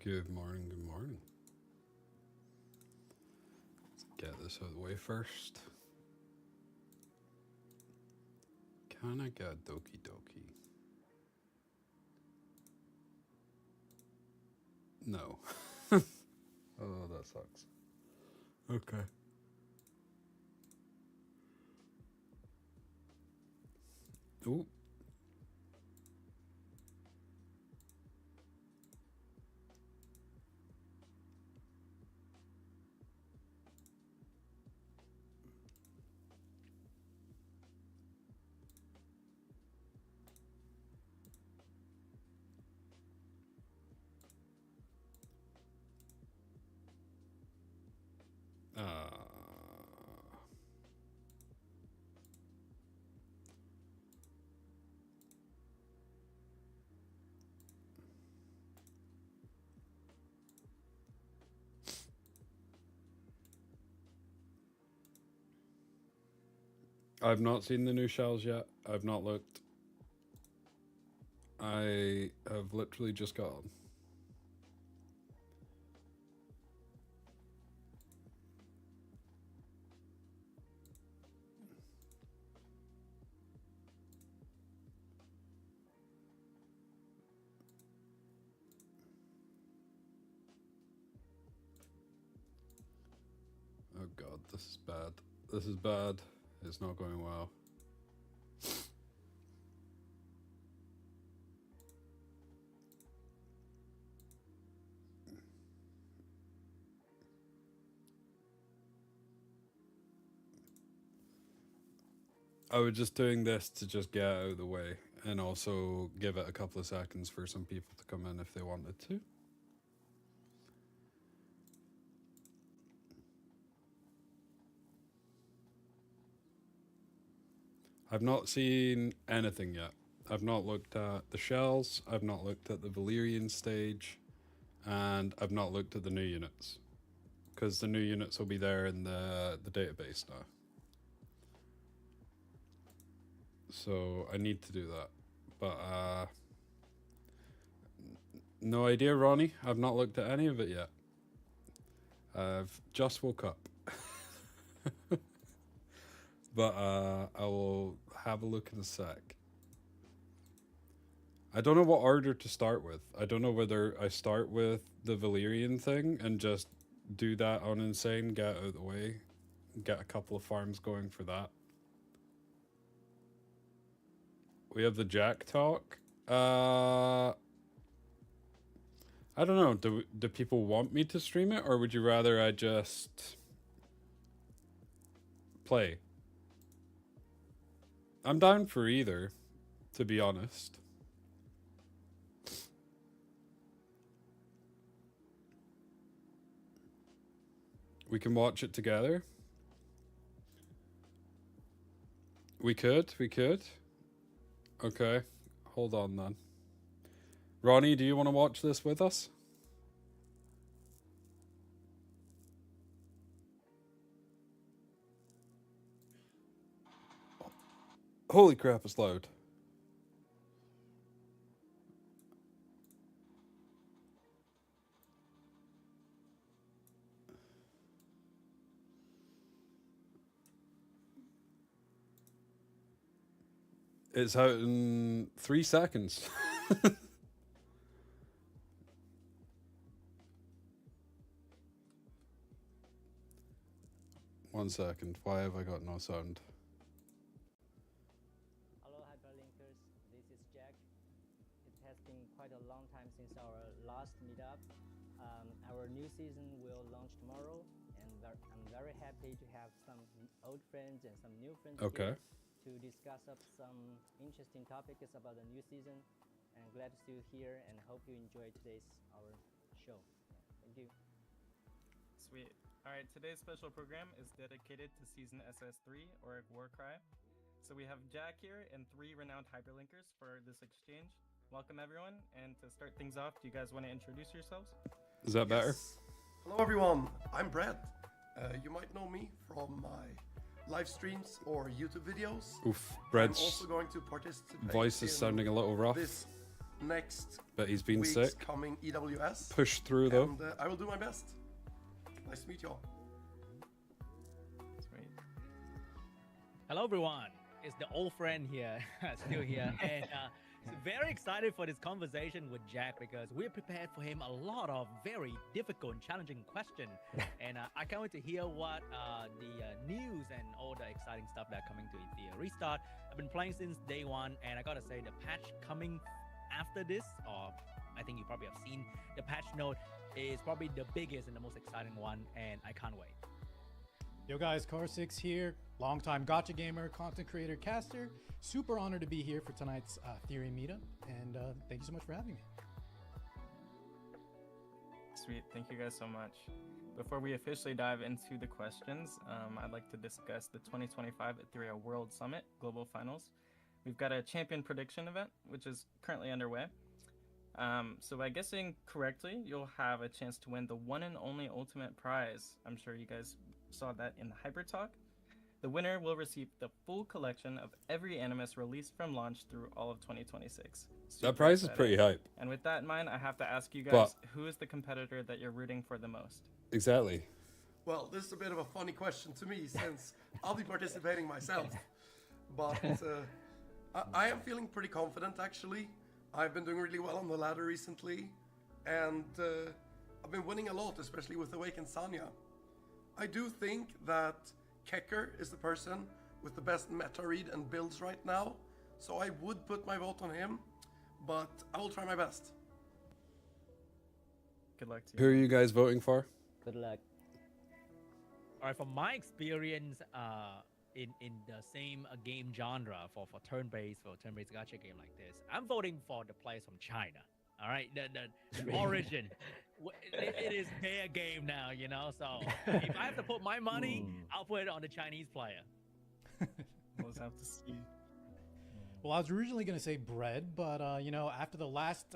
Good morning, good morning. Let's get this out of the way first. Can I get Doki Doki? No. Oh, that sucks. Okay. Ooh. I've not seen the new shells yet. I've not looked. I have literally just got on. Oh god, this is bad. This is bad. It's not going well. I was just doing this to just get out of the way and also give it a couple of seconds for some people to come in if they wanted to. I've not seen anything yet. I've not looked at the shells, I've not looked at the Valyrian stage, and I've not looked at the new units. Because the new units will be there in the database now. So I need to do that. But no idea, Ronnie. I've not looked at any of it yet. I've just woke up. But I will have a look in a sec. I don't know what order to start with. I don't know whether I start with the Valyrian thing and just do that on Insane, get out of the way, get a couple of farms going for that. We have the Jack talk. I don't know. Do people want me to stream it, or would you rather I just play? I'm down for either, to be honest. We can watch it together. We could. Okay, hold on then. Ronnie, do you want to watch this with us? Holy crap, it's loud. It's out in 3 seconds. 1 second. Why have I got no sound? Hello, hyperlinkers. This is Jack. It has been quite a long time since our last meetup. Our new season will launch tomorrow, and I'm very happy to have some old friends and some new friends here to discuss up some interesting topics about the new season. I'm glad to see you here, and hope you enjoy our show. Thank you. Sweet. Alright, today's special program is dedicated to Season SS3, or Warcry. So we have Jack here and 3 renowned hyperlinkers for this exchange. Welcome everyone, and to start things off, do you guys want to introduce yourselves? Is that better? Hello everyone, I'm Brad. You might know me from my live streams or YouTube videos. Oof, I'm Brad's also going to participate voice is sounding a little rough. This next But he's been week's sick. coming EWS. Push through though. And I will do my best. Nice to meet y'all. Sweet. Hello, everyone. It's the old friend here, still here, and very excited for this conversation with Jack because we're prepared for him a lot of very difficult and challenging questions, and I can't wait to hear what the news and all the exciting stuff that are coming to the restart. I've been playing since day one, and I gotta say the patch coming after this, or I think you probably have seen the patch note, is probably the biggest and the most exciting one, and I can't wait. Yo guys, Car6 here, longtime gotcha gamer, content creator, caster. Super honored to be here for tonight's Theory meetup, and thank you so much for having me. Sweet, thank you guys so much. Before we officially dive into the questions, I'd like to discuss the 2025 Ethereum World Summit Global Finals. We've got a champion prediction event, which is currently underway. So by guessing correctly, you'll have a chance to win the one and only ultimate prize. I'm sure you guys saw that in the Hyper Talk. The winner will receive the full collection of every Animus released from launch through all of 2026. That prize is pretty hype. And with that in mind, I have to ask you guys, who is the competitor that you're rooting for the most? Exactly. Well, this is a bit of a funny question to me since I'll be participating myself. But I am feeling pretty confident actually. I've been doing really well on the ladder recently, and I've been winning a lot, especially with Awakened Sanya. I do think that Kecker is the person with the best meta read and builds right now, so I would put my vote on him, but I will try my best. Good luck to Who you. are you guys voting for? Good luck. All right, from my experience in the same game genre for turn-based gacha game like this, I'm voting for the players from China. All right, the origin. It is their game now, you know. So if I have to put my money, I'll put it on the Chinese player. We'll just have to see. Well, I was originally going to say Bread, but you know, after the last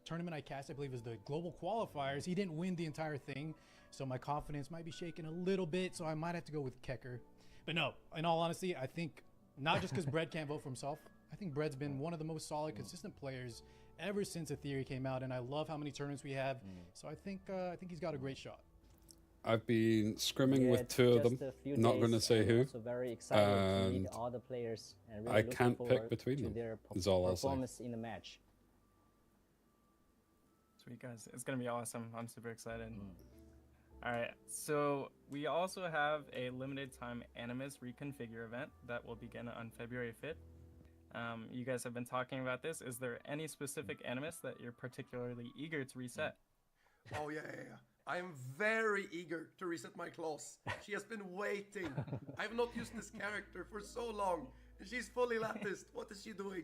tournament I cast, I believe it was the global qualifiers, he didn't win the entire thing, so my confidence might be shaken a little bit, so I might have to go with Kecker. But no, in all honesty, I think not just because Bread can't vote for himself, I think Bread's been one of the most solid, consistent players ever since the theory came out, and I love how many tournaments we have. So I think he's got a great shot. I've been scrimming Yeah, with two of just them. a few Not going to days, say and who. also very excited to meet And all the players and really I looking can't pick forward between to them, their is all I'll say. performance in the match. Sweet guys, it's gonna be awesome. I'm super excited. All right, so we also have a limited time Animus reconfigure event that will begin on February 5th. You guys have been talking about this. Is there any specific Animus that you're particularly eager to reset? Oh yeah. I am very eager to reset my claws. She has been waiting. I've not used this character for so long, and she's fully latticed. What is she doing?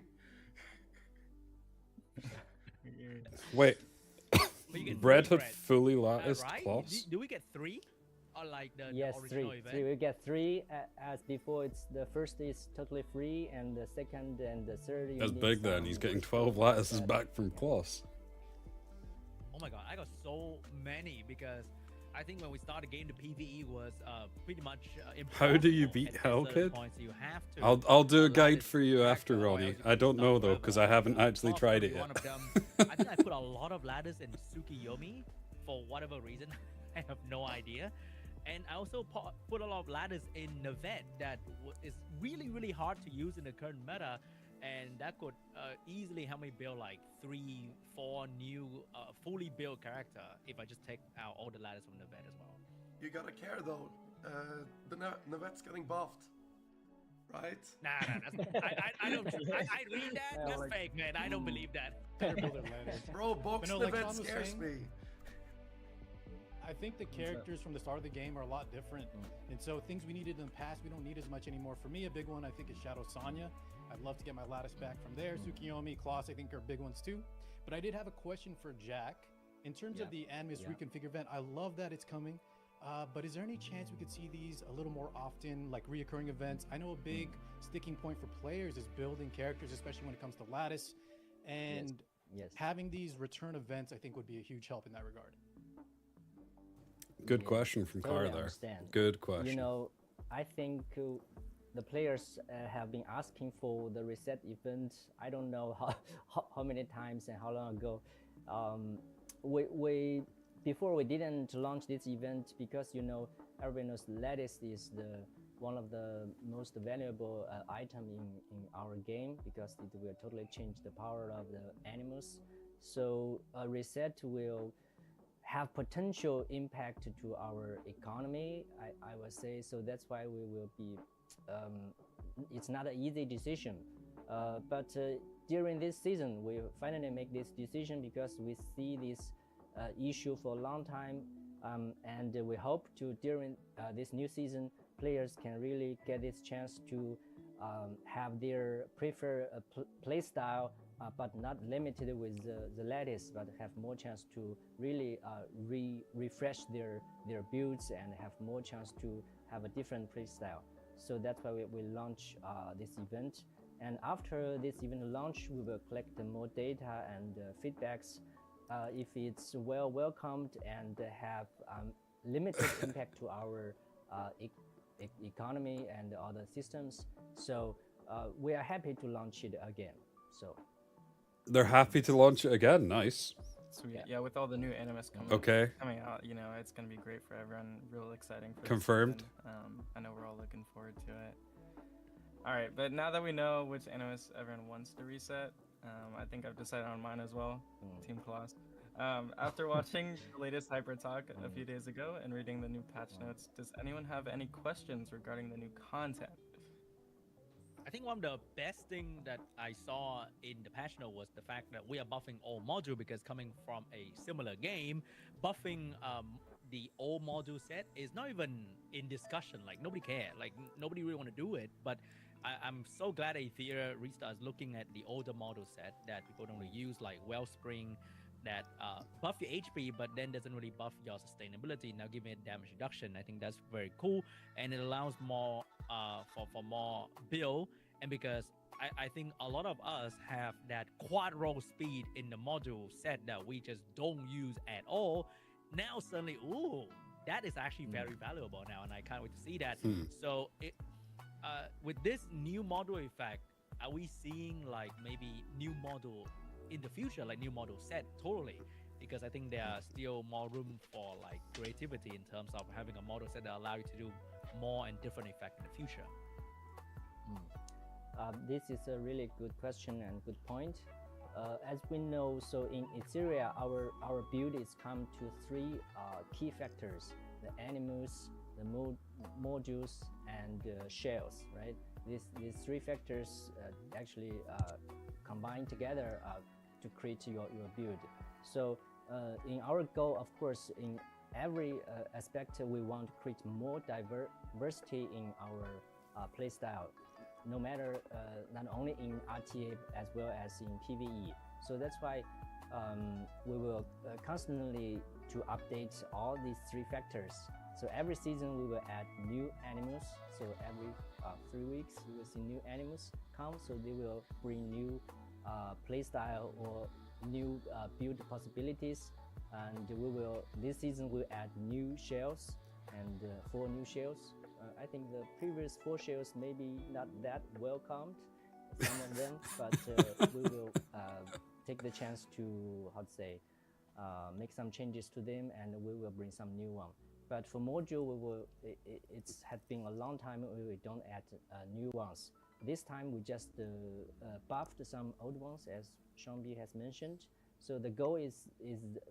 Wait, But you get Bread three had fully latticed right? claws? Do we get three? Or like the Yes, original three. event? Three. We get three. As before, it's the first is totally free, and the second and the third. That's need big then. some He's getting 12 lattices back from claws. Oh my god, I got so many because I think when we started the game, the PvE was pretty much How do you impossible beat at Hell, certain kid? points, so you have to I'll do a allow guide this for you after, character, or Ronnie. else you I can don't stop know though, forever. because I haven't actually Boss tried will it be yet. one of them. I think I put a lot of ladders in Tsukiyomi for whatever reason. I have no idea. And I also put a lot of ladders in Navet that is really hard to use in the current meta, and that could easily help me build like 3-4 new fully built character if I just take out all the ladders from Navet as well. You gotta care though. The Navet's getting buffed, right? Nah, I don't. I read that. That's fake, man. I don't believe that. Bro, box But no, like Navet Sean was scares saying, me. I think the characters from the start of the game are a lot different, and so things we needed in the past we don't need as much anymore. For me, a big one I think is Shadow Sanya. I'd love to get my lattice back from there. Tsukiyomi, Kloss, I think are big ones too. But I did have a question for Jack. In terms of the Animus reconfigure event, I love that it's coming. But is there any chance we could see these a little more often, like reoccurring events? I know a big sticking point for players is building characters, especially when it comes to lattice. And Yes. having these return events, I think, would be a huge help in that regard. Good question from Totally Car there. understand. Good question. You know, I think the players have been asking for the reset event. I don't know how many times and how long ago. We before we didn't launch this event because everybody knows lattice is one of the most valuable item in our game because it will totally change the power of the Animus. So a reset will have potential impact to our economy, I would say. So that's why we will be, it's not an easy decision. But during this season, we finally make this decision because we see this issue for a long time. And we hope to, during this new season, players can really get this chance to have their preferred play style, but not limited with the lattice, but have more chance to really refresh their builds and have more chance to have a different play style. So that's why we launch this event. And after this event launch, we will collect more data and feedbacks. If it's well welcomed and have limited impact to our economy and other systems, so we are happy to launch it again. So they're happy to launch it again. Nice. Sweet. Yeah, with all the new Animus coming out, it's gonna be great for everyone. Real exciting. For Confirmed. I know we're all looking forward to it. All right, but now that we know which Animus everyone wants to reset, I think I've decided on mine as well. Team Colossus. After watching the latest Hyper Talk a few days ago and reading the new patch notes, does anyone have any questions regarding the new content? I think one of the best thing that I saw in the patch note was the fact that we are buffing all module, because coming from a similar game, buffing the old module set is not even in discussion. Like nobody care. Like nobody really want to do it. But I'm so glad that Ethereum restarts looking at the older model set that people don't really use, like Wellspring, that buff your HP but then doesn't really buff your sustainability, now giving it damage reduction. I think that's very cool, and it allows more for more build. And because I think a lot of us have that quad roll speed in the module set that we just don't use at all, now suddenly, ooh, that is actually very valuable now, and I can't wait to see that. So it with this new module effect, are we seeing like maybe new module in the future, like new model set? Totally, because I think there are still more room for like creativity in terms of having a model set that allow you to do more and different effect in the future. This is a really good question and good point. As we know, so in Ethereum, our build is come to three key factors: the Animus, the modules, and shells. Right? These three factors actually combine together to create your build. So in our goal, of course, in every aspect, we want to create more diversity in our playstyle, no matter not only in RTA as well as in PvE. So that's why we will constantly to update all these three factors. So every season we will add new Animus. So every 3 weeks we will see new Animus come. So they will bring new playstyle or new build possibilities. And we will, this season we'll add new shells and 4 new shells. I think the previous 4 shells maybe not that welcomed, some of them, but we will take the chance to, how to say, make some changes to them, and we will bring some new one. But for module, we will, it's had been a long time we don't add new ones. This time we just buffed some old ones, as Sean-B has mentioned. So the goal is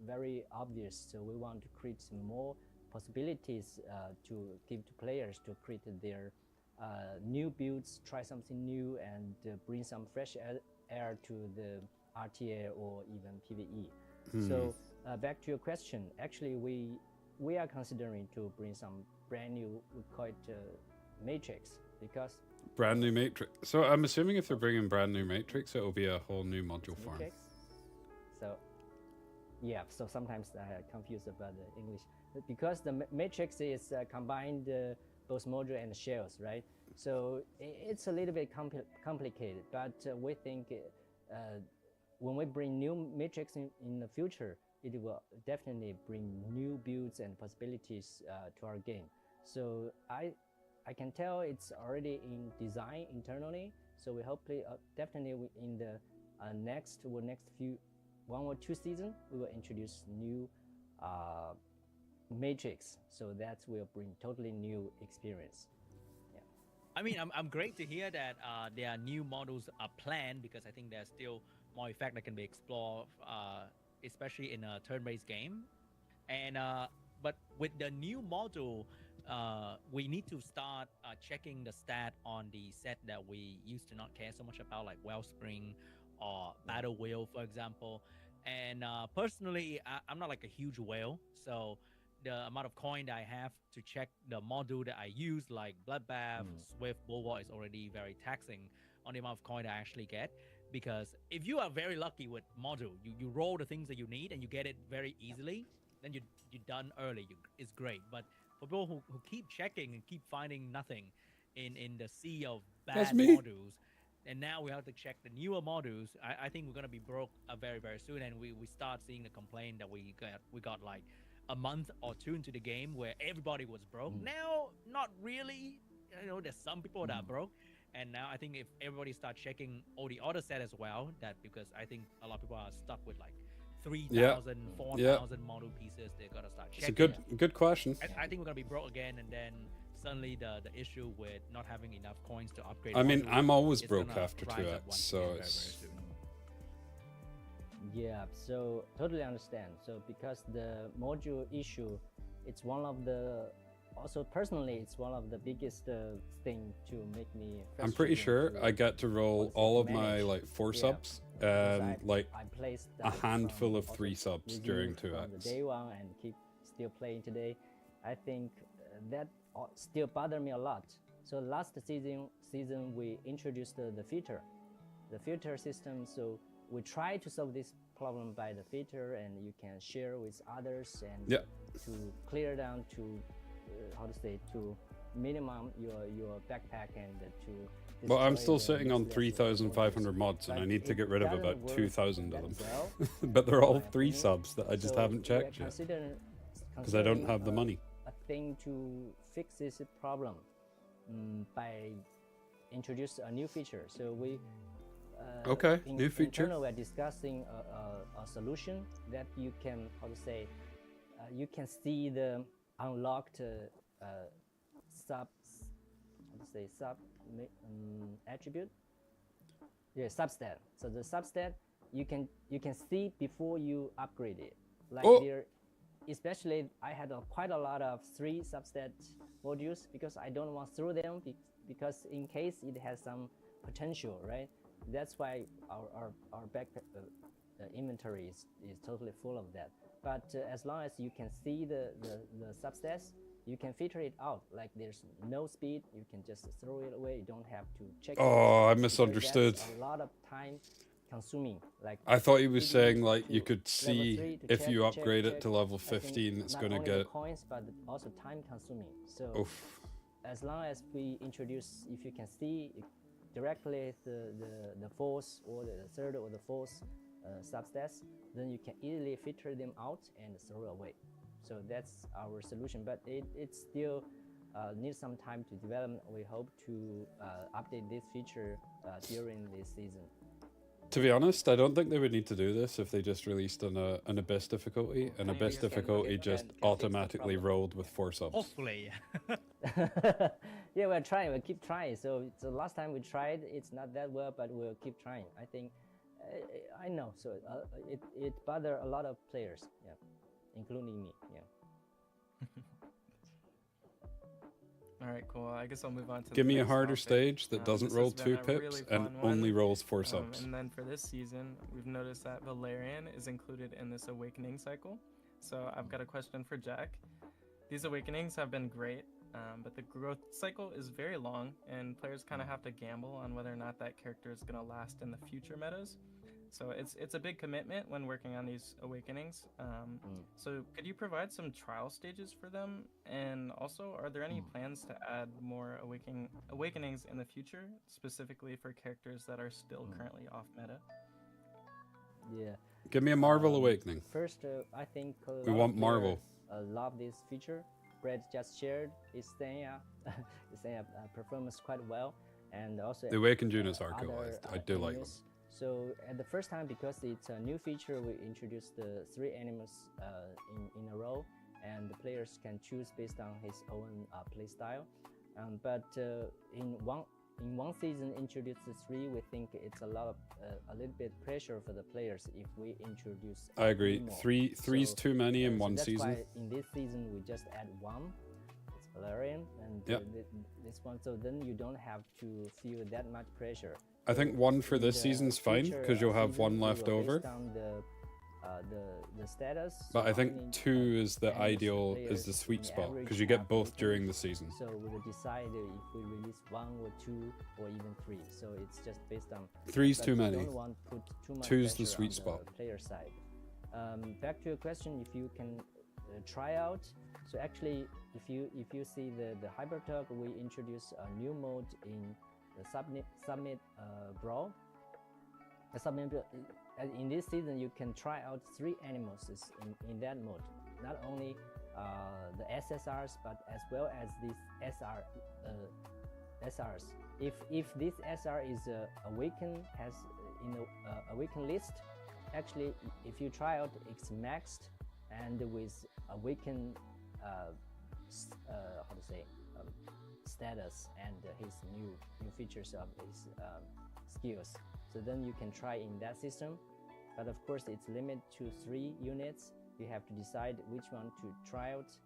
very obvious. So we want to create some more possibilities to give to players to create their new builds, try something new, and bring some fresh air to the RTA or even PvE. So back to your question, actually we are considering to bring some brand new, we call it matrix, because brand new matrix. So I'm assuming if they're bringing brand new matrix, it will be a whole new module form. So yeah, so sometimes I confuse about the English, because the matrix is combined both module and shells, right? So it's a little bit complicated, but we think when we bring new matrix in the future, it will definitely bring new builds and possibilities to our game. So I I can tell it's already in design internally. So we hopefully, definitely in the next few 1 or 2 seasons, we will introduce new matrix. So that will bring totally new experience. I mean, I'm great to hear that there are new models planned, because I think there's still more effect that can be explored, especially in a turn-based game. And but with the new model, we need to start checking the stat on the set that we used to not care so much about, like Wellspring or Battle Wheel, for example. And personally, I'm not like a huge whale, so the amount of coin that I have to check the module that I use, like Bloodbath, Swift, Bulwark, is already very taxing on the amount of coin I actually get. Because if you are very lucky with module, you roll the things that you need and you get it very easily, then you're done early. It's great. But for people who keep checking and keep finding nothing in the sea of bad modules, and now we have to check the newer modules, I think we're gonna be broke very, very soon. And we start seeing the complaint that we got like a month or 2 into the game where everybody was broke. Now, not really. You know, there's some people that are broke. And now I think if everybody starts checking all the other set as well, that because I think a lot of people are stuck with like 3,000, 4,000 model pieces, they gotta start checking. It's a good question. I think we're gonna be broke again, and then suddenly the issue with not having enough coins to upgrade. I mean, I'm always is broke gonna after rise 2x, up once so again very, it's. very soon. Yeah, so totally understand. So because the module issue, it's one of the, also personally, it's one of the biggest thing to make me. I'm pretty sure to, I get to roll all of my manage. like 4 Yeah, subs because and like I placed a handful of also 3 subs using during from the 2x. day one and keep still playing today. I think that still bother me a lot. So last season we introduced the filter system. So we try to solve this problem by the filter, and you can share with others and to clear down to to minimum your backpack and to. Well, I'm still destroy the sitting on useless 3,500 mods, and but I need to it get rid of doesn't about work 2,000 of that them. well, But they're all my 3 opinion. subs that I just So haven't checked we are yet. Because I don't have the money. A thing to fix this problem by introduce a new feature. So we Okay, new feature. Internal, we're discussing a solution that you can you can see the unlocked sub attribute. Yeah, substat. So the substat you can see before you upgrade it. Like there, especially I had quite a lot of 3 substat modules because I don't want to throw them because in case it has some potential, right? That's why our back inventory is totally full of that. But as long as you can see the substats, you can filter it out. Like there's no speed, you can just throw it away. You don't have to check. Oh, I because misunderstood. that's a lot of time consuming. Like I thought he was speeding saying like you to could level see 3 to if you upgrade it check. to level I think 15, it's not gonna only the get. coins, but also time consuming. So Oof. as long as we introduce, if you can see directly the fourth or the third or the fourth substats, then you can easily filter them out and throw away. So that's our solution, but it still needs some time to develop. We hope to update this feature during this season. To be honest, I don't think they would need to do this if they just released an Abyss difficulty. An Abyss difficulty just automatically rolled with 4 subs. Hopefully. Yeah, we're trying. We keep trying. So the last time we tried, it's not that well, but we'll keep trying. I think I know. So it bothers a lot of players, yeah, including me. Yeah. All right, cool. I guess I'll move on to. Give the me a next harder topic. stage that doesn't This roll has been 2 a pips really and fun one. only rolls 4 subs. And then for this season, we've noticed that Valerian is included in this awakening cycle. So I've got a question for Jack. These awakenings have been great, but the growth cycle is very long, and players kind of have to gamble on whether or not that character is going to last in the future metas. So it's a big commitment when working on these awakenings. So could you provide some trial stages for them? And also, are there any plans to add more awakenings in the future, specifically for characters that are still currently off meta? Yeah. Give me a Marvel Awakening. First, I think We want Marvel. love this feature. Brett just shared is Stenya. it's performance quite well, and also The Awakened units are cool. other, I do like them. Animus. So at the first time, because it's a new feature, we introduced the 3 Animus in a row, and the players can choose based on his own play style. But in one season, introduce the 3, we think it's a little bit pressure for the players if we introduce. I agree. more. Three's too many in one that's season. Why in this season we just add 1. It's Valerian, and Yep. this one. So then you don't have to feel that much pressure. I think 1 for In this the season's fine future, because you'll have 1 seasons, we left will over. based on the status. But I how think many, 2 is the Animus ideal, is players the sweet in spot average because you get have both taken. during the season. So we will decide if we release 1 or 2 or even 3. So it's just based on. 3's but too we many. Don't want to put too much 2's the pressure sweet on spot. The player side. Back to your question, if you can try out. So actually, if you see the Hypertug, we introduce a new mode in the Summit Brawl. In this season, you can try out 3 Animus in that mode. Not only the SSRs, but as well as these SRs. If this SR is awakened, has in the awakened list, actually, if you try out, it's maxed and with awakened how to say status and his new features of his skills. So then you can try in that system, but of course it's limited to 3 units. You have to decide which one to try out.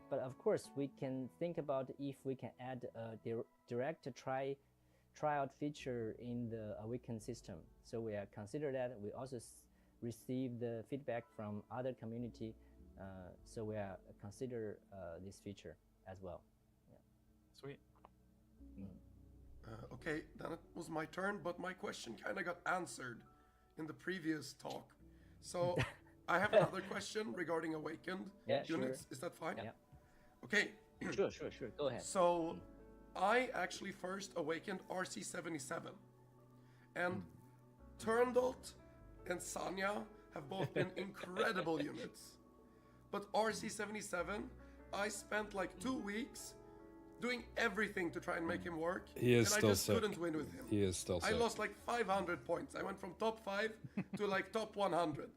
But of course we can think about if we can add a direct tryout feature in the awakened system. So we are consider that. We also receive the feedback from other community, so we are consider this feature as well. Sweet. Okay, then it was my turn, but my question kind of got answered in the previous talk. So I have another question regarding awakened Yeah, sure. units. Is that fine? Yeah. Okay, Sure. Go ahead. so I actually first awakened RC77. And Turndot and Sanya have both been incredible units. But RC77, I spent like 2 weeks doing everything to try and make him work. He is and still I just sick. couldn't win with him. He is still I sick. lost like 500 points. I went from top 5 to like top 100.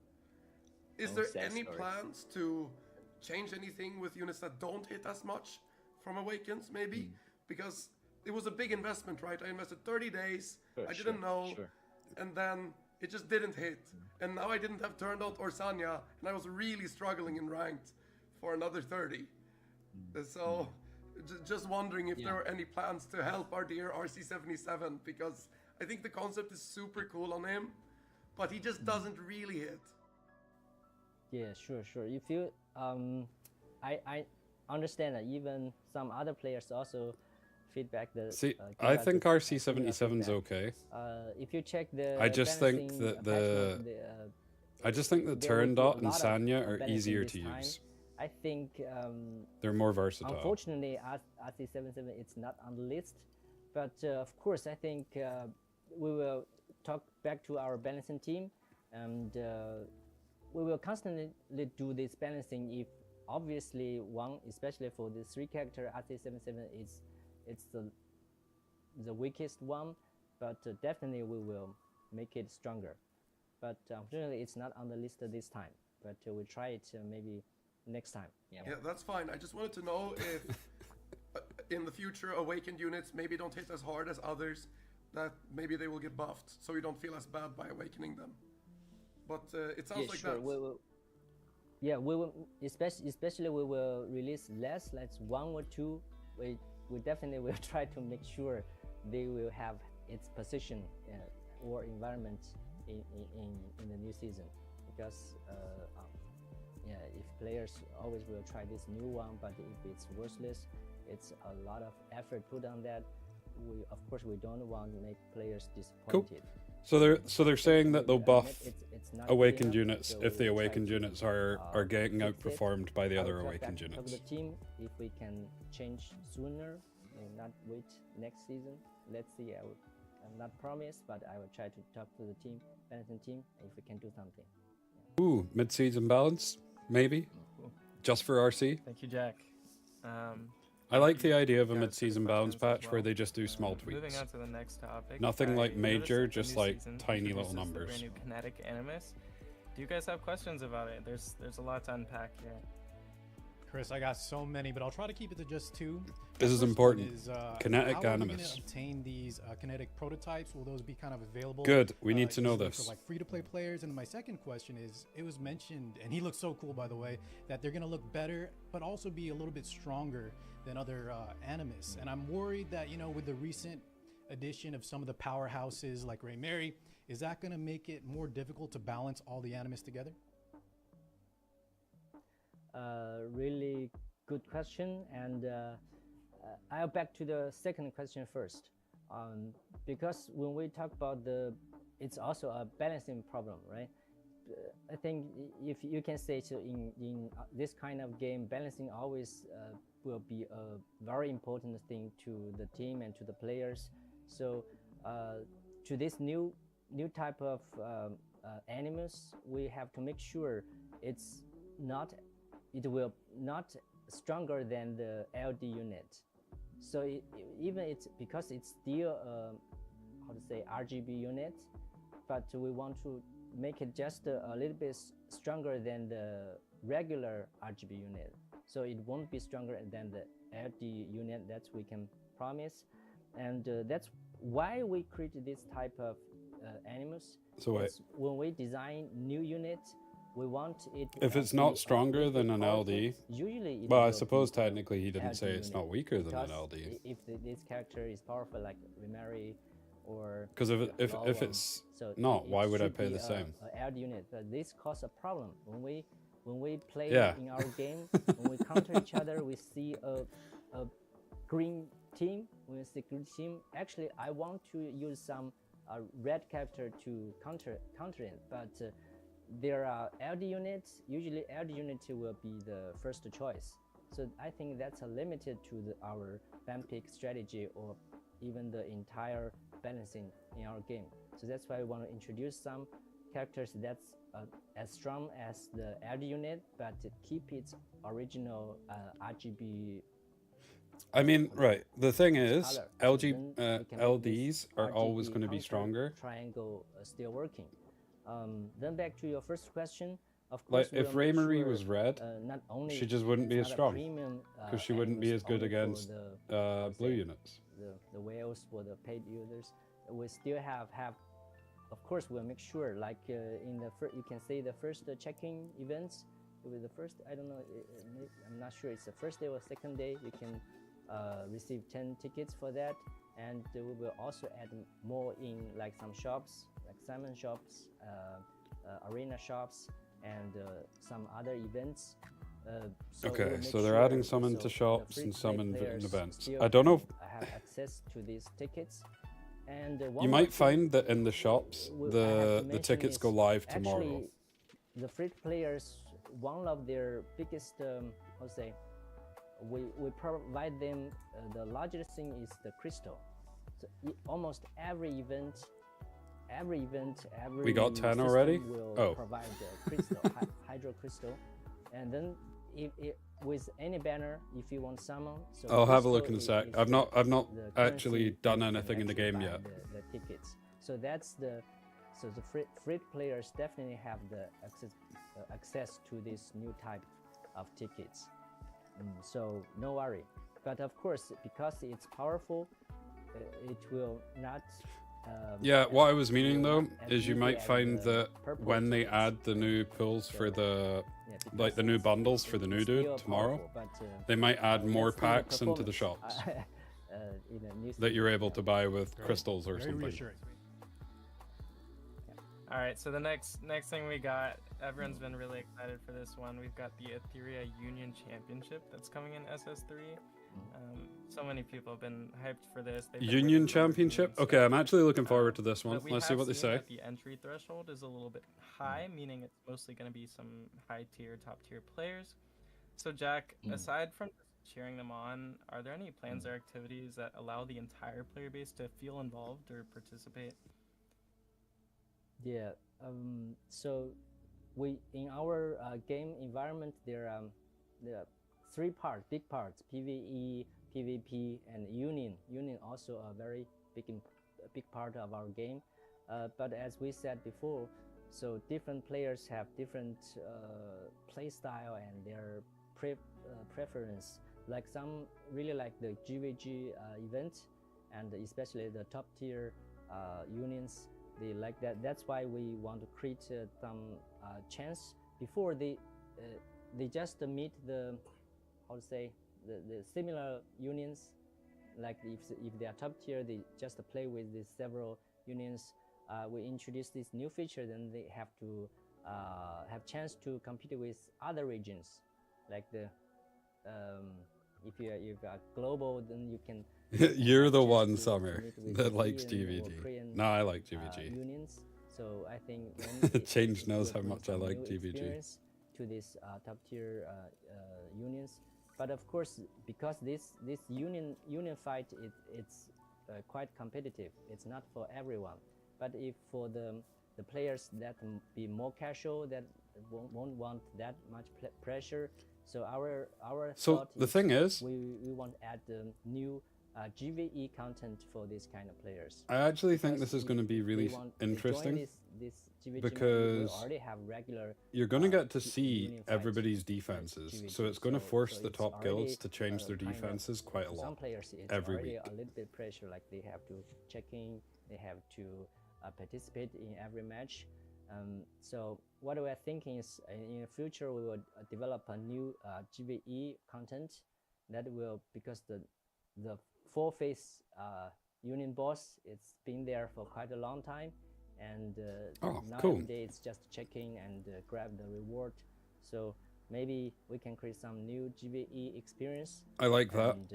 Is Oh, there sad any story. plans to change anything with units that don't hit as much from Awakens, maybe? Because it was a big investment, right? I invested 30 days. Sure, I didn't know. sure. And then it just didn't hit. And now I didn't have Turndot or Sanya, and I was really struggling in ranked for another 30. So, just wondering if there were any plans to help our dear RC77, because I think the concept is super cool on him, but he just doesn't really hit. Yeah, sure. If you I understand that even some other players also feedback the. See, give I us think the RC77's feedback. okay. If you check the. I just think balancing that attachment, I just think that there will be Turndot a and lot of Sanya are balancing easier this to time. use. I think They're more versatile. unfortunately RC77 it's not on the list, but of course I think we will talk back to our balancing team, and we will constantly do this balancing. If obviously one, especially for the 3 character RC77 it's the weakest one, but definitely we will make it stronger. But unfortunately it's not on the list this time, but we'll try it maybe next time. Yeah, that's fine. I just wanted to know if in the future awakened units maybe don't hit as hard as others, that maybe they will get buffed, so you don't feel as bad by awakening them. But it sounds like sure. that. We will, especially we will release less, like 1 or 2. We definitely will try to make sure they will have its position or environment in the new season, because if players always will try this new one, but if it's worthless, it's a lot of effort put on that. Of course we don't want to make players disappointed. So they're saying that they'll buff It's not awakened good enough, units so if the we'll try awakened to, units are getting fix it. outperformed by the I other will talk awakened back units. to the team if we can change sooner and not wait next season. Let's see. I'm not promised, but I will try to talk to the team, balancing team, if we can do something. Ooh, mid-season balance, maybe, just for RC. Thank you, Jack. I like the you idea of a guys for the mid-season balance questions as patch where well. they just do small Moving tweaks. on to the next topic. Nothing like I noticed major, that the just new like season tiny little introduces the numbers. brand new kinetic Animus. Do you guys have questions about it? There's a lot to unpack here. Chris, I got so many, but I'll try to keep it to just two. This The is first one important. is, Kinetic how are we Animus. gonna obtain these kinetic prototypes? Will those be kind of available? Good, we need to know easily this. for like free-to-play players. And my second question is, it was mentioned, and he looks so cool by the way, that they're gonna look better, but also be a little bit stronger than other Animus. And I'm worried that, you know, with the recent addition of some of the powerhouses like Ray Mary, is that gonna make it more difficult to balance all the Animus together? Really good question, and I'll back to the second question first, because when we talk about it's also a balancing problem, right? I think if you can say so in this kind of game, balancing always will be a very important thing to the team and to the players. So to this new type of Animus, we have to make sure it will not stronger than the LD unit. So even it's because it's still how to say RGB unit, but we want to make it just a little bit stronger than the regular RGB unit. So it won't be stronger than the LD unit, that we can promise. And that's why we created this type of Animus. So wait, when we design new units, we want it. if it's not stronger than an LD, usually. well, I suppose technically he didn't say it's unit, not weaker than an because LD. If this character is powerful like Remary or Because if Golem, it's so not, it why would I should pay be the same? a LD unit, but this causes a problem when we play Yeah. in our game. When we counter each other, we see a green team. When we see green team, actually I want to use some red character to counter it, but there are LD units. Usually LD unit will be the first choice. So I think that's limited to our ban pick strategy or even the entire balancing in our game. So that's why we want to introduce some characters that's as strong as the LD unit, but keep its original RGB. I mean, right. The thing is, color. LG Then we can make this LDs are always RGB going to be counter stronger. Triangle still working. Then back to your first question. Of Like course, we if will make Raymarie sure, was red, not only she just wouldn't it's be as not a strong premium, because she wouldn't be Animus as good only for against the, blue say, units. the whales for the paid users. We still have of course we'll make sure like in the you can say the first check-in events with the first, I don't know, I'm not sure it's the first day or second day, you can receive 10 tickets for that. And we will also add more in like some shops like salmon shops, arena shops, and some other events. So Okay, we'll make so they're sure adding some so into the shops and free-to-play some in players events. still I don't know. have access to these tickets. And one You more might thing find that in the shops, I have to the mention tickets is go live tomorrow. actually, the free players, one of their biggest, how to say, we provide them the largest thing is the crystal. So almost every event, every We got 10 system already? will Oh. provide the crystal, hydro crystal, and then if with any banner, if you want summon, so I'll have a look in a crystal sec. is I've not the actually currency done you can anything in the actually game buy yet. the tickets. So that's the free players definitely have the access to this new type of tickets. So no worry. But of course, because it's powerful, it will not. Yeah, what I was meaning will though not as is you easy might as find the that purple when they tickets. add the new pools for So, the Yeah, like the because new it's- bundles for the new it's dude still tomorrow, powerful, but, they might add more let's see the packs into the performance, shops in a new that you're season. able to buy with Very- crystals or Very something. reassuring. All right, so the next thing we got, everyone's been really excited for this one. We've got the Etheria Union Championship that's coming in SS3. So many people have been hyped for this. They've been Union waiting for it Championship? to Okay, I'm actually looking forward to this but one. we Let's see have what they seen say. that the entry threshold is a little bit high, meaning it's mostly going to be some high tier, top tier players. So Jack, aside from cheering them on, are there any plans or activities that allow the entire player base to feel involved or participate? Yeah. So we in our game environment there are three big parts: PVE, PvP, and Union. Union also a very big part of our game. But as we said before, so different players have different play style and their preference. Like some really like the GVG event, and especially the top tier unions, they like that. That's why we want to create some chance before they just meet the, how to say, the similar unions. Like if they are top tier, they just play with these several unions. We introduce this new feature, then they have to have chance to compete with other regions. Like the if you are global, then you can. You're the chance one, to Summer, meet with that likes European or GVG. Korean, No, I like GVG. unions. So I think then Change knows will how bring much I some like new GVG. experience to these top tier unions. But of course, because this union fight, it's quite competitive. It's not for everyone. But if for the players that be more casual, that won't want that much pressure. So our So thought the thing is, we want to add new GVE content for these kind of players. I actually think Because this is going to be if they really want to join interesting this GVG mode, we because already have regular. you're going to get to Union see fight everybody's with defenses. GVG. So it's going to force the it's top guilds already, to change their kind of, defenses quite a for some lot. players, it's every already week. a little bit pressure. Like they have to check in, they have to participate in every match. So what we are thinking is in the future we will develop a new GVE content that will, because the 4-phase union boss, it's been there for quite a long time, and Oh, now cool. every day it's just checking and grab the reward. So maybe we can create some new GVE experience. I like that. And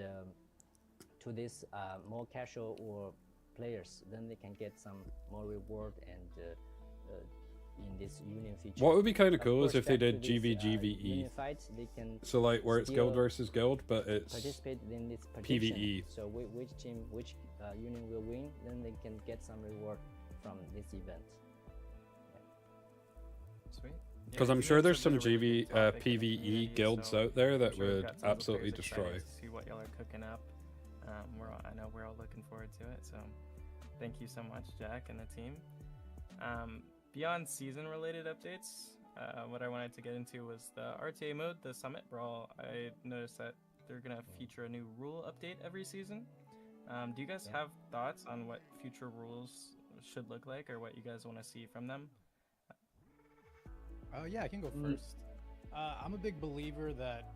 to this more casual or players, then they can get some more reward and in this union feature. What would be kind of Of cool is course, if they back to did this, GVGVE. union fights, they can So like where it's still guild versus guild, but it's participate in this prediction. PvE. So which team, which union will win, then they can get some reward from this event. Sweet. Because I'm sure there's some PvE guilds out there that would absolutely destroy. See what y'all are cooking up. I know we're all looking forward to it. So thank you so much, Jack and the team. Beyond season-related updates, what I wanted to get into was the RTA mode, the Summit Brawl. I noticed that they're gonna feature a new rule update every season. Do you guys have thoughts on what future rules should look like, or what you guys want to see from them? Yeah, I can go first. I'm a big believer that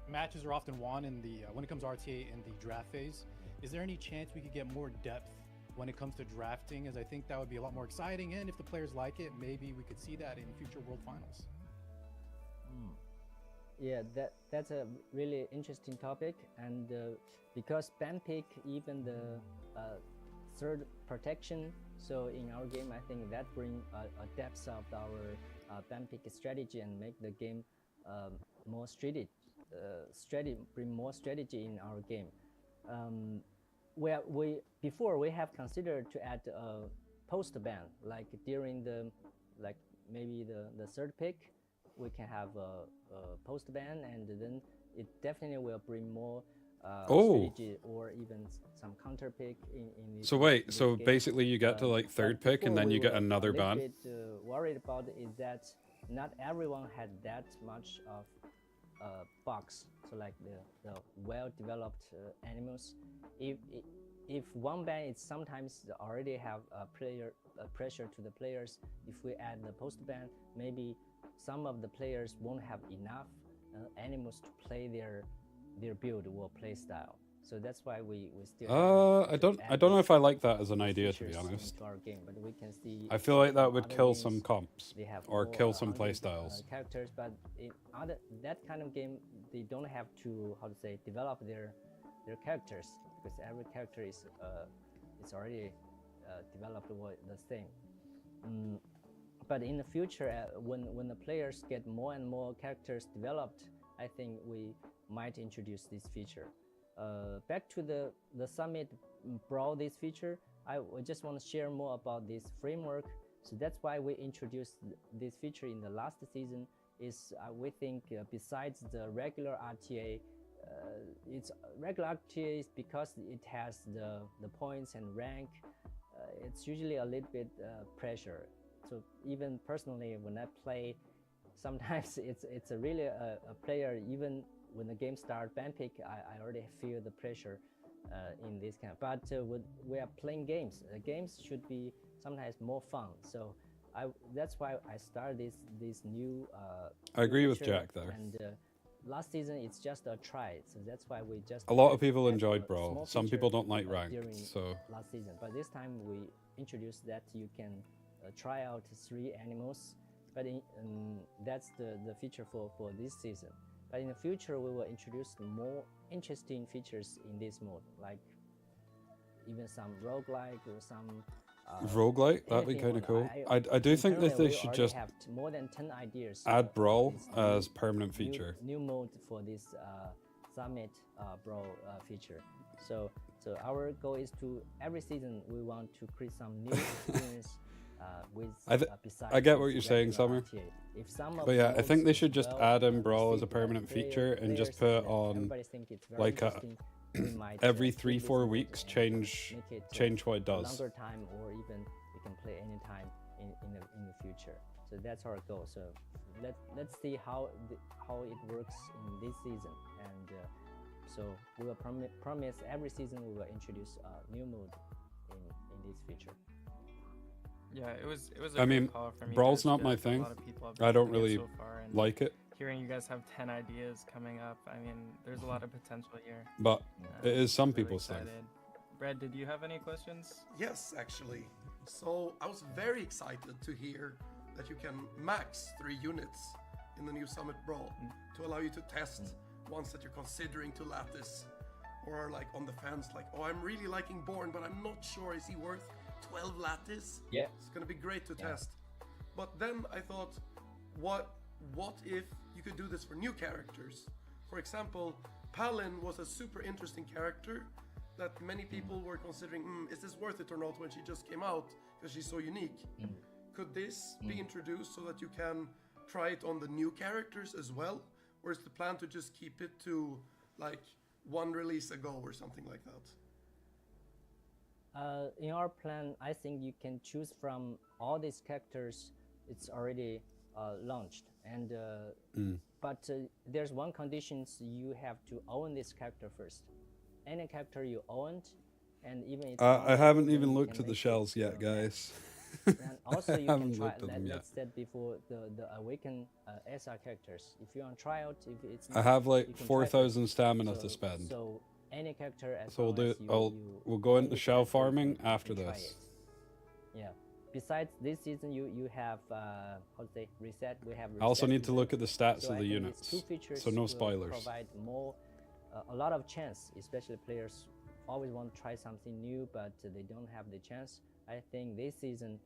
matches are often won in the when it comes to RTA in the draft phase. Is there any chance we could get more depth when it comes to drafting? As I think that would be a lot more exciting, and if the players like it, maybe we could see that in future World Finals. Yeah, that's a really interesting topic, and because ban pick, even the third protection, so in our game, I think that bring a depth of our ban pick strategy and make the game more bring more strategy in our game. Where before we have considered to add a post ban, like during the maybe the third pick, we can have a post ban, and then it definitely will bring more strategy or even some counter pick in this. So wait, this so game. basically you get to like But third pick and before then we you get were another a little ban. bit worried about is that not everyone had that much of box. So like the well-developed Animus, if one ban is sometimes already have a pressure to the players. If we add the post ban, maybe some of the players won't have enough Animus to play their build or play style. So that's why we still. I don't know if I like that as an idea, to be honest. Into our game, but we can see. I feel like that would other kill games, some comps they have or more, kill some 100, playstyles. characters, but in that kind of game, they don't have to, how to say, develop their characters, because every character is it's already developed the same. But in the future, when the players get more and more characters developed, I think we might introduce this feature. Back to the Summit Brawl, this feature, I just want to share more about this framework. So that's why we introduced this feature in the last season. Is we think besides the regular RTA it's regular RTA is because it has the points and rank. It's usually a little bit pressure. So even personally, when I play, sometimes it's a really a player. Even when the game starts, ban pick, I already feel the pressure in this kind. But when we are playing games, games should be sometimes more fun. So that's why I started this new. I agree with feature, Jack there. And last season it's just a try, so that's why we just. A lot of people add enjoyed a Brawl. small Some feature, people don't like during ranked, so last season, but this time we introduced that you can try out 3 animals, but that's the feature for this season. But in the future we will introduce more interesting features in this mode, like even some roguelike or some roguelike, that'd be anything kind of on- cool. I do think that internally, they we should already just have more than 10 ideas add Brawl this as permanent feature. new mode for this summit brawl feature. So our goal is to every season we want to create some new experience with besides I get what this you're saying, regular Summer. RTA. If some of But the yeah, I modes think they is should just well add in Brawl as a received by permanent feature and just players put and on everybody think it's very like interesting, we might, every keep 3-4 this mode weeks and change make it, change what it a does. longer time, or even we can play anytime in the future. So that's our goal. So let's see how it works in this season, and so we will promise every season we will introduce a new mode in this feature. Yeah, it was. I mean, call from you Brawl's guys, not Jack. my A thing. lot of people have I don't been playing it really so far, and like it, hearing you guys have 10 ideas coming up. I mean, there's a lot of potential here. but it is some Really people's thing. excited. Brad, did you have any questions? Yes, actually. So I was very excited to hear that you can max 3 units in the new Summit Brawl to allow you to test ones that you're considering to lattice, or are like on the fence, like, oh, I'm really liking Born, but I'm not sure is he worth 12 lattice? Yeah. It's gonna be great to test. But then I thought, what if you could do this for new characters? For example, Palin was a super interesting character that many people were considering, is this worth it or not, when she just came out, because she's so unique. Could this be introduced so that you can try it on the new characters as well? Or is the plan to just keep it to like 1 release ago or something like that? In our plan, I think you can choose from all these characters. It's already launched, and but there's one condition: you have to own this character first. Any character you owned, and even it's I haven't then even you looked can at the make it, shells yet, guys. And also you haven't can try. looked at them yet. Let's said before the awaken SR characters. If you want to try out, if it's I not, have you like can try 4,000 first. stamina So- to spend. So any character as So we'll long do. as you We'll go own into the shell character, farming you can after try this. it. Yeah. Besides this season, you have how to say reset. We have. I also reset need to look event. at the stats So of I the think these units, 2 features so no will spoilers. Provide more, a lot of chance, especially players always want to try something new, but they don't have the chance. I think this season,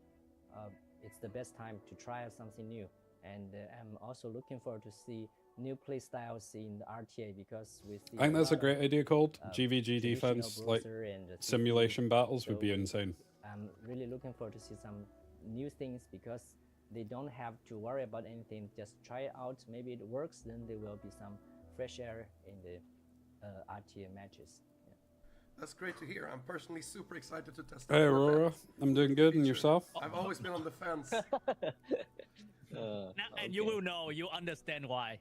it's the best time to try out something new, and I'm also looking forward to see new play styles in the RTA, because we see. I think that's a lot great of, idea called GVG traditional defense, like browser and the simulation battles would So be insane. I'm really looking forward to see some new things, because they don't have to worry about anything. Just try it out. Maybe it works. Then there will be some fresh air in the RTA matches. Yeah. That's great to hear. I'm personally super excited to test Hey out your Aurora, event I'm doing good, and feature. yourself? I've always been on the fence. Now, and you will know, you understand why.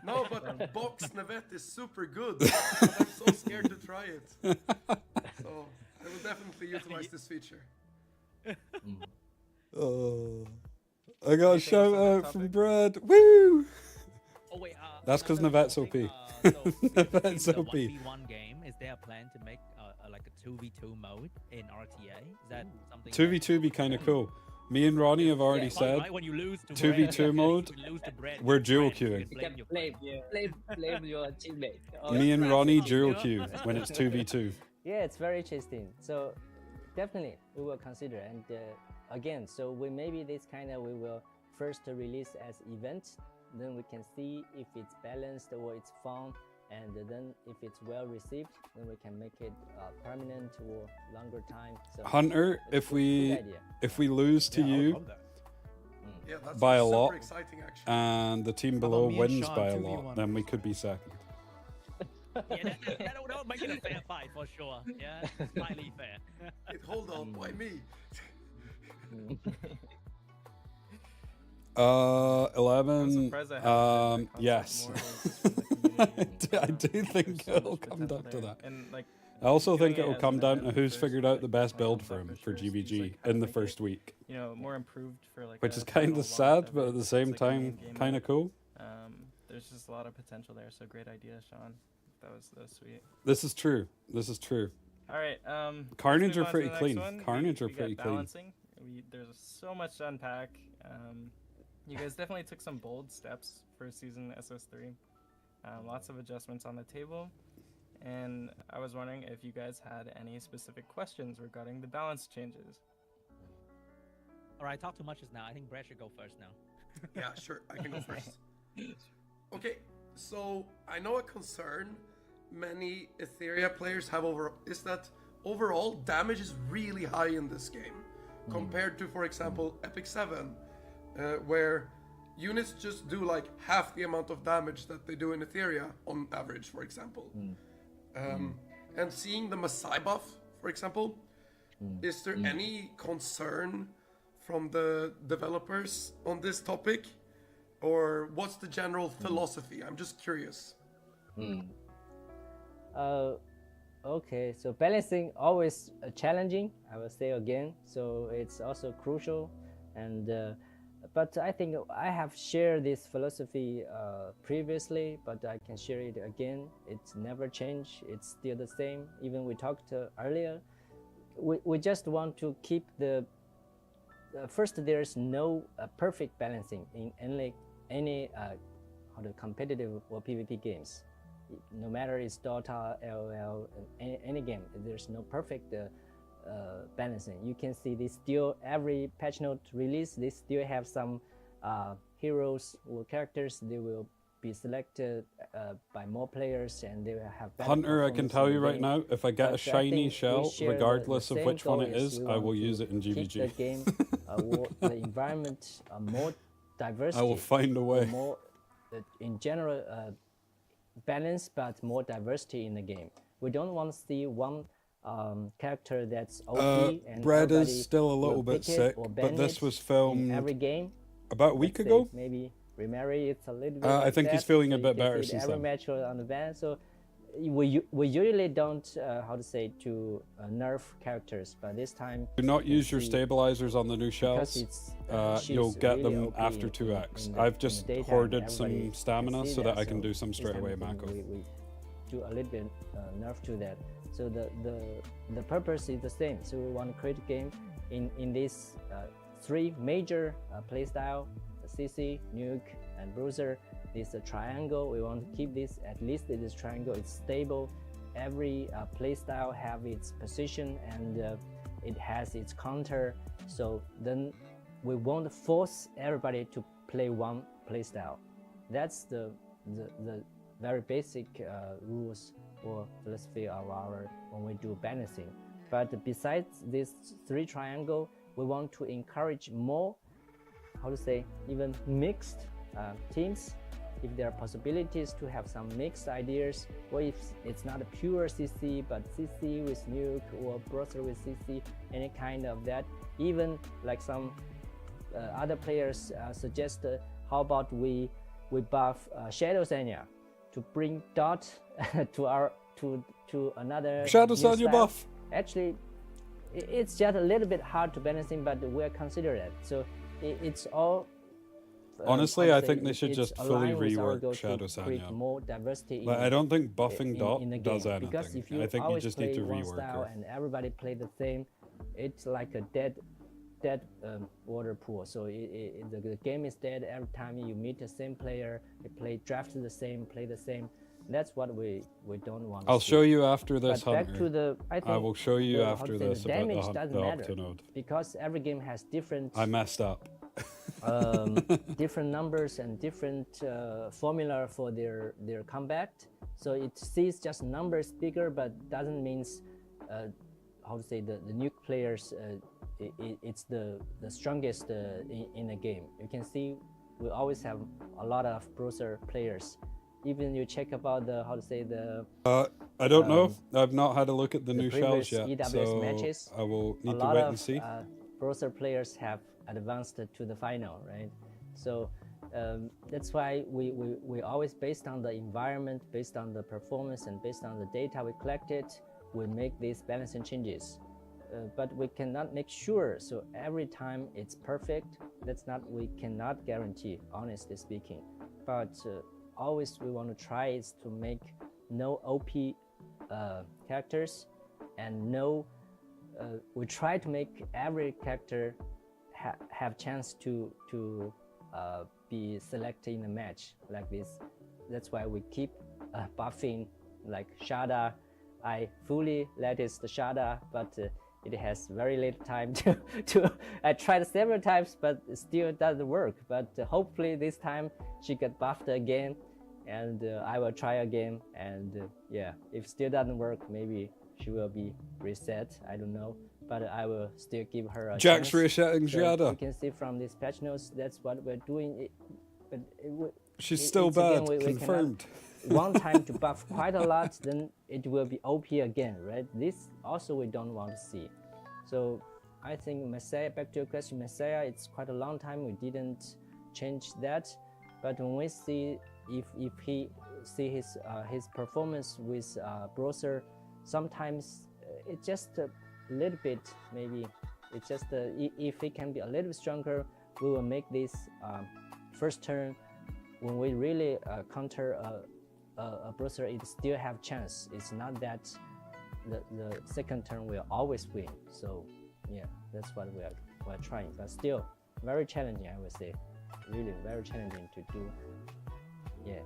No, but Box Navette is super good. But I'm so scared to try it. So I will definitely utilize this feature. I got a Anything shout else on that out from topic? Brad. Woo! Oh wait, That's 'cause another Navet's small thing, OP. So Navet's in the OP. 1v1 game, is there a plan to make like a 2v2 mode in RTA? Is that something? 2v2 be kind of cool. Me and Ronnie have already Fun, said right? When you lose to 2v2 Brad, mode, if you lose to Brad, we're your dual friend, you queuing. can You blame can your blame your teammate. me and Ronnie dual Yeah. queue when it's 2v2. Yeah, it's very interesting. So definitely we will consider. And again, so we maybe this kind of we will first release as event, then we can see if it's balanced or it's fun, and then if it's well received, then we can make it permanent or longer time. So Hunter, it's if good we idea. lose to Yeah, I would you love that. Yeah, that's by a super lot, exciting actually. and the team How about below me and wins Sean by a 2v1? lot, then we could be second. Yeah, that'll make it a fair fight for sure. Yeah, slightly fair. Hold on, why me? 11. surprised I haven't heard that concept Yes. more, just from the community. I do There's think so it'll much come potential down to there. that. And like, I also doing think it it will as come an down event to who's first, figured out like, the best playing on build for him for publishers seems GVG like in the make first it, week, you know, more improved for like which a is kind final of sad, launch but ever, at the just same like a main time, game kind of mode. cool. There's just a lot of potential there, so great idea, Sean. That was sweet. This is true. This is true. All right. Carnage let's move are on to pretty the next clean. one. Carnage are we got pretty clean. balancing. There's so much to unpack. You guys definitely took some bold steps for season SS3. Lots of adjustments on the table. And I was wondering if you guys had any specific questions regarding the balance changes. All right, talk too much just now. I think Brad should go first now. Yeah, sure, I can go first. Okay, so I know a concern many Etheria players have is that overall damage is really high in this game compared to, for example, Epic 7, where units just do like half the amount of damage that they do in Etheria on average, for example. And seeing the Messiah buff, for example, is there any concern from the developers on this topic? Or what's the general philosophy? I'm just curious. Okay, so balancing always challenging, I will say again. So it's also crucial, and but I think I have shared this philosophy previously, but I can share it again. It's never changed. It's still the same. Even we talked earlier. We just want to keep the first. There's no perfect balancing in any competitive or PvP games. No matter it's Dota, LOL, any game, there's no perfect balancing. You can see they still, every patch note release, they still have some heroes or characters. They will be selected by more players, and they will have better Hunter, I can performance tell in you the right game. now, if I get a But I shiny think we shell, share the regardless of same which one goal it is is, we I want will to use it in keep the GVG. game, the environment more diversity. I will find a way. More, in general, balance, but more diversity in the game. We don't want to see one character that's OP and Brad everybody is still a little will bit pick it sick, or but ban this it was in filmed every game. about a week Let's ago. say maybe remarry it's a little bit. I like think he's that, feeling so a you bit can better see since every then. match on the ban. So we usually don't how to say to nerf characters, but this time Do not you use your see stabilizers on the new because shells. it's You'll she's get really them OP after in 2x. the- I've in just the daytime, hoarded everybody some can stamina see so that I can so do some this straight time away we can- macro. we do a little bit nerf to that. So the purpose is the same. So we want to create a game in these three major playstyle: CC, Nuke, and Bruiser. This triangle. We want to keep this at least this triangle. It's stable. Every playstyle have its position and it has its counter. So then we won't force everybody to play one playstyle. That's the very basic rules or philosophy of our when we do balancing. But besides this three triangle, we want to encourage more, how to say, even mixed teams. If there are possibilities to have some mixed ideas, or if it's not a pure CC, but CC with Nuke or Browser with CC, any kind of that. Even like some other players suggest, how about we buff Shadow Sanya to bring Dot to another Shadows new on your style. buff. Actually, it's just a little bit hard to balancing, but we'll consider it. So it's all. Honestly, how I to think say, they should it's just fully aligned with our rework goal to Shadow create Sanya. more diversity Like, I don't think buffing Dot in the does game. Because anything. if you I think you always just play need to one rework style her. and everybody play the same, it's like a dead water pool. So the game is dead every time you meet the same player. You play draft the same, play the same. That's what we don't want. I'll to show see. you after this, But back Hunter. to the, I think I will show you the, how after to say, this the about damage the doesn't matter Octonode. because every game has different I messed up. different numbers and different formula for their combat. So it sees just numbers bigger, but doesn't means how to say the nuke players. It's the strongest in the game. You can see we always have a lot of browser players, even you check about the how to say the I don't know. I've not had a look at the the new shells previous yet, EWS so matches, I will a need to lot wait of and see. browser players have advanced to the final, right? So that's why we always based on the environment, based on the performance, and based on the data we collected, we make these balancing changes. But we cannot make sure, so every time it's perfect. That's not, we cannot guarantee, honestly speaking. But always we want to try is to make no OP characters, and no we try to make every character have chance to be selected in a match like this. That's why we keep buffing like Shada. I fully lettuce the Shada, but it has very little time to I tried several times, but it still doesn't work. But hopefully this time she get buffed again, and I will try again. And yeah, if still doesn't work, maybe she will be reset. I don't know, but I will still give her a Jack's chance. resetting So Jada. you can see from this patch notes, that's what we're doing. But She's still it's again, bad, we cannot confirmed. one time to buff quite a lot, then it will be OP again, right? This also we don't want to see. So I think Messiah, back to your question, Messiah, it's quite a long time we didn't change that, but when we see if he see his performance with browser, sometimes it's just a little bit, maybe it's just if he can be a little bit stronger, we will make this first turn when we really counter a browser, it still have chance. It's not that the second turn will always win. So yeah, that's what we're trying, but still very challenging, I would say. Really very challenging to do. Yeah,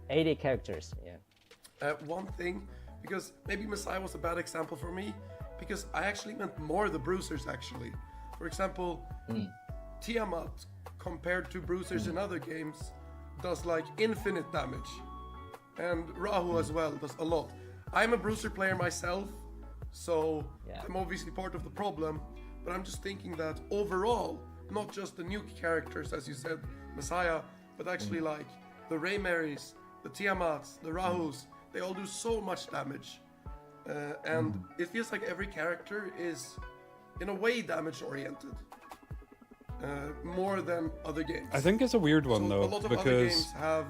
80 characters. Yeah. One thing, because maybe Messiah was a bad example for me, because I actually meant more the bruisers actually. For example, Tiamat compared to bruisers in other games does like infinite damage, and Rahu as well does a lot. I'm a bruiser player myself, so Yeah. I'm obviously part of the problem, but I'm just thinking that overall, not just the new characters as you said, Messiah, but actually like the Raymarys, the Tiamats, the Rahus, they all do so much damage, and it feels like every character is in a way damage oriented, more than other games. I think it's a weird one So though, a lot of other because games have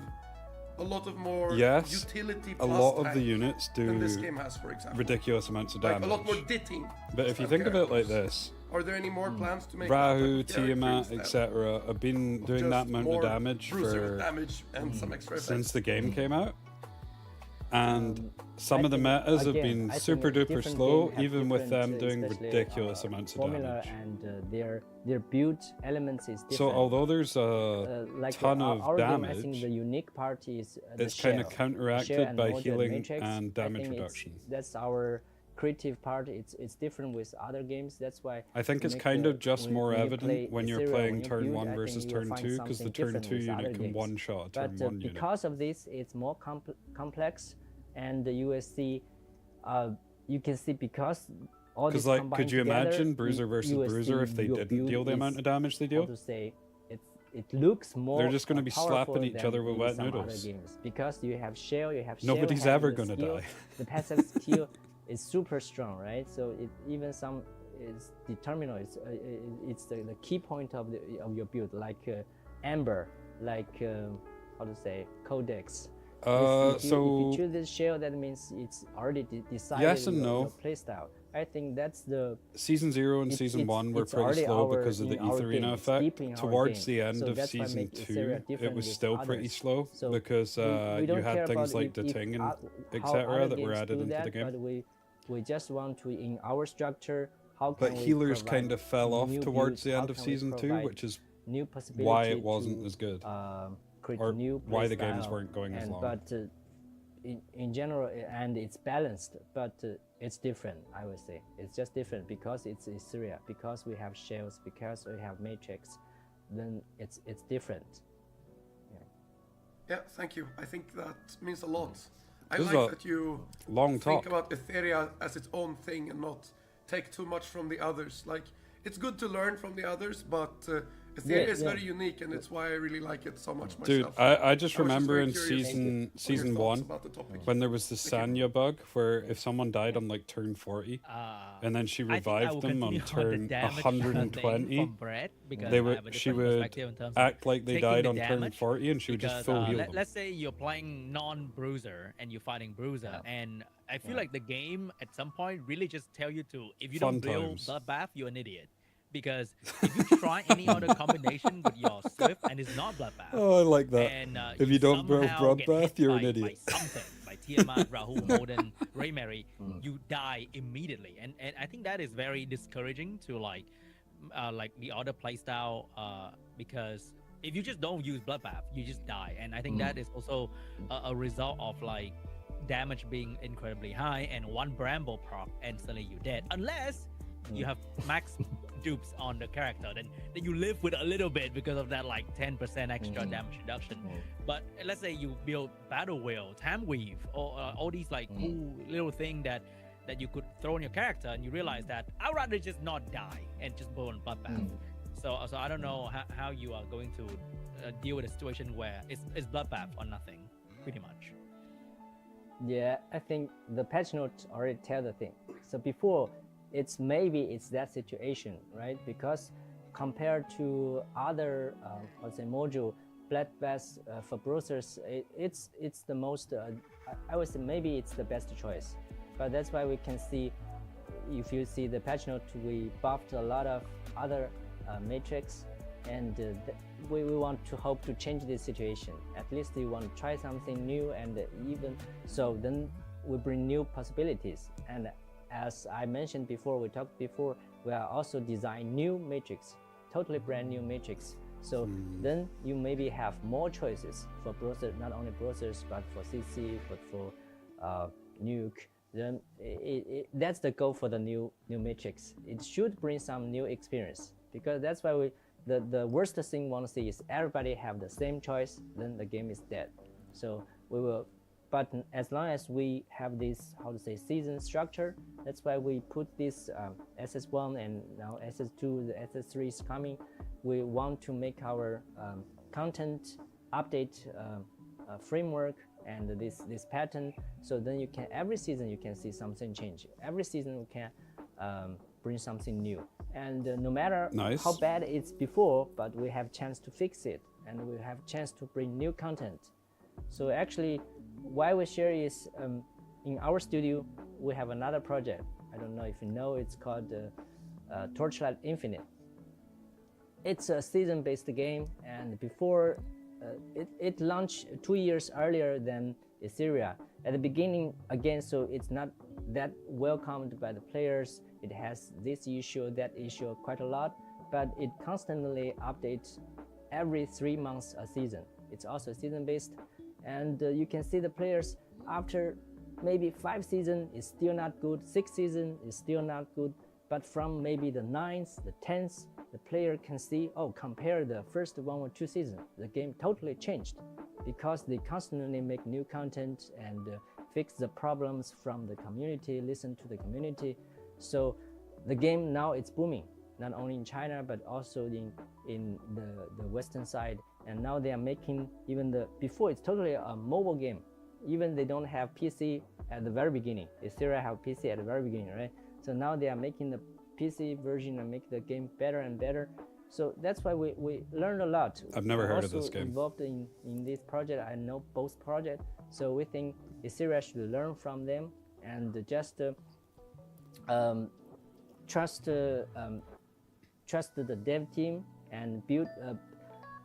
a lot of more yes, utility a plus lot of the tank units than this do game has, for example. ridiculous amounts of Like damage. a lot more ditting. But if you style think of it like characters. this, Are there any more plans to make Rahu, that type of character Tiamat, instead etc. have been of doing just that amount of more damage bruiser for damage and some extra since effects? the game came out, and some I of the think, metas have again, been I think super duper different slow, game have even with them different, doing especially, ridiculous amounts of formula, damage. and their build elements is different. So although there's a like ton of our game, I think damage, the unique part is the it's kind of shell. Shell counteracted and by module healing matrix, and I damage think reduction. that's our creative part. It's different with other games. That's why I think to it's make kind the- of just when- more when you evident play when you're Ethereum, playing when you turn build, 1 I think versus you will turn find 2, because the something turn different 2 with unit other can games. one-shot a turn But 1 unit. because of this, it's more complex, and the USC, you can see because all Because these like, combined could you together, imagine Bruiser versus USC, Bruiser if they your didn't build deal the amount is, of damage they how deal? to say, it looks more. They're just gonna be powerful slapping each than other with in wet some other noodles. games, because you have shell, you have Nobody's shell ever having the gonna skill, die. The passive skill is super strong, right? So it even some is determinal. It's the key point of your build, like Amber, like how to say, Codex. If you So choose this shell, that means it's already decided Yes and your no. playstyle. I think that's the Season 0 and it's- Season it's- 1 were it's pretty already slow our- because of the in our Etherina game. It's deep in effect. our Towards game. the end So of that's what Season make 2, Ethereum it different was with still pretty others. slow So because we you don't care had things about like the if Ting and how etc. other that were games added do into that, the game. But we just want to, in our structure, how can But we healers provide kind of fell off new towards builds, the how end of can we Season 2, provide which is new possibility why it wasn't to, as good. create or new why the play games style. weren't going as And long. But in general, and it's balanced, but it's different, I would say. It's just different because it's Syria, because we have shells, because we have matrix, then it's different. Yeah, thank you. I think that means a lot. I This is like a that you long think talk. about Etheria as its own thing and not take too much from the others. Like, it's good to learn from the others, but Because the area is very unique, and it's why I really like it so much Dude, myself. I just I was remember very in curious on season your thoughts 1 about the topic. when there was the Sanya bug where if someone died on like turn 40 and then she I think I will revived them on continue the turn damage thing 120, from Brett, because they I would have a she different would perspective in terms of act like they taking died the on turn damage, 40 and she would just because, full heal them. let's say you're playing non-bruiser and you're fighting bruiser, and I feel like the game at some point really just tell you to, if you Fun don't build times. bloodbath, you're an idiot. Because if you try any other combination with your swift and it's not bloodbath, Oh, I like that. and If you don't build somehow get bloodbath, hit you're by, an idiot. by something, by Tiamat, Rahul, Moden, Raymary, you die immediately, and I think that is very discouraging to like the other playstyle, because if you just don't use bloodbath, you just die, and I think that is also a result of like damage being incredibly high, and one bramble proc and suddenly you're dead, unless you have max dupes on the character, then you live with a little bit because of that like 10% extra damage reduction. But let's say you build battle wheel, time weave, or all these like cool little thing that you could throw in your character, and you realize that I'd rather just not die and just burn bloodbath. So I don't know how you are going to deal with a situation where it's bloodbath or nothing, pretty much. Yeah, I think the patch note already tell the thing. So before, maybe it's that situation, right? Because compared to other, let's say module, bloodbath for browsers, it's the most. I would say maybe it's the best choice. But that's why we can see, if you see the patch note, we buffed a lot of other matrix, and we want to hope to change this situation. At least we want to try something new, and even so, then we bring new possibilities. And as I mentioned before, we talked before, we are also design new matrix, totally brand new matrix. So then you maybe have more choices for browser, not only browsers, but for CC, but for Nuke. Then that's the goal for the new matrix. It should bring some new experience, because that's why the worst thing we want to see is everybody have the same choice, then the game is dead. So we will. But as long as we have this, how to say, season structure, that's why we put this SS1 and now SS2, the SS3 is coming. We want to make our content update framework and this pattern, so then you can, every season you can see something change. Every season we can bring something new. And no matter how bad it's before, but we have chance to fix it, and we have chance to bring new content. So actually, why we share is in our studio we have another project. I don't know if you know, it's called Torchlight Infinite. It's a season-based game, and before it launched 2 years earlier than Etheria. At the beginning, again, so it's not that welcomed by the players. It has this issue, that issue quite a lot, but it constantly updates every 3 months a season. It's also season-based. And you can see the players after maybe 5 seasons is still not good, 6 seasons is still not good, but from maybe the 9th, the 10th, the player can see, oh, compare the first 1 or 2 seasons, the game totally changed, because they constantly make new content and fix the problems from the community, listen to the community. So the game now it's booming, not only in China, but also in the Western side. And now they are making even before it's totally a mobile game. Even they don't have PC at the very beginning. Ethereum have PC at the very beginning, right? So now they are making the PC version and make the game better and better. So that's why we learned a lot. I've never heard of also this game. Involved in this project. I know both projects. So we think Ethereum should learn from them and just trust the dev team and build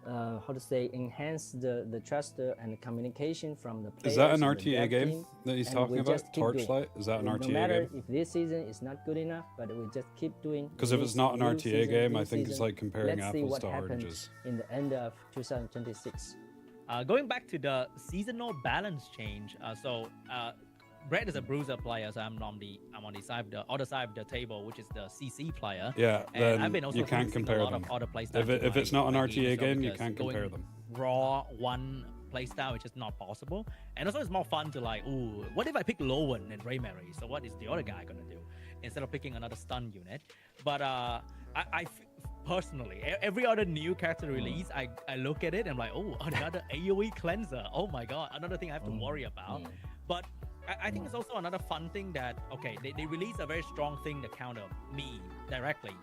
how to say, enhance the trust and communication from the players. Is that an and the RTA dev game team, that he's and talking we about? just keep doing. Torchlight? Is that an No RTA matter game? if this season is not good enough, but we just keep doing. Because if it's not an new RTA season, game, new I think it's season. like comparing Let's see apples what to happens oranges. in the end of 2026. Going back to the seasonal balance change, Brett is a bruiser player, so I'm on the other side of the table, which is the CC player. Yeah, And then I've been also you can't witnessing compare a lot them. of other playstyles If it's not an RTA game, you because can't compare going them. Raw one playstyle is just not possible, and also it's more fun to like, ooh, what if I pick Lowen and Raymary? So what is the other guy gonna do instead of picking another stun unit? But personally. Every other new character release, I look at it and I'm like, oh, another AoE cleanser. Oh my god, another thing I have to worry about. But I think it's also another fun thing that, okay, they release a very strong thing to counter me directly.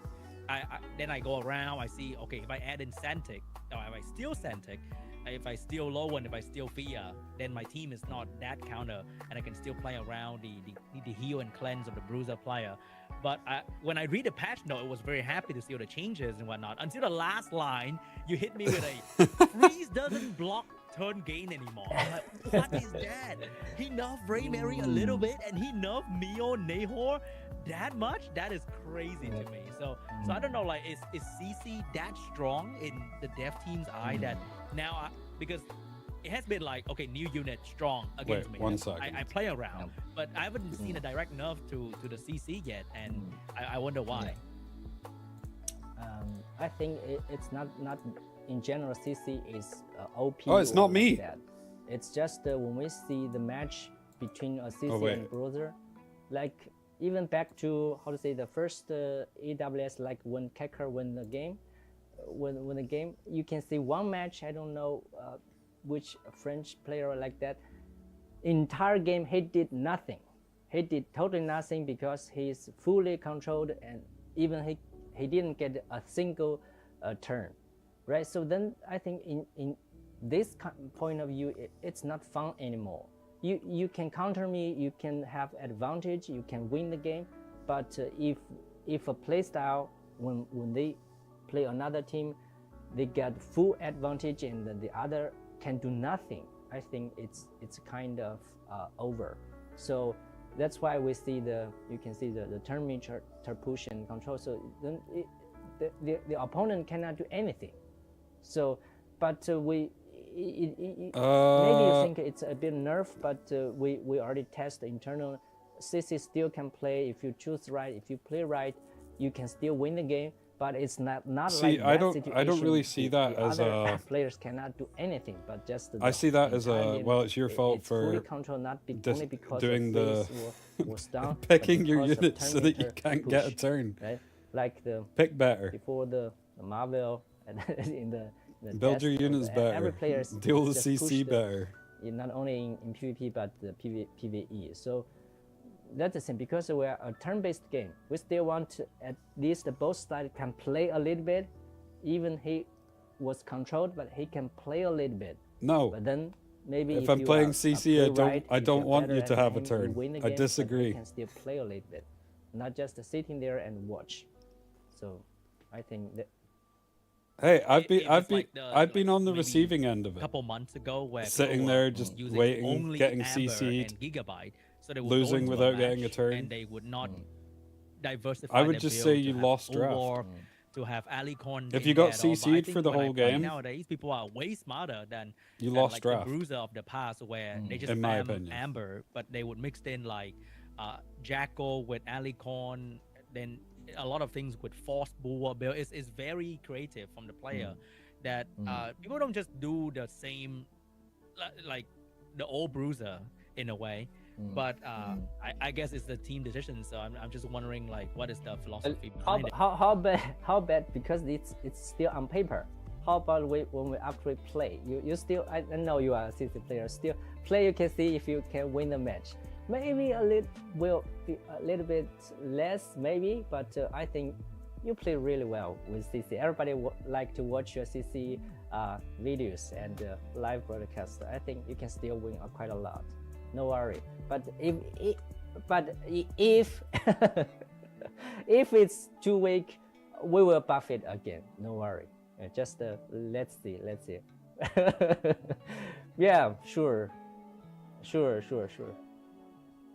Then I go around, I see, okay, if I add in Santic, or if I steal Santic, if I steal Lowen, if I steal Fia, then my team is not that counter, and I can still play around the heal and cleanse of the Bruiser player. But when I read the patch note, I was very happy to see all the changes and whatnot. Until the last line, you hit me with a freeze doesn't block turn gain anymore. I'm like, what is that? He nerfed Raymary a little bit, and he nerfed Mio Nahor that much? That is crazy to me. So I don't know, like, is CC that strong in the dev team's eye that now, because it has been like, okay, new unit strong against me. 1 second. I play around, but I haven't seen a direct nerf to the CC yet, and I wonder why. I think it's not in general. CC is OP. Oh, it's not me. That. It's just when we see the match between CC and Bruiser, like even back to how to say the first AWS, like when Kecker win the game, when the game, you can see one match. I don't know which French player like that. Entire game he did nothing. He did totally nothing because he's fully controlled, and even he didn't get a single turn, right? So then I think in this point of view, it's not fun anymore. You can counter me, you can have advantage, you can win the game, but if a play style when they play another team, they get full advantage and the other can do nothing, I think it's kind of over. So that's why we see you can see the turn meter push and control. So then the opponent cannot do anything. So, but maybe you think it's a bit nerf, but we already test the internal. CC still can play if you choose right. If you play right, you can still win the game. But it's not see, like I that don't really see that as a players cannot do anything, but just I see that as a, well, it's your fault it's for fully controlled, not only because doing the was down, picking your because of units so that you turn can't push, get a turn. right? Like Pick better. before the Marvel and in the Build test, your units better. Every player Deal the just CC push better. not only in PvP but the PvE. So that's the same, because we're a turn-based game. We still want at least both sides can play a little bit. Even he was controlled, but he can play a little bit. No. But then maybe If I'm playing CC, I don't want you to have a turn. Win the I game, disagree. But he can still play a little bit, not just sitting there and watch. So I think that. Hey, I've like been on the maybe receiving end of a it. couple months ago where Sitting people there were just using waiting, only getting Amber CC'd, and Gigabyte, so they would losing go into without a getting a match turn. and they would not diversify. I would their just build say to you have lost draft. Overwar, to have Alicorn. If in you got there at all. But I CC'd think for the when I whole play game, nowadays people are way smarter than You lost like draft. the Bruiser of the past, where they just In my spam opinion. Amber, but they would mix in like Jackal with Alicorn, then a lot of things with Force Bulwark build. It's very creative from the player that people don't just do the same like the old Bruiser in a way. But I guess it's the team decision, so I'm just wondering, like, what is the philosophy behind it? How bad, because it's still on paper. How about when we actually play? You still, I know you are a CC player, still play, you can see if you can win the match. Maybe will be a little bit less, maybe, but I think you play really well with CC. Everybody like to watch your CC videos and live broadcast. I think you can still win quite a lot. No worry. But if if it's too weak, we will buff it again. No worry. Just let's see. Yeah, sure.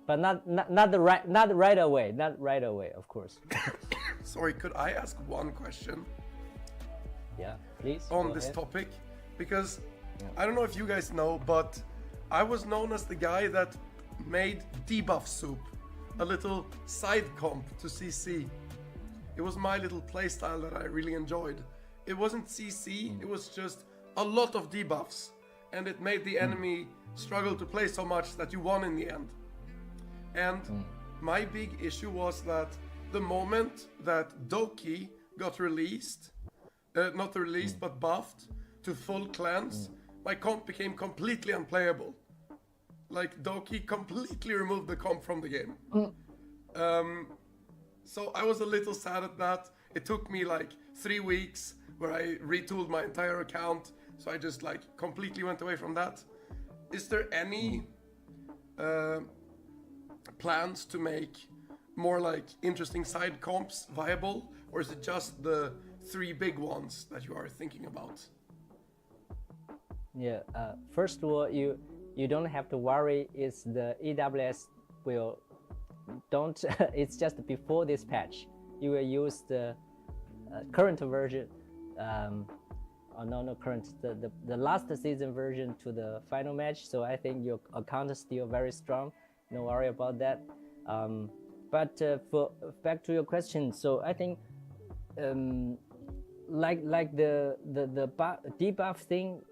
But not right away, of course. Sorry, could I ask one question Yeah, please. on go this ahead. topic? Because I don't know if you guys know, but I was known as the guy that made debuff soup, a little side comp to CC. It was my little playstyle that I really enjoyed. It wasn't CC, it was just a lot of debuffs, and it made the enemy struggle to play so much that you won in the end. And my big issue was that the moment that Doki got released, not released but buffed to full cleanse, my comp became completely unplayable. Like Doki completely removed the comp from the game. So I was a little sad at that. It took me like 3 weeks where I retooled my entire account. So I just like completely went away from that. Is there any plans to make more like interesting side comps viable? Or is it just the 3 big ones that you are thinking about? Yeah, first of all, you don't have to worry. It's the EWS will don't. It's just before this patch. You will use the current version. No current. The last season version to the final match. So I think your account is still very strong. No worry about that. But for back to your question, so I think like the debuff thing.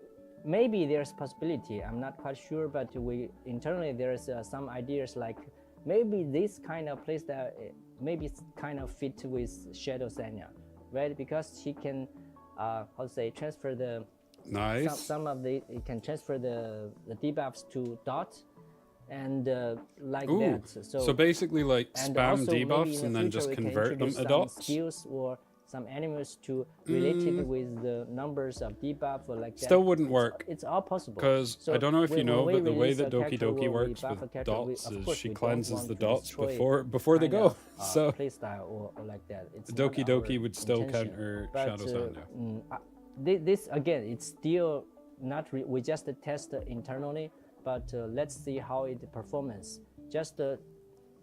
Maybe there's possibility. I'm not quite sure, but we internally there's some ideas like maybe this kind of place that maybe it's kind of fit with Shadow Sanya, right? Because he can, how to say, transfer the some of the he can transfer the debuffs to dot, and like that. So basically, like spam also debuffs and then just convert them to dots. Skills or some animus to relate it with the numbers of debuff or like that. Still wouldn't work. It's all possible. Because I don't know if you know, but the way that Doki Doki works with with dots is she cleanses the dots destroy before they go. So playstyle or like that. It's Doki not our Doki would still intention. counter But, Shadow Sanya. This again, it's still not. We just test internally, but let's see how it performance. Just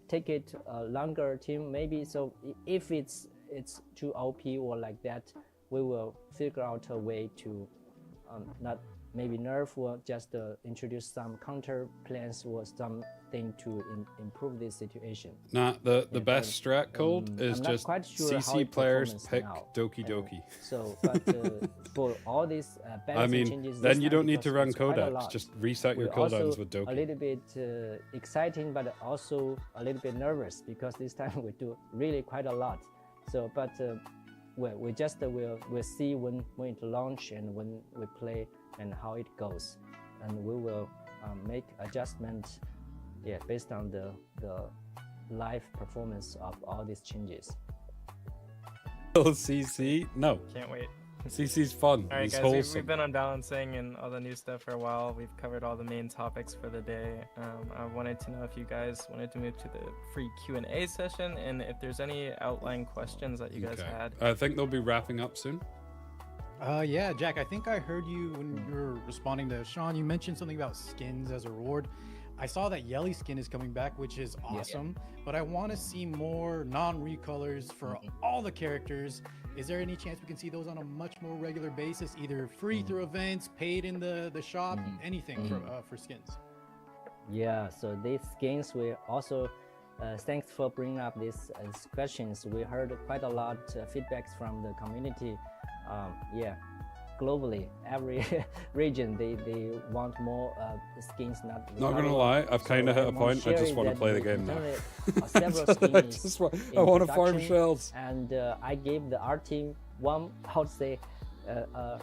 take it a longer team maybe. So if it's too OP or like that, we will figure out a way to not maybe nerf or just introduce some counter plans or something to improve this situation. Nah, the best strat code is I'm not just quite sure how CC it players performs pick now. Doki Doki. So, but for all these I balance mean, changes, then this you time don't need to because run it's quite a codec. lot, Just reset your we're cooldowns also with a Doki. little bit exciting, but also a little bit nervous because this time we do really quite a lot. So, but well, we just we'll see when it launch and when we play and how it goes, and we will make adjustments, yeah, based on the live performance of all these changes. CC? No. Can't wait. CC's fun. All right, He's guys, wholesome. we've been unbalancing and all the new stuff for a while. We've covered all the main topics for the day. I wanted to know if you guys wanted to move to the free Q&A session, and if there's any outline questions that you guys had. I think they'll be wrapping up soon. Yeah, Jack, I think I heard you when you were responding to Sean. You mentioned something about skins as a reward. I saw that Yelly skin is coming back, which is awesome, but I want to see more non-recolors for all the characters. Is there any chance we can see those on a much more regular basis, either free through events, paid in the shop, anything for skins? Yeah, so these skins we also, thanks for bringing up these questions. We heard quite a lot feedbacks from the community. Yeah, globally, every region they want more skins. Not gonna lie, I've kind of hit a point. I just want to play the game now. Several skins I want to farm production, shells. And I gave the art team one, how to say, a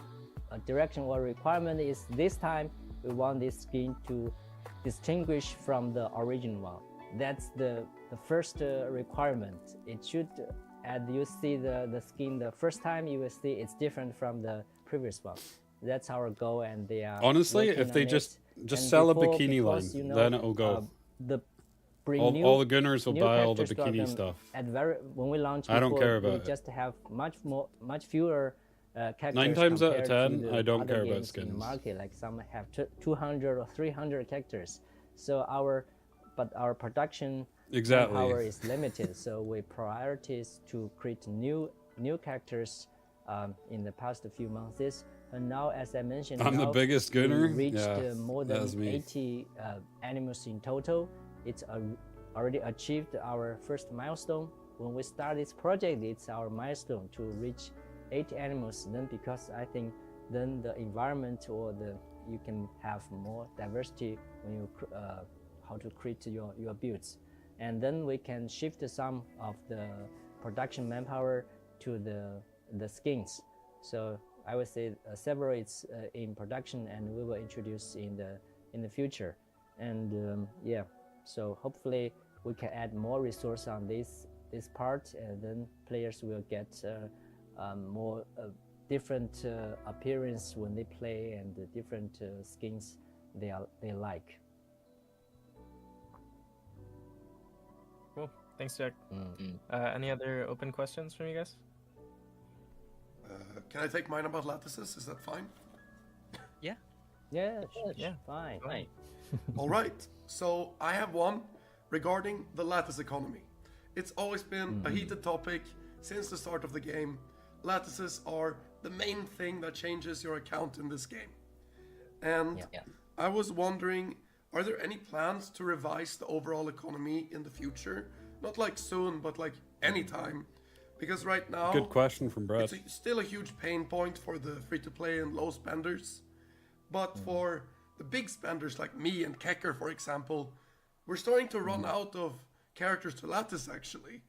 direction or requirement is this time we want this skin to distinguish from the original one. That's the first requirement. It should, as you see the skin the first time, you will see it's different from the previous one. That's our goal, and they are honestly, working if they on just it. And sell a before, bikini line, because, you know, then it'll go. All the gunners will new buy all the characters to bikini them stuff. when we launch, I don't before, care about we it. just have much fewer characters. 9 times out of compared 10, to the I don't other care about games in the skins. market. Like some have 200 or 300 characters. So our production power is limited. So we prioritize to create new characters in the past few months. And now, as I mentioned, I'm the biggest gunner. we reached Yeah, more that than was me. 80 animus in total. It's already achieved our first milestone. When we start this project, it's our milestone to reach 80 animals. Then, because I think then the environment or you can have more diversity when you how to create your builds, and then we can shift some of the production manpower to the skins. So I would say several is in production, and we will introduce in the future. And yeah, so hopefully we can add more resource on this part, and then players will get more different appearance when they play, and the different skins they like. Cool. Thanks, Jack. Any other open questions from you guys? Can I take mine about lattices? Is that fine? Yeah. Yeah, Yeah. fine. Fine. All right. So I have one regarding the lattice economy. It's always been a heated topic since the start of the game. Lattices are the main thing that changes your account in this game. And Yeah. I was wondering, are there any plans to revise the overall economy in the future? Not like soon, but like anytime. Because right now, Good question from Brad. it's still a huge pain point for the free-to-play and low spenders. But for the big spenders like me and Kecker, for example, we're starting to run out of characters to lattice, actually.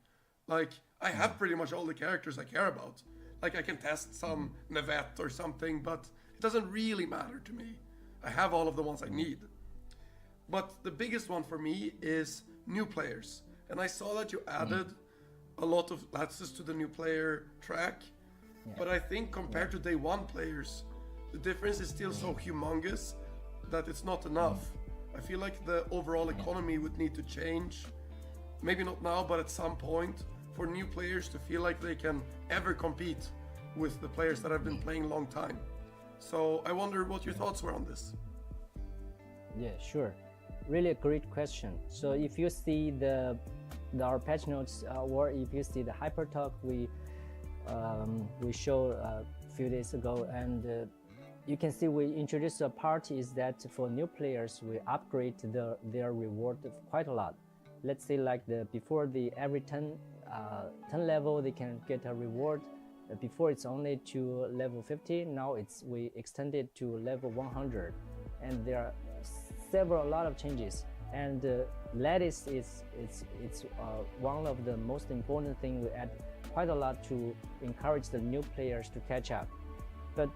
Like, I have pretty much all the characters I care about. Like, I can test some Navette or something, but it doesn't really matter to me. I have all of the ones I need. But the biggest one for me is new players. And I saw that you added a lot of lattices to the new player track. But I think compared to day one players, the difference is still so humongous that it's not enough. I feel like the overall economy would need to change. Maybe not now, but at some point, for new players to feel like they can ever compete with the players that have been playing a long time. So I wonder what your thoughts were on this. Yeah, sure. Really a great question. So if you see our patch notes, or if you see the hyper talk we showed a few days ago, and you can see we introduced a part is that for new players we upgrade their reward quite a lot. Let's say like before the every 10 level they can get a reward. Before it's only to level 50. Now we extended to level 100, and there are a lot of changes. And lattice is one of the most important thing. We add quite a lot to encourage the new players to catch up. But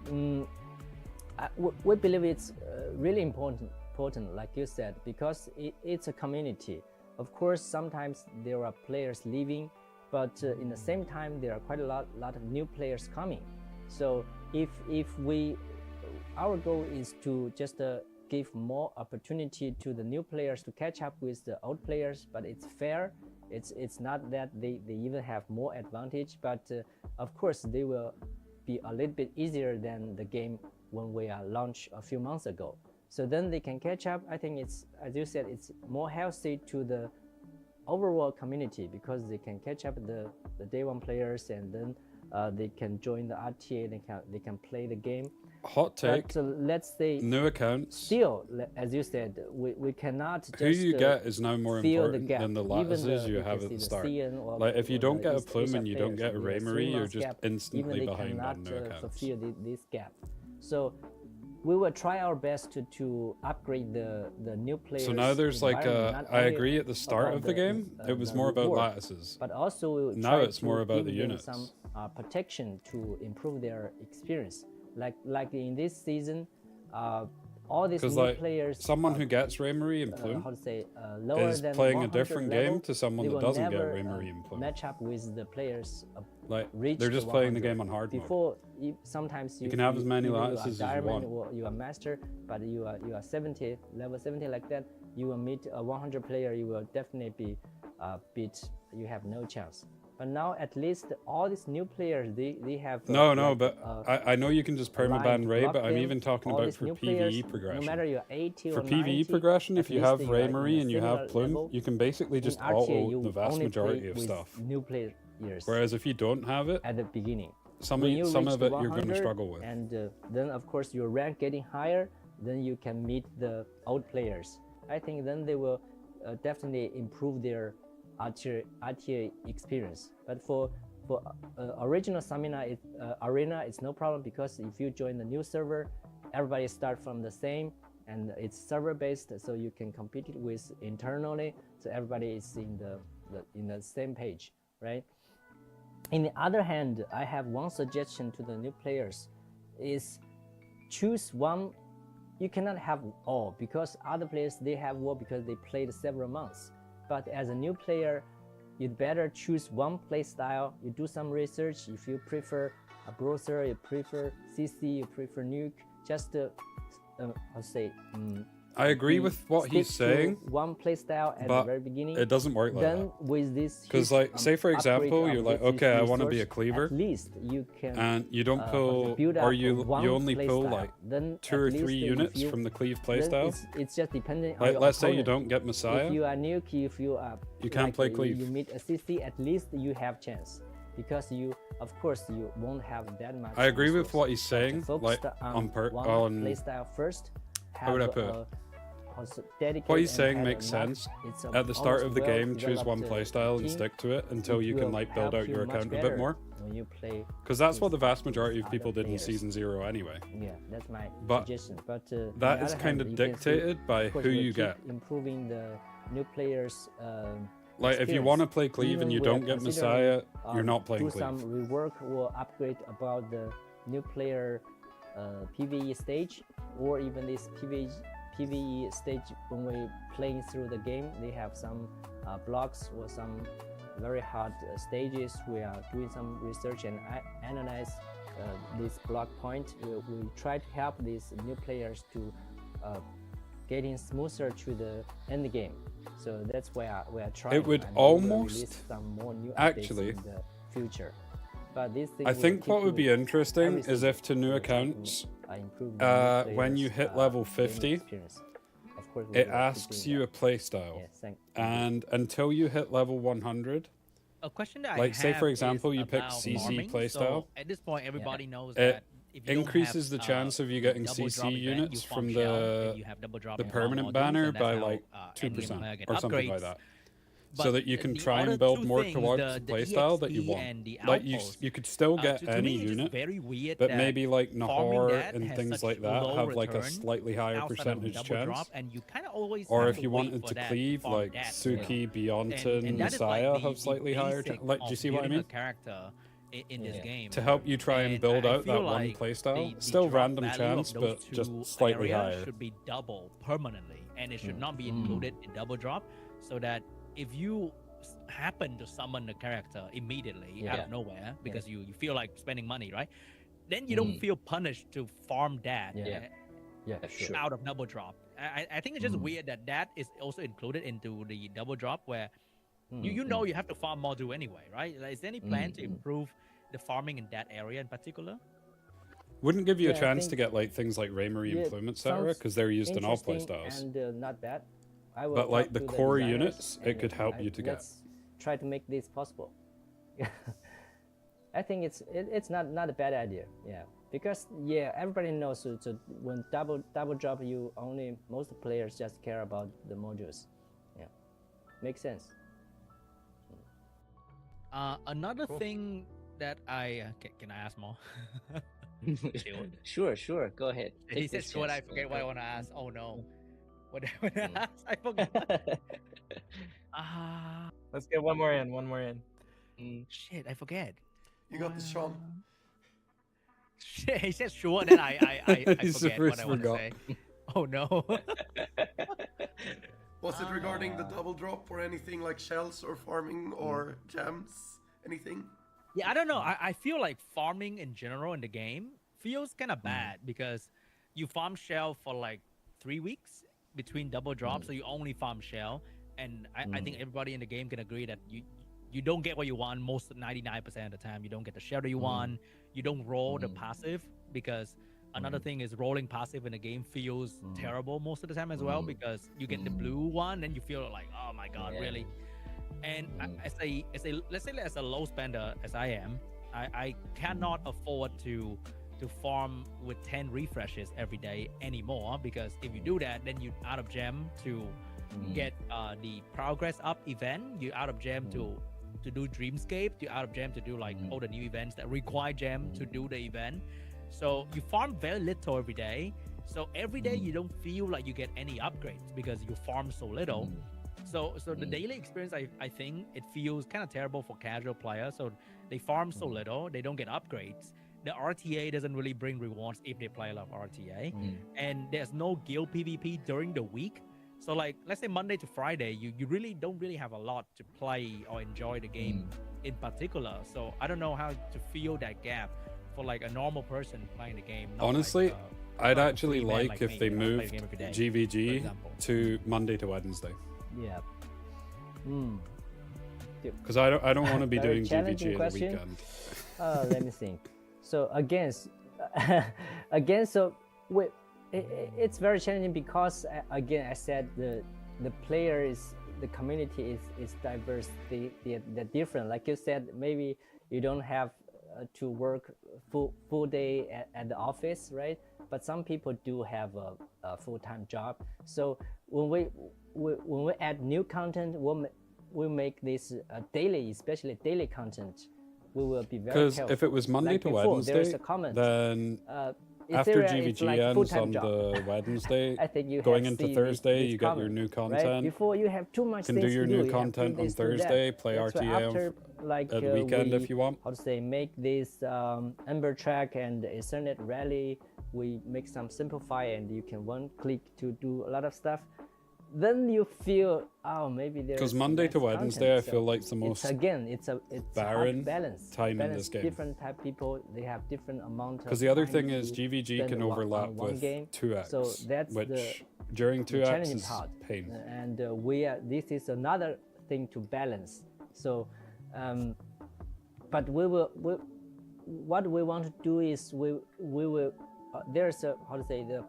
we believe it's really important, like you said, because it's a community. Of course, sometimes there are players leaving, but in the same time, there are quite a lot of new players coming. So our goal is to just give more opportunity to the new players to catch up with the old players, but it's fair. It's not that they even have more advantage, but of course they will be a little bit easier than the game when we launched a few months ago. So then they can catch up. I think it's, as you said, it's more healthy to the overall community, because they can catch up the day one players, and then they can join the RTA. They can play the game. Hot take. But let's say New accounts. still, as you said, we cannot just Who you get is now more fill the important gap. than the Even lattices you can have see at the the start. CN or- Like, if you or don't the get a East plume Asia and you don't players, get a we have Raymarie, 3 you're months just gap. instantly Even they behind cannot on new accounts. fulfill this gap. So we will try our best to upgrade the new players. So now there's like environment, not I only agree at the start about of the game, it was the more about reward, lattices. but also we will Now try it's to more about give the them units. some protection to improve their experience. Like in this season, all these Because new like players, someone who gets Raymarie and Plume how to say, lower is than playing a 100 different level, game to someone they that will doesn't get never, Raymarie and Plume. match up with the players Like reach they're the just playing the 100. game on hard mode. Before, sometimes You can have as many either lattices as you diamond want. or you are master, but you are level 70 like that. You will meet a 100 player, you will definitely be beat. You have no chance. But now at least all these new players, they have But I know you can just permaban Ray, but I'm even talking about for PvE No progression. matter you're 80 For or 90, PvE progression, if at you least have you are in Raymarie a and you have similar Plume, level. you can basically just in RTA, auto you the vast only majority play of with stuff. new players. Whereas if you don't have it, At the beginning, some when you of reach it the you're going to 100, struggle with. and then of course your rank getting higher, then you can meet the old players. I think then they will definitely improve their RTA experience. But for original Samina arena, it's no problem, because if you join the new server, everybody start from the same, and it's server based, so you can compete it with internally, so everybody is in the same page, right? In the other hand, I have one suggestion to the new players is choose one. You cannot have all because other players they have war because they played several months. But as a new player, you'd better choose one play style. You do some research. If you prefer a browser, you prefer CC, you prefer nuke, just I'll say I agree with what he's stick to saying, one play style at the but very beginning. it doesn't work like Then that. with this, Because, huge, like, say for upgrade example, of you're like, this okay, I want to be a resource, cleaver, At least you can and you don't pull, build or up you one only play pull style. like Then 2 at or least 3 if units you- from the cleave then playstyle. it's just depending on Like, your let's say you opponent. don't get Messiah, If you are nuke, if you are you can't like, play cleave. You meet a CC, at least you have chance because you, of course, you won't have that much. I agree with resource. what he's But saying, focus like on one on playstyle first. how would I put it? Also dedicate What he's and saying have makes enough- sense. it's At the start almost of the game, choose well-developed, one playstyle and team. stick to it until It you can will like build help out you your much account a bit better more. when you play. Because that's what the with vast majority of other people did in players. Season 0 anyway. Yeah, that's my But suggestion. But on That the is other kind hand, of you can see, dictated by of course, who we'll you keep get. improving the new players. Like, if you experience. want to play cleave Even and you we are don't get considering, Messiah, you're not playing do cleave. some rework or upgrade about the new player PvE stage, or even this PvE stage when we playing through the game. They have some blocks or some very hard stages. We are doing some research and analyze this block point. We try to help these new players to getting smoother to the end game. So that's why we are trying. It would and we will almost release some more new updates actually. in the future. But this thing I will think keep what would be moving. interesting Every is season if to new we'll try to accounts, improve the new when you players', hit level gaming 50, experience. Of course, we it will keep asks doing you a that. playstyle. Yeah, thank And until you hit level 100, A question that Like, I say, have for example, is you pick about CC farming. playstyle. So at this point, everybody knows It that if you don't increases have, the chance of you getting double CC drop event, you units farm from shell, the if you have double drop the and farm permanent modules, banner and that's by how, like endgame 2% player get or something like upgrades. that. But So that you can the try and other build two more things, towards the the playstyle that you EXP want. and the Like outpost, you could still get to any me, it's just unit, very weird but that maybe like farming Nahor that and has things such like that low have like a return slightly higher outside of percentage double chance. drop, and you kind of always Or have if to you wait wanted for to that cleave, farm like that Suki, Beyonce, and that is like Messiah the have slightly higher. basic Like, do you of see what I building mean? a character in this game To help you try and build I out feel that one like playstyle, the still drop random value chance, of those but just two slightly areas higher. should be double permanently, and it should not be included in double drop, so that if you happen to summon the character immediately out of nowhere because you feel like spending money, right? Then you don't feel punished to farm that sure. out of double drop. I think it's just weird that that is also included into the double drop where you know you have to farm module anyway, right? Like, is there any plan to improve the farming in that area in particular? Wouldn't give you a Yeah, I chance to think- get like things like Raymarie and Plume, etc., sounds because they're used in all interesting playstyles. and not bad. I will But like talk the to core designers units, it and could help you to get. let's try to make this possible. I think it's not a bad idea. Yeah, because everybody knows so when double drop, you only most players just care about the modules. Yeah, makes sense. Another thing that I can I ask more? Sure. Go ahead. He Take said, this "Should I chance. forget what I want to ask?" Oh no, what I want to ask? I forgot. Let's get one more in. Shit, I forget. You got this, Sean. Shit, he said sure, then I He forget what I want to forgot. say. Oh no. Was it regarding the double drop or anything like shells or farming or gems? Anything? Yeah, I don't know. I feel like farming in general in the game feels kind of bad because you farm shell for like 3 weeks between double drops, so you only farm shell. And I think everybody in the game can agree that you don't get what you want most 99% of the time. You don't get the shell that you want. You don't roll the passive because another thing is rolling passive in the game feels terrible most of the time as well because you get the blue one and you feel like, oh my god, really? And as a let's say as a low spender as I am, I cannot afford to farm with 10 refreshes every day anymore because if you do that, then you out of gem to get the progress up event. You out of gem to do Dreamscape. You out of gem to do like all the new events that require gem to do the event. So you farm very little every day. So every day you don't feel like you get any upgrades because you farm so little. So the daily experience, I think it feels kind of terrible for casual players. So they farm so little, they don't get upgrades. The RTA doesn't really bring rewards if they play a lot of RTA, and there's no guild PvP during the week. So like, let's say Monday to Friday, you really don't really have a lot to play or enjoy the game in particular. So I don't know how to fill that gap for like a normal person playing the game. Not Honestly, like, I'd not a actually free man like like if me, they you know, play the moved game every day, for GVG example. to Monday to Wednesday. Yeah. Because I don't want to be Very doing challenging GVG at the question. weekend. Let me think. So again, so it's very challenging because again, I said the player is, the community is diverse. They're different. Like you said, maybe you don't have to work full day at the office, right? But some people do have a full-time job. So when we add new content, we'll make this daily, especially daily content. We will be very Because careful. if it was Monday Like to before, there is Wednesday, a comment. then Is after there GVG it's like ends full-time on job. the Wednesday, I think you going have into seen Thursday, this you get your comment, new right? content. Before you have too much Can do things your to do. new You have to content do on this, do that. Thursday, play That's why RTA after, like, at the weekend if you want. How to say, make this Ember track and Ethernet rally. We make some simplify, and you can one click to do a lot of stuff. Then you feel, oh, maybe there's Because Monday to less Wednesday, content. I feel like the most it's again, it's a hard barren balance. time in balance this game. Different type people, they have different amount of. Because the other time thing is to GVG spend can on overlap one with game. 2x, So that's which during the 2x challenging is part. pain. And this is another thing to balance. So, but what we want to do is we will. There's a, how to say, the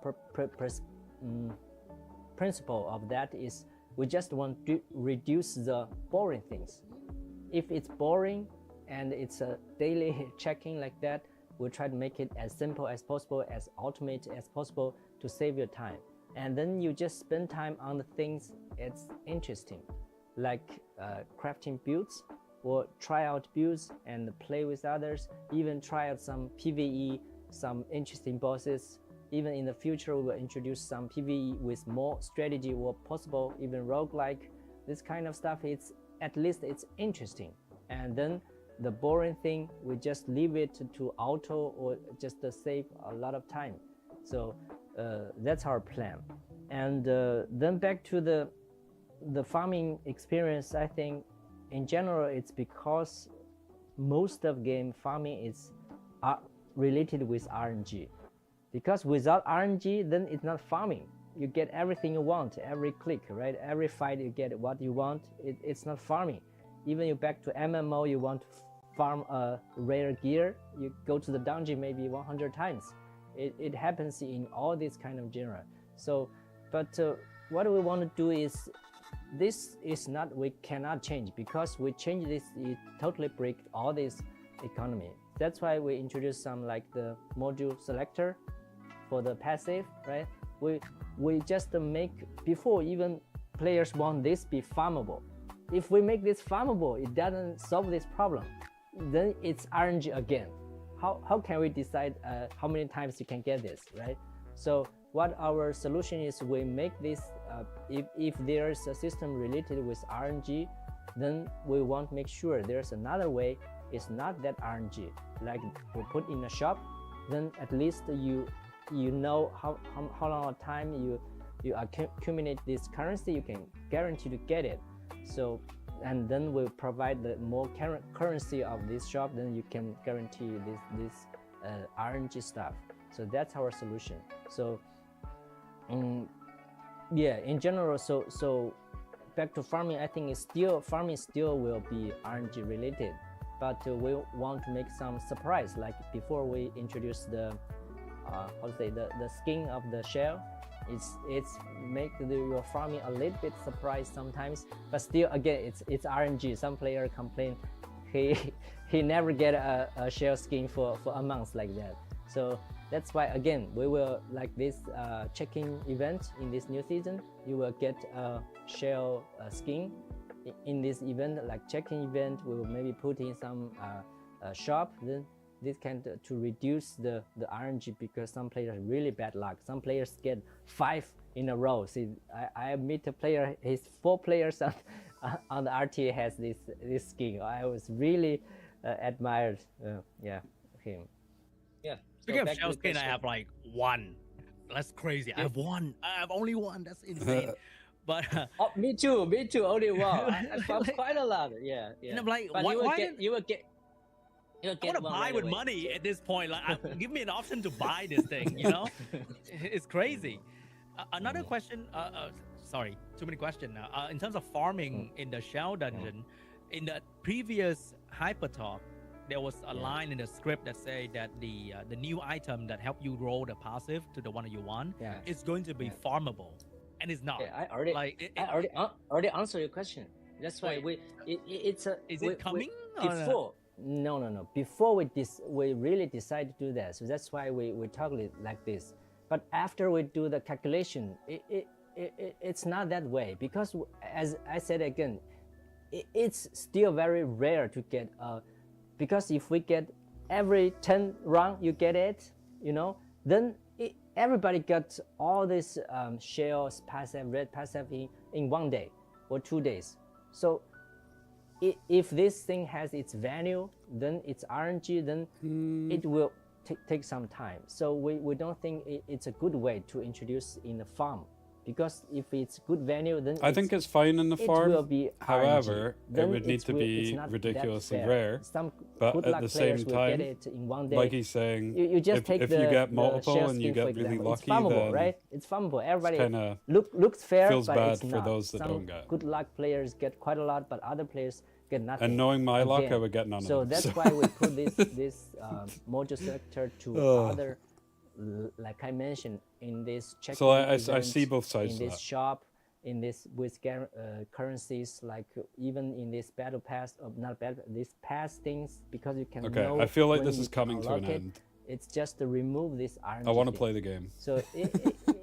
principle of that is we just want to reduce the boring things. If it's boring and it's a daily checking like that, we'll try to make it as simple as possible, as automated as possible to save your time. And then you just spend time on the things it's interesting, like crafting builds or try out builds and play with others, even try out some PvE, some interesting bosses. Even in the future, we will introduce some PvE with more strategy or possible, even roguelike. This kind of stuff, it's at least it's interesting. And then the boring thing, we just leave it to auto or just to save a lot of time. So that's our plan. And then back to the farming experience, I think in general, it's because most of game farming is related with RNG. Because without RNG, then it's not farming. You get everything you want, every click, right? Every fight you get what you want. It's not farming. Even you back to MMO, you want to farm a rare gear, you go to the dungeon maybe 100 times. It happens in all this kind of genre. So, but what we want to do is, this is not, we cannot change, because we change this, it totally break all this economy. That's why we introduce some like the module selector for the passive, right? We just make, before even players want this be farmable. If we make this farmable, it doesn't solve this problem. Then it's RNG again. How can we decide how many times you can get this, right? So what our solution is, we make this, if there's a system related with RNG, then we want to make sure there's another way. It's not that RNG. Like we put in a shop, then at least you know how long of time you accumulate this currency, you can guarantee to get it. So, and then we provide the more currency of this shop, then you can guarantee this RNG stuff. So that's our solution. So yeah, in general, so back to farming, I think farming still will be RNG related, but we want to make some surprise. Like before we introduce the how to say, the skin of the shell, it's make your farming a little bit surprised sometimes, but still again it's RNG. Some player complain he never get a shell skin for a month like that. So that's why again we will, like this check-in event in this new season, you will get a shell skin in this event, like check-in event. We will maybe put in some shop, then this can to reduce the RNG, because some players really bad luck. Some players get 5 in a row. See, I meet a player, his 4 players on the RTA has this skin. I was really admired him. Yeah. Speaking of back to shell the skin, I question. have like one. That's crazy. I have one. I have only one. That's insane. But Oh, me too. Me too. Only one. I found Like- quite a lot. Yeah. and I'm like, But why, you will why get. didn't You will get. You'll I get want to one buy right with away. money at this point? Like, give me an option to buy this thing. You know, it's crazy. Another question. Sorry, too many questions now. In terms of farming in the shell dungeon, in the previous hyper talk, there was a line in the script that say that the new item that help you roll the passive to the one that you want Yeah. is going to be farmable, and it's not. Yeah, I already. Like, already answered your question. That's why Wait, it's a. is we- it coming? We, or not? before. No. Before we really decided to do that, so that's why we talk it like this. But after we do the calculation, it's not that way, because as I said again, it's still very rare to get because if we get every 10 round you get it, then everybody got all these shells passive, red passive in 1 day or 2 days. So if this thing has its value, then it's RNG, then it will take some time. So we don't think it's a good way to introduce in the farm, because if it's good value, then I think it's fine in the it farm. will be However, RNG. Then it would need to it's be not that ridiculously fair. rare. Some But good at luck the players same will time, get it in 1 day. like he's saying, you just if, take if the, you get the multiple shell and you skin, for get really example. lucky, it's farmable, then right? It's farmable. Everybody kinda looks fair, feels but bad it's for not. those that Some don't get. good luck players get quite a lot, but other players get nothing. And knowing my luck, I again. would get none So of them. that's why we put this module selector to other, like I mentioned, in this check. So I see both sides in of this that. shop, in this with currencies, like even in this battle pass, not battle, this pass things, because you can. Okay, know I feel like when this you is can coming to an unlock it. end. It's just to remove this RNG. I want to thing. play the game. So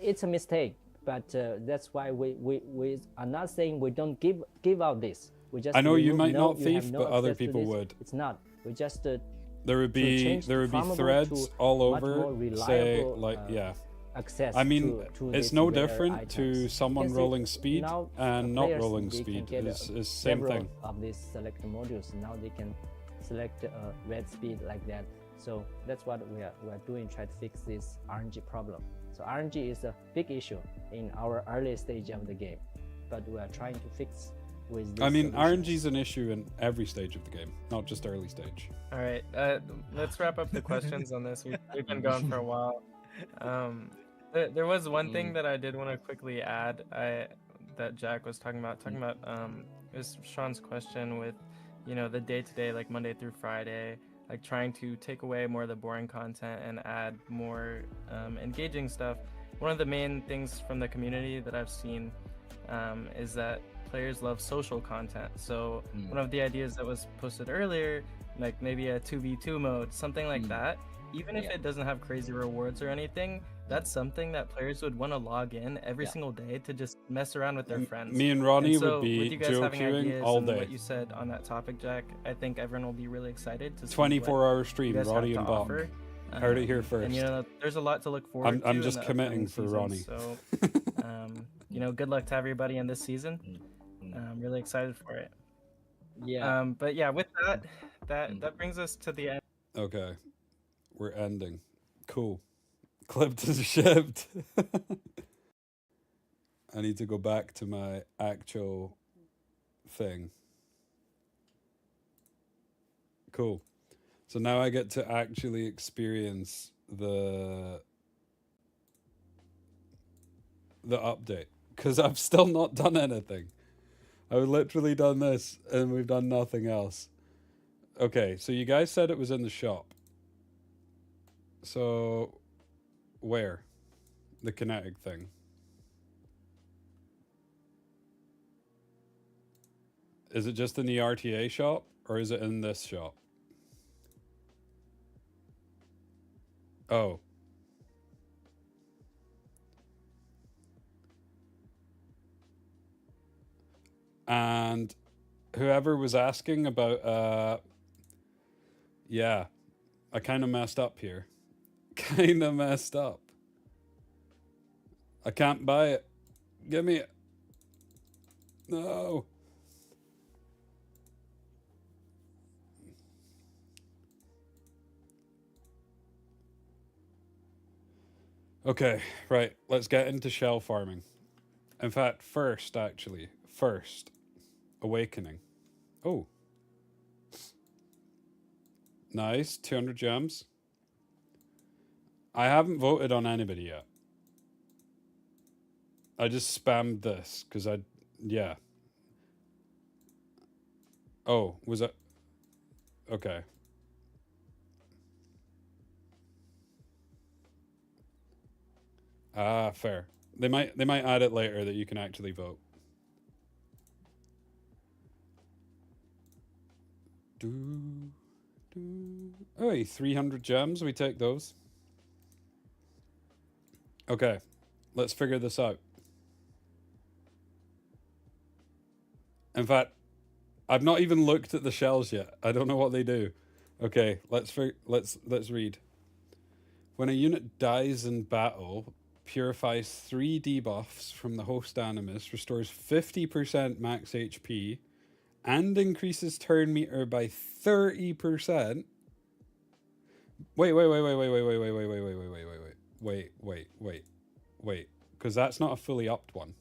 it's a mistake, but that's why we are not saying we don't give out this. We just I know you remove, might no, not you have thief, no but other access to people this. would. It's not. We just There would be change farmable threads to all much over more reliable, say like yeah. access. I mean, to it's these no rare different to items. someone You can see rolling speed now and not players, rolling they can speed get is same several thing. of these select modules. Now they can select red speed like that. So that's what we are doing, try to fix this RNG problem. So RNG is a big issue in our early stage of the game, but we are trying to fix with this I mean, solutions. RNG is an issue in every stage of the game, not just early stage. All right, let's wrap up the questions on this. We've been going for a while. There was one thing that I did want to quickly add. That Jack was talking about. It was Sean's question with, the day-to-day, like Monday through Friday, like trying to take away more of the boring content and add more engaging stuff. One of the main things from the community that I've seen is that players love social content. So one of the ideas that was posted earlier, like maybe a 2v2 mode, something like that, even if it doesn't have crazy rewards or anything, that's something that players would want to log in every single day to just mess around with their friends. Me and Ronnie And so, would be with you guys duo having queuing ideas all and day. what you said on that topic, Jack, I think everyone will be really excited to see 24-hour what stream, you guys Ronnie have and to Bomb. offer. Heard it here first. And there's a lot to look forward to. I'm in just the committing upcoming for seasons, Ronnie. So, good luck to everybody in this season. I'm really excited for it. Yeah. But yeah, with that brings us to the end. Okay, we're ending. Cool. Clipped and shipped. I need to go back to my actual thing. Cool. So now I get to actually experience the update, because I've still not done anything. I've literally done this and we've done nothing else. Okay, so you guys said it was in the shop. So where? The kinetic thing. Is it just in the RTA shop or is it in this shop? Oh. And whoever was asking about yeah, I kind of messed up here. Kind of messed up. I can't buy it. Give me it. No. Okay, right. Let's get into shell farming. In fact, first, awakening. Oh. Nice, 200 gems. I haven't voted on anybody yet. I just spammed this, because yeah. Oh, was it? Okay. Ah, fair. They might add it later that you can actually vote. Oh, 300 gems. We take those. Okay, let's figure this out. In fact, I've not even looked at the shells yet. I don't know what they do. Okay, let's read. When a unit dies in battle, purifies 3 debuffs from the host Animus, restores 50% max HP, and increases turn meter by 30%. Wait, because that's not a fully upped one.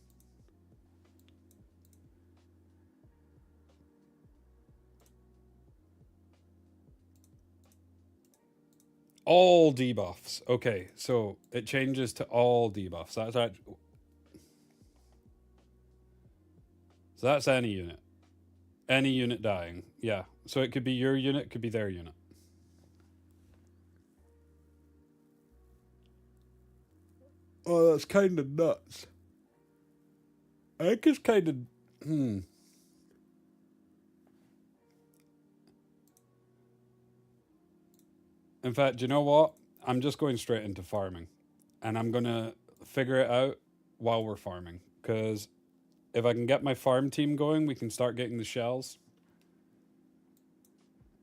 All debuffs. Okay, so it changes to all debuffs. That's any unit. Any unit dying. Yeah. So it could be your unit, could be their unit. Oh, that's kind of nuts. I think it's kind of... In fact, do you know what? I'm just going straight into farming. And I'm going to figure it out while we're farming. Because if I can get my farm team going, we can start getting the shells.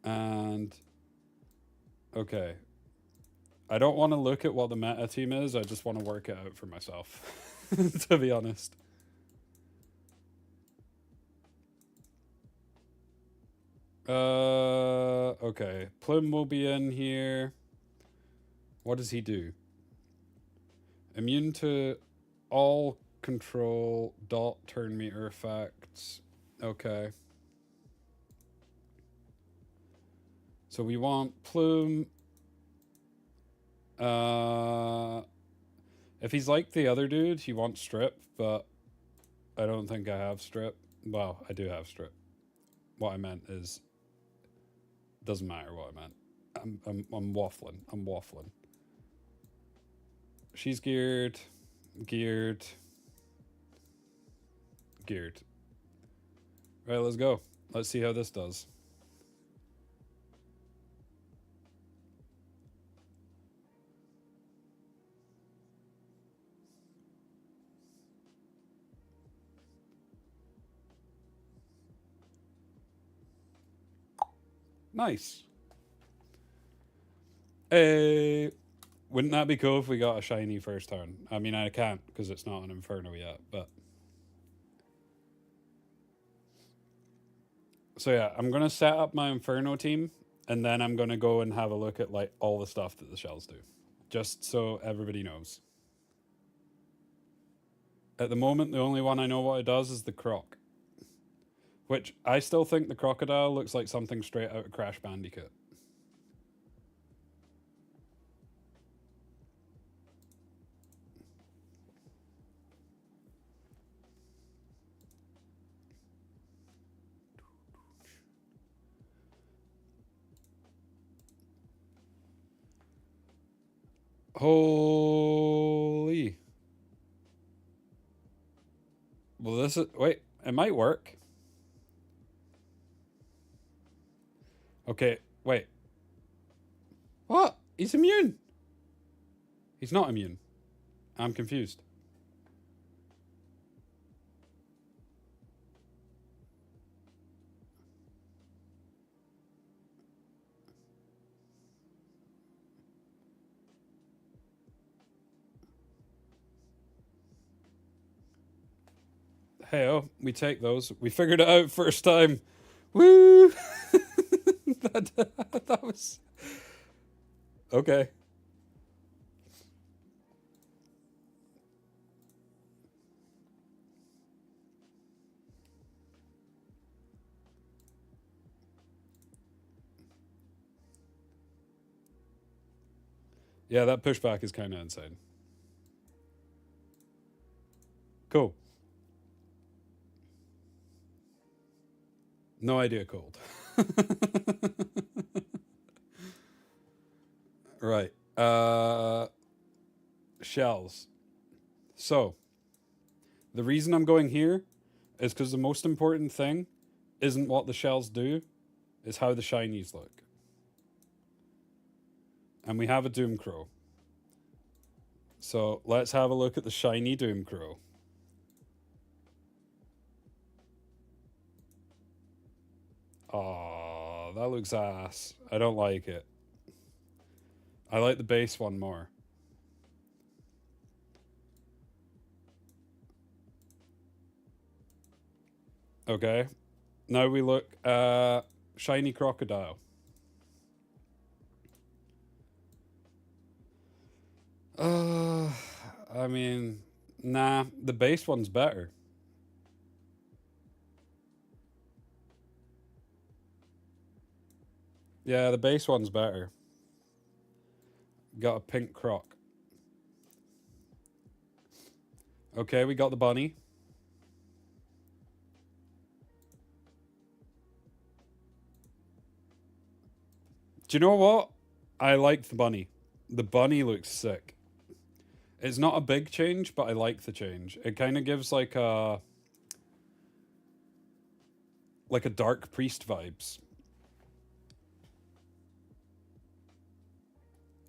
And... Okay. I don't want to look at what the meta team is. I just want to work it out for myself. To be honest. Okay. Plume will be in here. What does he do? Immune to all control dot turn meter effects. Okay. So we want Plume. If he's like the other dude, he wants strip, but I don't think I have strip. Well, I do have strip. What I meant is, doesn't matter what I meant. I'm waffling. She's geared. Right, let's go. Let's see how this does. Nice. Hey, wouldn't that be cool if we got a shiny first turn? I mean, I can't because it's not an Inferno yet, but... So yeah, I'm going to set up my Inferno team, and then I'm going to go and have a look at like all the stuff that the shells do. Just so everybody knows. At the moment, the only one I know what it does is the croc. Which, I still think the crocodile looks like something straight out of Crash Bandicoot. Holy. Well, this is... Wait, it might work. Okay, wait. What? He's immune. He's not immune. I'm confused. Hey-oh, we take those. We figured it out first time. Woo! that was... Okay. Yeah, that pushback is kind of insane. Cool. No idea cold. Right. Shells. So, the reason I'm going here is because the most important thing isn't what the shells do, it's how the shinies look. And we have a Doomcrow. So let's have a look at the shiny Doomcrow. Oh, that looks ass. I don't like it. I like the base one more. Okay. Now we look at shiny crocodile. I mean, nah, the base one's better. Yeah, the base one's better. Got a pink croc. Okay, we got the bunny. Do you know what? I like the bunny. The bunny looks sick. It's not a big change, but I like the change. It kind of gives like a dark priest vibes.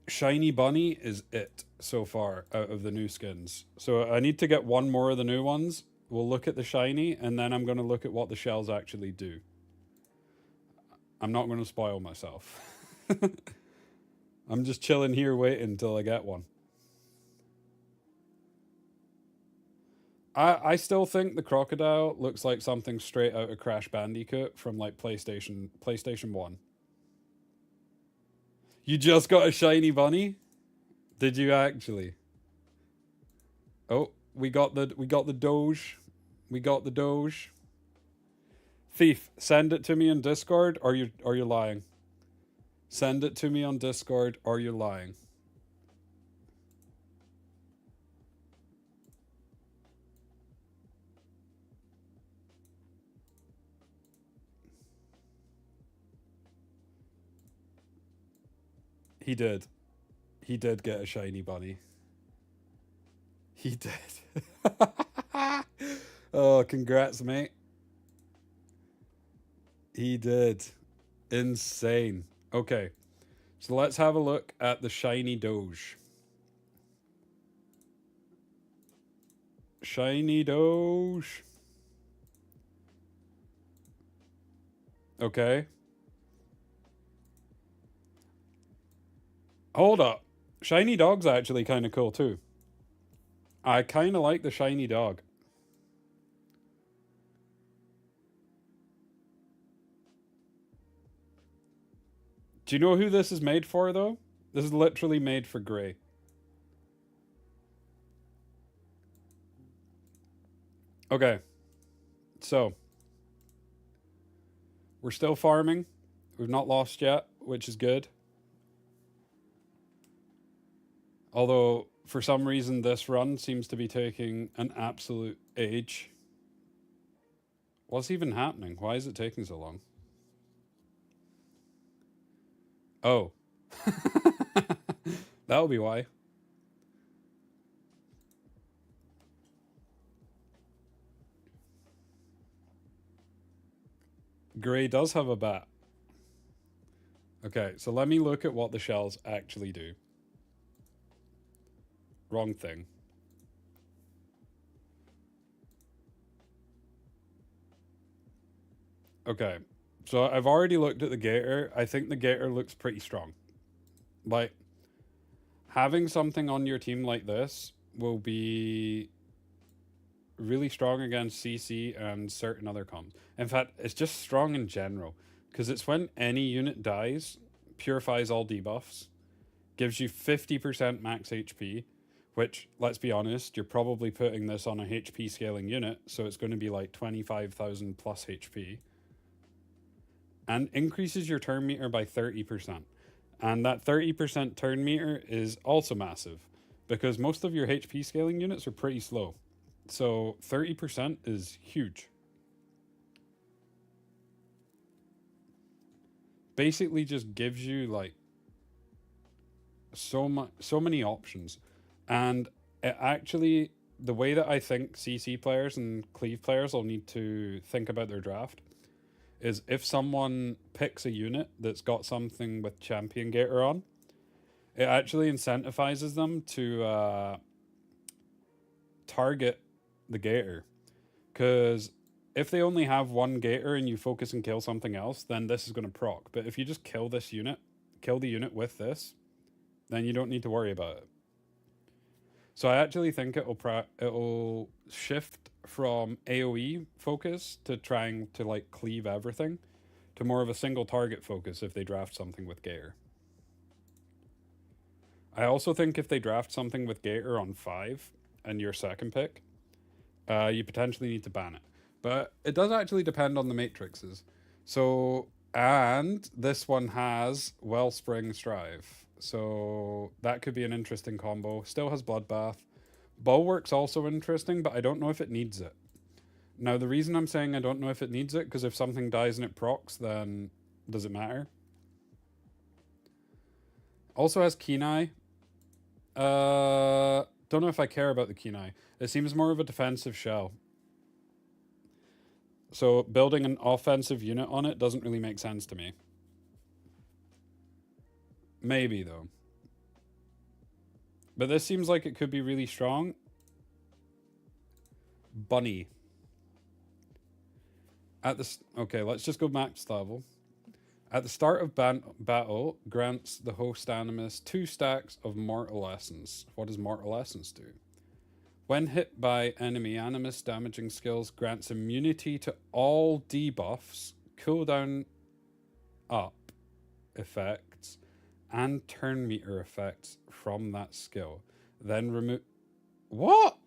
Shiny bunny is it so far out of the new skins. So I need to get one more of the new ones. We'll look at the shiny, and then I'm going to look at what the shells actually do. I'm not going to spoil myself. I'm just chilling here waiting until I get one. I still think the crocodile looks like something straight out of Crash Bandicoot from like PlayStation 1. You just got a shiny bunny? Did you actually? Oh, we got the Doge. We got the Doge. Thief, send it to me on Discord or you're lying. Send it to me on Discord or you're lying. He did. He did get a shiny bunny. He did. Oh, congrats, mate. He did. Insane. Okay. So let's have a look at the shiny Doge. Shiny Doge. Okay. Hold up. Shiny dog's actually kind of cool too. I kind of like the shiny dog. Do you know who this is made for though? This is literally made for Grey. Okay. So. We're still farming. We've not lost yet, which is good. Although, for some reason, this run seems to be taking an absolute age. What's even happening? Why is it taking so long? Oh. That'll be why. Grey does have a bat. Okay, so let me look at what the shells actually do. Wrong thing. Okay, so I've already looked at the Gator. I think the Gator looks pretty strong. Like, having something on your team like this will be really strong against CC and certain other comps. In fact, it's just strong in general, because it's when any unit dies, purifies all debuffs, gives you 50% max HP, which, let's be honest, you're probably putting this on a HP scaling unit, so it's going to be like 25,000 plus HP. And increases your turn meter by 30%. And that 30% turn meter is also massive because most of your HP scaling units are pretty slow. So 30% is huge. Basically just gives you like so many options. And it actually, the way that I think CC players and Cleave players will need to think about their draft is if someone picks a unit that's got something with Champion Gator on, it actually incentivizes them to target the Gator. Because if they only have one Gator and you focus and kill something else, then this is going to proc. But if you just kill this unit, kill the unit with this, then you don't need to worry about it. So I actually think it'll shift from AoE focus to trying to like cleave everything to more of a single target focus if they draft something with Gator. I also think if they draft something with Gator on 5 and your second pick, you potentially need to ban it. But it does actually depend on the matrices. So, and this one has Wellspring Strive. So that could be an interesting combo. Still has Bloodbath. Bulwark's also interesting, but I don't know if it needs it. Now, the reason I'm saying I don't know if it needs it, because if something dies and it procs, then does it matter? Also has Kenai. Don't know if I care about the Kenai. It seems more of a defensive shell. So building an offensive unit on it doesn't really make sense to me. Maybe, though. But this seems like it could be really strong. Bunny. Okay, let's just go max level. At the start of battle, grants the host Animus 2 stacks of Mortal Essence. What does Mortal Essence do? When hit by enemy Animus damaging skills, grants immunity to all debuffs, cooldown up effects, and turn meter effects from that skill. Then remove... What?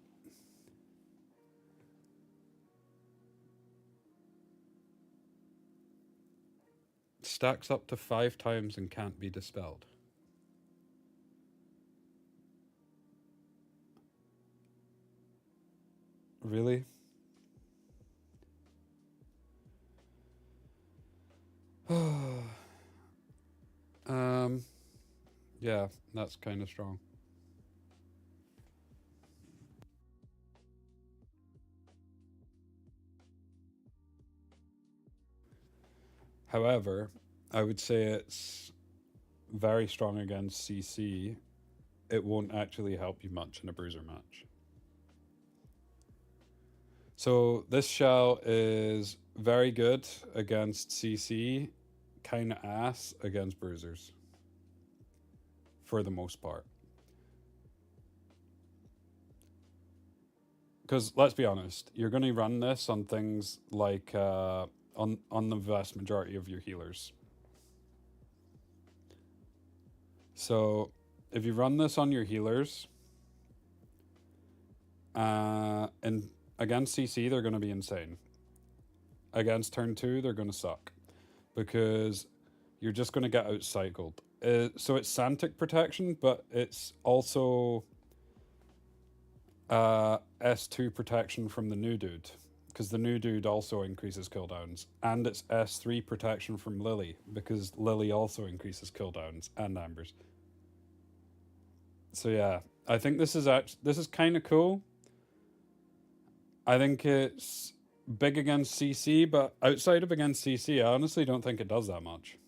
Stacks up to 5 times and can't be dispelled. Really? Yeah, that's kind of strong. However, I would say it's very strong against CC. It won't actually help you much in a bruiser match. So this shell is very good against CC, kind of ass against bruisers. For the most part. Because let's be honest, you're going to run this on things like on the vast majority of your healers. So if you run this on your healers, and against CC, they're going to be insane. Against turn 2, they're going to suck. Because you're just going to get outcycled. So it's Santic protection, but it's also S2 protection from the new dude. Because the new dude also increases cooldowns. And it's S3 protection from Lily. Because Lily also increases cooldowns and ambers. So yeah, I think this is kind of cool. I think it's big against CC, but outside of against CC, I honestly don't think it does that much.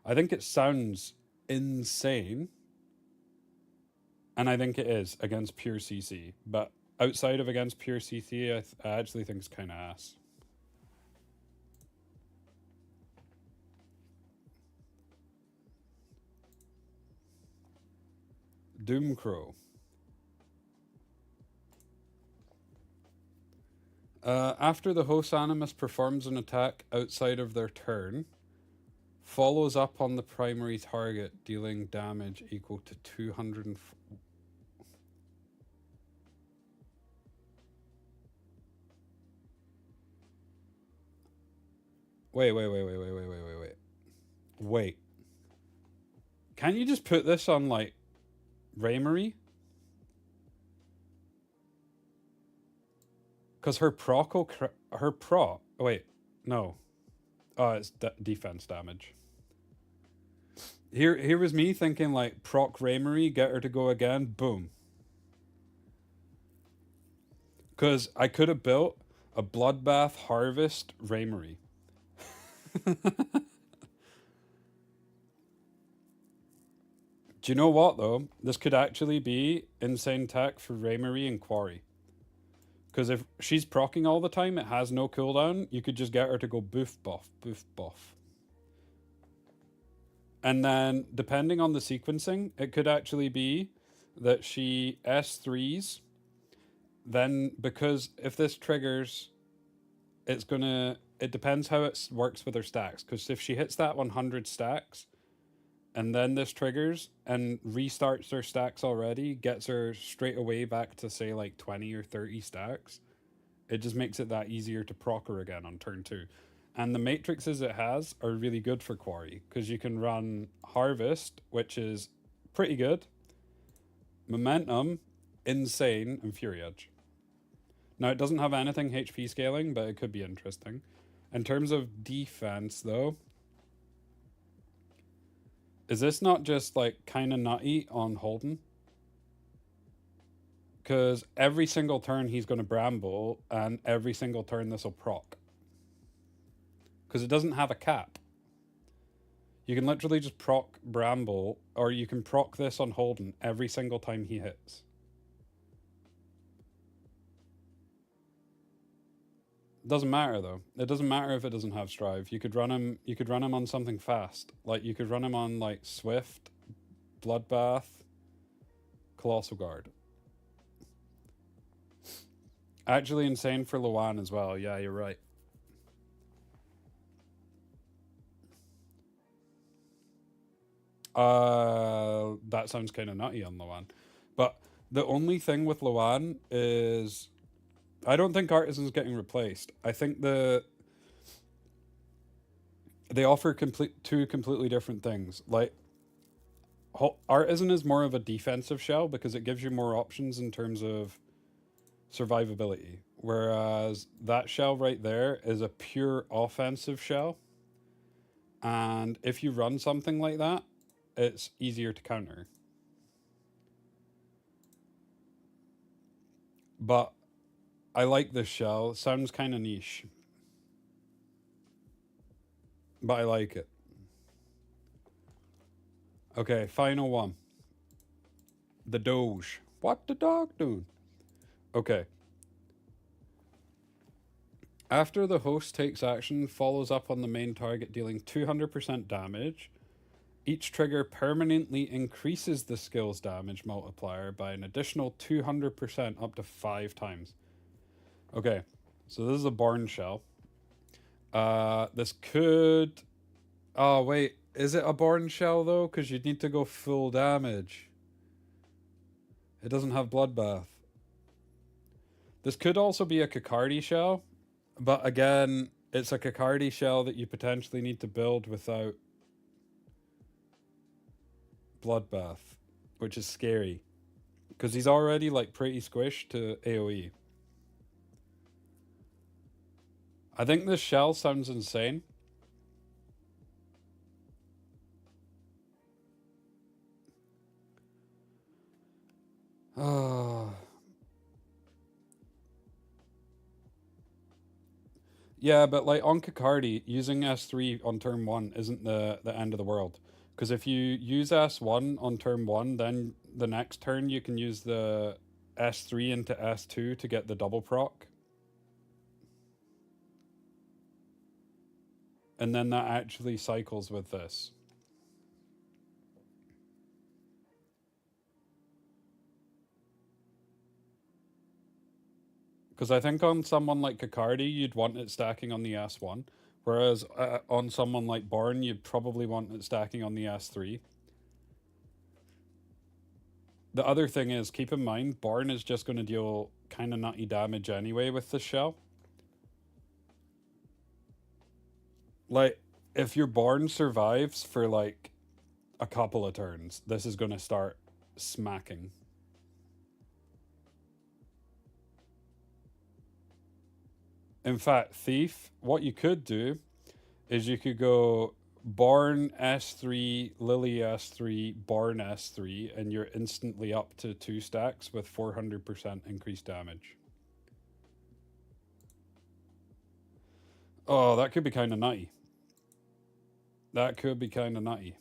I think it sounds insane. And I think it is against pure CC. But outside of against pure CC, I actually think it's kind of ass. Doomcrow. After the host Animus performs an attack outside of their turn, follows up on the primary target, dealing damage equal to 200. Wait. Wait. Can't you just put this on, like, Raymarie? Because her proc will... Her proc... Wait, no. Oh, it's defense damage. Here was me thinking, like, proc Raymarie, get her to go again, boom. Because I could have built a Bloodbath Harvest Raymarie. Do you know what, though? This could actually be insane tech for Raymarie and Quarry. Because if she's proccing all the time, it has no cooldown, you could just get her to go boof buff, boof buff. And then, depending on the sequencing, it could actually be that she S3s, then because if this triggers, it's gonna... It depends how it works with her stacks, because if she hits that 100 stacks, and then this triggers and restarts her stacks already, gets her straight away back to, say, like 20 or 30 stacks, it just makes it that easier to proc her again on turn 2. And the matrices it has are really good for Quarry, because you can run Harvest, which is pretty good, Momentum, Insane, and Fury Edge. Now, it doesn't have anything HP scaling, but it could be interesting. In terms of defense, though, is this not just, like, kind of nutty on Holden? Because every single turn he's going to Bramble, and every single turn this will proc. Because it doesn't have a cap. You can literally just proc Bramble, or you can proc this on Holden every single time he hits. Doesn't matter though. It doesn't matter if it doesn't have Strive. You could run him on something fast. Like you could run him on like Swift, Bloodbath, Colossal Guard. Actually insane for Luan as well. Yeah, you're right. That sounds kind of nutty on Luan. But the only thing with Luan is I don't think Artisan's getting replaced. I think they offer two completely different things. Like, Artisan is more of a defensive shell because it gives you more options in terms of survivability. Whereas that shell right there is a pure offensive shell. And if you run something like that, it's easier to counter. But I like this shell. It sounds kind of niche. But I like it. Okay, final one. The Doge. What the dog doing? Okay. After the host takes action, follows up on the main target dealing 200% damage. Each trigger permanently increases the skill's damage multiplier by an additional 200% up to 5 times. Okay, so this is a Born shell. This could... Oh, wait. Is it a Born shell, though? Because you'd need to go full damage. It doesn't have Bloodbath. This could also be a Kakardi shell. But again, it's a Kakardi shell that you potentially need to build without Bloodbath. Which is scary. Because he's already, like, pretty squished to AoE. I think this shell sounds insane. Yeah, but like on Kakardi, using S3 on turn 1 isn't the end of the world. Because if you use S1 on turn 1, then the next turn you can use the S3 into S2 to get the double proc. And then that actually cycles with this. Because I think on someone like Kakardi, you'd want it stacking on the S1. Whereas on someone like Born, you'd probably want it stacking on the S3. The other thing is, keep in mind, Born is just going to deal kind of nutty damage anyway with this shell. Like, if your Born survives for like a couple of turns, this is going to start smacking. In fact, Thief, what you could do is you could go Born S3, Lily S3, Born S3, and you're instantly up to 2 stacks with 400% increased damage. Oh, that could be kind of nutty. That could be kind of nutty.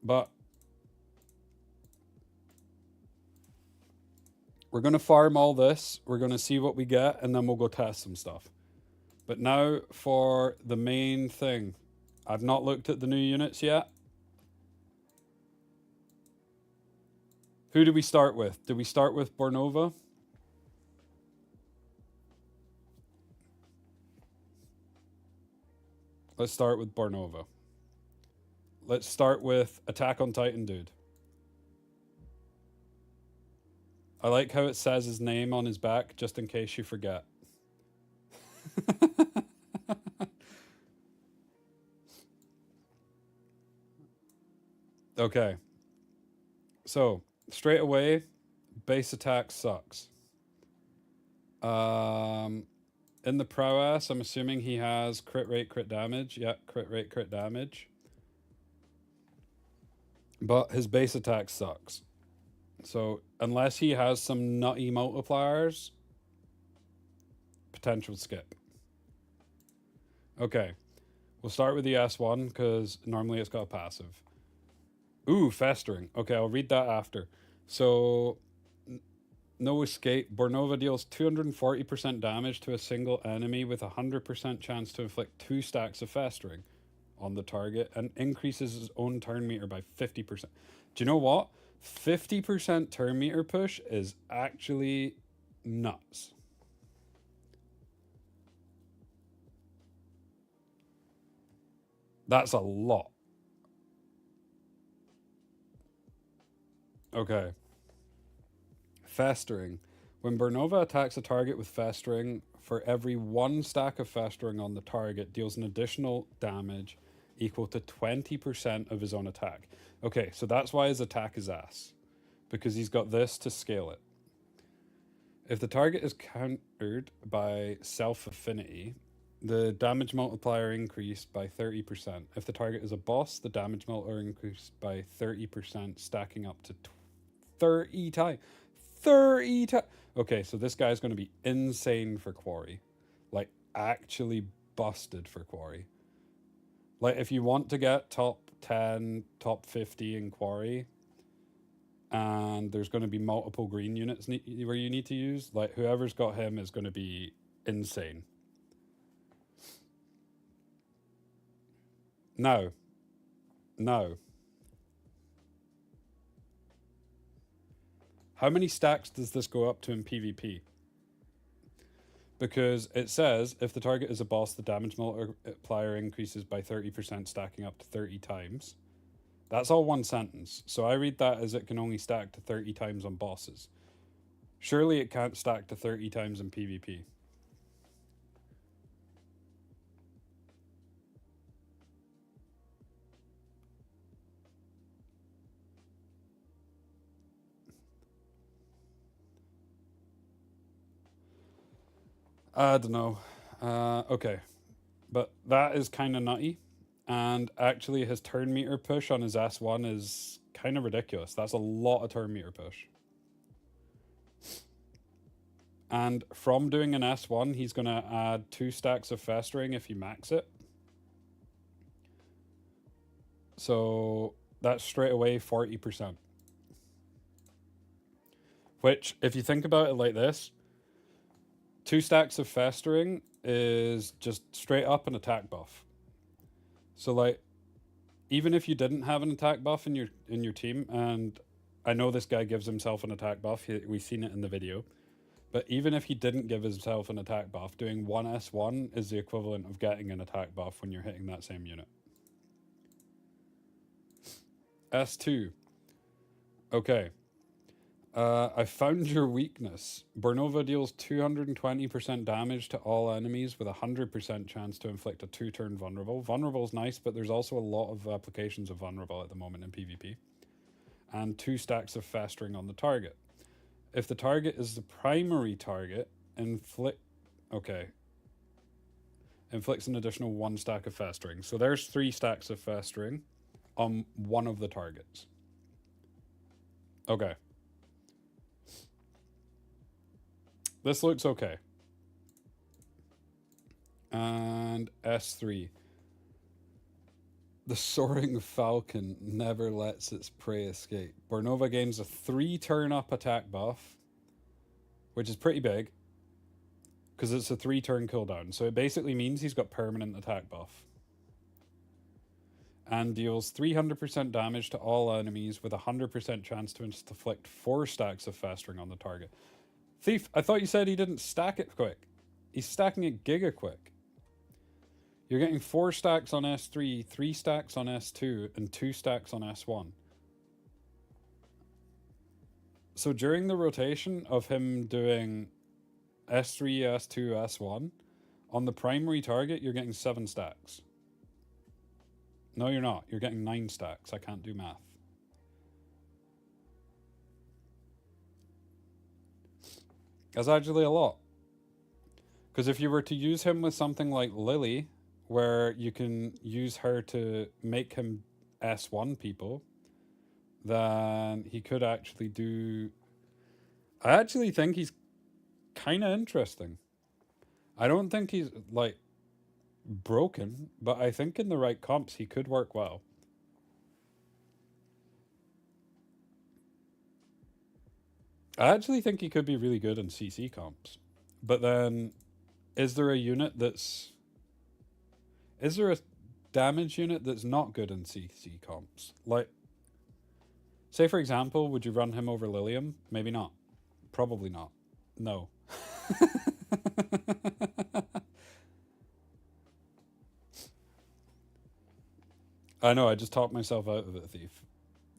But we're going to farm all this. We're going to see what we get, and then we'll go test some stuff. But now for the main thing. I've not looked at the new units yet. Who do we start with? Do we start with Bornova? Let's start with Bornova. Let's start with Attack on Titan dude. I like how it says his name on his back, just in case you forget. Okay. So, straight away, base attack sucks. In the prowess, I'm assuming he has crit rate, crit damage. Yeah, crit rate, crit damage. But his base attack sucks. So, unless he has some nutty multipliers, potential skip. Okay. We'll start with the S1, because normally it's got a passive. Ooh, Festering. Okay, I'll read that after. So, no escape. Bornova deals 240% damage to a single enemy with a 100% chance to inflict 2 stacks of Festering on the target and increases his own turn meter by 50%. Do you know what? 50% turn meter push is actually nuts. That's a lot. Okay. Festering. When Bornova attacks a target with Festering, for every 1 stack of Festering on the target, deals an additional damage equal to 20% of his own attack. Okay, so that's why his attack is ass. Because he's got this to scale it. If the target is countered by self-affinity, the damage multiplier increased by 30%. If the target is a boss, the damage multiplier increased by 30%, stacking up to 30 times. 30 times! Okay, so this guy's going to be insane for Quarry. Like, actually busted for Quarry. Like, if you want to get top 10, top 50 in Quarry, and there's going to be multiple green units where you need to use, like, whoever's got him is going to be insane. No. How many stacks does this go up to in PvP? Because it says, if the target is a boss, the damage multiplier increases by 30%, stacking up to 30 times. That's all one sentence. So I read that as it can only stack to 30 times on bosses. Surely it can't stack to 30 times in PvP. I don't know. Okay. But that is kind of nutty. And actually his turn meter push on his S1 is kind of ridiculous. That's a lot of turn meter push. And from doing an S1, he's going to add 2 stacks of Festering if you max it. So that's straight away 40%. Which, if you think about it like this, 2 stacks of Festering is just straight up an attack buff. So, like, even if you didn't have an attack buff in your team, and I know this guy gives himself an attack buff, we've seen it in the video, but even if he didn't give himself an attack buff, doing 1 S1 is the equivalent of getting an attack buff when you're hitting that same unit. S2. Okay. I found your weakness. Bornova deals 220% damage to all enemies with a 100% chance to inflict a 2-turn vulnerable. Vulnerable is nice, but there's also a lot of applications of vulnerable at the moment in PvP. And 2 stacks of festering on the target. If the target is the primary target, inflicts an additional 1 stack of festering. So there's 3 stacks of festering on one of the targets. Okay. This looks okay. And S3. The soaring falcon never lets its prey escape. Bornova gains a 3-turn up attack buff, which is pretty big, because it's a 3-turn cooldown. So it basically means he's got permanent attack buff. And deals 300% damage to all enemies with a 100% chance to inflict 4 stacks of festering on the target. Thief, I thought you said he didn't stack it quick. He's stacking it giga quick. You're getting 4 stacks on S3, 3 stacks on S2, and 2 stacks on S1. So during the rotation of him doing S3, S2, S1, on the primary target, you're getting 7 stacks. No, you're not. You're getting 9 stacks. I can't do math. That's actually a lot. Because if you were to use him with something like Lily, where you can use her to make him S1 people, then he could actually do... I actually think he's kind of interesting. I don't think he's, like, broken, but I think in the right comps he could work well. I actually think he could be really good in CC comps. But then, is there a unit that's... Is there a damage unit that's not good in CC comps? Like, say for example, would you run him over Lilium? Maybe not. Probably not. No. I know, I just talked myself out of it, Thief.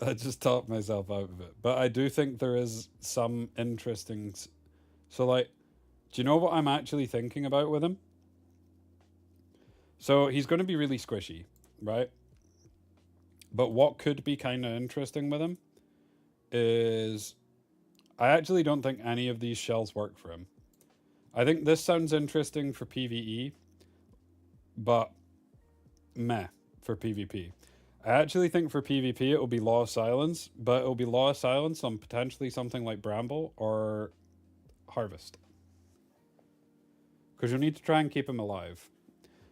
I just talked myself out of it. But I do think there is some interesting... So, like, do you know what I'm actually thinking about with him? So, he's going to be really squishy, right? But what could be kind of interesting with him is... I actually don't think any of these shells work for him. I think this sounds interesting for PvE, but meh for PvP. I actually think for PvP it will be Law of Silence, but it will be Law of Silence on potentially something like Bramble or Harvest. Because you'll need to try and keep him alive.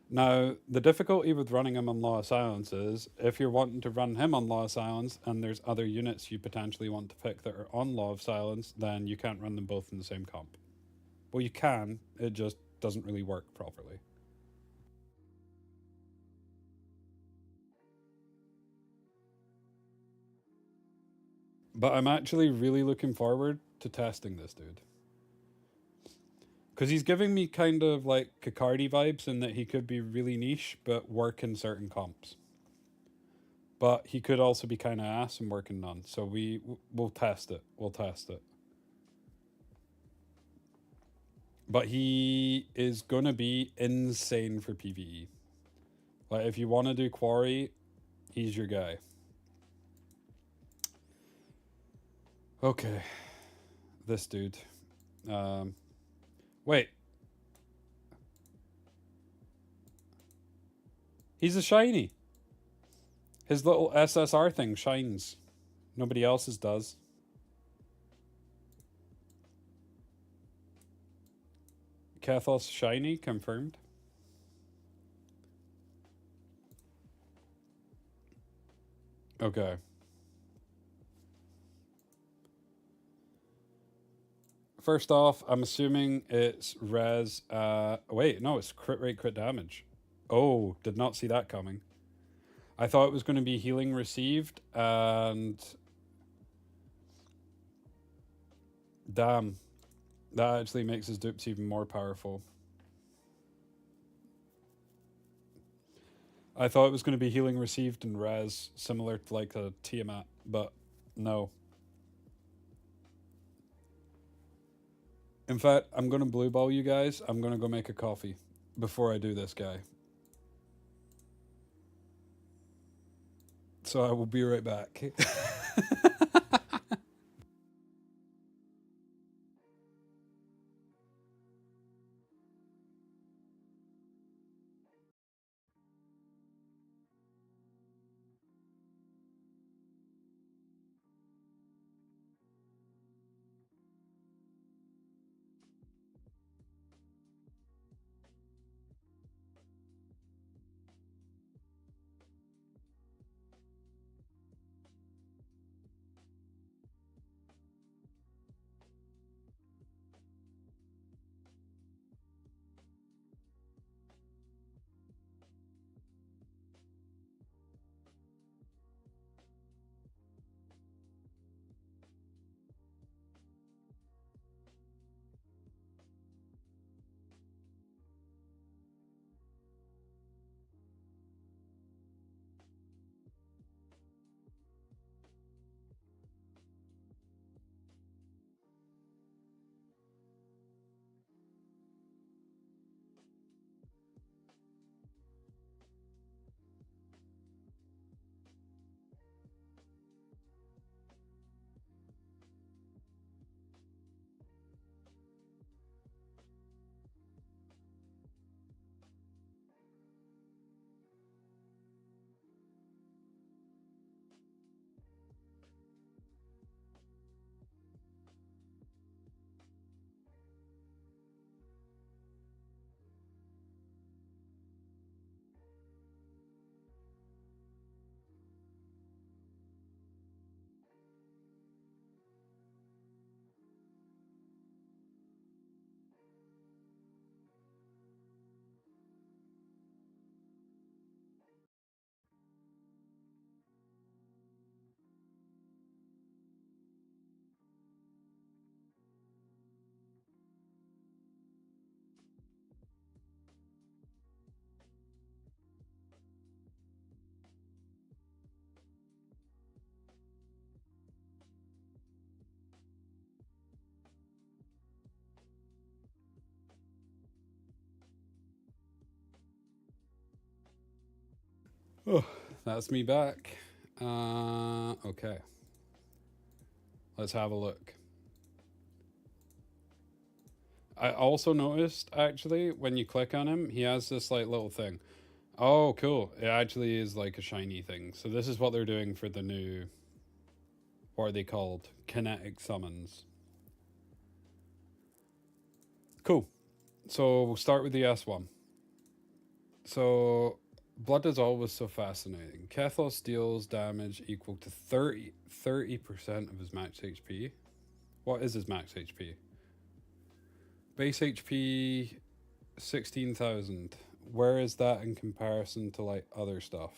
Now, the difficulty with running him on Law of Silence is, if you're wanting to run him on Law of Silence and there's other units you potentially want to pick that are on Law of Silence, then you can't run them both in the same comp. Well, you can, it just doesn't really work properly. But I'm actually really looking forward to testing this dude. Because he's giving me kind of like Kakardi vibes in that he could be really niche, but work in certain comps. But he could also be kind of ass and work in none. So we'll test it. We'll test it. But he is going to be insane for PvE. Like, if you want to do Quarry, he's your guy. Okay. This dude. Wait. He's a shiny. His little SSR thing shines. Nobody else's does. Kathos shiny, confirmed. Okay. First off, I'm assuming it's res... wait, no, it's crit rate, crit damage. Oh, did not see that coming. I thought it was going to be healing received, and... Damn. That actually makes his dupes even more powerful. I thought it was going to be healing received and res, similar to like a Tiamat, but no. In fact, I'm going to blue ball you guys. I'm going to go make a coffee before I do this guy. So I will be right back. Oh, that's me back. Okay. Let's have a look. I also noticed, actually, when you click on him, he has this like little thing. Oh, cool. It actually is like a shiny thing. So this is what they're doing for the new, what are they called? Kinetic summons. Cool. So we'll start with the S1. So blood is always so fascinating. Kethos deals damage equal to 30% of his max HP. What is his max HP? Base HP 16,000. Where is that in comparison to like other stuff?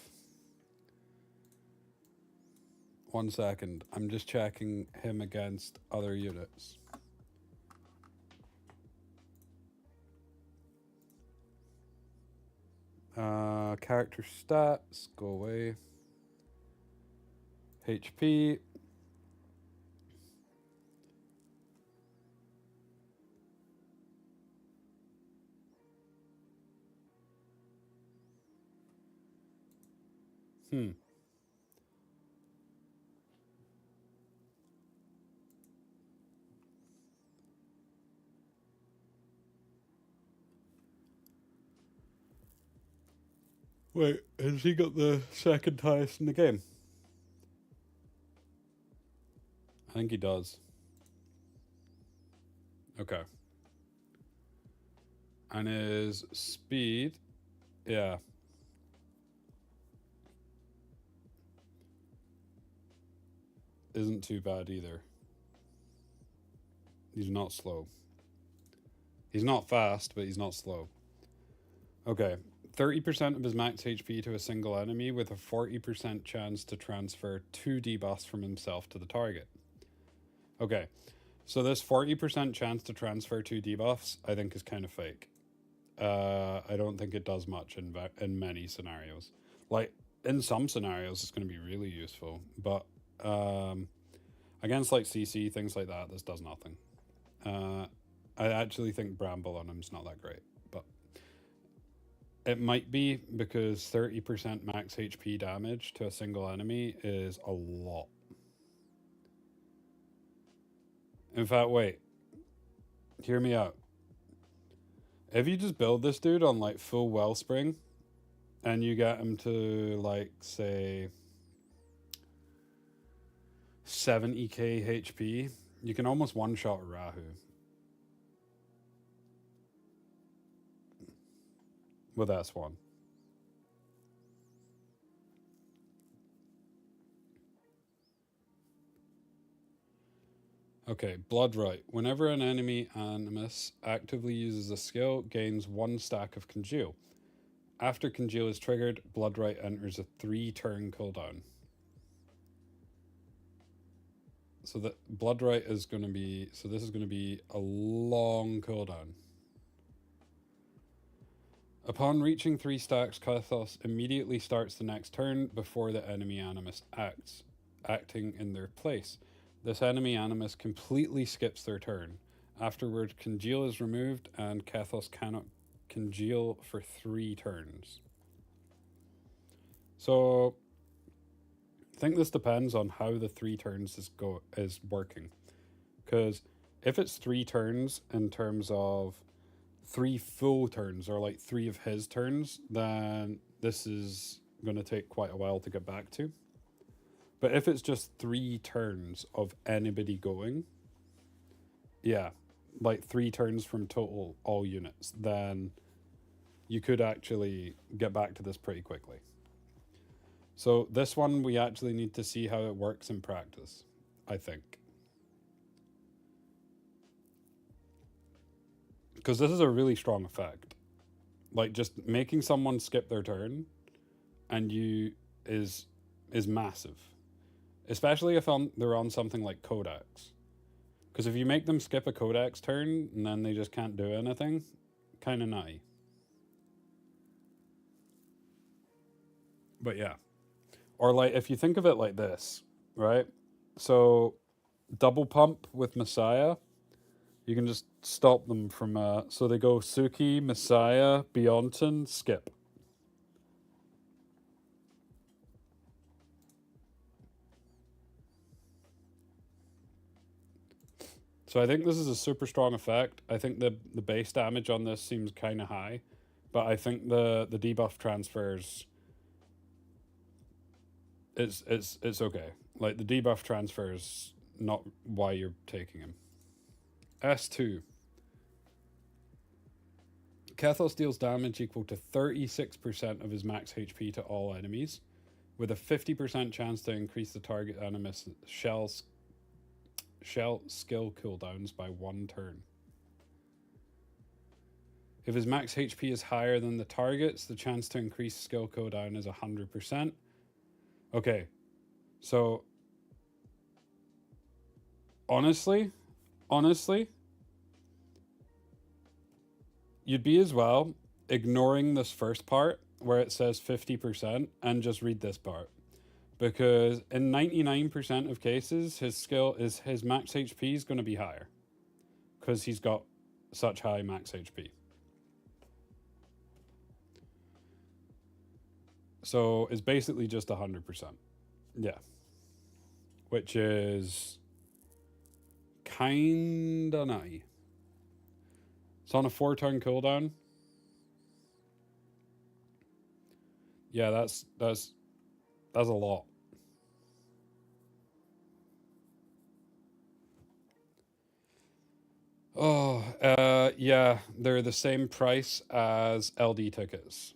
1 second. I'm just checking him against other units. Character stats, go away. HP. Wait, has he got the second highest in the game? I think he does. Okay. And his speed, yeah. Isn't too bad either. He's not slow. He's not fast, but he's not slow. Okay. 30% of his max HP to a single enemy with a 40% chance to transfer 2 debuffs from himself to the target. Okay. So this 40% chance to transfer 2 debuffs, I think is kind of fake. I don't think it does much in many scenarios. Like, in some scenarios, it's going to be really useful. But against, like, CC, things like that, this does nothing. I actually think Bramble on him's not that great, but it might be because 30% max HP damage to a single enemy is a lot. In fact, wait. Hear me out. If you just build this dude on like full Wellspring and you get him to like say 70k HP, you can almost one-shot Rahu with S1. Okay, Bloodright. Whenever an enemy Animus actively uses a skill, gains 1 stack of Congeal. After Congeal is triggered, Bloodright enters a 3-turn cooldown. So that Bloodright is going to be... So this is going to be a long cooldown. Upon reaching 3 stacks, Kathos immediately starts the next turn before the enemy Animus acts, acting in their place. This enemy Animus completely skips their turn. Afterward, Congeal is removed and Kathos cannot congeal for 3 turns. So, I think this depends on how the 3 turns is working. Because if it's 3 turns in terms of 3 full turns, or like 3 of his turns, then this is going to take quite a while to get back to. But if it's just 3 turns of anybody going, yeah, like 3 turns from total all units, then you could actually get back to this pretty quickly. So this one, we actually need to see how it works in practice, I think. Because this is a really strong effect. Like, just making someone skip their turn and is massive. Especially if they're on something like Codex. Because if you make them skip a Codex turn and then they just can't do anything, kind of nutty. But yeah. Or like, if you think of it like this, right? So, double pump with Messiah, you can just stop them from... so they go Suki, Messiah, Beyonton, skip. So I think this is a super strong effect. I think the base damage on this seems kind of high, but I think the debuff transfers... It's okay. Like, the debuff transfer is not why you're taking him. S2. Kathos deals damage equal to 36% of his max HP to all enemies, with a 50% chance to increase the target Animus shell skill cooldowns by 1 turn. If his max HP is higher than the target's, the chance to increase skill cooldown is 100%. Okay, so honestly, you'd be as well ignoring this first part where it says 50% and just read this part. Because in 99% of cases, his max HP is going to be higher. Because he's got such high max HP. So it's basically just 100%. Yeah. Which is kinda nutty. It's on a 4-turn cooldown. Yeah, that's a lot. Oh, yeah, they're the same price as LD tickets.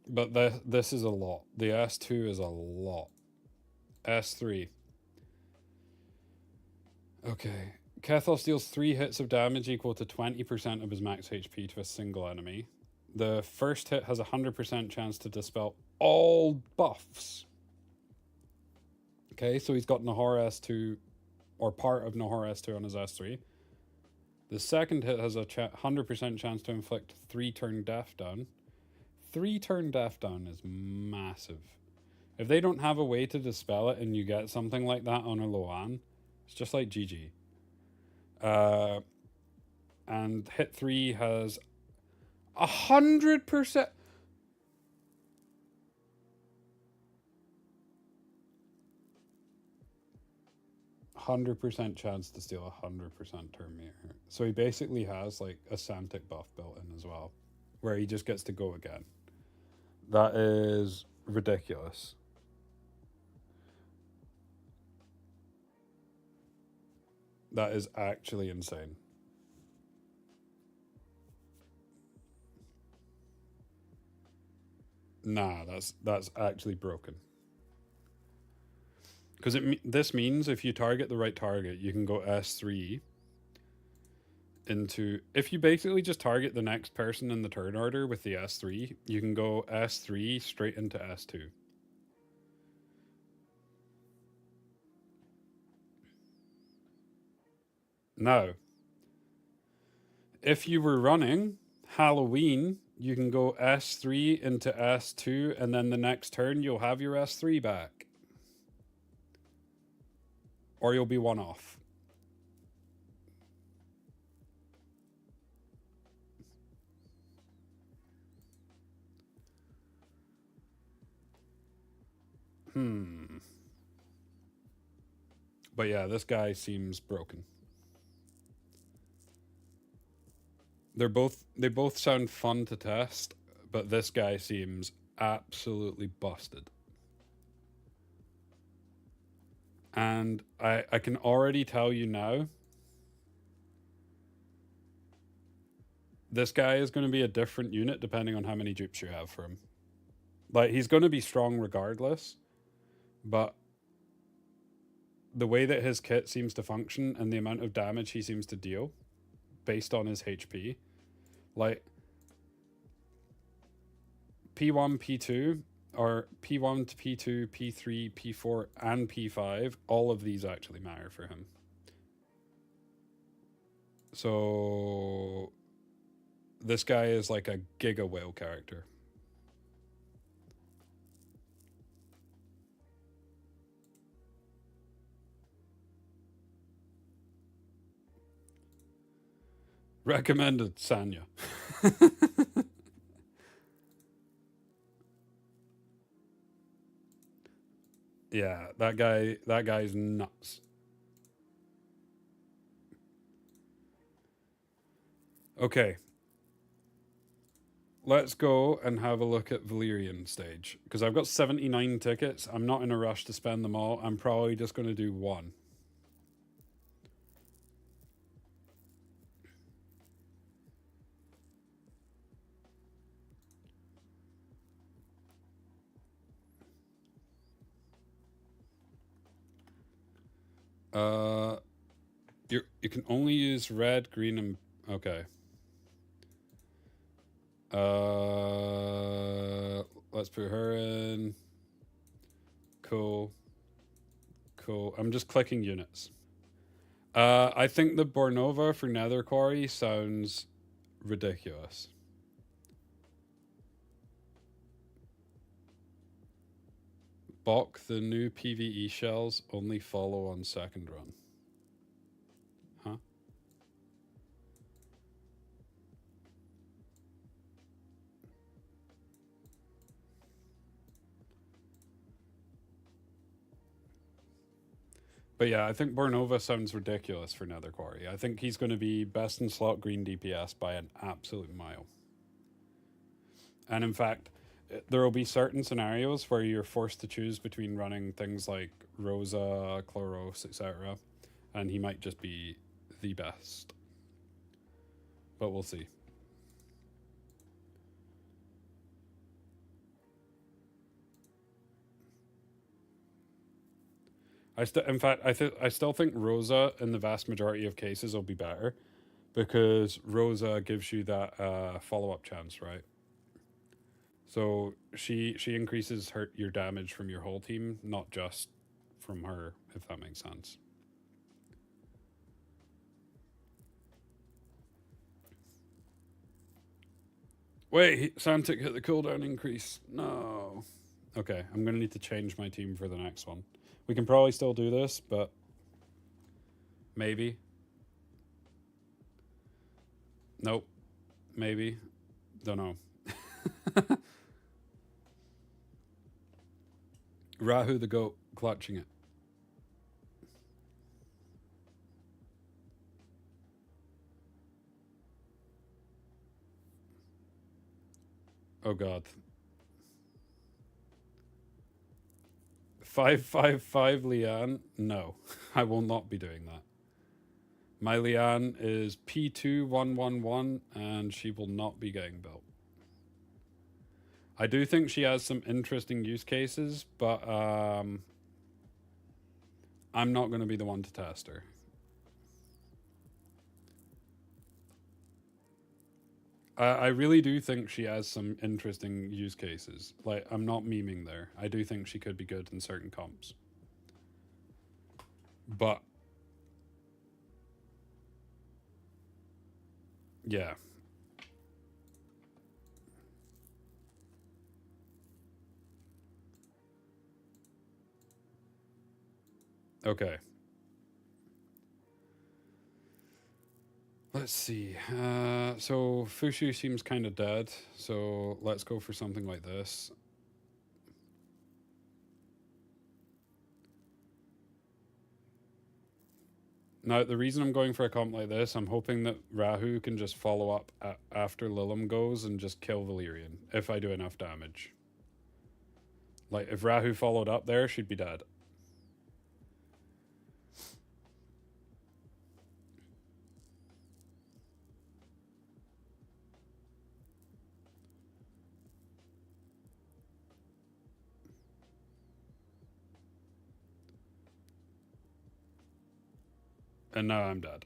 But this is a lot. The S2 is a lot. S3. Okay. Kathos deals 3 hits of damage equal to 20% of his max HP to a single enemy. The first hit has a 100% chance to dispel all buffs. Okay, so he's got Nahor S2, or part of Nahor S2 on his S3. The second hit has a 100% chance to inflict 3-turn death down. 3-turn death down is massive. If they don't have a way to dispel it and you get something like that on a Loan, it's just like GG. And hit 3 has 100%. 100% chance to steal 100% turn meter. So he basically has like a Santic buff built in as well, where he just gets to go again. That is ridiculous. That is actually insane. Nah, that's actually broken. Because this means if you target the right target, you can go S3 into... If you basically just target the next person in the turn order with the S3, you can go S3 straight into S2. Now, if you were running Halloween, you can go S3 into S2, and then the next turn you'll have your S3 back. Or you'll be one off. But yeah, this guy seems broken. They both sound fun to test, but this guy seems absolutely busted. And I can already tell you now, this guy is going to be a different unit depending on how many dupes you have for him. Like, he's going to be strong regardless, but the way that his kit seems to function and the amount of damage he seems to deal based on his HP, like P1, P2, or P1 to P2, P3, P4, and P5, all of these actually matter for him. So this guy is like a giga whale character. Recommended, Sanya. Yeah, that guy's nuts. Okay. Let's go and have a look at Valyrian stage. Because I've got 79 tickets. I'm not in a rush to spend them all. I'm probably just going to do one. You can only use red, green, and... Okay. Let's put her in. Cool. Cool. I'm just clicking units. I think the Bornova for Nether Quarry sounds ridiculous. Bok, the new PvE shells only follow on second run. Huh? But yeah, I think Bornova sounds ridiculous for Nether Quarry. I think he's going to be best in slot green DPS by an absolute mile. And in fact, there will be certain scenarios where you're forced to choose between running things like Rosa, Chloros, etc. And he might just be the best. But we'll see. In fact, I still think Rosa in the vast majority of cases will be better, because Rosa gives you that follow-up chance, right? So she increases your damage from your whole team, not just from her, if that makes sense. Wait, Santic hit the cooldown increase. No. Okay, I'm going to need to change my team for the next one. We can probably still do this, but maybe. Nope. Maybe. Don't know. Rahu the goat clutching it. Oh god. 555 Lian? No, I will not be doing that. My Lian is P2111 and she will not be getting built. I do think she has some interesting use cases, but I'm not going to be the one to test her. I really do think she has some interesting use cases. Like, I'm not memeing there. I do think she could be good in certain comps. But yeah. Okay. Let's see. So Fushu seems kind of dead. So let's go for something like this. Now, the reason I'm going for a comp like this, I'm hoping that Rahu can just follow up after Lilim goes and just kill Valyrian, if I do enough damage. Like, if Rahu followed up there, she'd be dead. And now I'm dead.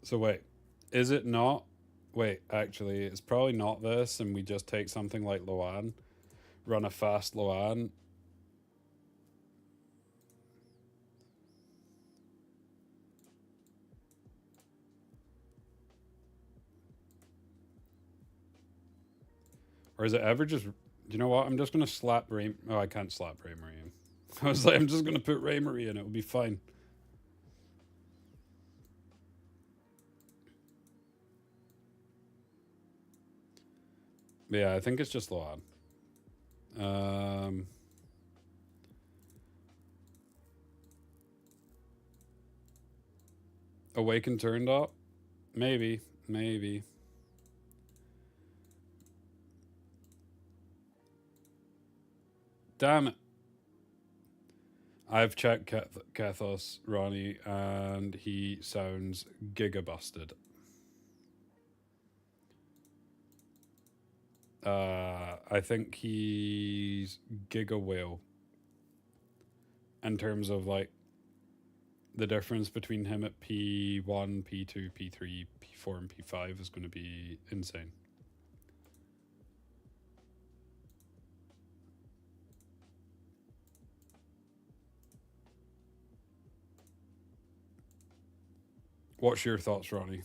So wait, is it not? Wait, actually, it's probably not this, and we just take something like Loan, run a fast Loan. Or is it ever just... You know what? I'm just going to slap Ray... Oh, I can't slap Ray Marie in. I was like, I'm just going to put Ray Marie in. It'll be fine. But yeah, I think it's just Loan. Awaken turned up? Maybe. Maybe. Damn it. I've checked Kathos, Ronnie, and he sounds giga busted. I think he's giga whale. In terms of, like, the difference between him at P1, P2, P3, P4, and P5 is going to be insane. What's your thoughts, Ronnie?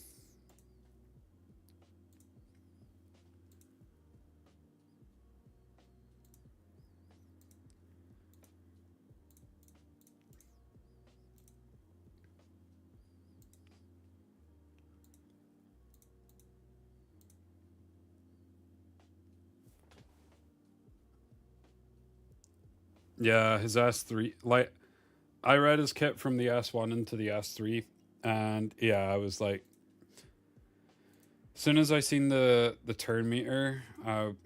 Yeah, his S3. Like, I read his kit from the S1 into the S3, and yeah, I was like, as soon as I seen the turn meter,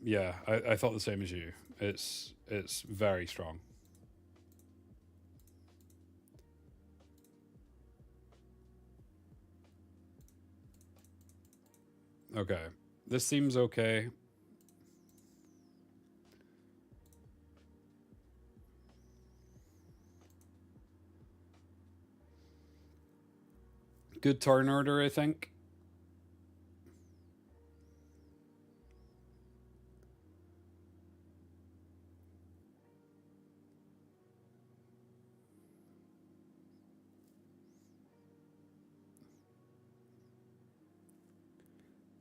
yeah, I thought the same as you. It's very strong. Okay, this seems okay. Good turn order, I think.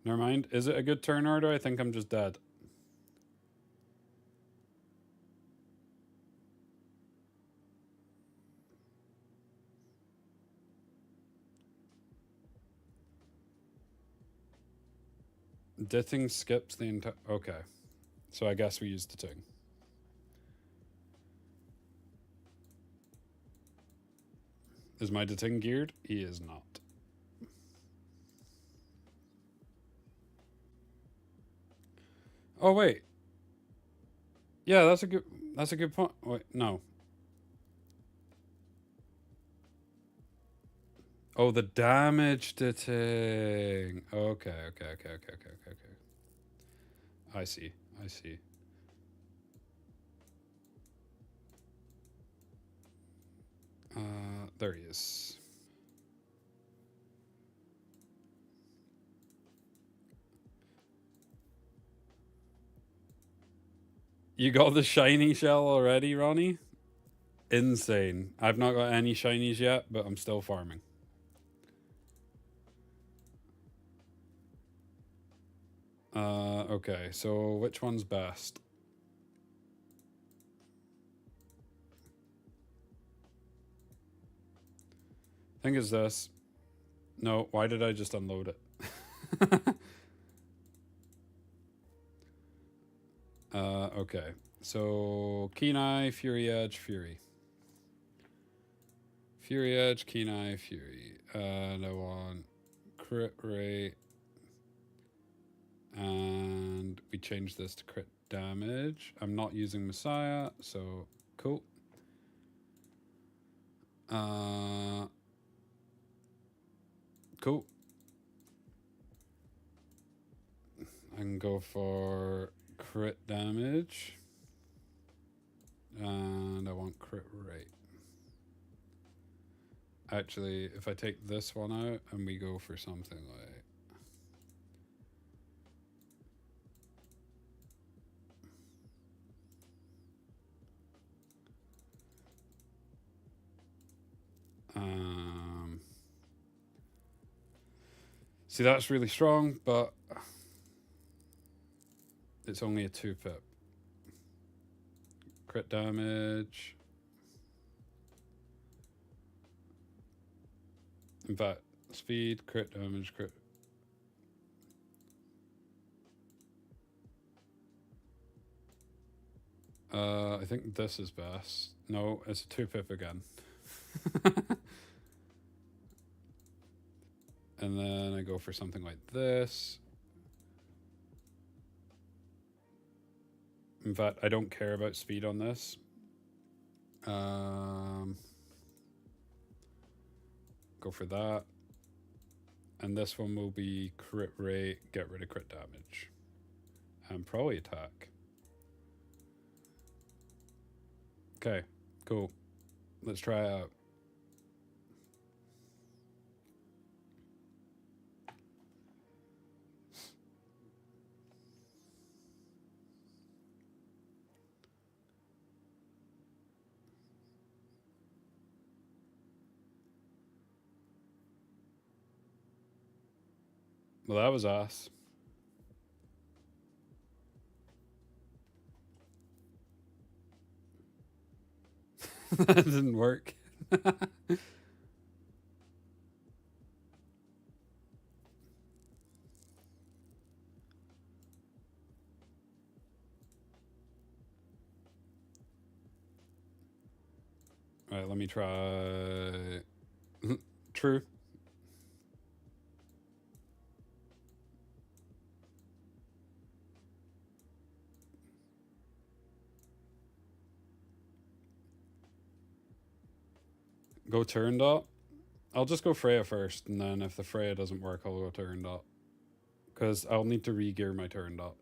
Never mind. Is it a good turn order? I think I'm just dead. Ditting skips the entire... Okay. So I guess we use Ditting. Is my Ditting geared? He is not. Oh, wait. Yeah, that's a good point. Wait, no. Oh, the damage Ditting. Okay. I see. There he is. You got the shiny shell already, Ronnie? Insane. I've not got any shinies yet, but I'm still farming. Okay, so which one's best? I think it's this. No, why did I just unload it? Okay. So, Keen Eye, Fury Edge, Fury. Fury Edge, Keen Eye, Fury. And I want crit rate. And we change this to crit damage. I'm not using Messiah, so cool. Cool. I can go for crit damage. And I want crit rate. Actually, if I take this one out and we go for something like... See, that's really strong, but it's only a 2-pip. Crit damage. In fact, speed, crit damage, crit. I think this is best. No, it's a 2-pip again. And then I go for something like this. In fact, I don't care about speed on this. Go for that. And this one will be crit rate, get rid of crit damage. And probably attack. Okay, cool. Let's try it out. Well, that was ass. That didn't work. All right, let me try. True. Go turn dot. I'll just go Freya first, and then if the Freya doesn't work, I'll go turn dot. Because I'll need to re-gear my turn dot.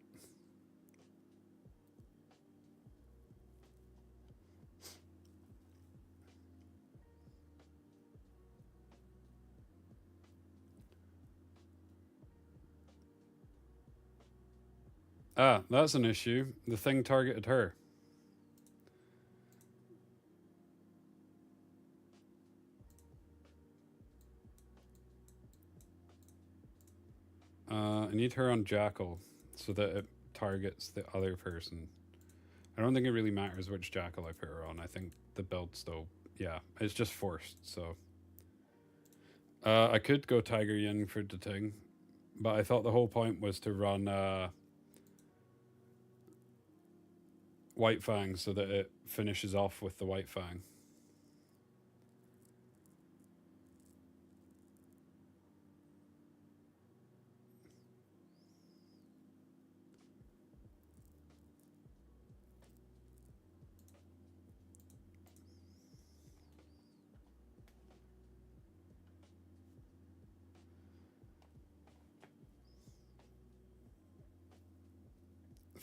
Ah, that's an issue. The thing targeted her. I need her on Jackal so that it targets the other person. I don't think it really matters which Jackal I put her on. I think the build still, yeah, it's just forced, so. I could go Tiger Yin for the thing, But I thought the whole point was to run White Fang so that it finishes off with the White Fang.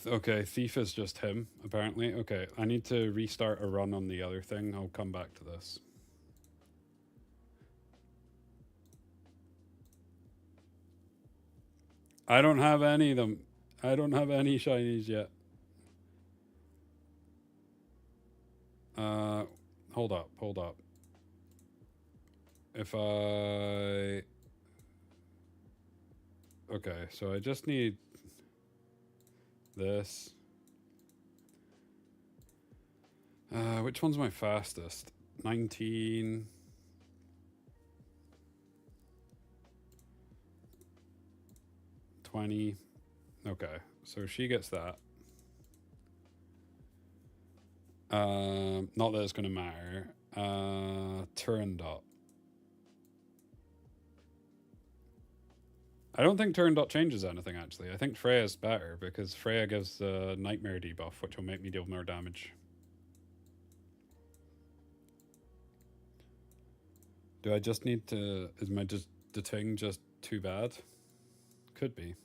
Okay, Thief is just him, apparently. Okay, I need to restart a run on the other thing. I'll come back to this. I don't have any of them. I don't have any shinies yet. Hold up. If I... Okay, so I just need this. Which one's my fastest? 19... 20. Okay, so she gets that. Not that it's going to matter. Turandot. I don't think Turandot changes anything, actually. I think Freya's better, because Freya gives the Nightmare debuff, which will make me deal more damage. Do I just need to... Is my Ting just too bad? Could be.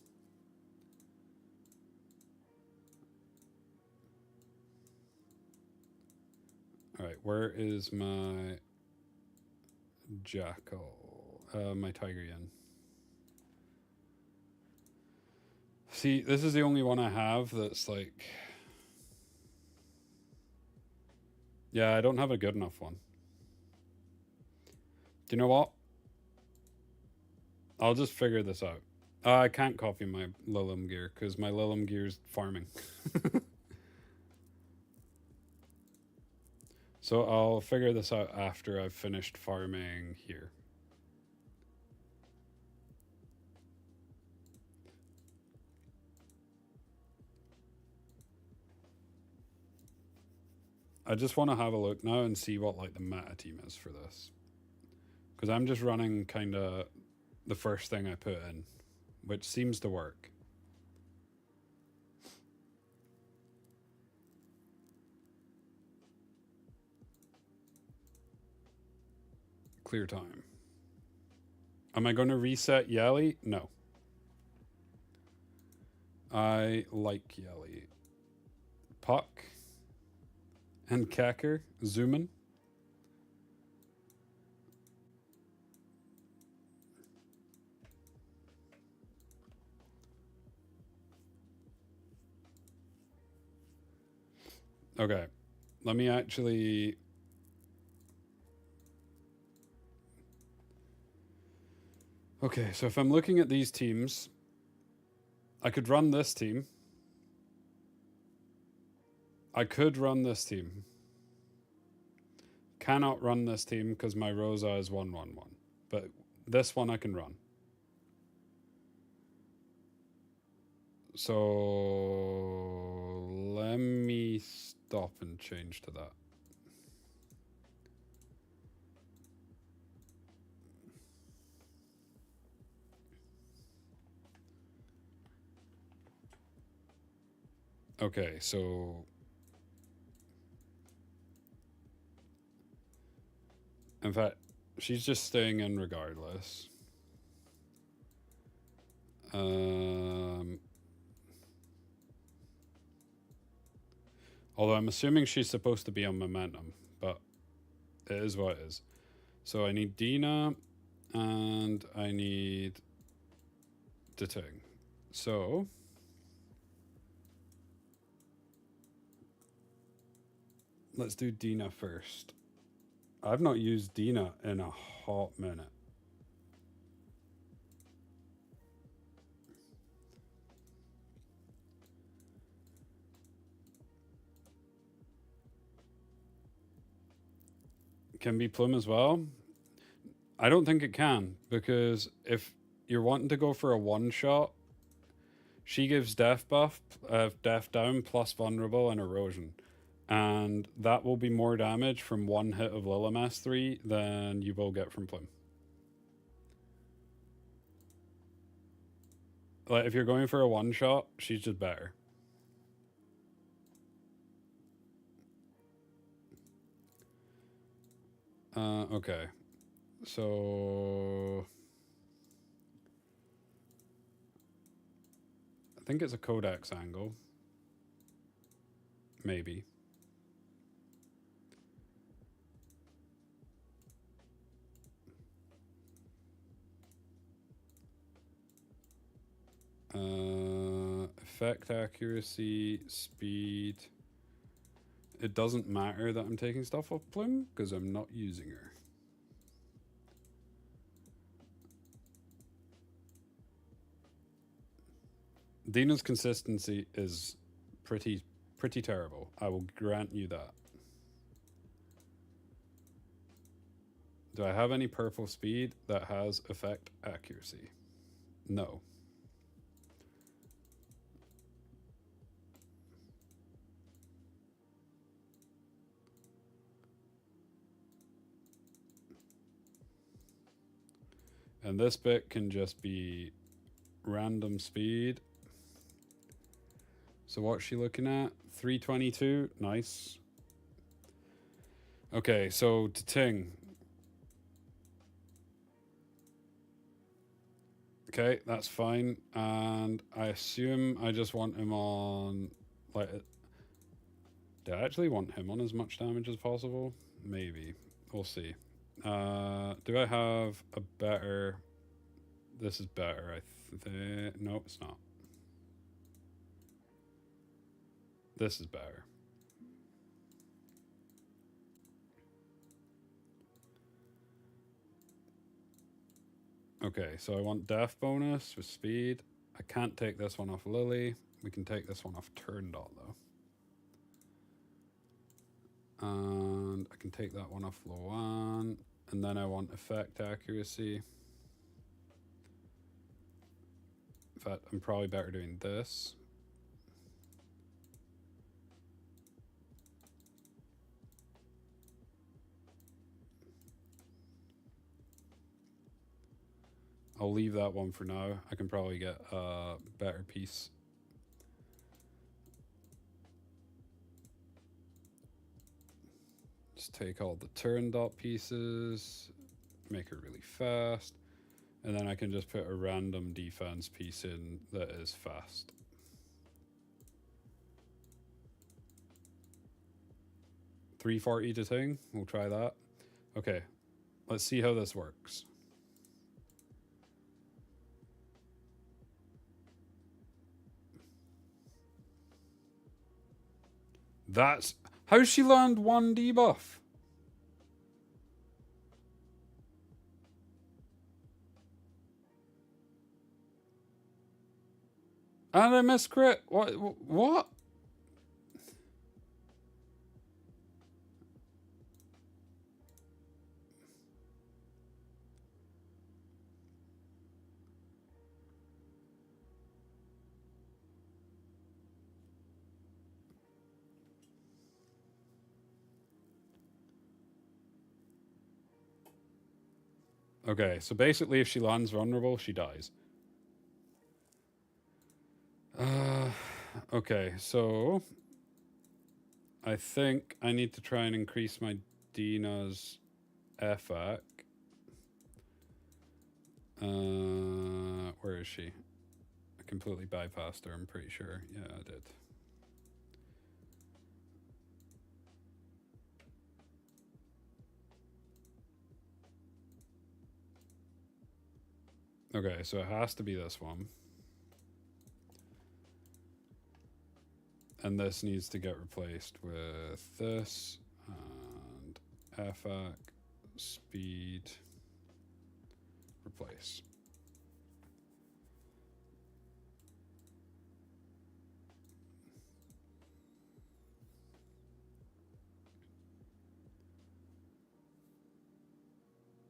Alright, where is my Jackal? My Tiger Yen. See, this is the only one I have that's like... Yeah, I don't have a good enough one. Do you know what? I'll just figure this out. I can't copy my Lilim gear because my Lilim gear's farming. So I'll figure this out after I've finished farming here. I just want to have a look now and see what like the meta team is for this. Because I'm just running kind of the first thing I put in, which seems to work. Clear time. Am I going to reset Yelly? No. I like Yelly. Puck and Kacker, Zoomin. Okay, let me actually... Okay, so if I'm looking at these teams, I could run this team. I could run this team. Cannot run this team because my Rosa is 1-1-1. But this one I can run. So let me stop and change to that. Okay, so in fact, she's just staying in regardless. Although I'm assuming she's supposed to be on momentum, but it is what it is. So I need Dina and I need Ting. So let's do Dina first. I've not used Dina in a hot minute. Can be Plum as well? I don't think it can, because if you're wanting to go for a one-shot. She gives death buff, death down, plus vulnerable and erosion. And that will be more damage from one hit of Lilimass 3 than you will get from Plume. Like, if you're going for a one-shot, she's just better. Okay. So... I think it's a codex angle. Maybe. Effect accuracy, speed. It doesn't matter that I'm taking stuff off Plume because I'm not using her. Dina's consistency is pretty terrible. I will grant you that. Do I have any purple speed that has effect accuracy? No. And this bit can just be random speed. So what's she looking at? 322, nice. Okay, so to Ting. Okay, that's fine. And I assume I just want him on, like, do I actually want him on as much damage as possible? Maybe. We'll see. Do I have a better... This is better, I think. No, it's not. This is better. Okay, so I want death bonus with speed. I can't take this one off Lily. We can take this one off turn dot though. And I can take that one off Loan. And then I want effect accuracy. In fact, I'm probably better doing this. I'll leave that one for now. I can probably get a better piece. Just take all the turn dot pieces, make it really fast, and then I can just put a random defense piece in that is fast. $340 to Ting. We'll try that. Okay, let's see how this works. That's... How's she land one debuff? And I missed crit. What? Okay, so basically if she lands vulnerable, she dies. Okay, so I think I need to try and increase my Dina's FAC. Where is she? I completely bypassed her, I'm pretty sure. Yeah, I did. Okay, so it has to be this one. And this needs to get replaced with this and FAC, speed, replace.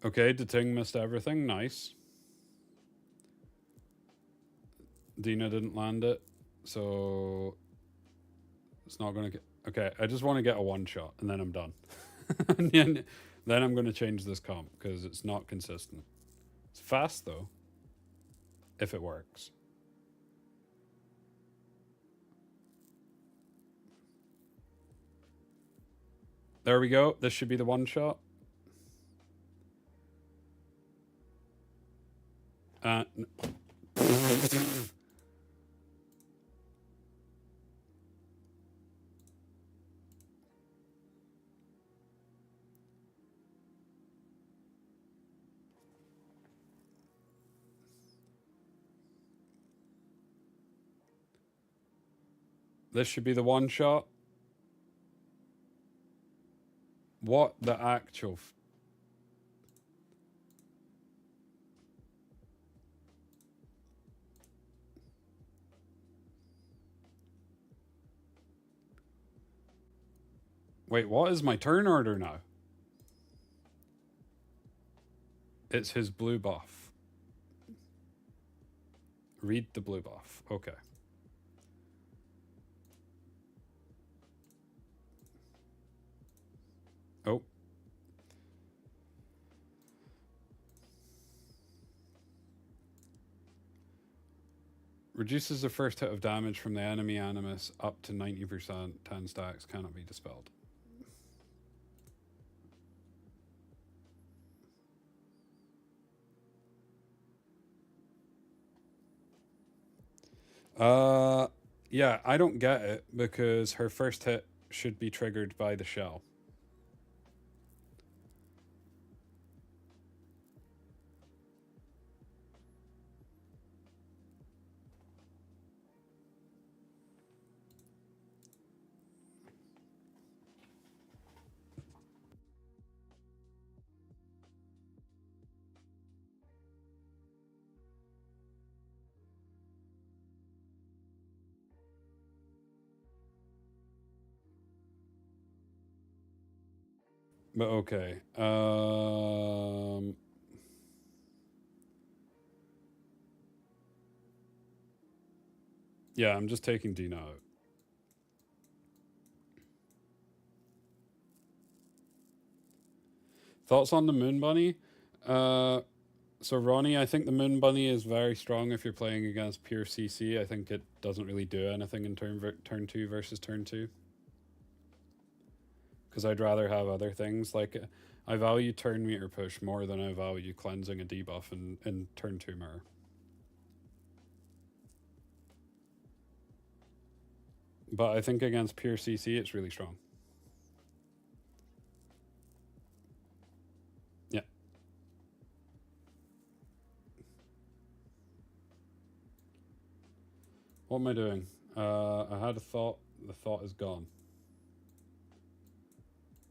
Okay, the Ting missed everything, nice. Dina didn't land it, so it's not gonna get. Okay, I just want to get a one shot and then I'm done. And then I'm gonna change this comp because it's not consistent. It's fast though, if it works. There we go. This should be the one shot. This should be the one shot. What the actual... Wait, what is my turn order now? It's his blue buff. Read the blue buff. Okay. Oh. Reduces the first hit of damage from the enemy Animus up to 90%. 10 stacks cannot be dispelled. Yeah, I don't get it because her first hit should be triggered by the shell. But okay. Yeah, I'm just taking Dina out. Thoughts on the Moon Bunny? So Ronnie, I think the Moon Bunny is very strong if you're playing against pure CC. I think it doesn't really do anything in turn 2 versus turn 2. Because I'd rather have other things. Like, I value turn meter push more than I value cleansing a debuff in turn 2 mirror. But I think against pure CC, it's really strong. Yeah. What am I doing? I had a thought. The thought is gone.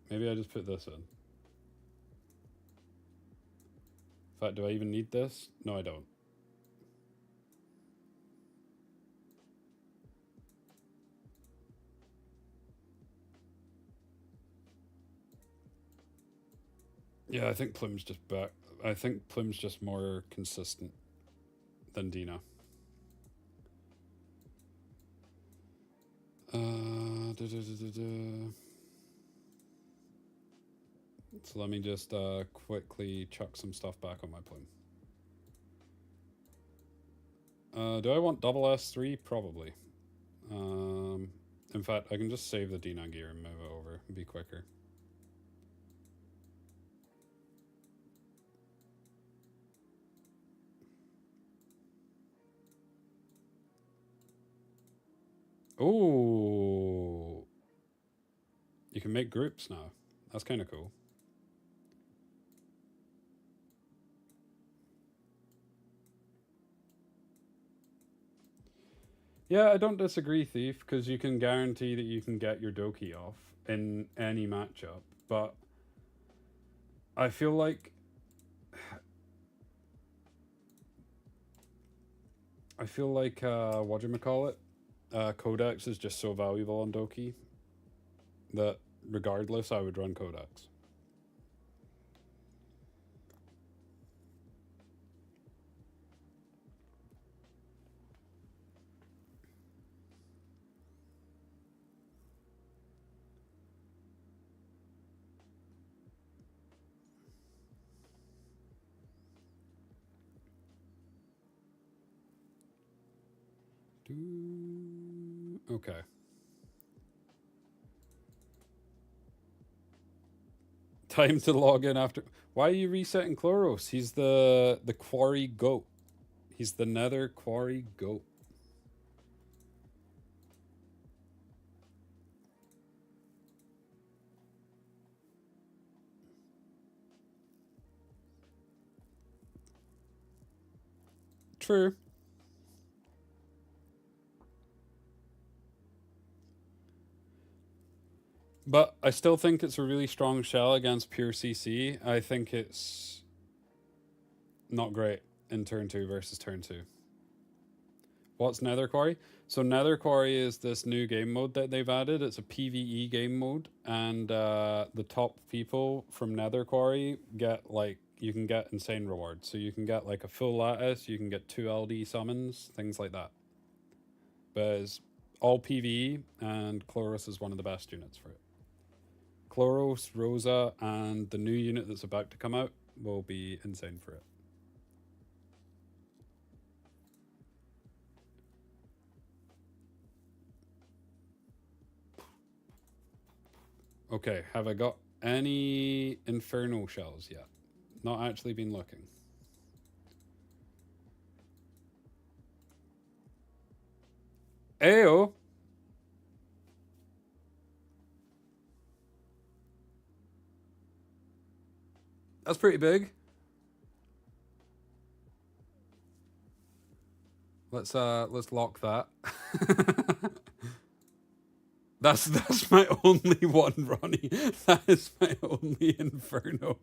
Maybe I just put this in. In fact, do I even need this? No, I don't. Yeah, I think Plum's just back. I think Plum's just more consistent than Dina. So let me just quickly chuck some stuff back on my Plum. Do I want double S3? Probably. In fact, I can just save the Dina gear and move it over and be quicker. Oh, you can make groups now. That's kind of cool. Yeah, I don't disagree, Thief, because you can guarantee that you can get your Doki off in any matchup, but I feel like whatchamacallit, Codex is just so valuable on Doki that regardless I would run Codex. Okay. Time to log in after. Why are you resetting Chloros? He's the quarry goat. He's the nether quarry goat. True. But I still think it's a really strong shell against pure CC. I think it's not great in turn 2 versus turn 2. What's Nether Quarry? So Nether Quarry is this new game mode that they've added. It's a PvE game mode, and the top people from Nether Quarry get like, you can get insane rewards. So you can get like a full lattice, you can get 2 LD summons, things like that. But it's all PvE, and Chloros is one of the best units for it. Chloros, Rosa, and the new unit that's about to come out will be insane for it. Okay, have I got any Inferno shells yet? Not actually been looking. Ayo! That's pretty big. Let's lock that. That's my only one, Ronnie. That is my only Inferno.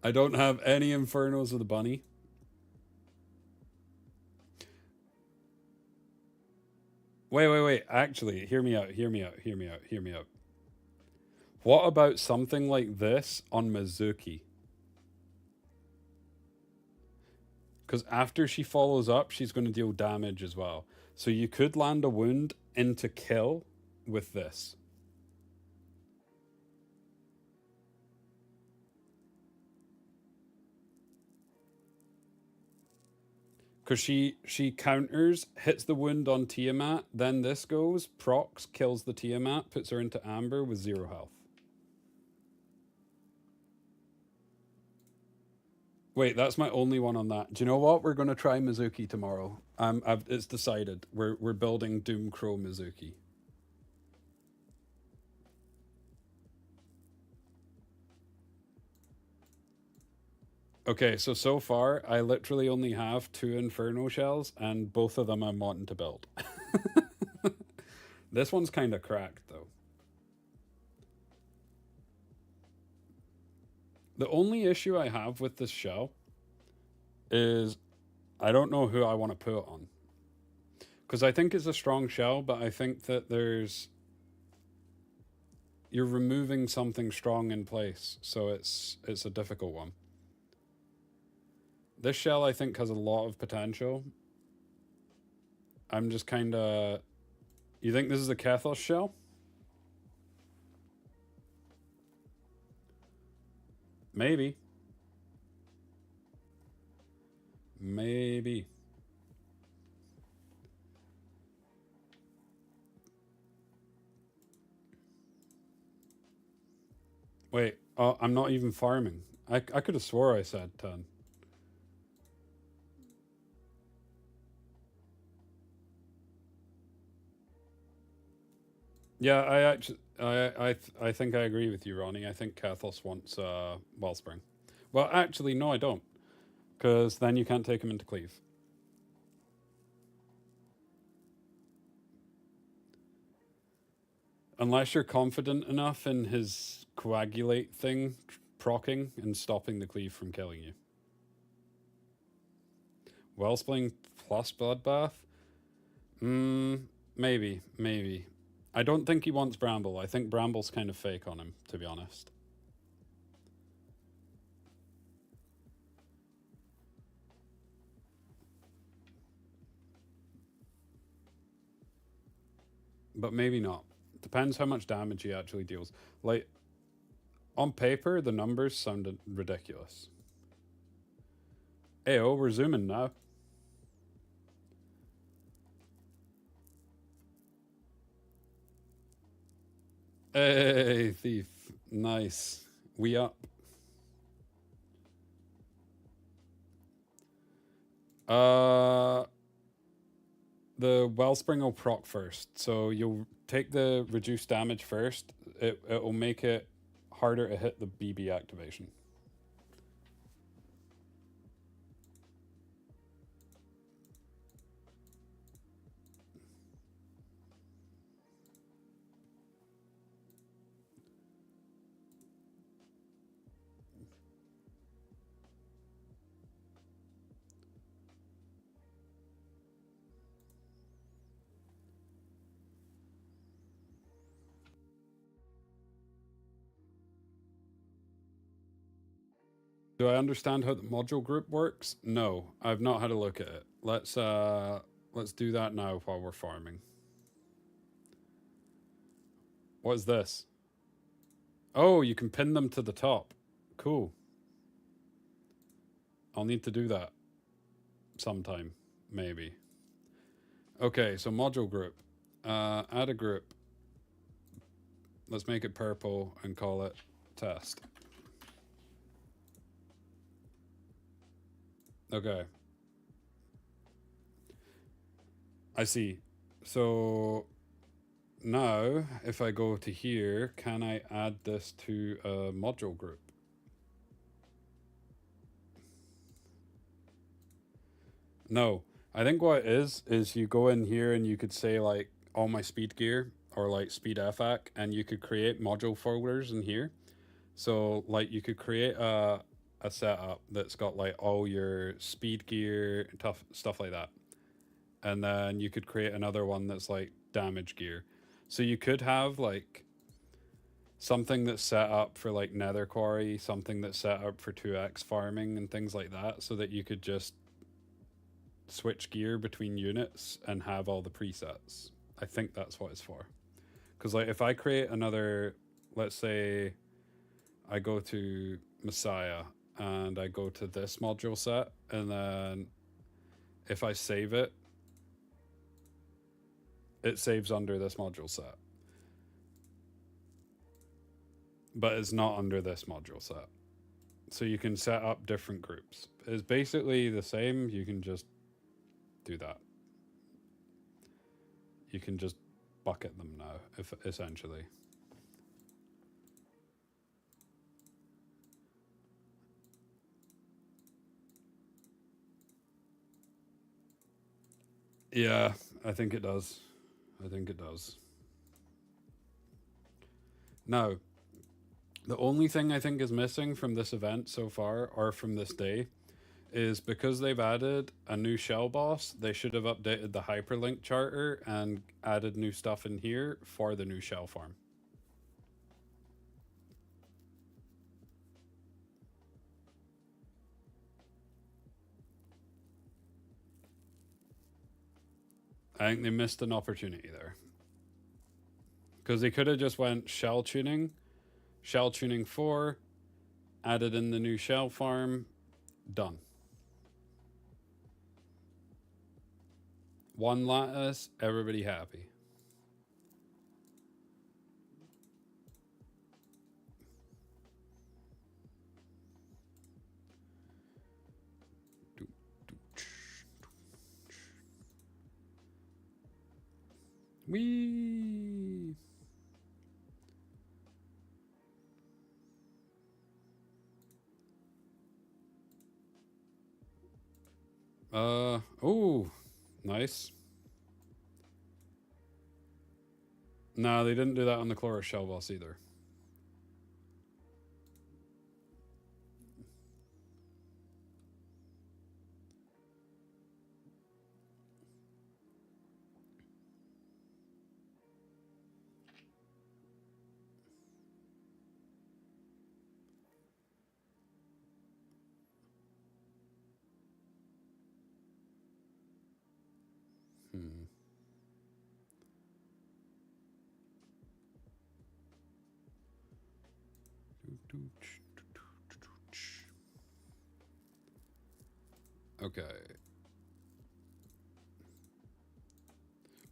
I don't have any Infernos of the bunny. Wait. Actually, hear me out. What about something like this on Mizuki? Because after she follows up, she's going to deal damage as well. So you could land a wound into kill with this. Because she counters, hits the wound on Tiamat, then this goes, procs, kills the Tiamat, puts her into Amber with 0 health. Wait, that's my only one on that. Do you know what? We're going to try Mizuki tomorrow. It's decided. We're building Doom Crow Mizuki. Okay, so far, I literally only have 2 Inferno shells, and both of them I'm wanting to build. This one's kind of cracked, though. The only issue I have with this shell is I don't know who I want to put it on. Because I think it's a strong shell, but I think that you're removing something strong in place, so it's a difficult one. This shell, I think, has a lot of potential. I'm just kind of... You think this is a Kethos shell? Maybe. Maybe. Wait, I'm not even farming. I could have swore I said 10. Yeah, I think I agree with you, Ronnie. I think Kathos wants Wellspring. Well, actually, no, I don't. Because then you can't take him into Cleave. Unless you're confident enough in his coagulate thing proccing and stopping the Cleave from killing you. Wellspring plus Bloodbath? Maybe. I don't think he wants Bramble. I think Bramble's kind of fake on him, to be honest. But maybe not. Depends how much damage he actually deals. Like, On paper, the numbers sounded ridiculous. Ayo, we're zooming now. Hey, thief. Nice. We up. The Wellspring will proc first. So you'll take the reduced damage first. It'll make it harder to hit the BB activation. Do I understand how the module group works? No, I've not had a look at it. Let's do that now while we're farming. What is this? Oh, you can pin them to the top. Cool. I'll need to do that sometime, maybe. Okay, so module group. Add a group. Let's make it purple and call it test. Okay. I see. So now if I go to here, can I add this to a module group? No. I think what it is you go in here and you could say like all my speed gear or like speed FAC, and you could create module folders in here. So like you could create a setup that's got like all your speed gear and stuff like that. And then you could create another one that's like damage gear. So you could have like something that's set up for like nether quarry, something that's set up for 2x farming and things like that, so that you could just switch gear between units and have all the presets. I think that's what it's for. Because like if I create another, let's say I go to Messiah and I go to this module set, and then if I save it, it saves under this module set. But it's not under this module set. So you can set up different groups. It's basically the same, you can just do that. You can just bucket them now, essentially. Yeah, I think it does. I think it does. Now, the only thing I think is missing from this event so far, or from this day, is because they've added a new shell boss, they should have updated the hyperlink charter and added new stuff in here for the new shell farm. I think they missed an opportunity there. Because they could have just went shell tuning 4, added in the new shell farm, done. One lattice, everybody happy. Whee! Oh, nice. No, they didn't do that on the Chloris shell boss either. Okay.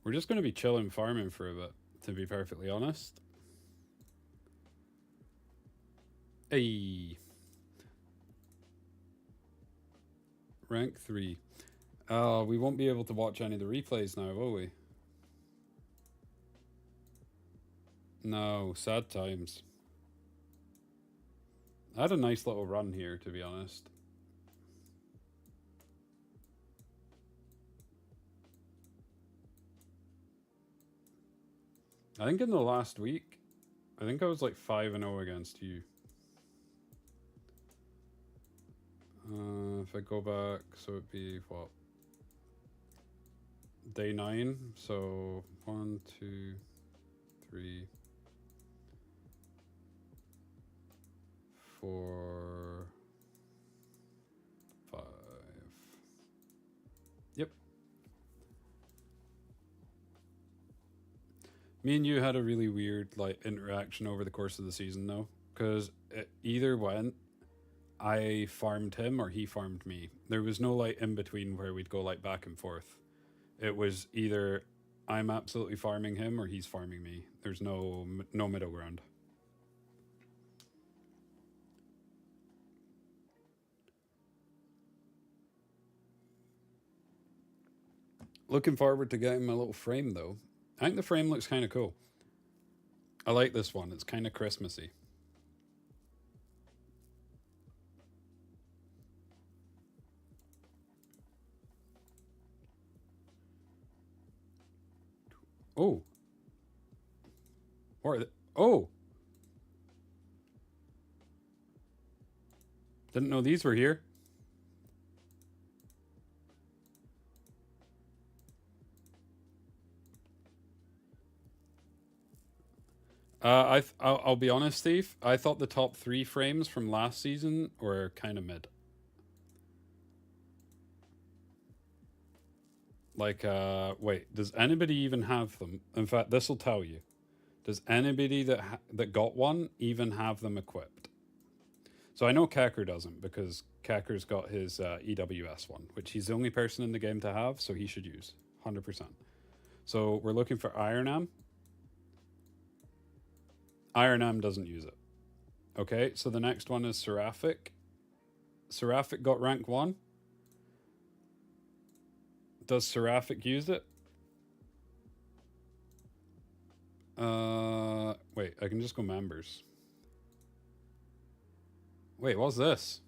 We're just going to be chilling farming for a bit, to be perfectly honest. Hey. Rank 3. We won't be able to watch any of the replays now, will we? No, sad times. I had a nice little run here, to be honest. I think in the last week, I think I was like 5-0 against you. If I go back, so it'd be what? Day 9. So 1, 2, 3, 4, 5. Yep. Me and you had a really weird like interaction over the course of the season though, because it either went I farmed him or he farmed me. There was no like in between where we'd go like back and forth. It was either I'm absolutely farming him or he's farming me. There's no middle ground. Looking forward to getting my little frame though. I think the frame looks kind of cool. I like this one. It's kind of Christmassy. Oh. What are they? Oh. Didn't know these were here. I'll be honest, Steve. I thought the top 3 frames from last season were kind of mid. Like, wait, does anybody even have them? In fact, this will tell you. Does anybody that got one even have them equipped? So I know Kacker doesn't, because Kacker's got his EWS one, which he's the only person in the game to have, so he should use 100%. So we're looking for Ironam. Ironam doesn't use it. Okay, so the next one is Seraphic. Seraphic got rank 1. Does Seraphic use it? Wait, I can just go members. Wait, what's this?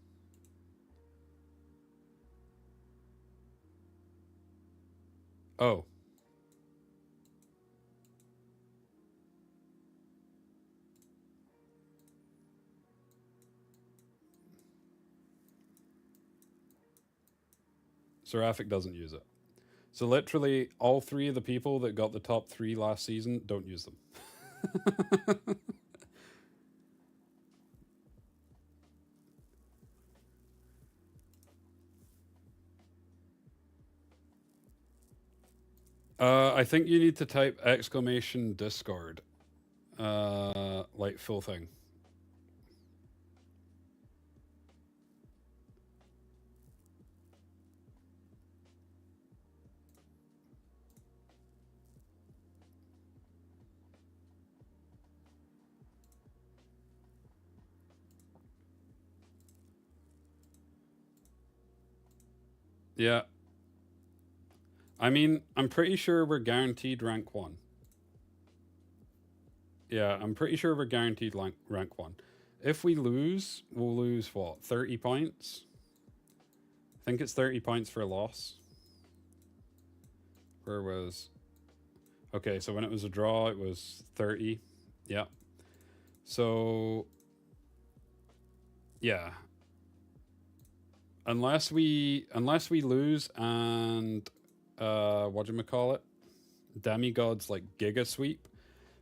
Oh. Seraphic doesn't use it. So literally all 3 of the people that got the top 3 last season don't use them. I think you need to type exclamation Discord. Like full thing. Yeah. I mean, I'm pretty sure we're guaranteed rank 1. Yeah, I'm pretty sure we're guaranteed rank 1. If we lose, we'll lose what? 30 points? I think it's 30 points for a loss. Where was... Okay, so when it was a draw, it was 30. Yeah. So... Yeah. Unless we lose and... whatchamacallit? Demigods like Giga Sweep.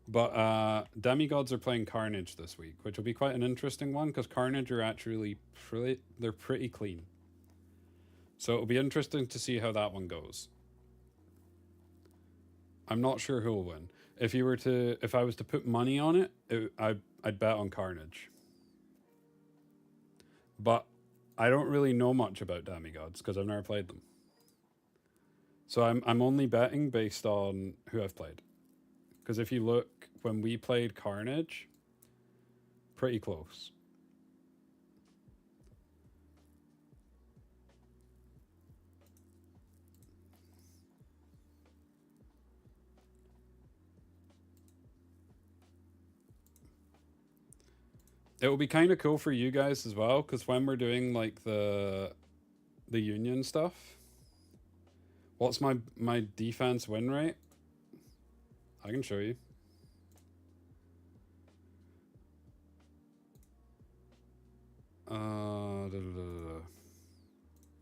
But Demigods are playing Carnage this week, which will be quite an interesting one, because Carnage are actually they're pretty clean. So it'll be interesting to see how that one goes. I'm not sure who'll win. If I was to put money on it, I'd bet on Carnage. but I don't really know much about demigods because I've never played them. So I'm only betting based on who I've played. Because if you look, when we played Carnage, pretty close. It will be kind of cool for you guys as well, because when we're doing like the union stuff, what's my defense win rate? I can show you.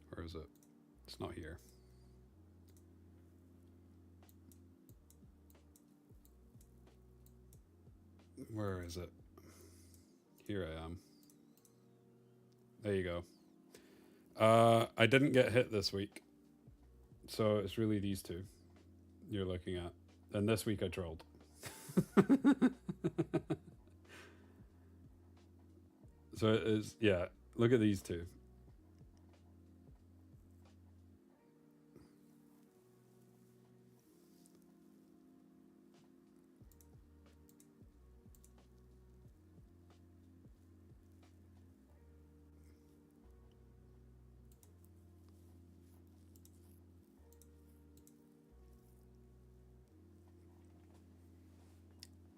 Where is it? It's not here. Where is it? Here I am. There you go. I didn't get hit this week. So it's really these two you're looking at. And this week I trolled. So it is, yeah, look at these two.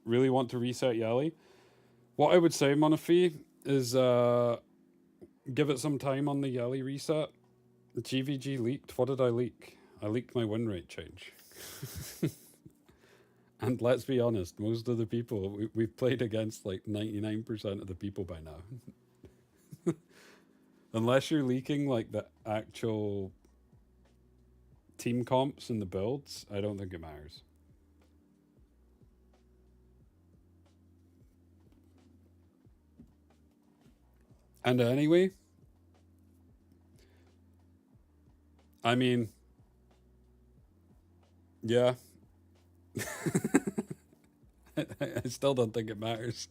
Really want to reset Yali? What I would say, Monafi, is give it some time on the Yali reset. GVG leaked. What did I leak? I leaked my win rate change. And let's be honest, most of the people, we've played against like 99% of the people by now. Unless you're leaking like the actual team comps and the builds, I don't think it matters. And anyway, I mean, yeah. I still don't think it matters.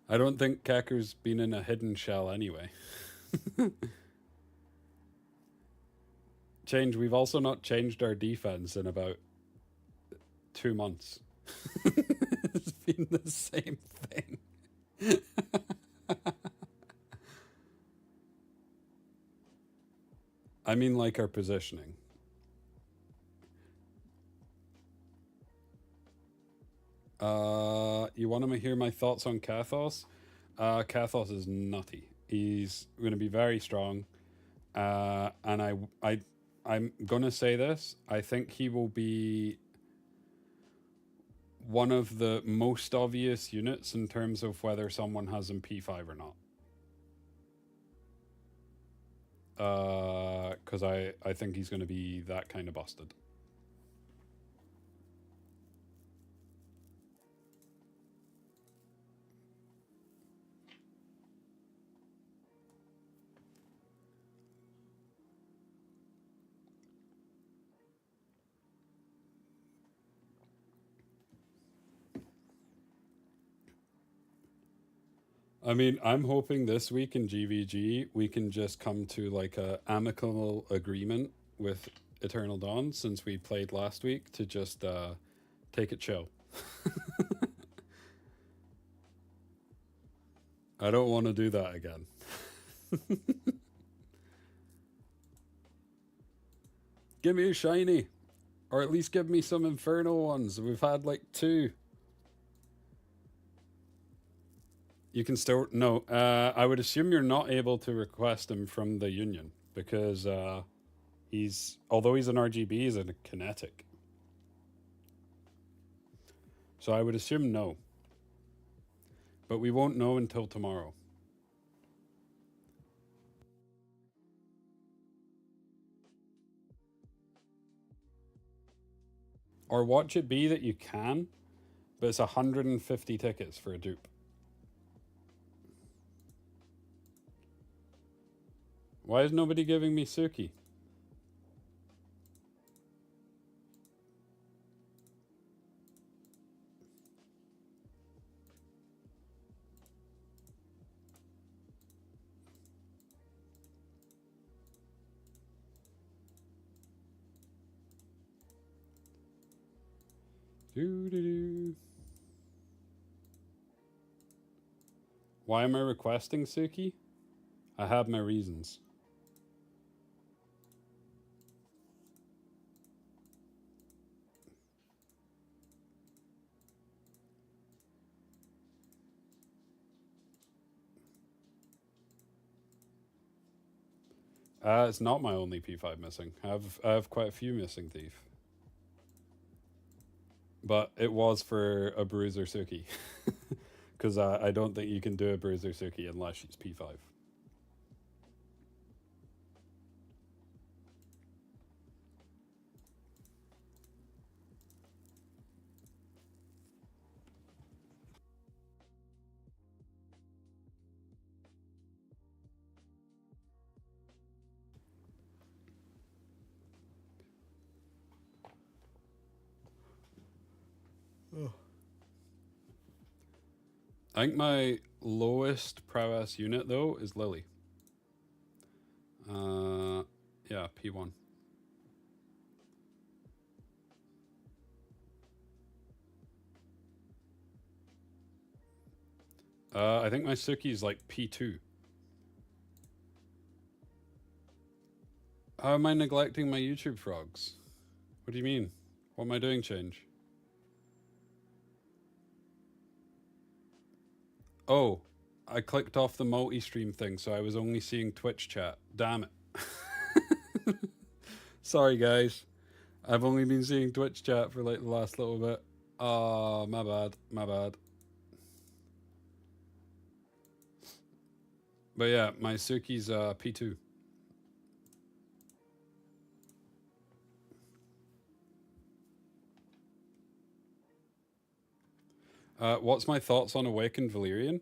I don't think Kaku's been in a hidden shell anyway. We've also not changed our defense in about 2 months. It's been the same thing. I mean, like our positioning. You want to hear my thoughts on Kathos? Kathos is nutty. He's going to be very strong. And I'm going to say this. I think he will be one of the most obvious units in terms of whether someone has him P5 or not. Because I think he's going to be that kind of busted. I mean, I'm hoping this week in GVG we can just come to like a amicable agreement with Eternal Dawn, since we played last week, to just take it chill. I don't want to do that again. Give me a shiny, or at least give me some infernal ones. We've had like 2. You can still, no, I would assume you're not able to request him from the Union, because although he's an RGB, he's a kinetic. So I would assume no. But we won't know until tomorrow. Or watch it be that you can, but it's 150 tickets for a dupe. Why is nobody giving me Suki? Doo-doo-doo. Why am I requesting Suki? I have my reasons. It's not my only P5 missing. I have quite a few missing thief. But it was for a Bruiser Suki. Because I don't think you can do a Bruiser Suki unless she's P5. I think my lowest prowess unit, though, is Lily. Yeah, P1. I think my Suki's like P2. How am I neglecting my YouTube frogs? What do you mean? What am I doing, Change? Oh, I clicked off the multi-stream thing, so I was only seeing Twitch chat. Damn it. Sorry, guys. I've only been seeing Twitch chat for like the last little bit. Oh, my bad. My bad. But yeah, my Suki's P2. What's my thoughts on Awakened Valyrian?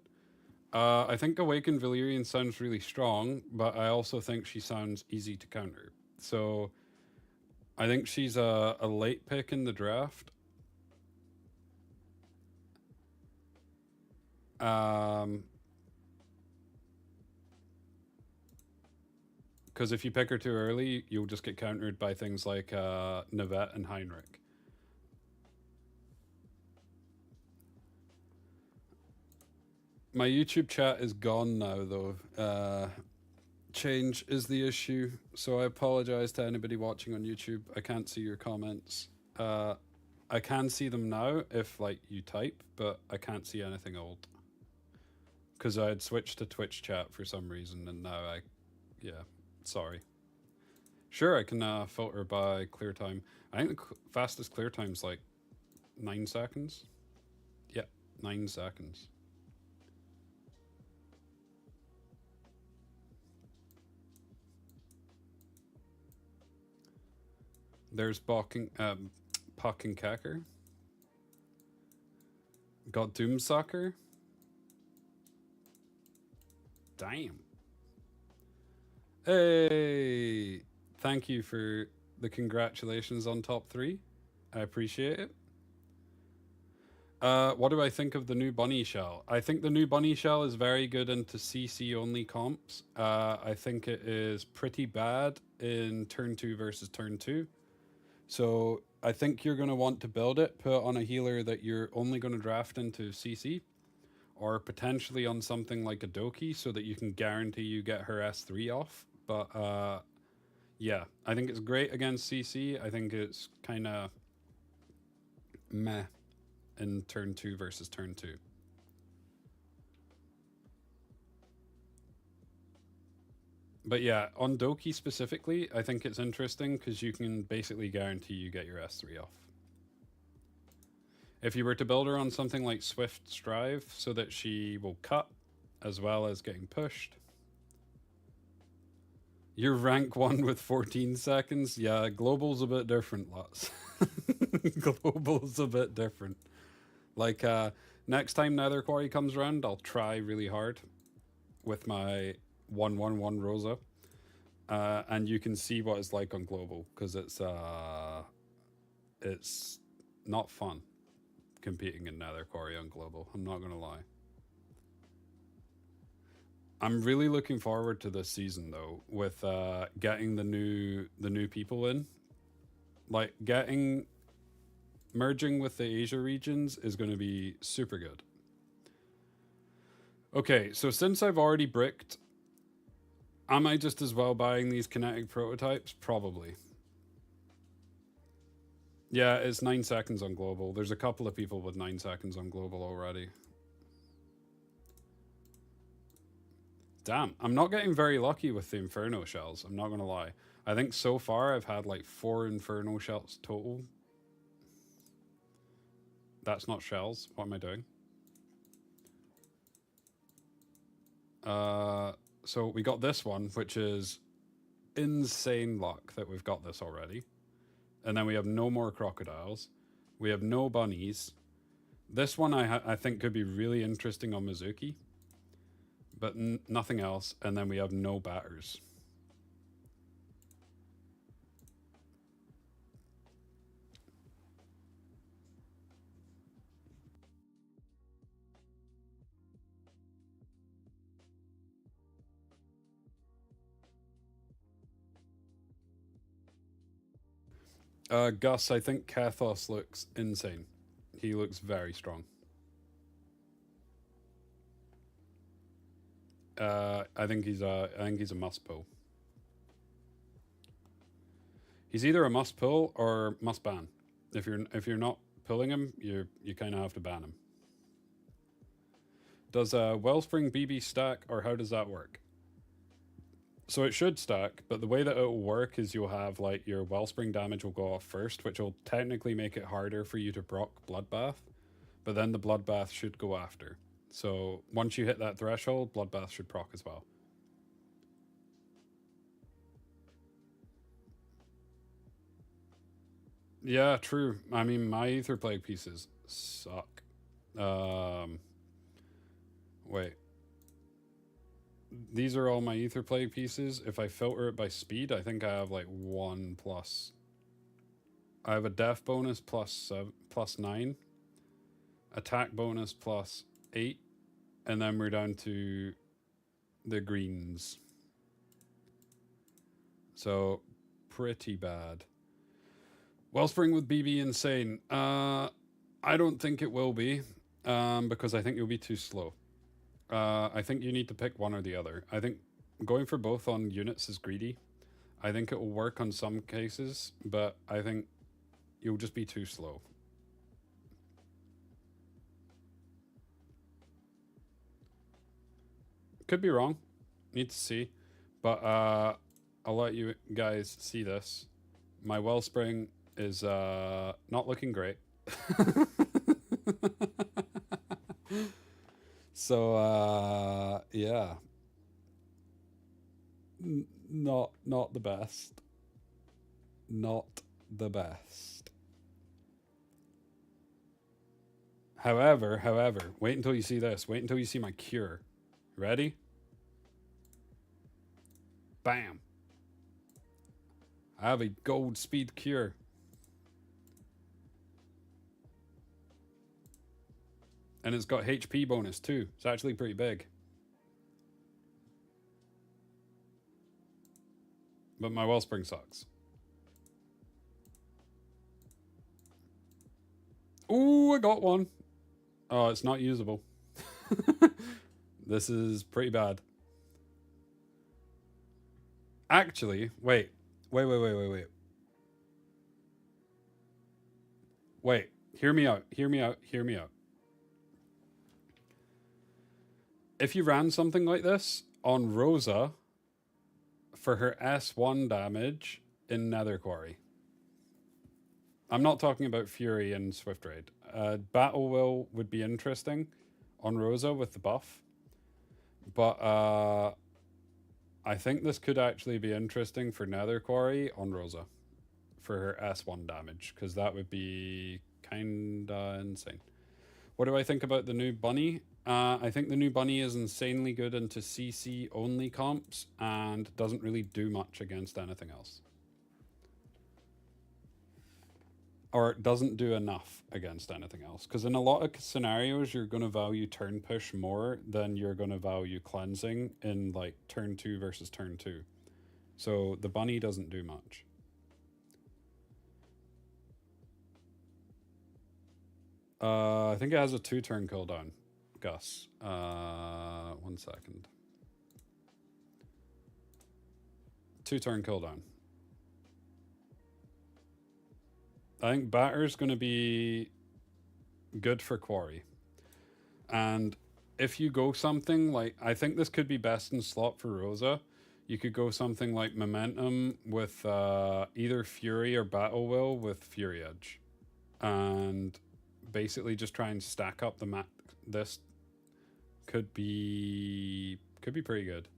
I think Awakened Valyrian sounds really strong, but I also think she sounds easy to counter. So I think she's a late pick in the draft. Because if you pick her too early, you'll just get countered by things like Navette and Heinrich. My YouTube chat is gone now, though. Change is the issue, so I apologize to anybody watching on YouTube. I can't see your comments. I can see them now if like you type, but I can't see anything old. Because I had switched to Twitch chat for some reason, and now yeah, sorry. Sure, I can filter by clear time. I think the fastest clear time's like 9 seconds. Yeah, 9 seconds. There's Puck and Kacker. Got Doomsucker. Damn. Hey! Thank you for the congratulations on top 3. I appreciate it. What do I think of the new Bunny Shell? I think the new Bunny Shell is very good into CC only comps. I think it is pretty bad in turn 2 versus turn 2. So I think you're going to want to build it, put it on a healer that you're only going to draft into CC, or potentially on something like a Doki so that you can guarantee you get her S3 off. But yeah, I think it's great against CC. I think it's kind of meh in turn 2 versus turn 2. But yeah, on Doki specifically, I think it's interesting because you can basically guarantee you get your S3 off. If you were to build her on something like Swift Strive so that she will cut as well as getting pushed. You're rank 1 with 14 seconds? Yeah, Global's a bit different, lots. Global's a bit different. Like, next time Nether Quarry comes around, I'll try really hard with my 111 Rosa, and you can see what it's like on Global, because it's not fun competing in Nether Quarry on Global. I'm not gonna lie. I'm really looking forward to this season though, with getting the new people in, like getting merging with the Asia regions is going to be super good. Okay, so since I've already bricked, am I just as well buying these kinetic prototypes? Probably. Yeah, it's 9 seconds on global. There's a couple of people with 9 seconds on global already. Damn, I'm not getting very lucky with the Inferno shells, I'm not gonna lie. I think so far I've had like 4 Inferno shells total. That's not shells. What am I doing? So we got this one, which is insane luck that we've got this already. And then we have no more crocodiles. We have no bunnies. This one I think could be really interesting on Mizuki. But nothing else. And then we have no batters. Gus, I think Kathos looks insane. He looks very strong. I think he's a must pull. He's either a must pull or must ban. If you're not pulling him, you kind of have to ban him. Does Wellspring BB stack, or how does that work? So it should stack, but the way that it will work is you'll have like your Wellspring damage will go off first, which will technically make it harder for you to proc Bloodbath, but then the Bloodbath should go after. So once you hit that threshold, Bloodbath should proc as well. Yeah, true. I mean, my Ether Plague pieces suck. Wait. These are all my Ether Plague pieces. If I filter it by speed, I think I have like 1 plus. I have a death bonus plus 9, attack bonus plus 8, and then we're down to the greens. So pretty bad. Wellspring with BB insane. I don't think it will be, because I think you'll be too slow. I think you need to pick one or the other. I think going for both on units is greedy. I think it will work on some cases, but I think you'll just be too slow. Could be wrong. Need to see. But I'll let you guys see this. My Wellspring is not looking great. So yeah, not the best. Not the best. However, wait until you see this. Wait until you see my cure. Ready? Bam. I have a gold speed cure. And it's got HP bonus too. It's actually pretty big. But my Wellspring sucks. Ooh, I got one. Oh, it's not usable. This is pretty bad. Actually, wait. Wait. Hear me out. If you ran something like this on Rosa for her S1 damage in Nether Quarry. I'm not talking about Fury and Swift Raid. Battle Will would be interesting on Rosa with the buff. But I think this could actually be interesting for Nether Quarry on Rosa for her S1 damage, because that would be kinda insane. What do I think about the new bunny? I think the new bunny is insanely good into CC only comps and doesn't really do much against anything else. Or it doesn't do enough against anything else. Because in a lot of scenarios, you're going to value turn push more than you're going to value cleansing in like turn 2 versus turn 2. So the bunny doesn't do much. I think it has a 2-turn cooldown, Gus. 1 second. 2-turn cooldown. I think Batter's going to be good for Quarry. And if you go something like, I think this could be best in slot for Rosa. You could go something like Momentum with either Fury or Battle Will with Fury Edge. And basically just try and stack up the map. This could be pretty good.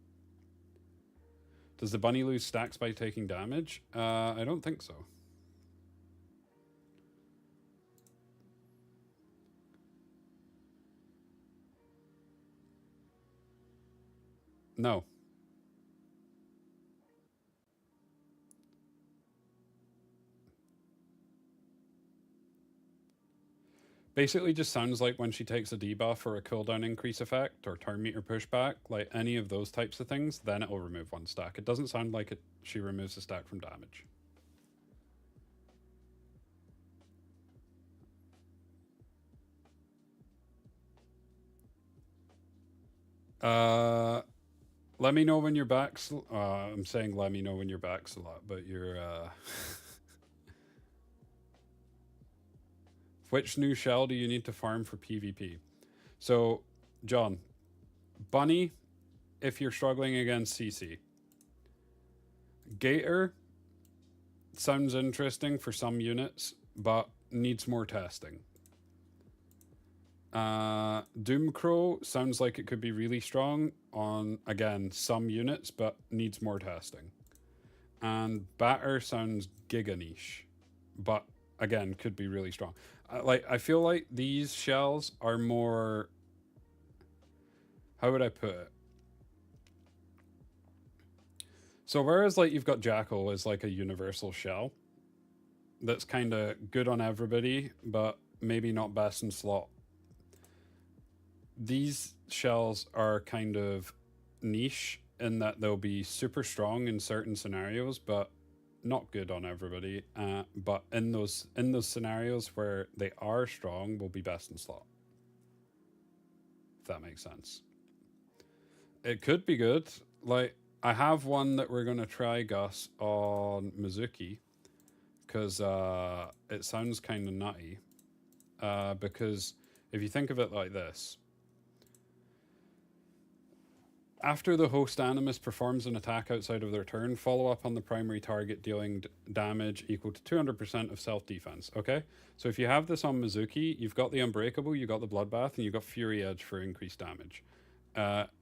Does the bunny lose stacks by taking damage? I don't think so. No. Basically just sounds like when she takes a debuff or a cooldown increase effect or turn meter pushback, like any of those types of things, then it will remove 1 stack. It doesn't sound like she removes a stack from damage. Let me know when you're back. I'm saying let me know when you're back a lot, but you're Which new shell do you need to farm for PvP? So, John, Bunny, if you're struggling against CC. Gator sounds interesting for some units, but needs more testing. Doomcrow sounds like it could be really strong on, again, some units, but needs more testing. And Batter sounds giga niche, but again, could be really strong. I feel like these shells are more, how would I put it? So whereas like you've got Jackal as like a universal shell that's kind of good on everybody, but maybe not best in slot. These shells are kind of niche in that they'll be super strong in certain scenarios, but not good on everybody. But in those scenarios where they are strong, will be best in slot. If that makes sense. It could be good. Like, I have one that we're going to try, Gus, on Mizuki. Because it sounds kind of nutty. Because if you think of it like this. After the host Animus performs an attack outside of their turn, follow up on the primary target dealing damage equal to 200% of self-defense, okay? So if you have this on Mizuki, you've got the Unbreakable, you've got the Bloodbath, and you've got Fury Edge for increased damage.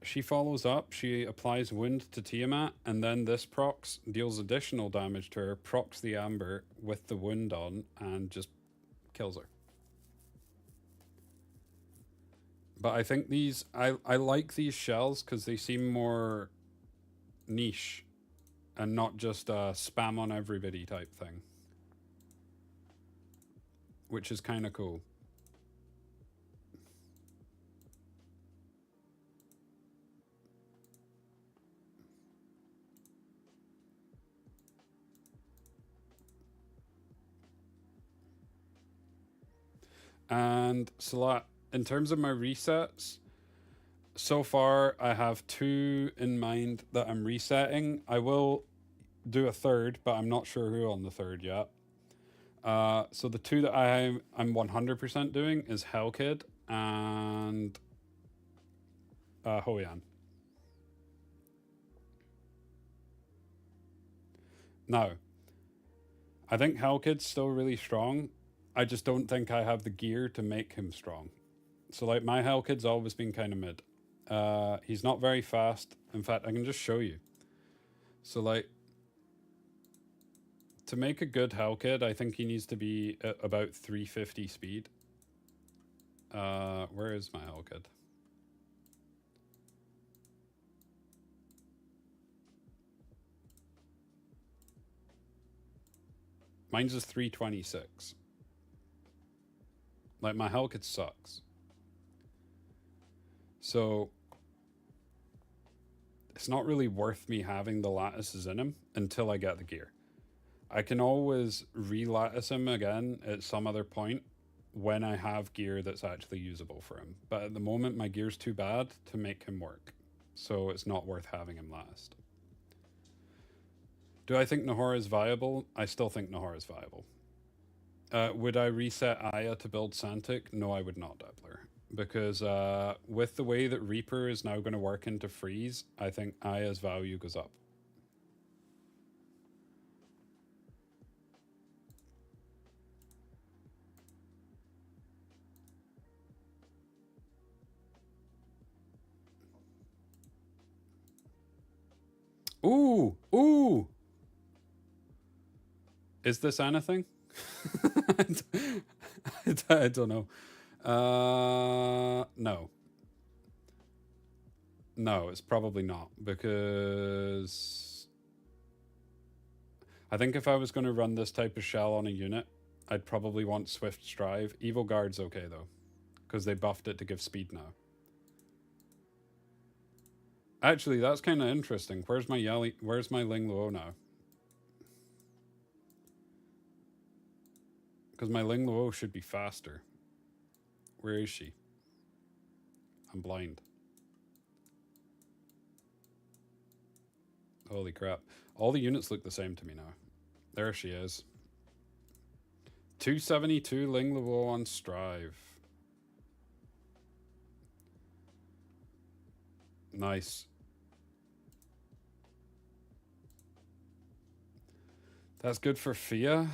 She follows up, she applies Wound to Tiamat, and then this procs deals additional damage to her, procs the Amber with the Wound on, and just kills her. But I think these, I like these shells because they seem more niche and not just a spam on everybody type thing. Which is kind of cool. And Salat, in terms of my resets, so far I have 2 in mind that I'm resetting. I will do a third, but I'm not sure who on the third yet. So the 2 that I'm 100% doing is Hellkid and Hoyan. Now, I think Hellkid's still really strong. I just don't think I have the gear to make him strong. So like my Hellkid's always been kind of mid. He's not very fast. In fact, I can just show you. So like, to make a good Hellkid, I think he needs to be at about 350 speed. Where is my Hellkid? Mine's is 326. Like my Hellkid sucks. So it's not really worth me having the lattices in him until I get the gear. I can always re-lattice him again at some other point when I have gear that's actually usable for him. But at the moment, my gear's too bad to make him work. So it's not worth having him last. Do I think Nahor is viable? I still think Nahor is viable. Would I reset Aya to build Santic? No, I would not, Doppler. Because with the way that Reaper is now going to work into Freeze, I think Aya's value goes up. Ooh! Ooh! Is this anything? I don't know. No. No, it's probably not, because I think if I was going to run this type of shell on a unit, I'd probably want Swift Strive. Evil Guard's okay, though, because they buffed it to give speed now. Actually, that's kind of interesting. Where's my Ling Luo now? Because my Ling Luo should be faster. Where is she? I'm blind. Holy crap. All the units look the same to me now. There she is. 272 Ling Luo on Strive. Nice. That's good for Fia.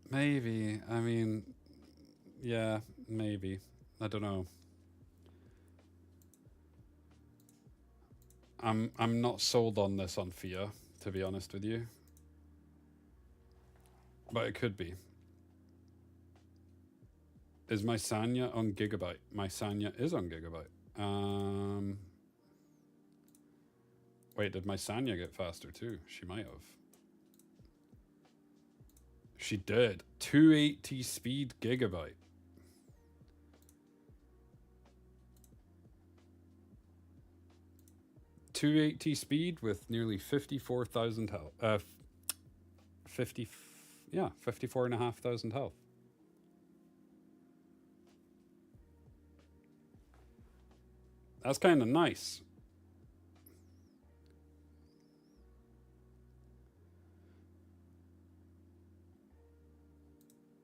Maybe. I mean, yeah, maybe. I don't know. I'm not sold on this on Fia, to be honest with you. But it could be. Is my Sanya on Gigabyte? My Sanya is on Gigabyte. Wait, did my Sanya get faster too? She might have. She did. 280 speed Gigabyte. .280 speed with nearly 54,000 health. 54,500 health. That's kind of nice.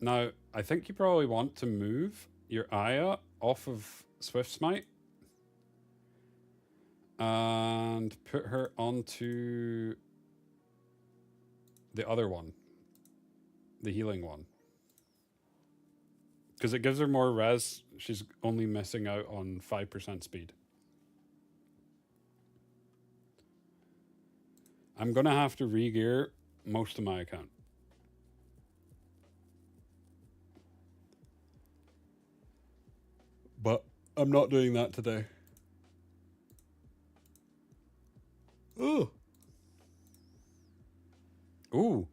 Now, I think you probably want to move your Aya off of Swift Smite and put her onto the other one, the healing one. Because it gives her more res. She's only missing out on 5% speed. I'm going to have to re-gear most of my account. But I'm not doing that today. Ooh. Ooh.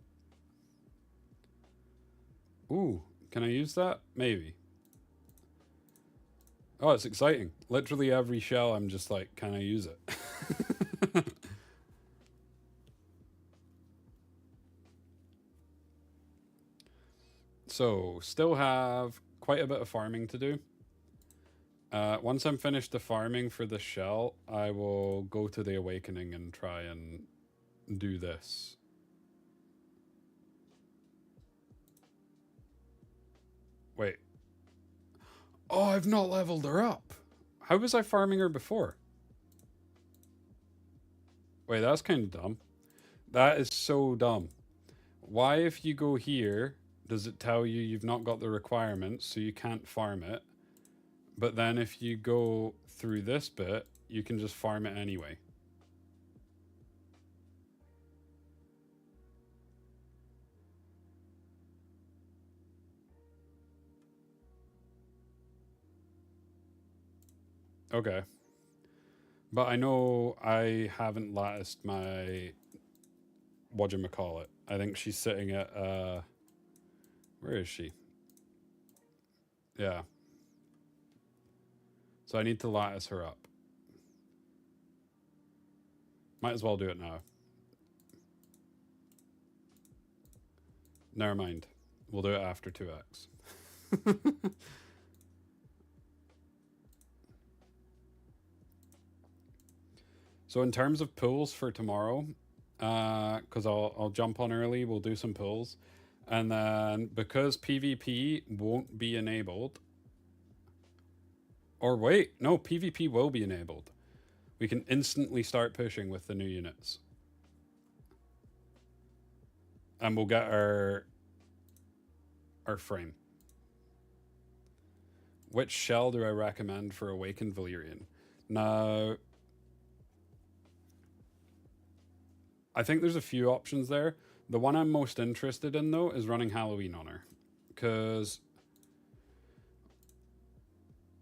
Ooh. Can I use that? Maybe. Oh, it's exciting. Literally every shell, I'm just like, can I use it? So, still have quite a bit of farming to do. Once I'm finished the farming for the shell, I will go to the Awakening and try and do this. Wait. Oh, I've not leveled her up. How was I farming her before? Wait, that's kind of dumb. That is so dumb. Why, if you go here, does it tell you you've not got the requirements, so you can't farm it? But then if you go through this bit, you can just farm it anyway. Okay. But I know I haven't latticed my... whatchamacallit. I think she's sitting at... where is she? Yeah. So I need to lattice her up. Might as well do it now. Never mind. We'll do it after 2x. So in terms of pulls for tomorrow, because I'll jump on early, we'll do some pulls. And then because PvP won't be enabled, or wait, no, PvP will be enabled. We can instantly start pushing with the new units. And we'll get our frame. Which shell do I recommend for Awakened Valyrian? Now, I think there's a few options there. The one I'm most interested in, though, is running Halloween on her. Because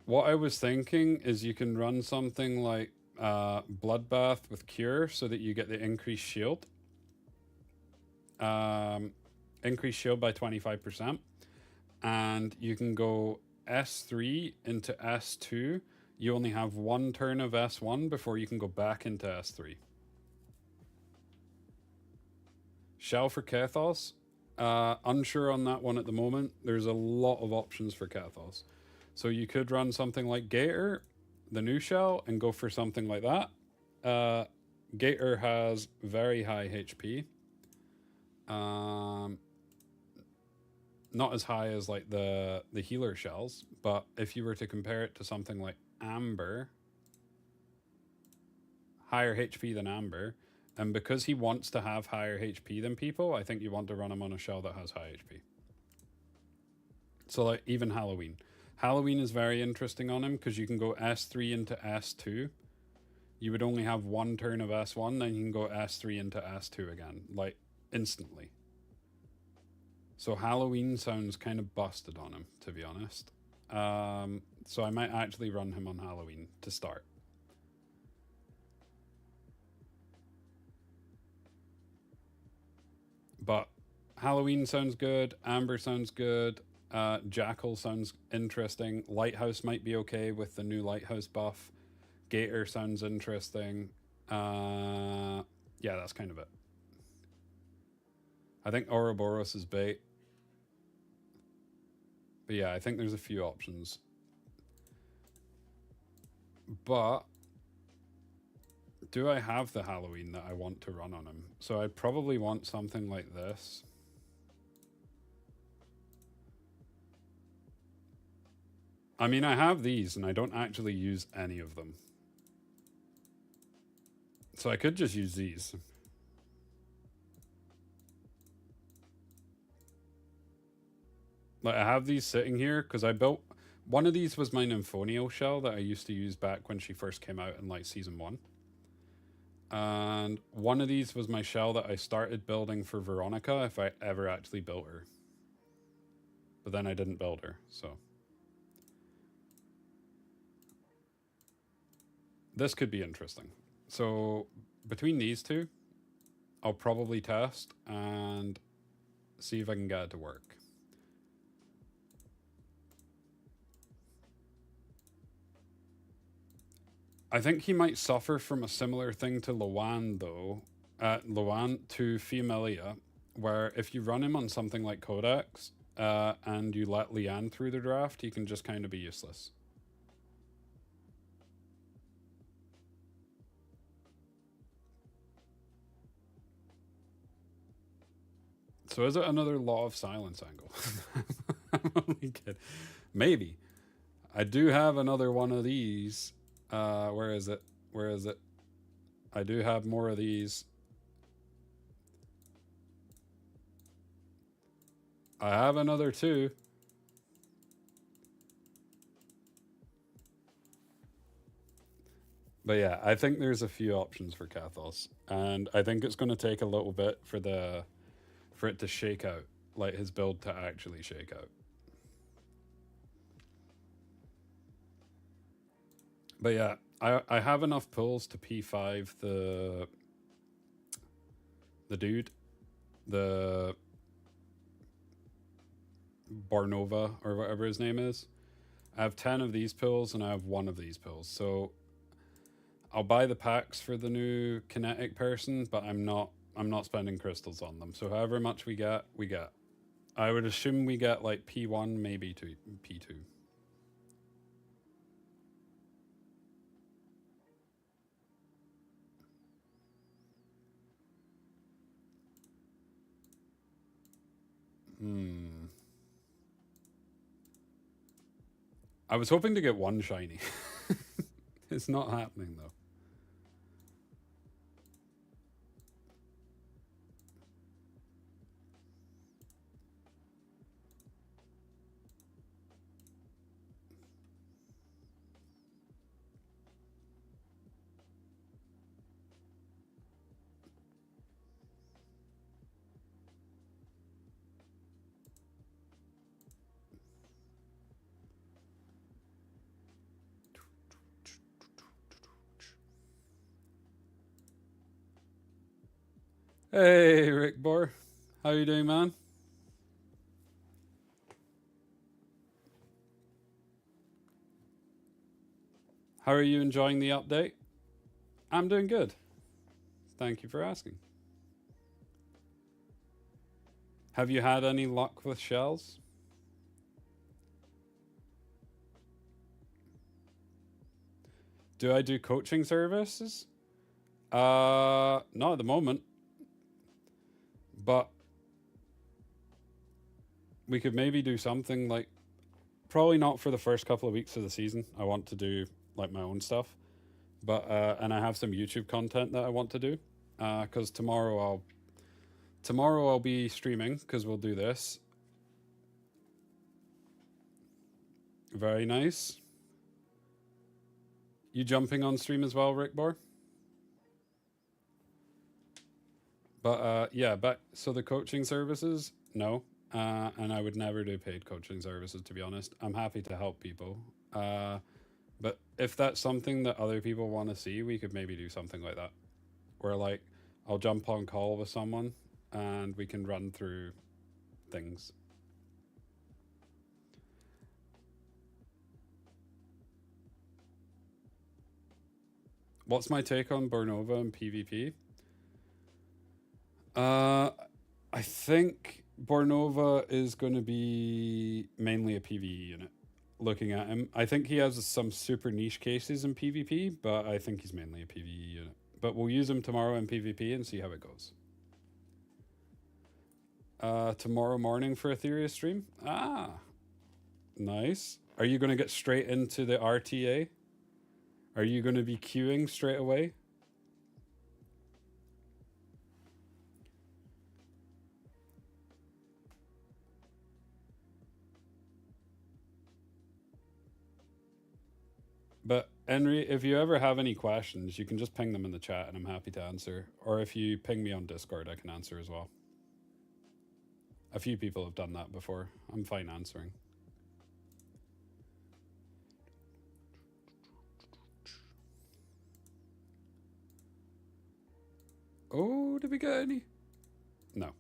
what I was thinking is you can run something like Bloodbath with Cure so that you get the increased shield. Increased shield by 25%. And you can go S3 into S2. You only have one turn of S1 before you can go back into S3. Shell for Kathos. Unsure on that one at the moment. There's a lot of options for Kathos. So you could run something like Gator, the new shell, and go for something like that. Gator has very high HP. Not as high as like the healer shells, but if you were to compare it to something like Amber, higher HP than Amber, and because he wants to have higher HP than people, I think you want to run him on a shell that has high HP. So like even Halloween. Halloween is very interesting on him because you can go S3 into S2. You would only have one turn of S1, then you can go S3 into S2 again, like instantly. So Halloween sounds kind of busted on him, to be honest. So I might actually run him on Halloween to start. But Halloween sounds good. Amber sounds good. Jackal sounds interesting. Lighthouse might be okay with the new Lighthouse buff. Gator sounds interesting. Yeah, that's kind of it. I think Ouroboros is bait. But yeah, I think there's a few options. But do I have the Halloween that I want to run on him? So I'd probably want something like this. I mean, I have these and I don't actually use any of them. So I could just use these. Like I have these sitting here because I built one of these was my Nymphoneal shell that I used to use back when she first came out in like season 1. And one of these was my shell that I started building for Veronica if I ever actually built her. But then I didn't build her, so. This could be interesting. So between these two, I'll probably test and see if I can get it to work. I think he might suffer from a similar thing to Loan, though. Loan to Femelia, where if you run him on something like Codex and you let Leanne through the draft, he can just kind of be useless. So is it another Law of Silence angle? I'm only kidding. Maybe. I do have another one of these. Where is it? Where is it? I do have more of these. I have another 2. But yeah, I think there's a few options for Kathos. And I think it's going to take a little bit for it to shake out. Like his build to actually shake out. But yeah, I have enough pulls to P5 the dude, the Barnova or whatever his name is. I have 10 of these pills and I have 1 of these pills. So I'll buy the packs for the new kinetic person, but I'm not spending crystals on them. So however much we get, we get. I would assume we get like P1, maybe to P2. I was hoping to get one shiny. It's not happening though. Hey, Rick Boar. How you doing, man? How are you enjoying the update? I'm doing good. Thank you for asking. Have you had any luck with shells? Do I do coaching services? Not at the moment. But we could maybe do something like, probably not for the first couple of weeks of the season. I want to do like my own stuff. But and I have some YouTube content that I want to do. Cuz tomorrow I'll be streaming, cuz we'll do this. Very nice. You jumping on stream as well, Rick Bar? But yeah, but so the coaching services, no. And I would never do paid coaching services, to be honest. I'm happy to help people. But if that's something that other people want to see, we could maybe do something like that. Where like I'll jump on call with someone and we can run through things. What's my take on Bornova and PvP? I think Bornova is going to be mainly a PvE unit. Looking at him, I think he has some super niche cases in PvP, but I think he's mainly a PvE unit. But we'll use him tomorrow in PvP and see how it goes. Tomorrow morning for Etheria stream? Ah, nice. Are you going to get straight into the RTA? Are you going to be queuing straight away? But Henry, if you ever have any questions, you can just ping them in the chat and I'm happy to answer. Or if you ping me on Discord, I can answer as well. A few people have done that before. I'm fine answering. Oh, did we get any? No.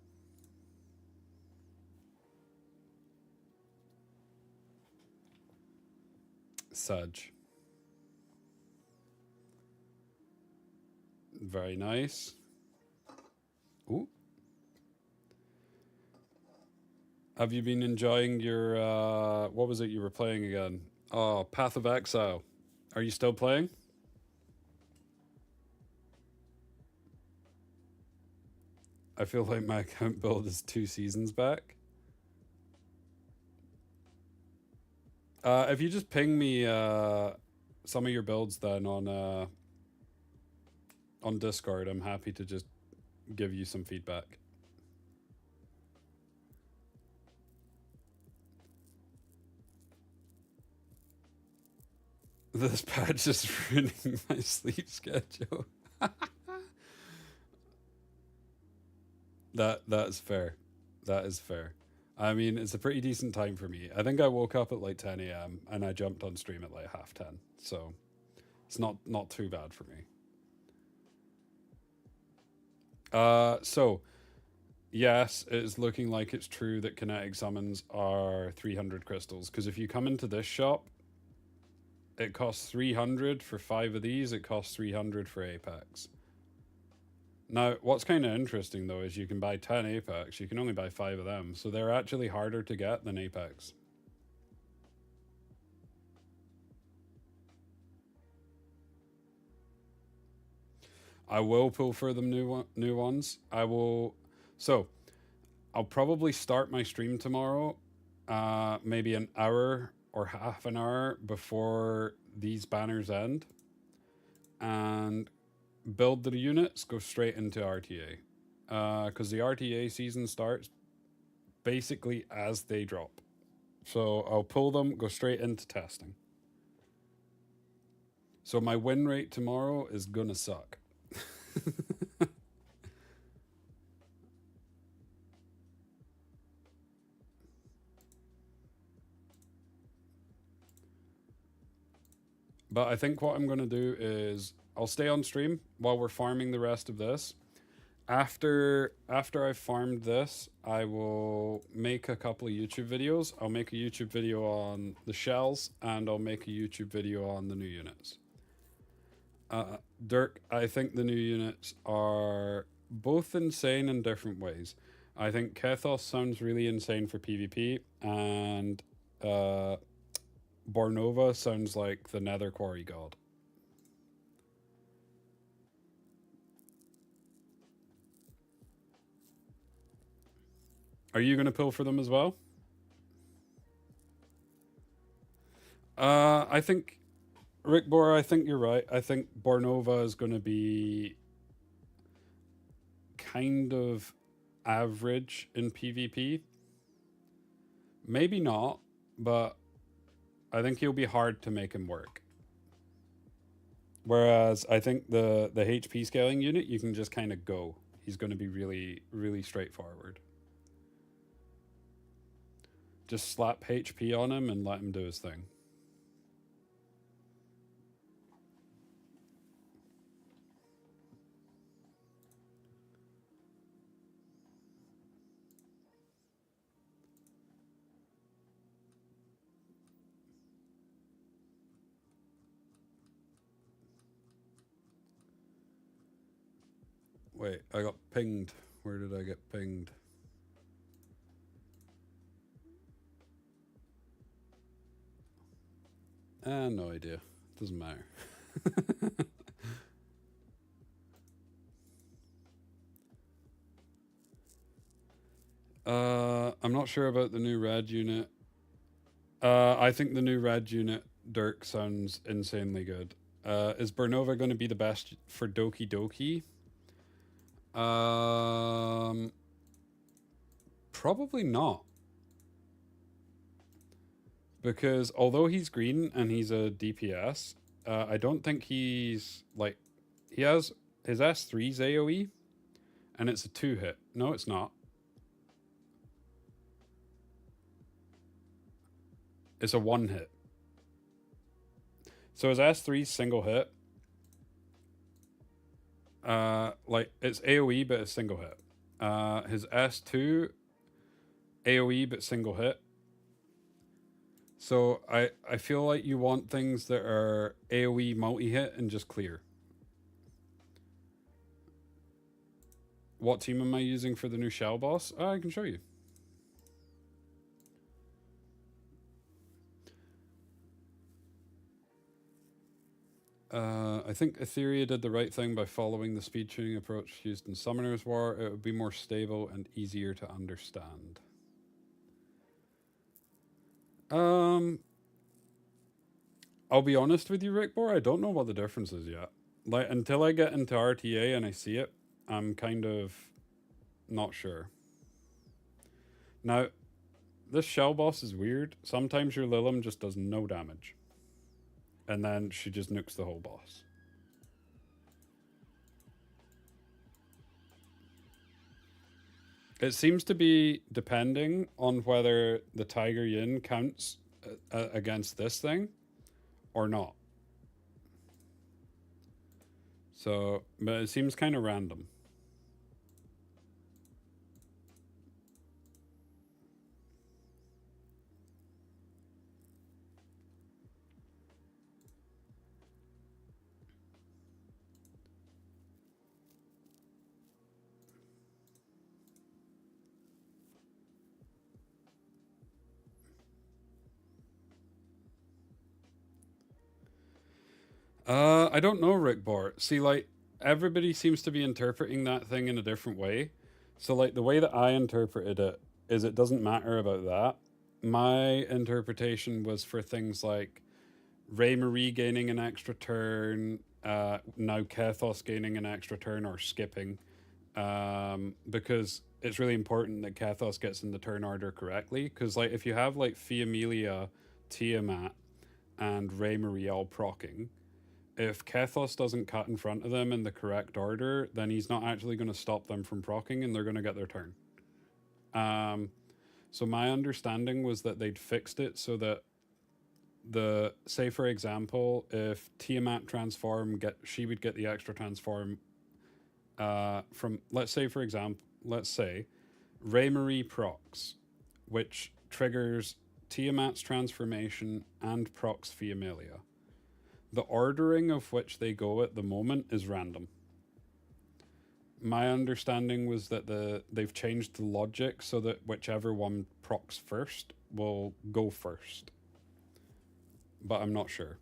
Sudge. Very nice. Ooh. Have you been enjoying your, what was it you were playing again? Oh, Path of Exile. Are you still playing? I feel like my account build is 2 seasons back. If you just ping me some of your builds then on Discord, I'm happy to just give you some feedback. This patch is ruining my sleep schedule. That's fair. That is fair. I mean, it's a pretty decent time for me. I think I woke up at like 10 a.m. and I jumped on stream at like 10:30. So it's not too bad for me. So yes, it is looking like it's true that kinetic summons are 300 crystals. Because if you come into this shop, it costs 300 for 5 of these. It costs 300 for Apex. Now, what's kind of interesting though is you can buy 10 Apex, you can only buy 5 of them, so they're actually harder to get than Apex. I will pull for them new ones. I will. So, I'll probably start my stream tomorrow, maybe an hour or half an hour before these banners end, and build the units, go straight into RTA, because the RTA season starts basically as they drop. So I'll pull them, go straight into testing. So my win rate tomorrow is gonna suck. But I think what I'm going to do is I'll stay on stream while we're farming the rest of this. After I've farmed this, I will make a couple of YouTube videos. I'll make a YouTube video on the shells, and I'll make a YouTube video on the new units. Dirk, I think the new units are both insane in different ways. I think Kethos sounds really insane for PvP, and Bornova sounds like the Nether Quarry god. Are you going to pull for them as well? I think, Rick Bohr, I think you're right. I think Bornova is going to be kind of average in PvP. Maybe not, but I think he'll be hard to make him work. Whereas I think the HP scaling unit, you can just kind of go. He's going to be really, really straightforward. Just slap HP on him and let him do his thing. Wait, I got pinged. Where did I get pinged? No idea. Doesn't matter. I'm not sure about the new red unit. I think the new red unit, Dirk, sounds insanely good. Is Bernova going to be the best for Doki Doki? Probably not. Because although he's green and he's a DPS, I don't think he's like, he has his S3's AoE and it's a 2-hit. No, it's not. It's a 1-hit. So his S3's single hit. Like it's AoE but it's single hit. His S2 AoE but single hit. So I feel like you want things that are AoE multi-hit and just clear. What team am I using for the new shell boss? I can show you. I think Etheria did the right thing by following the speed tuning approach used in Summoner's War. It would be more stable and easier to understand. I'll be honest with you, Rickbor, I don't know what the difference is yet. Like, until I get into RTA and I see it, I'm kind of not sure. Now, this shell boss is weird. Sometimes your Lilim just does no damage. And then she just nukes the whole boss. It seems to be depending on whether the Tiger Yin counts against this thing or not. So, but it seems kind of random. I don't know, Rick Bort. See, like, everybody seems to be interpreting that thing in a different way. So, like, the way that I interpreted it is it doesn't matter about that. My interpretation was for things like Ray Marie gaining an extra turn, now Kethos gaining an extra turn or skipping, because it's really important that Kethos gets in the turn order correctly. Because, like, if you have, like, Fiamelia, Tiamat, and Ray Marie all proccing, if Kethos doesn't cut in front of them in the correct order, then he's not actually going to stop them from proccing and they're going to get their turn. So my understanding was that they'd fixed it so that say for example, if Tiamat transform, she would get the extra transform from, let's say Ray Marie procs, which triggers Tiamat's transformation and procs Fiamelia. The ordering of which they go at the moment is random. My understanding was that they've changed the logic so that whichever one procs first will go first. But I'm not sure.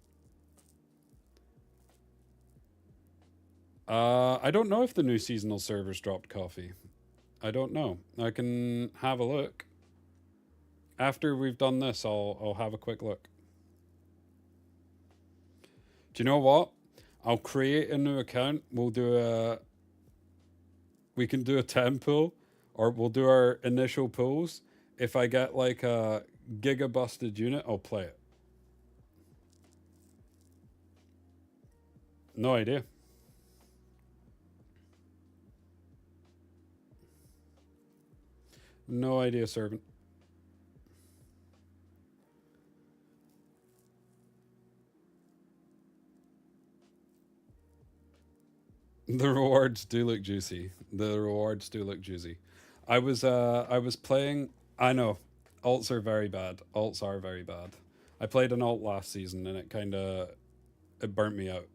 I don't know if the new seasonal servers dropped coffee. I don't know. I can have a look. After we've done this, I'll have a quick look. Do you know what? I'll create a new account. We can do a 10 pull, or we'll do our initial pulls. If I get like a giga busted unit, I'll play it. No idea. No idea, servant. The rewards do look juicy. I was playing. I know, alts are very bad. I played an alt last season and it burnt me out.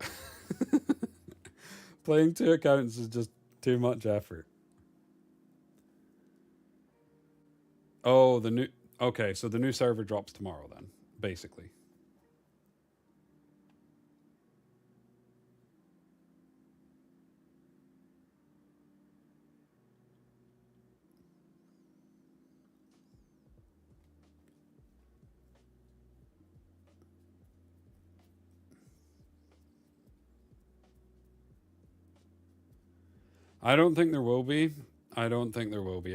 Playing 2 accounts is just too much effort. Oh, okay, so the new server drops tomorrow then, basically. I don't think there will be. I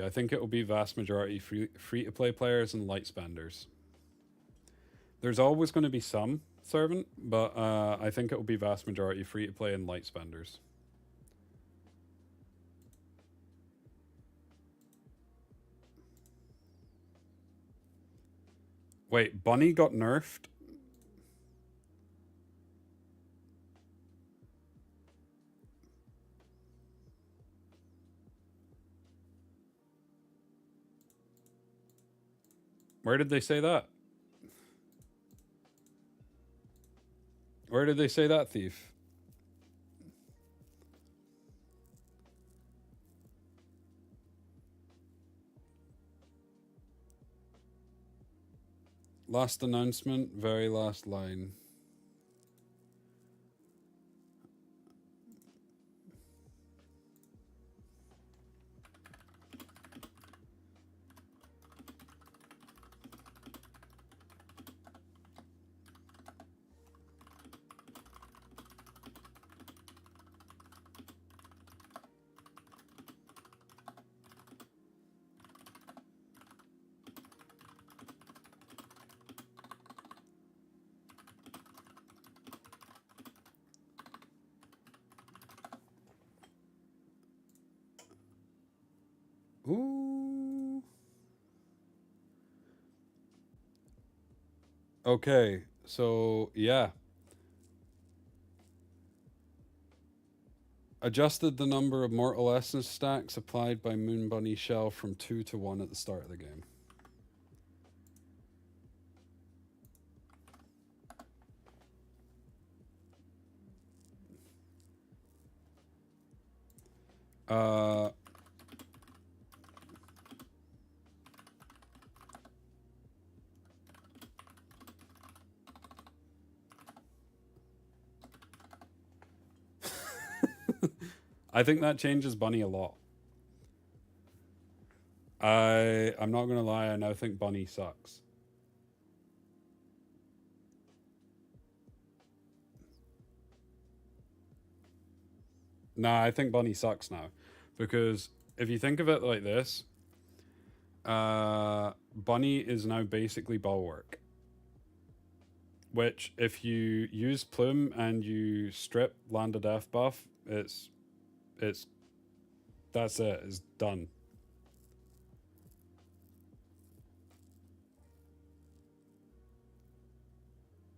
think it will be vast majority free-to-play players and light spenders. There's always going to be some servant, but I think it will be vast majority free-to-play and light spenders. Wait, Bunny got nerfed? Where did they say that? Where did they say that, Thief? Last announcement, very last line. Ooh. Okay, so yeah. Adjusted the number of Mortal Essence stacks applied by Moon Bunny Shell from 2 to 1 at the start of the game. I think that changes Bunny a lot. I'm not gonna lie, I now think Bunny sucks. Nah, I think Bunny sucks now. Because if you think of it like this, Bunny is now basically Bulwark. Which, if you use Plume and you strip Land of Death buff, that's it, it's done.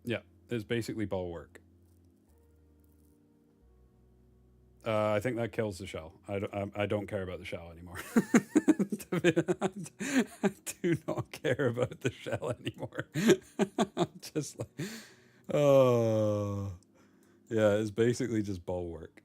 Yeah, it's basically Bulwark. I think that kills the shell. I don't care about the shell anymore. I do not care about the shell anymore. I'm just like, oh, yeah, it's basically just Bulwark.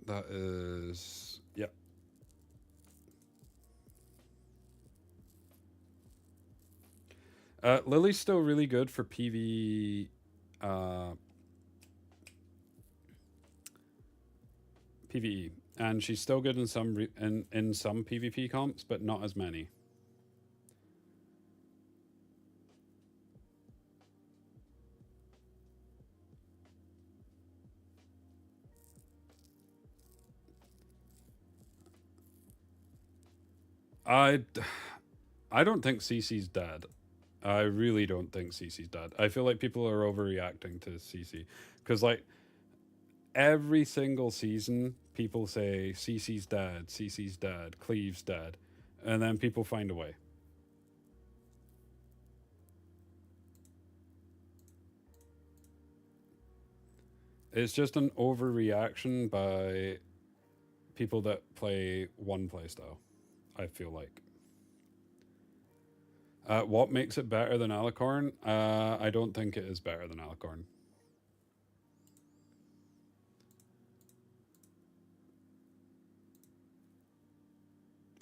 That is, yeah. Lily's still really good for PV. PVE, and she's still good in some in some PvP comps, but not as many. I don't think CC's dead. I really don't think CC's dead. I feel like people are overreacting to CC because like every single season people say CC's dead, Cleave's dead, and then people find a way. It's just an overreaction by people that play one playstyle, I feel like. What makes it better than Alicorn? I don't think it is better than Alicorn.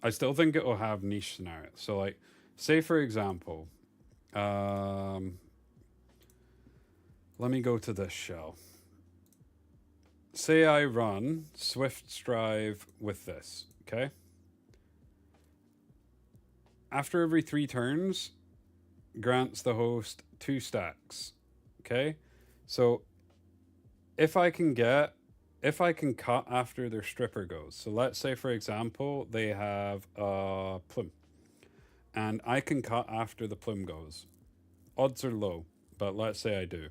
I still think it will have niche scenarios. So, like, say for example, let me go to this shell. Say I run Swift Strive with this, okay? After every 3 turns, grants the host 2 stacks, okay? So if I can cut after their stripper goes, so let's say for example they have a plume, and I can cut after the plume goes. Odds are low, but let's say I do.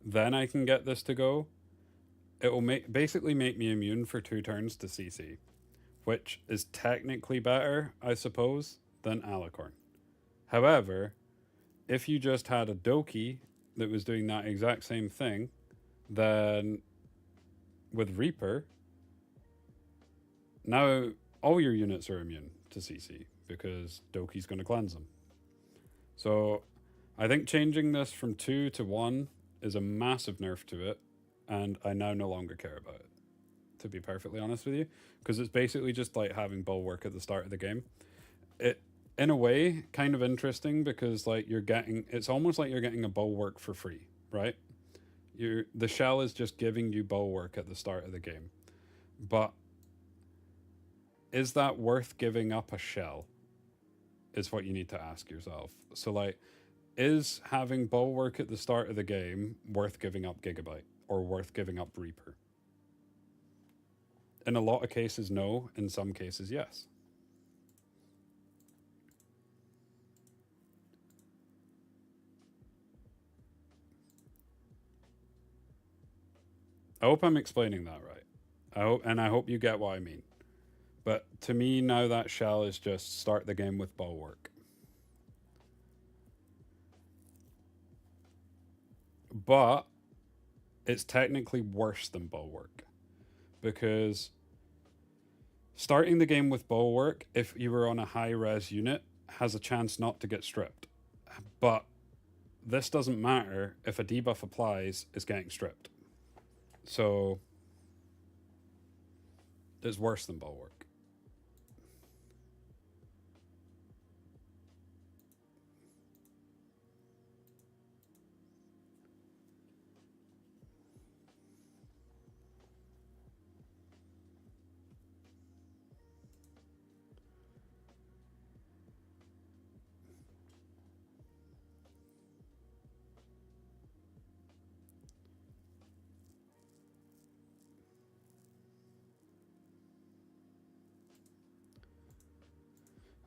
Then I can get this to go. It will basically make me immune for 2 turns to CC, which is technically better, I suppose, than Alicorn. However, if you just had a Doki that was doing that exact same thing, then with Reaper, now all your units are immune to CC because Doki's going to cleanse them. So I think changing this from 2 to 1 is a massive nerf to it, and I now no longer care about it, to be perfectly honest with you, because it's basically just like having Bulwark at the start of the game. It, in a way, kind of interesting because like it's almost like you're getting a Bulwark for free, right? The shell is just giving you Bulwark at the start of the game. But is that worth giving up a shell? Is what you need to ask yourself. So like, is having Bulwark at the start of the game worth giving up Gigabyte or worth giving up Reaper? In a lot of cases, no. In some cases, yes. I hope I'm explaining that right. I hope you get what I mean. But to me, now that shell is just start the game with Bulwark. But it's technically worse than Bulwark. Because starting the game with Bulwark, if you were on a high-res unit, has a chance not to get stripped. But this doesn't matter if a debuff applies, it's getting stripped. So it's worse than Bulwark.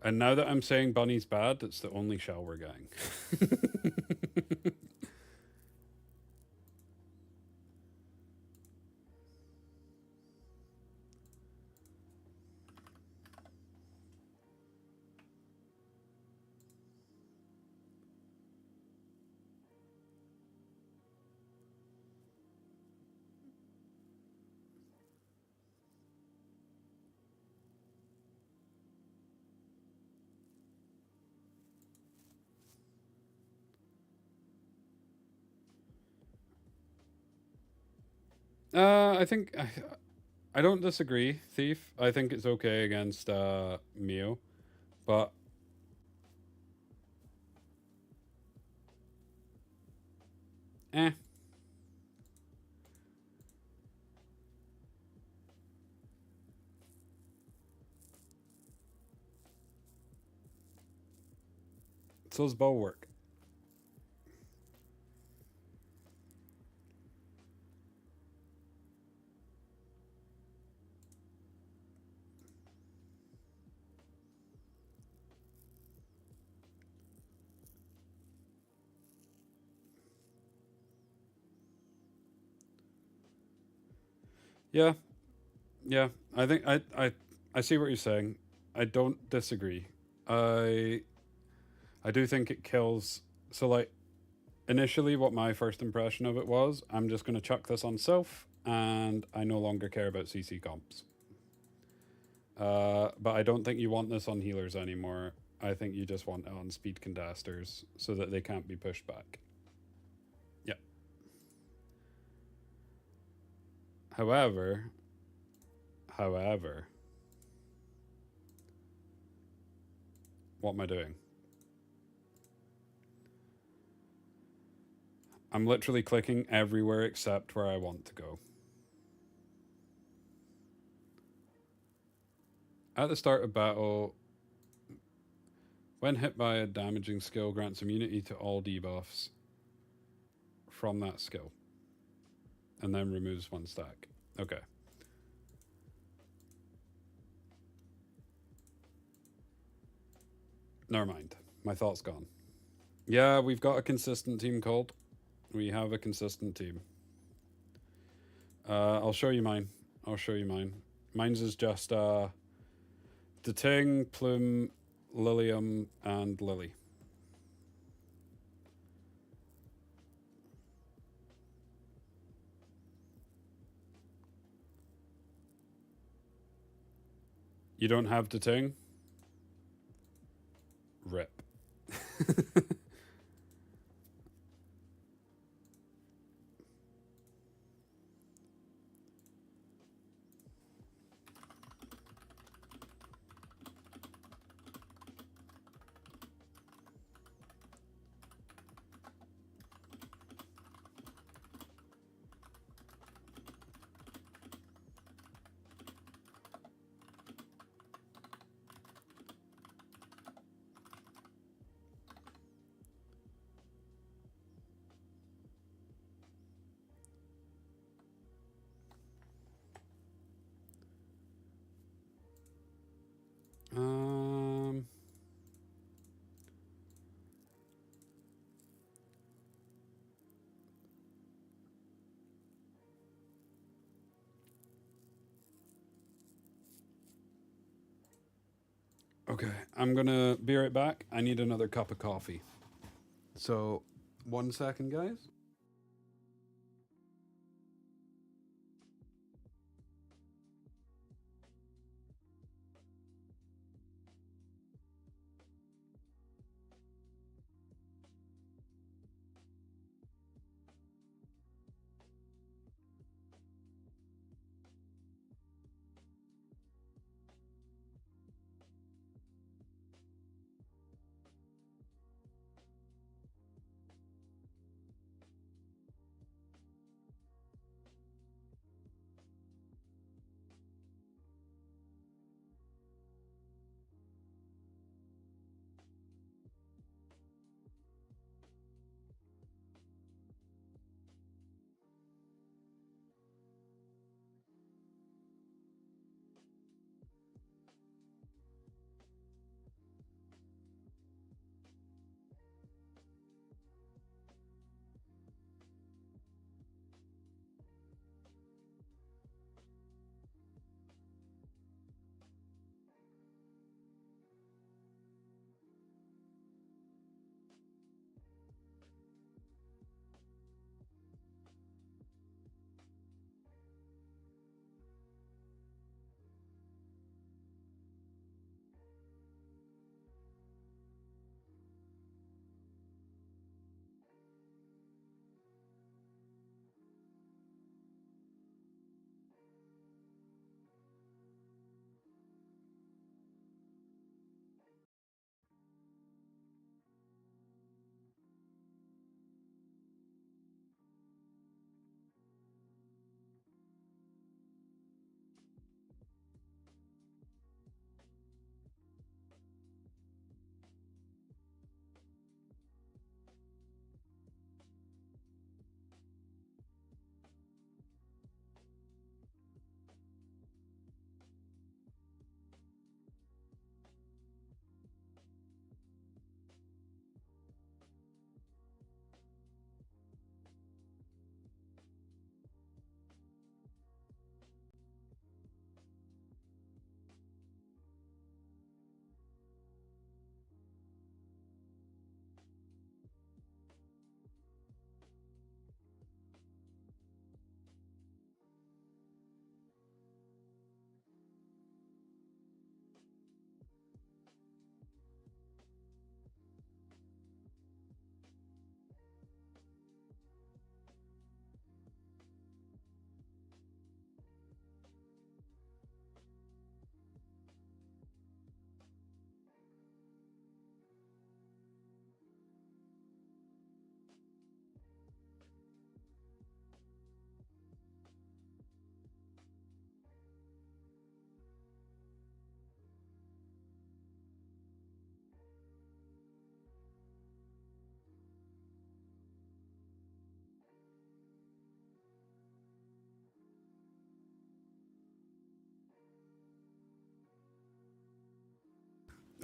And now that I'm saying Bunny's bad, it's the only shell we're getting. I think I don't disagree, Thief. I think it's okay against Mio, but eh. So's Bulwark. Yeah. Yeah. I think I see what you're saying. I don't disagree. I do think it kills. So like initially what my first impression of it was, I'm just going to chuck this on Sylph and I no longer care about CC comps. But I don't think you want this on healers anymore. I think you just want it on speed contesters so that they can't be pushed back. Yeah. However, what am I doing? I'm literally clicking everywhere except where I want to go. At the start of battle, when hit by a damaging skill, grants immunity to all debuffs from that skill. And then removes one stack. Okay. Never mind. My thought's gone. Yeah, we've got a consistent team called. We have a consistent team. I'll show you mine. Mine's is just Deting, Plume, Lilium, and Lily. You don't have Deting? Rip. Okay, I'm gonna be right back. I need another cup of coffee. So, 1 second, guys.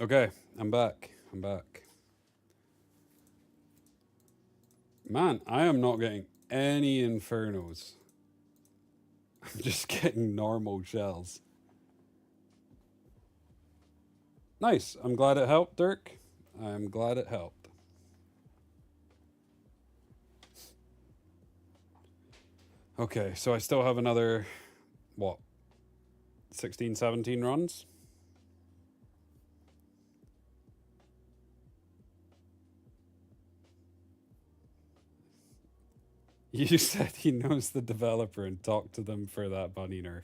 Okay, I'm back. I'm back. Man, I am not getting any infernos. I'm just getting normal shells. Nice. I'm glad it helped, Dirk. I'm glad it helped. Okay, so I still have another, what, 16, 17 runs? You said he knows the developer and talked to them for that bunny nerf.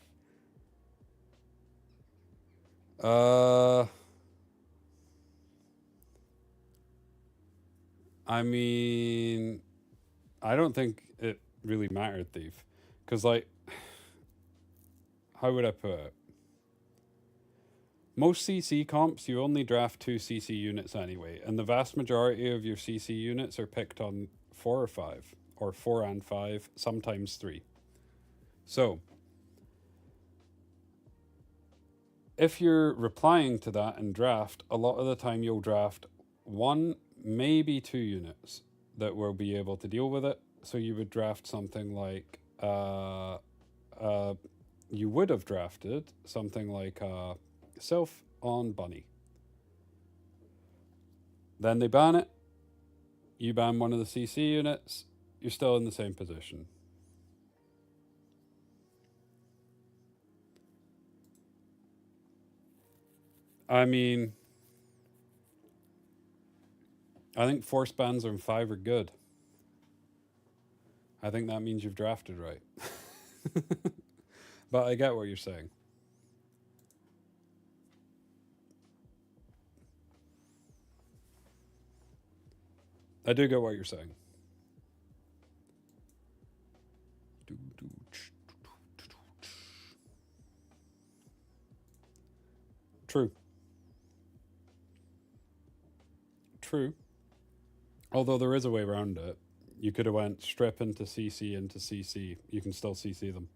I mean, I don't think it really mattered, Thief. Because, like, how would I put it? Most CC comps, you only draft 2 CC units anyway, and the vast majority of your CC units are picked on 4 or 5, or 4 and 5, sometimes 3. So, if you're replying to that in draft, a lot of the time you'll draft 1, maybe 2 units that will be able to deal with it. So you would draft something like, you would have drafted something like Sylph on Bunny. Then they ban it. You ban one of the CC units. You're still in the same position. I mean, I think force bans on 5 are good. I think that means you've drafted right. But I get what you're saying. I do get what you're saying. True. True. Although there is a way around it. You could have went strip into CC. You can still CC them.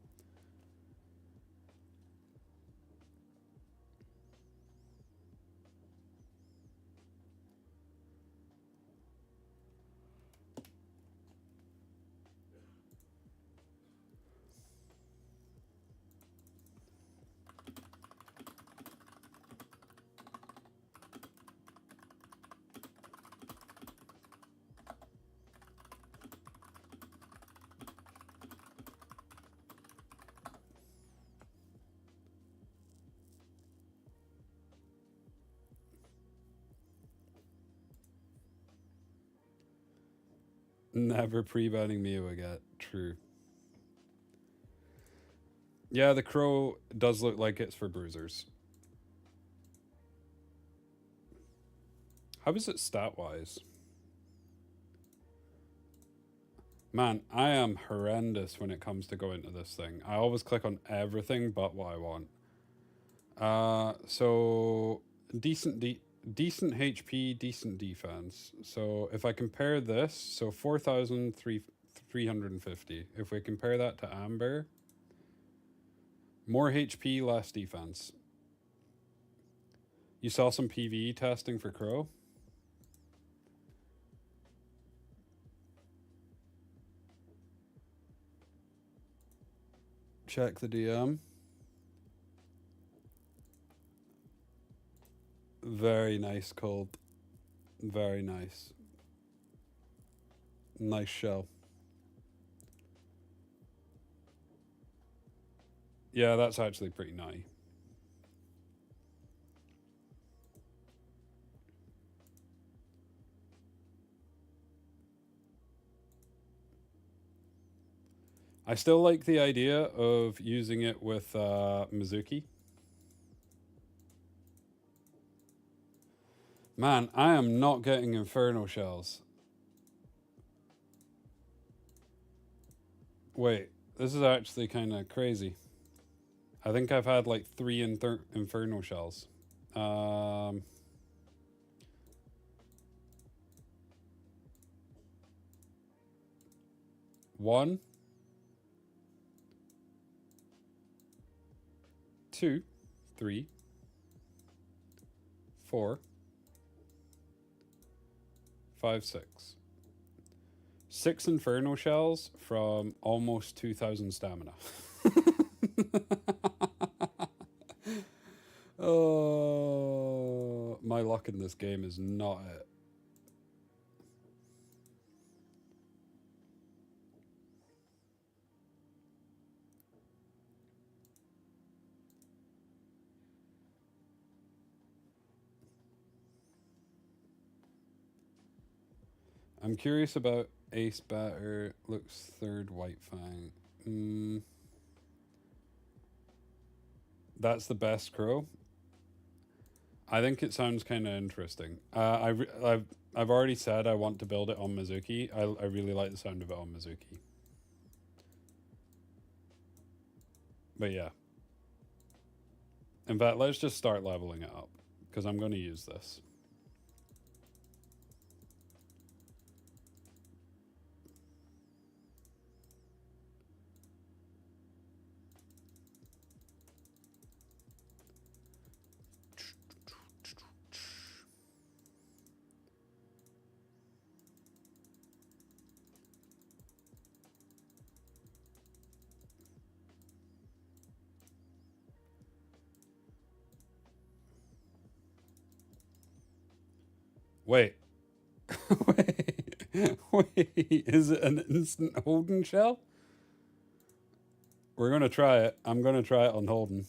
Never pre-banning Mew again. True. Yeah, the crow does look like it's for bruisers. How is it stat-wise? Man, I am horrendous when it comes to going to this thing. I always click on everything but what I want. So decent HP, decent defense. So if I compare this, so 4,350. If we compare that to Amber, more HP, less defense. You saw some PvE testing for Crow? Check the DM. Very nice, Cold. Very nice. Nice shell. Yeah, that's actually pretty nice. I still like the idea of using it with Mizuki. Man, I am not getting Inferno shells. Wait, this is actually kind of crazy. I think I've had like 3 Inferno shells. One, 2, 3, 4, 5, 6. 6 Inferno Shells from almost 2,000 stamina. Oh, my luck in this game is not it. I'm curious about Ace Batter. Looks third White Fang. That's the best crow. I think it sounds kind of interesting. I've already said I want to build it on Mizuki. I really like the sound of it on Mizuki. But yeah. In fact, let's just start leveling it up, because I'm going to use this. Wait. Wait, is it an instant Holden shell? We're gonna try it. I'm gonna try it on Holden.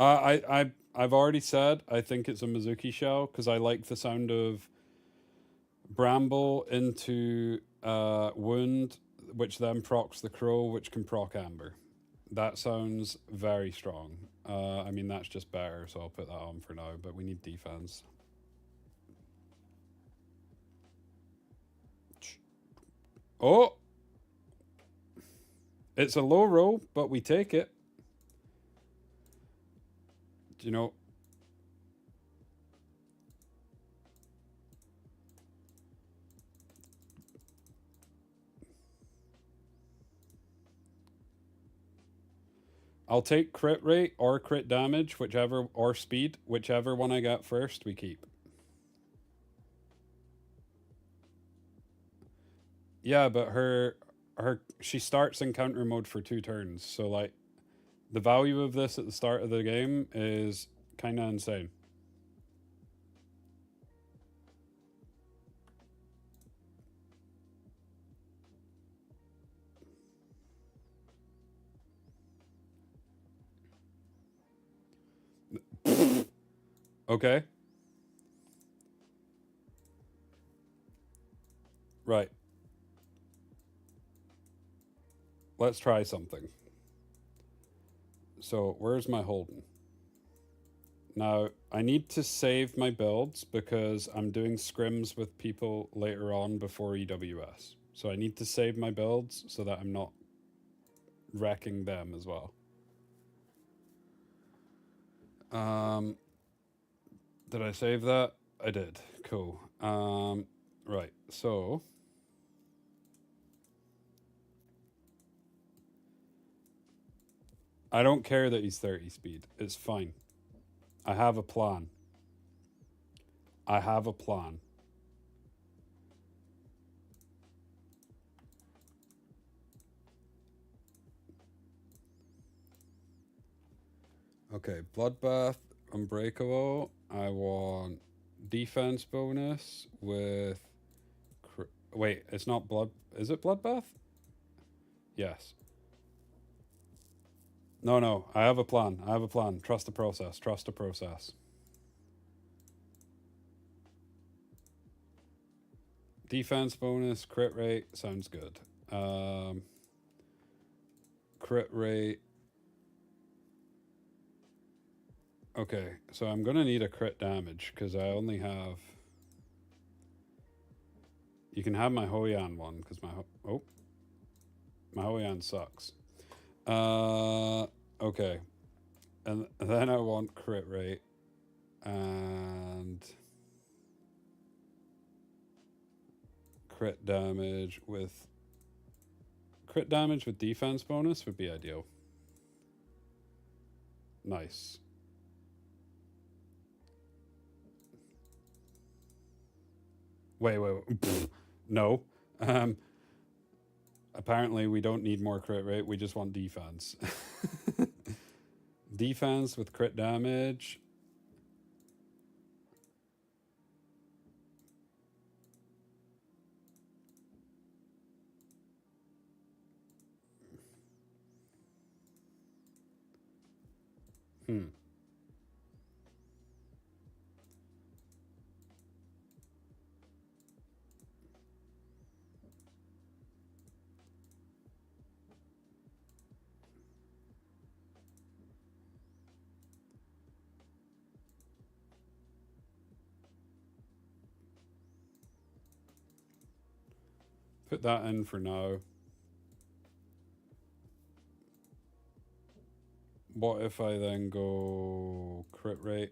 I've already said I think it's a Mizuki shell because I like the sound of Bramble into Wound, which then procs the Crow, which can proc Amber. That sounds very strong. I mean, that's just better, so I'll put that on for now, but we need defense. Oh! It's a low roll, but we take it. Do you know... I'll take crit rate or crit damage, whichever, or speed, whichever one I get first, we keep. Yeah, but she starts in counter mode for 2 turns, so like, the value of this at the start of the game is kind of insane. Okay. Right. Let's try something. So, where's my Holden? Now, I need to save my builds because I'm doing scrims with people later on before EWS. So I need to save my builds so that I'm not wrecking them as well. Did I save that? I did. Cool. Right, so... I don't care that he's 30 speed. It's fine. I have a plan. I have a plan. Okay, Bloodbath, Unbreakable. I want defense bonus with... Wait, it's not Blood... Is it Bloodbath? Yes. No, I have a plan. I have a plan. Trust the process. Trust the process. Defense bonus, crit rate, sounds good. Crit rate. Okay, so I'm gonna need a crit damage because I only have... You can have my Hoyan one because my Hoyan sucks. Okay. And then I want crit rate and crit damage with defense bonus would be ideal. Nice. Wait. No. Apparently we don't need more crit rate. We just want defense. Defense with crit damage. Put that in for now. What if I then go crit rate?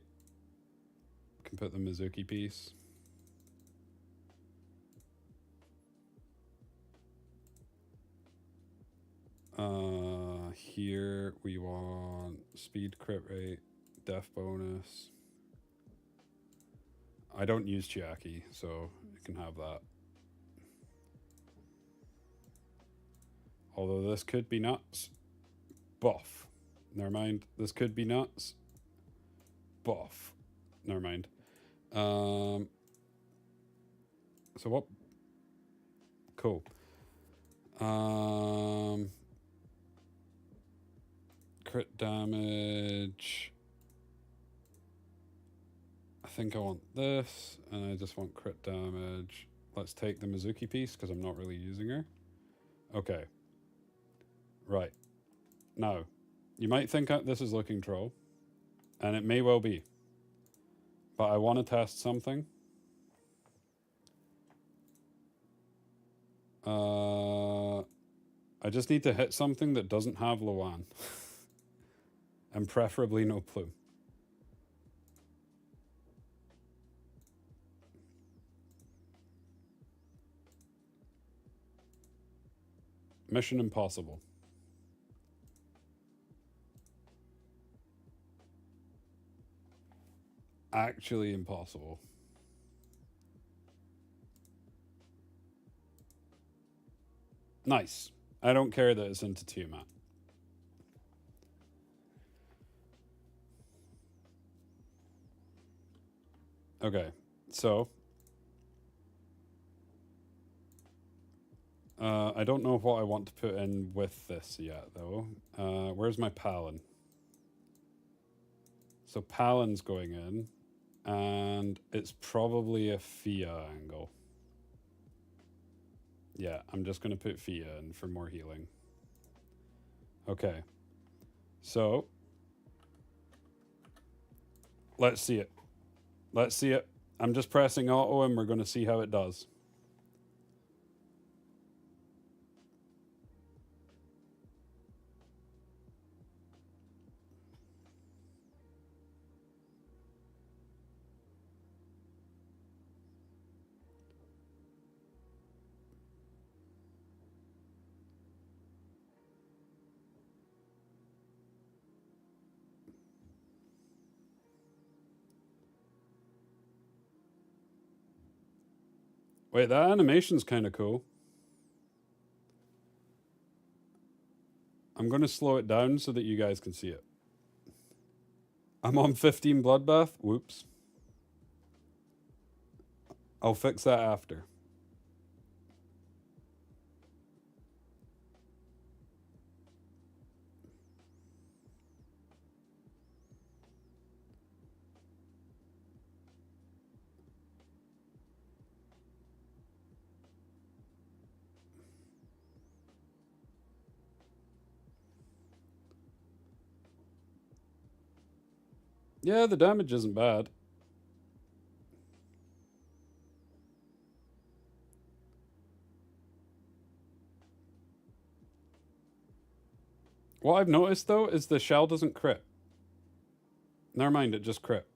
Can put the Mizuki piece. Here we want speed, crit rate, def bonus. I don't use Chiaki, so you can have that. Although this could be nuts. Buff. Never mind. This could be nuts. Buff. Never mind. So what? Cool. Crit damage. I think I want this, and I just want crit damage. Let's take the Mizuki piece, because I'm not really using her. Okay. Right. Now, you might think this is looking troll, and it may well be. But I want to test something. I just need to hit something that doesn't have Luan. And preferably no plume. Mission impossible. Actually impossible. Nice. I don't care that it's into Tiamat. Okay, so I don't know what I want to put in with this yet, though. Where's my Palin? So Palin's going in, and it's probably a Fia angle. Yeah, I'm just going to put Fia in for more healing. Okay, so let's see it. Let's see it. I'm just pressing auto and we're going to see how it does. Wait, that animation's kind of cool. I'm going to slow it down so that you guys can see it. I'm on 15 bloodbath. Whoops. I'll fix that after. Yeah, the damage isn't bad. What I've noticed though is the shell doesn't crit. Never mind, it just crit.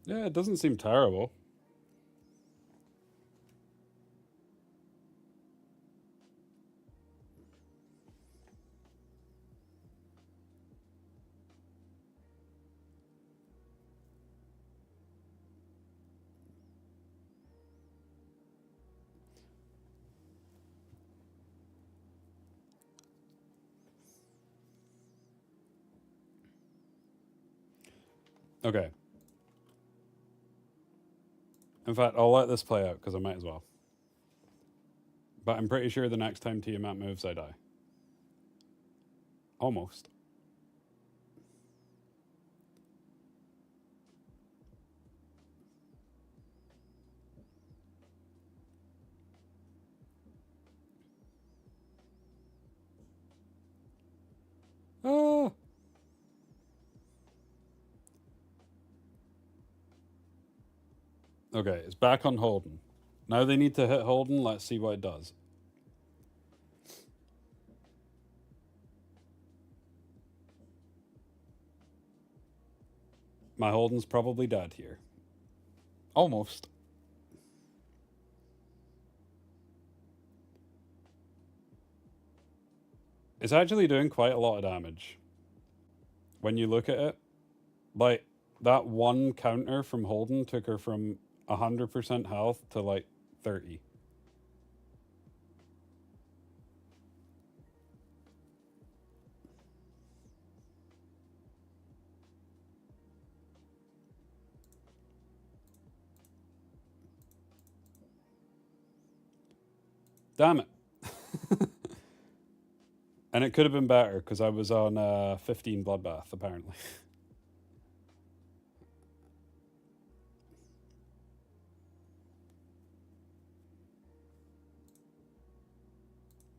Yeah, it doesn't seem terrible. Okay. In fact, I'll let this play out because I might as well. But I'm pretty sure the next time Tiamat moves, I die. Almost. Ah! Okay, it's back on Holden. Now they need to hit Holden. Let's see what it does. My Holden's probably dead here. Almost. It's actually doing quite a lot of damage. When you look at it, like, that one counter from Holden took her from 100% health to, like, 30. Damn it. And it could have been better because I was on 15 bloodbath, apparently.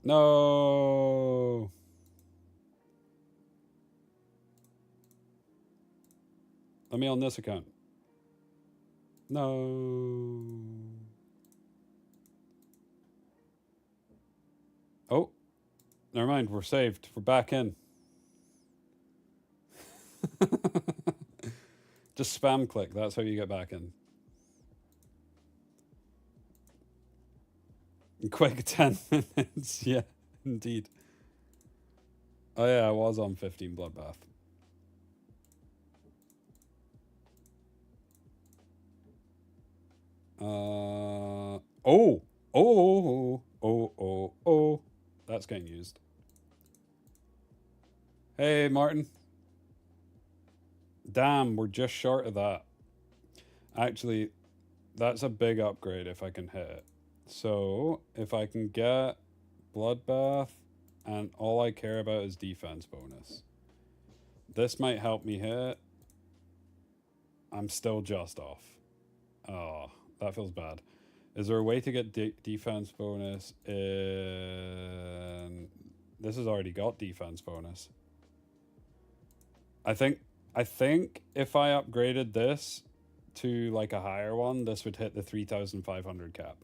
No. Let me on this account. No. Oh. Never mind, we're saved. We're back in. Just spam click, that's how you get back in. Quick 10 minutes, yeah, indeed. Oh yeah, I was on 15 bloodbath. Oh. That's getting used. Hey, Martin. Damn, we're just short of that. Actually, that's a big upgrade if I can hit it. So, if I can get bloodbath, and all I care about is defense bonus. This might help me hit. I'm still just off. Oh, that feels bad. Is there a way to get defense bonus in... This has already got defense bonus. I think if I upgraded this to like a higher one, this would hit the 3,500 cap.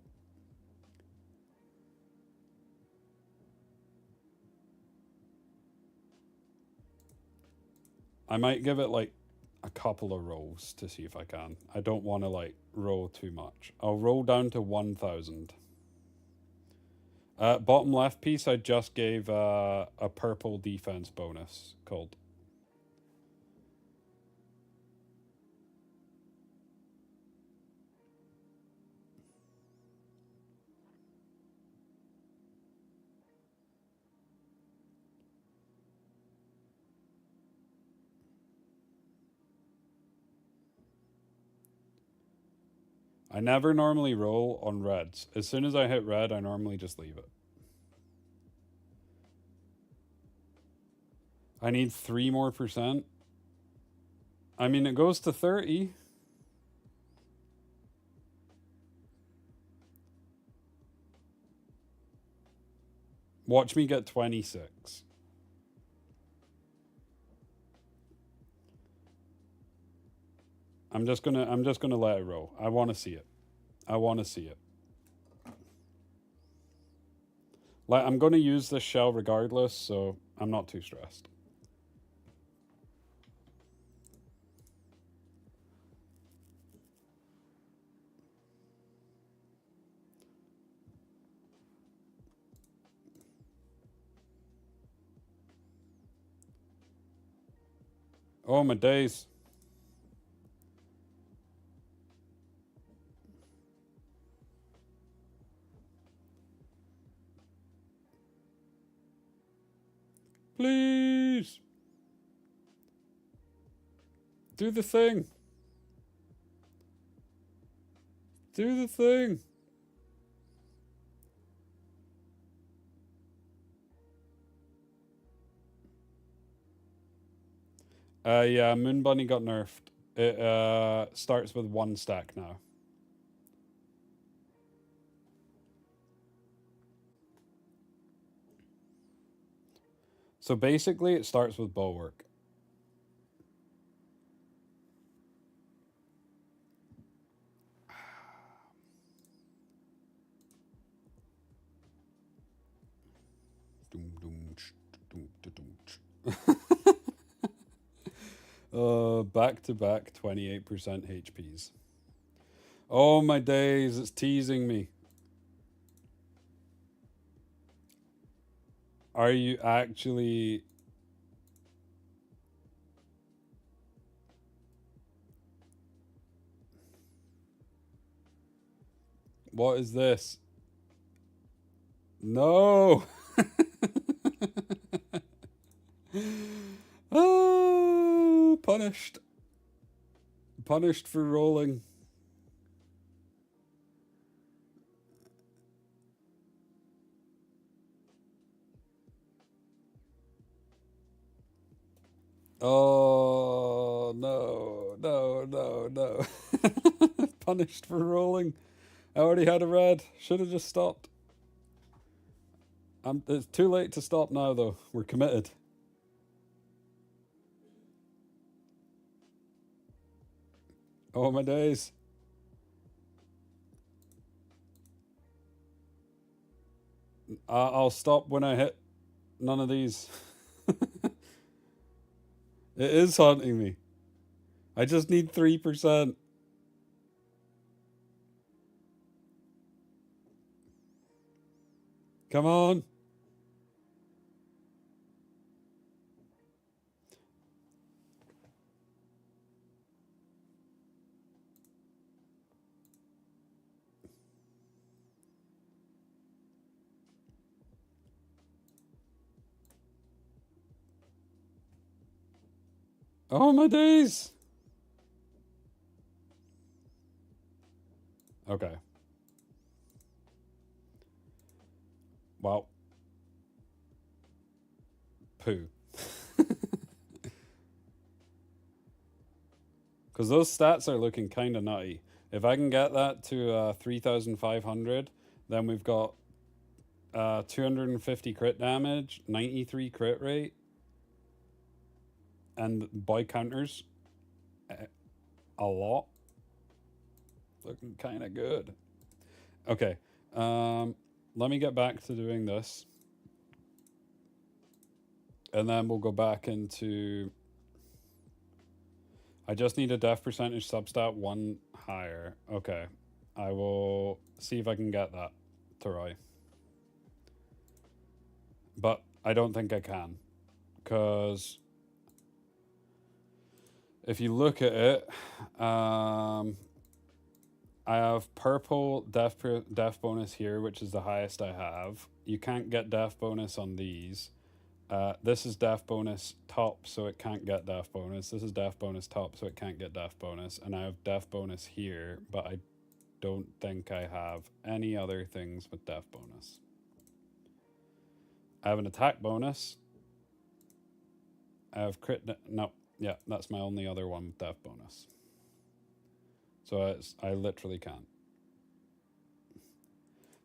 I might give it like a couple of rolls to see if I can. I don't want to like roll too much. I'll roll down to 1,000. Bottom left piece, I just gave a purple defense bonus called. I never normally roll on reds. As soon as I hit red, I normally just leave it. I need 3% more. I mean, it goes to 30. Watch me get 26. I'm just gonna let it roll. I want to see it. I want to see it. Like, I'm gonna use this shell regardless, so I'm not too stressed. Oh my days. Please. Do the thing. Do the thing. Yeah, Moon Bunny got nerfed. It starts with 1 stack now. So basically it starts with Bulwark. Back to back 28% HPs. Oh my days, it's teasing me. Are you actually... What is this? No! Oh, punished. Punished for rolling. Oh, no, no, no, no. Punished for rolling. I already had a red. Should have just stopped. It's too late to stop now, though. We're committed. Oh, my days. I'll stop when I hit none of these. It is haunting me. I just need 3%. Come on. Oh, my days. Okay. Well. Poo. Because those stats are looking kind of nutty. If I can get that to 3,500, then we've got 250 crit damage, 93 crit rate, and boy counters a lot. Looking kind of good. Okay, let me get back to doing this. And then we'll go back into... I just need a def percentage substat 1 higher. Okay, I will see if I can get that to Roy. But I don't think I can. Because if you look at it, I have purple def bonus here, which is the highest I have. You can't get def bonus on these. This is def bonus top, so it can't get def bonus. This is def bonus top, so it can't get def bonus. And I have def bonus here, but I don't think I have any other things with def bonus. I have an attack bonus. I have crit... No, yeah, that's my only other one with def bonus. So I literally can't.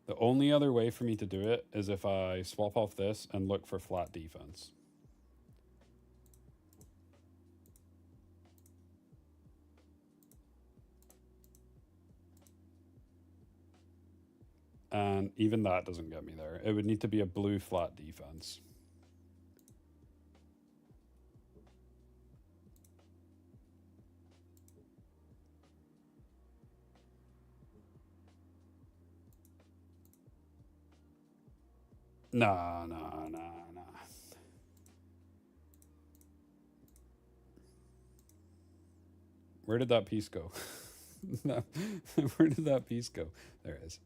The only other way for me to do it is if I swap off this and look for flat defense. And even that doesn't get me there. It would need to be a blue flat defense. Nah. Where did that piece go? Where did that piece go? There it is.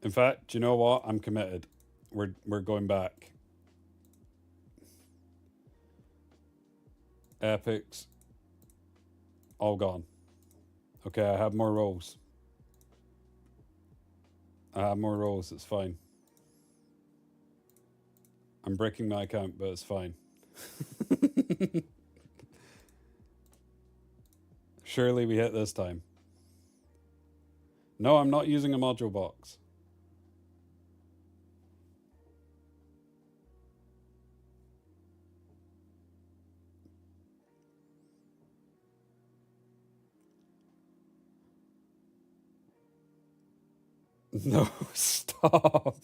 In fact, do you know what? I'm committed. We're going back. Epics. All gone. Okay, I have more rolls. It's fine. I'm breaking my account, but it's fine. Surely we hit this time. No, I'm not using a module box. No, stop.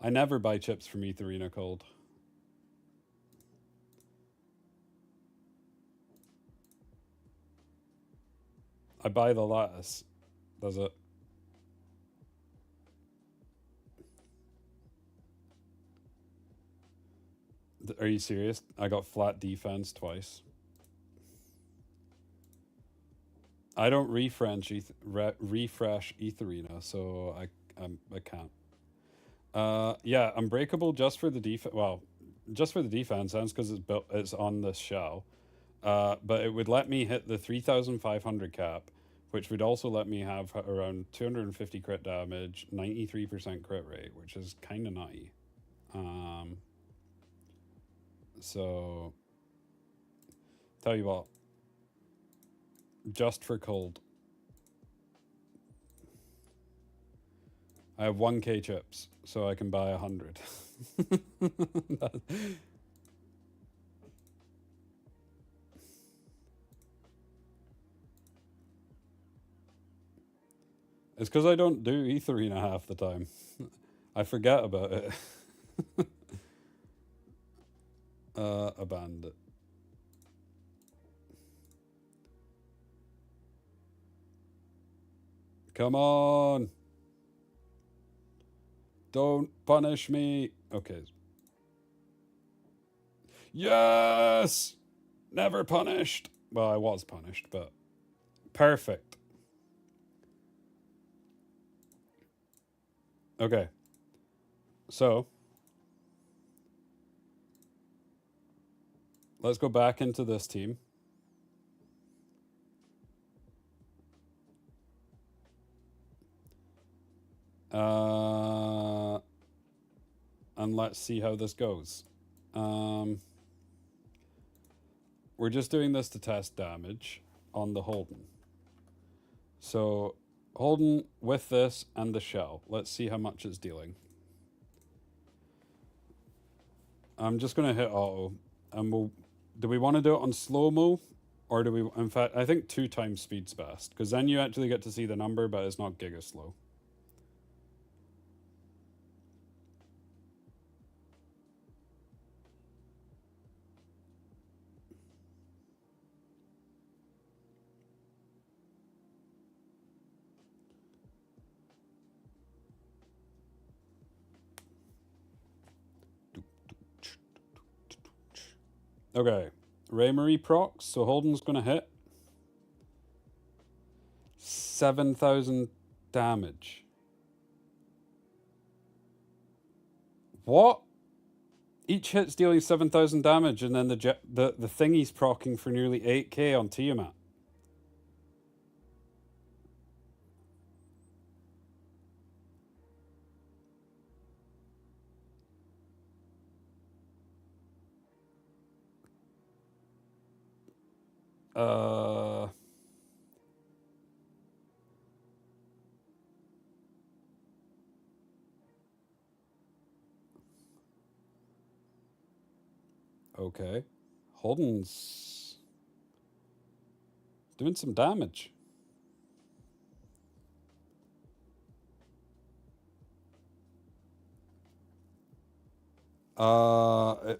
I never buy chips from Etherina Cold. I buy the lattice. Does it? Are you serious? I got flat defense twice. I don't refresh Etherina, so I can't. Yeah, unbreakable just for the defense. Well, just for the defense, and because it's built, it's on this shell. But it would let me hit the 3,500 cap, which would also let me have around 250 crit damage, 93% crit rate, which is kind of nutty. So, tell you what, just for cold, I have 1k chips, so I can buy 100. It's because I don't do Etherina half the time. I forget about it. A bandit. Come on. Don't punish me. Okay. Yes! Never punished. Well, I was punished, but perfect. Okay. So, let's go back into this team. And let's see how this goes. We're just doing this to test damage on the Holden. So, Holden with this and the shell. Let's see how much it's dealing. I'm just going to hit auto. And do we want to do it on slow-mo? Or do we... In fact, I think 2 times speed's best. Because then you actually get to see the number, but it's not giga slow. Okay, Ray Marie procs, so Holden's gonna hit 7,000 damage. What? Each hit's dealing 7,000 damage, and then the thingy's procking for nearly 8k on Tiamat. Okay. Holden's doing some damage. I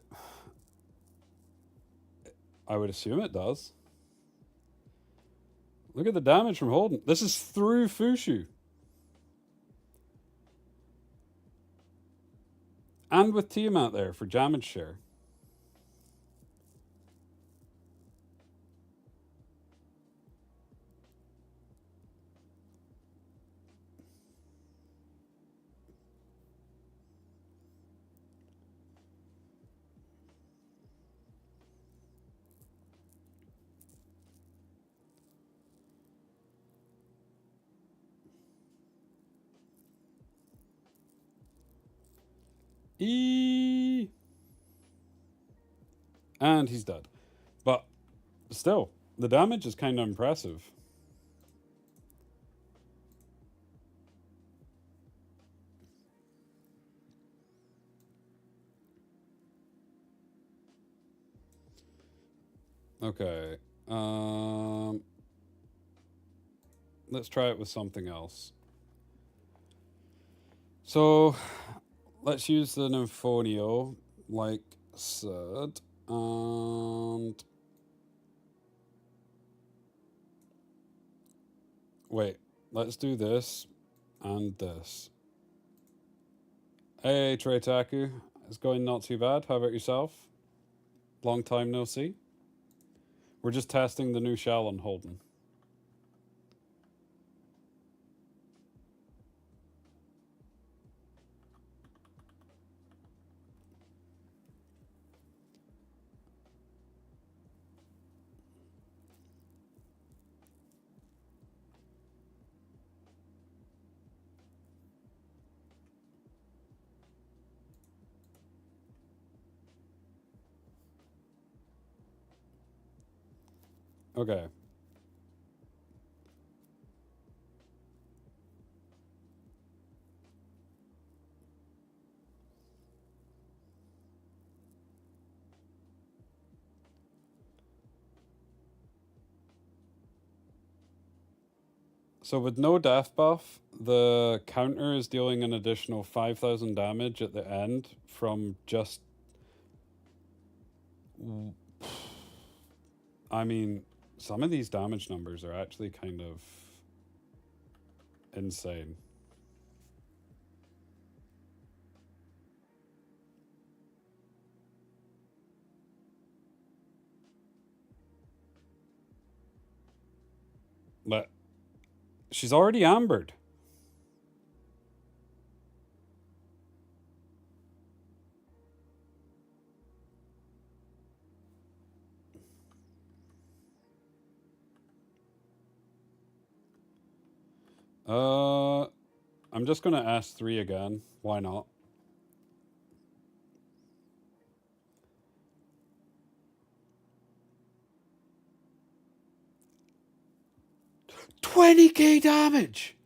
would assume it does. Look at the damage from Holden. This is through Fushu. And with Tiamat there for damage share. And he's dead. But still, the damage is kind of impressive. Okay. Let's try it with something else. So, let's use the Nymphonia, like said, and wait, let's do this and this. Hey, Treitaku, it's going not too bad. How about yourself? Long time no see. We're just testing the new shell on Holden. Okay. So with no death buff, the counter is dealing an additional 5,000 damage at the end from just... I mean, some of these damage numbers are actually kind of insane. But she's already ambered. I'm just gonna ask 3 again. Why not? $20,000 damage!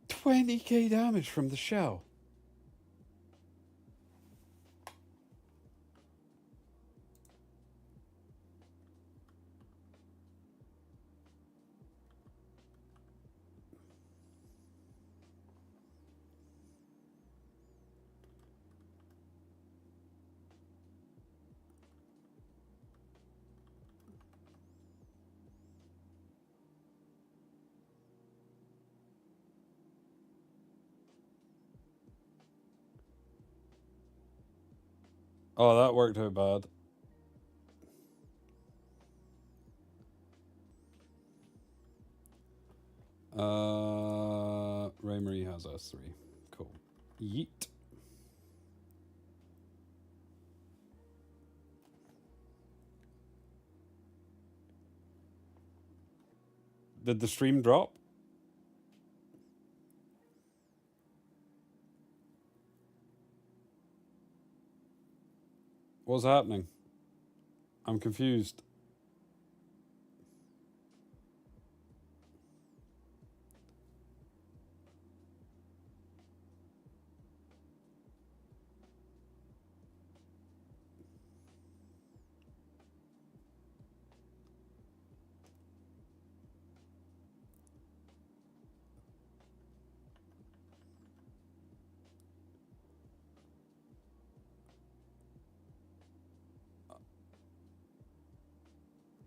$20,000 damage from the shell. Oh, that worked out bad. Ray-Marie has S3. Cool. Yeet. Did the stream drop? What's happening? I'm confused.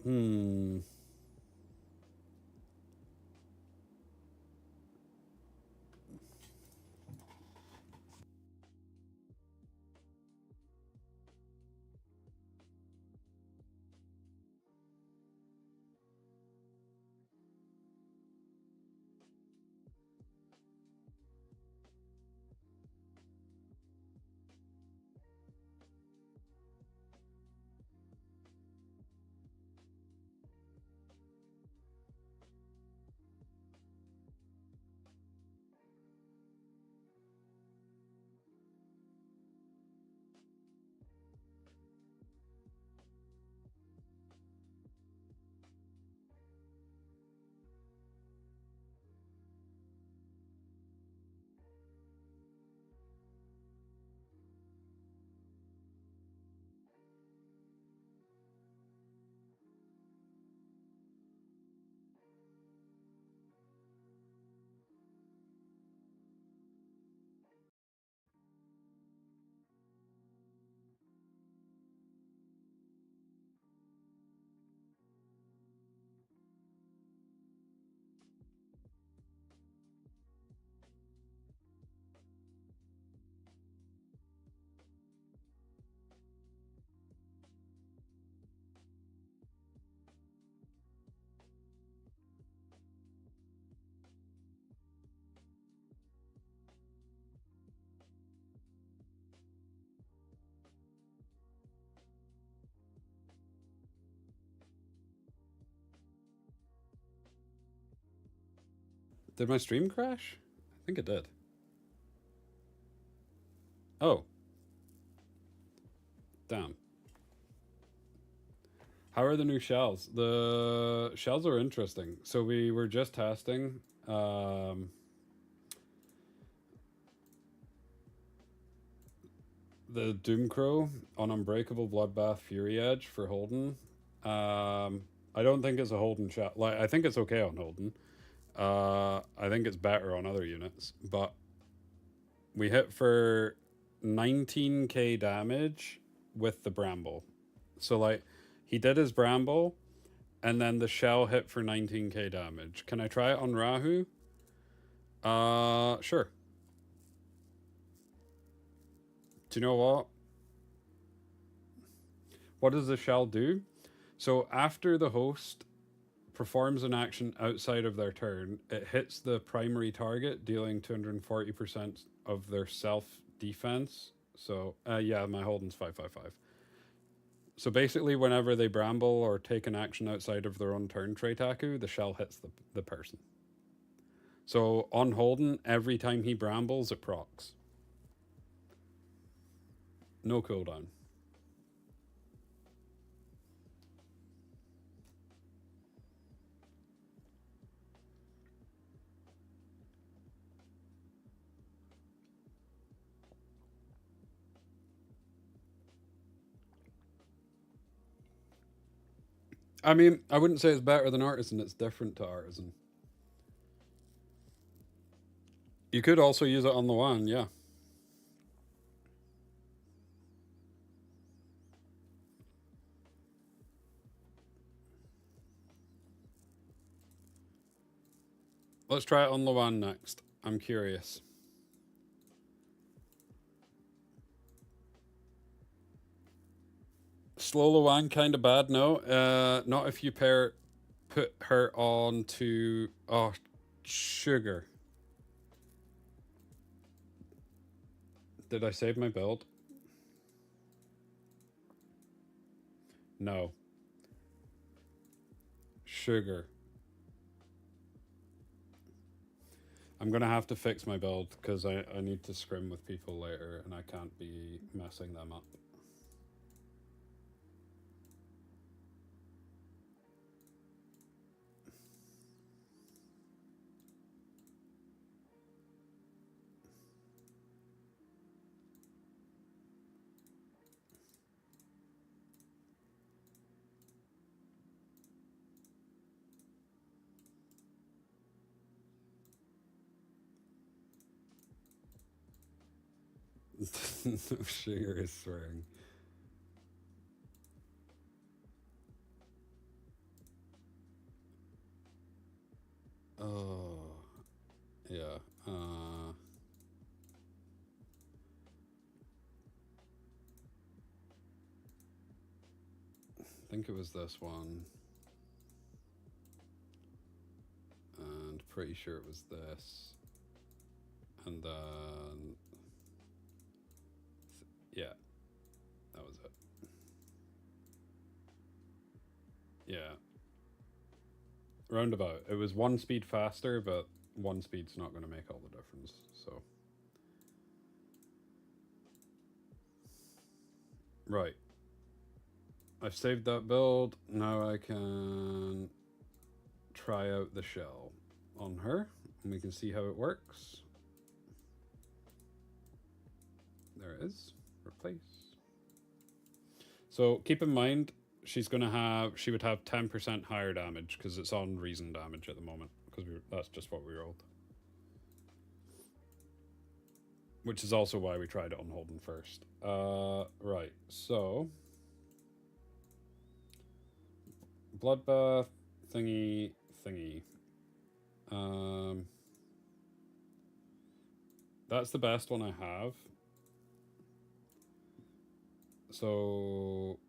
Hmm. Did my stream crash? I think it did. Oh. Damn. How are the new shells? The shells are interesting. So we were just testing the Doomcrow on Unbreakable Bloodbath Fury Edge for Holden. I don't think it's a Holden shell. Like, I think it's okay on Holden. I think it's better on other units, but we hit for 19k damage with the Bramble. So like, he did his Bramble, and then the shell hit for 19k damage. Can I try it on Rahu? Sure. Do you know what? What does the shell do? So after the host performs an action outside of their turn, it hits the primary target, dealing 240% of their self defense. So, yeah, my Holden's 555. So basically, whenever they bramble or take an action outside of their own turn, Treitaku, the shell hits the person. So on Holden, every time he brambles, it procs. No cooldown. I mean, I wouldn't say it's better than Artisan, it's different to Artisan. You could also use it on the one, yeah. Let's try it on Lawan next. I'm curious. Slow Lawan kind of bad, no. Not if you put her on to sugar. Did I save my build? No. Sugar. I'm gonna have to fix my build because I need to scrim with people later and I can't be messing them up. No sugar is swearing. Oh, yeah. I think it was this one. And pretty sure it was this. And then... yeah. That was it. Yeah. Roundabout. It was 1 speed faster, but 1 speed's not going to make all the difference, so... Right. I've saved that build. Now I can try out the shell on her, and we can see how it works. There it is. Replace. So keep in mind, she would have 10% higher damage because it's on reason damage at the moment, because that's just what we rolled. Which is also why we tried it on Holden first. Right, so... Bloodbath, thingy. That's the best one I have. So...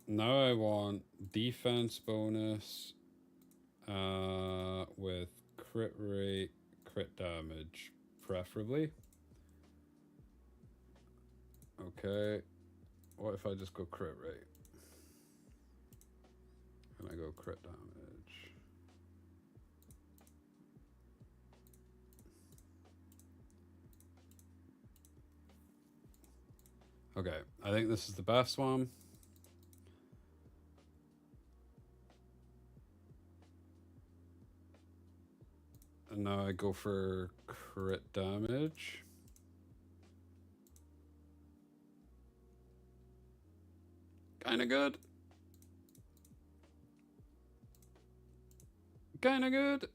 now I want defense bonus with crit rate, crit damage, preferably. Okay. What if I just go crit rate? And I go crit damage. Okay, I think this is the best one. And now I go for crit damage. Kinda good. Kinda good.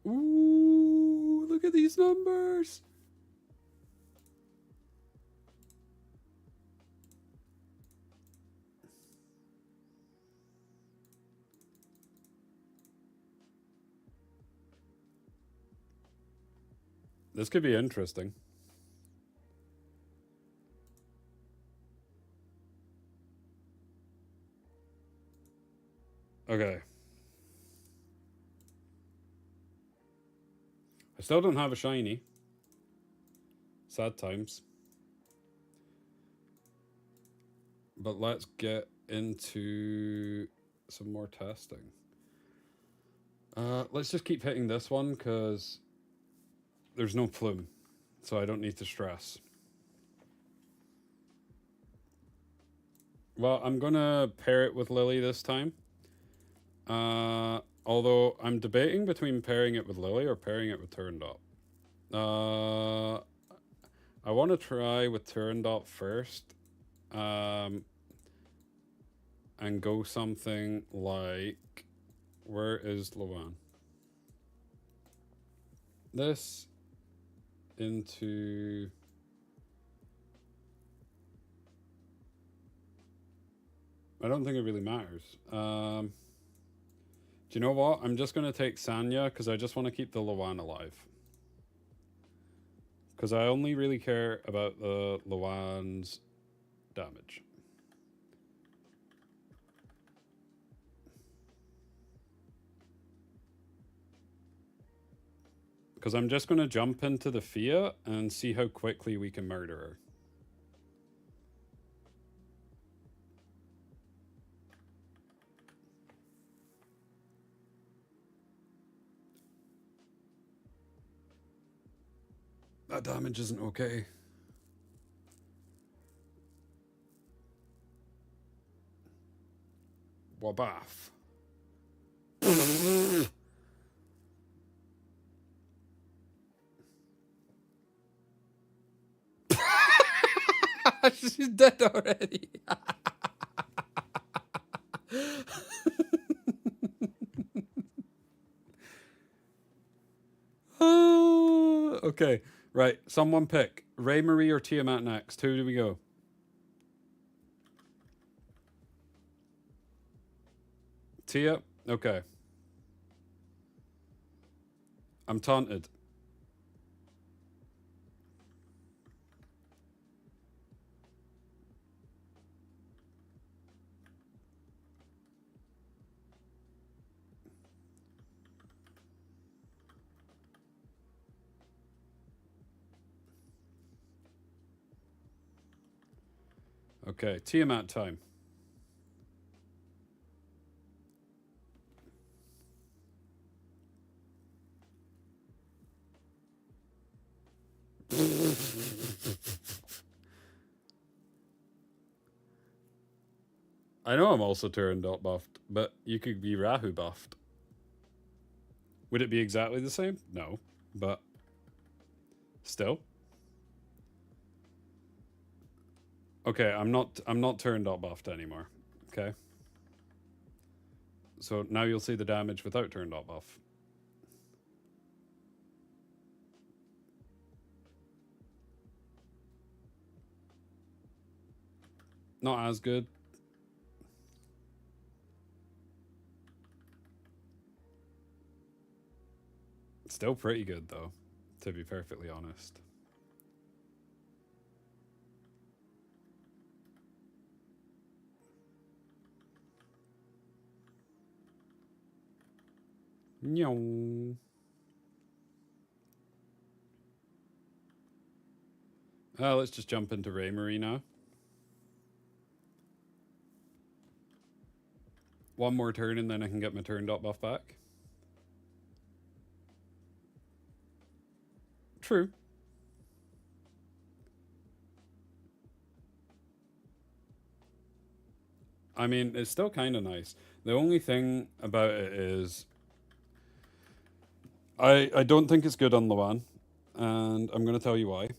Ooh, look at these numbers. This could be interesting. Okay. I still don't have a shiny. Sad times. But let's get into some more testing. Let's just keep hitting this one because there's no plume, so I don't need to stress. Well, I'm gonna pair it with Lily this time. Although I'm debating between pairing it with Lily or pairing it with Turandot. I want to try with Turandot first. And go something like... where is Luan? This into... I don't think it really matters. Do you know what? I'm just going to take Sanya because I just want to keep the Luan alive. Because I only really care about the Luan's damage. Because I'm just going to jump into the Fiat and see how quickly we can murder her. That damage isn't okay. Wabaff. She's dead already. Okay, right. Someone pick Ray Marie or Tiamat next. Who do we go? Tia? Okay. I'm taunted. Okay, Tiamat time. I know I'm also Turandot buffed, but you could be Rahu buffed. Would it be exactly the same? No, but still. Okay, I'm not Turandot buffed anymore. Okay. So now you'll see the damage without Turandot buff. Not as good. Still pretty good though, to be perfectly honest. Nyong. Let's just jump into Ray Marie now. One more turn and then I can get my turn dot buff back. True. I mean, it's still kind of nice. The only thing about it is I don't think it's good on Luan, and I'm going to tell you why.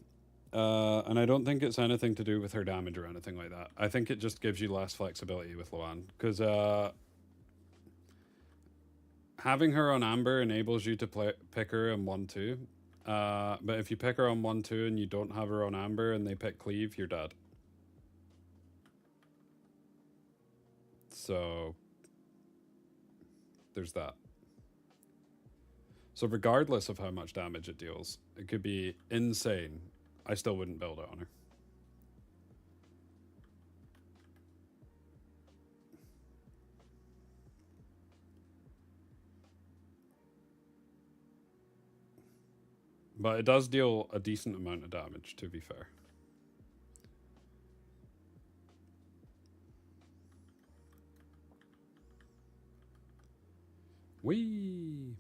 And I don't think it's anything to do with her damage or anything like that. I think it just gives you less flexibility with Luan, because having her on Amber enables you to pick her in 1-2. But if you pick her on 1-2 and you don't have her on Amber and they pick Cleave, you're dead. So there's that. So regardless of how much damage it deals, it could be insane. I still wouldn't build it on her. But it does deal a decent amount of damage, to be fair. Whee!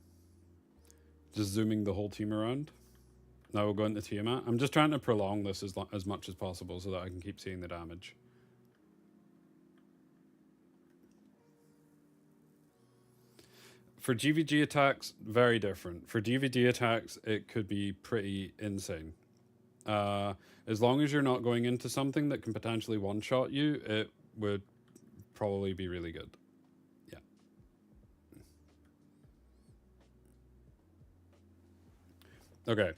Just zooming the whole team around. Now we'll go into Tiamat. I'm just trying to prolong this as much as possible so that I can keep seeing the damage. For GVG attacks, very different. For DVD attacks, it could be pretty insane. As long as you're not going into something that can potentially one-shot you, it would probably be really good. Yeah. Okay.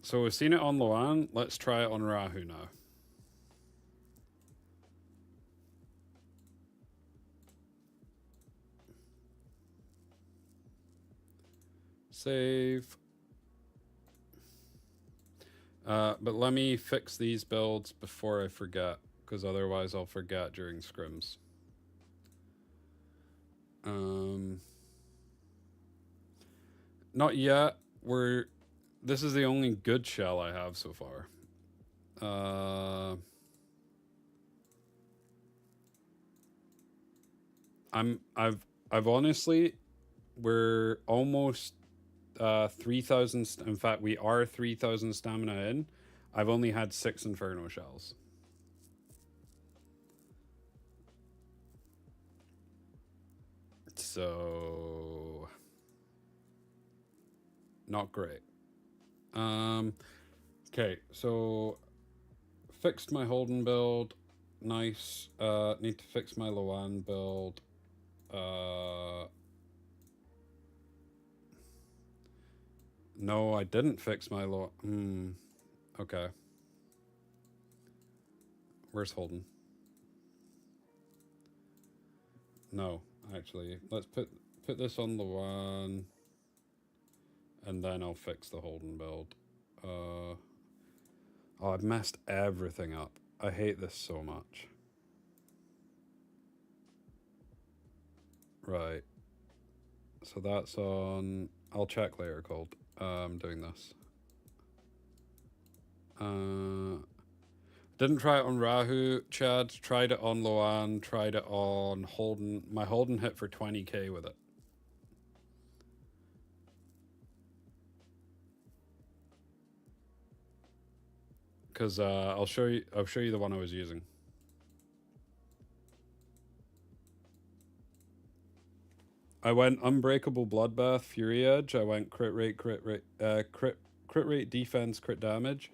So we've seen it on Luan. Let's try it on Rahu now. Save. But let me fix these builds before I forget, because otherwise I'll forget during scrims. Not yet. This is the only good shell I have so far. I've honestly, we're almost 3,000. In fact, we are 3,000 stamina in. I've only had 6 Inferno shells. So, not great. Okay, so fixed my Holden build. Nice. Need to fix my Loan build. No, I didn't fix my okay. Where's Holden? No, actually. Let's put this on the one. And then I'll fix the Holden build. Oh, I've messed everything up. I hate this so much. Right. So that's on... I'll check later, Cold. I'm doing this. Didn't try it on Rahu, Chad. Tried it on Loan. Tried it on Holden. My Holden hit for 20k with it. Because I'll show you the one I was using. I went Unbreakable Bloodbath, Fury Edge. I went crit rate, defense, crit damage.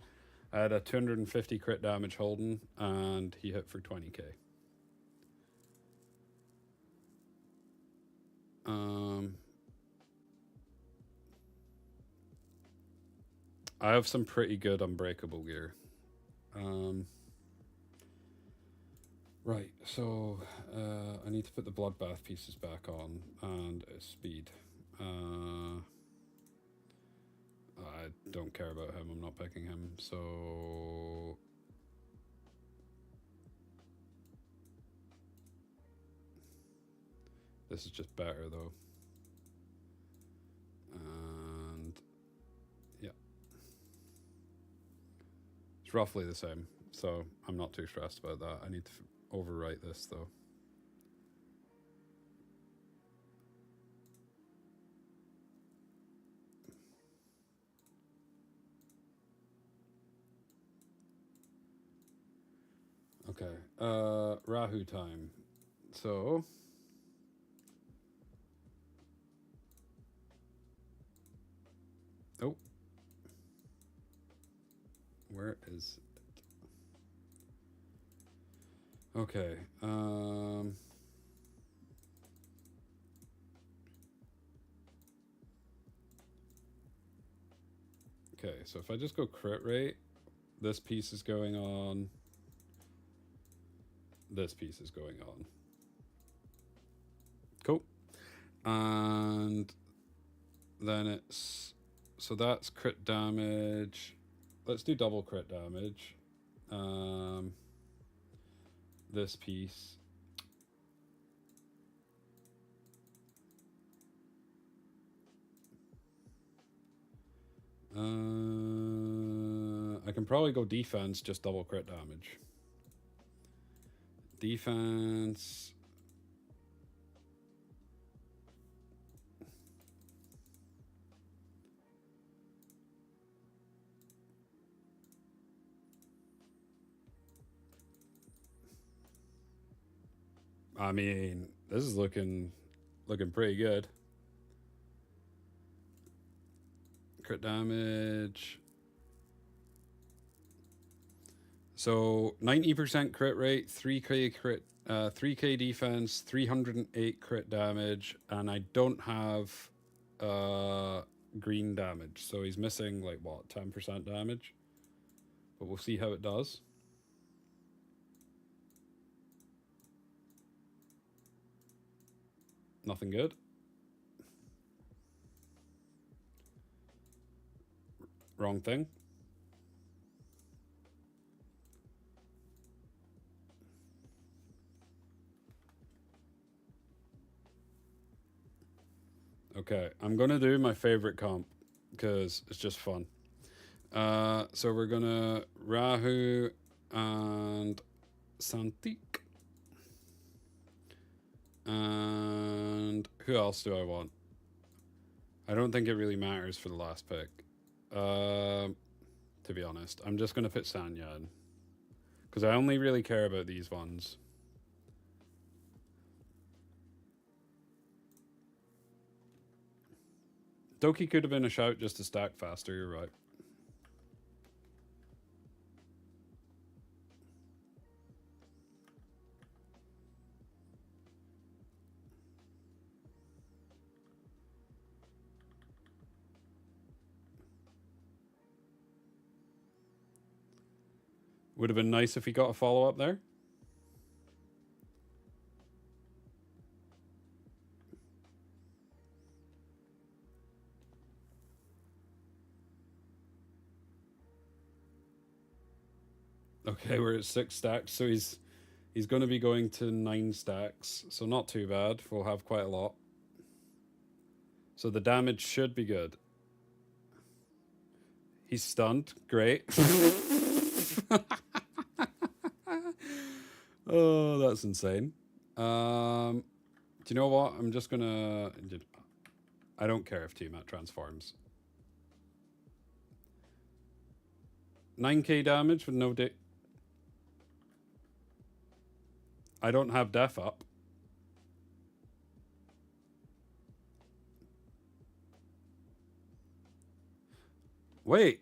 I had a 250 crit damage Holden, and he hit for 20k. I have some pretty good Unbreakable gear. Right, so I need to put the Bloodbath pieces back on, and speed. I don't care about him, I'm not picking him, so... This is just better, though. And... yeah. It's roughly the same, so I'm not too stressed about that. I need to overwrite this, though. Okay, Rahu time. So... oh. Where is it? Okay, okay, so if I just go crit rate, this piece is going on. This piece is going on. Cool. And then it's... so that's crit damage. Let's do double crit damage. This piece. I can probably go defense, just double crit damage. Defense. I mean, this is looking pretty good. Crit damage. So 90% crit rate, 3k crit, 3k defense, 308 crit damage, and I don't have green damage. So he's missing like what, 10% damage? But we'll see how it does. Nothing good. Wrong thing. Okay, I'm gonna do my favorite comp because it's just fun. So we're gonna Rahu and Santik. And who else do I want? I don't think it really matters for the last pick. To be honest, I'm just gonna put Sanya in because I only really care about these ones. Doki could have been a shout just to stack faster, you're right. Would have been nice if he got a follow-up there. Okay, we're at 6 stacks, so he's going to be going to 9 stacks, so not too bad. We'll have quite a lot. So the damage should be good. He's stunned. Great. Oh, that's insane. Do you know what? I'm just gonna... I don't care if Tiamat transforms. 9k damage with no I don't have def up. Wait.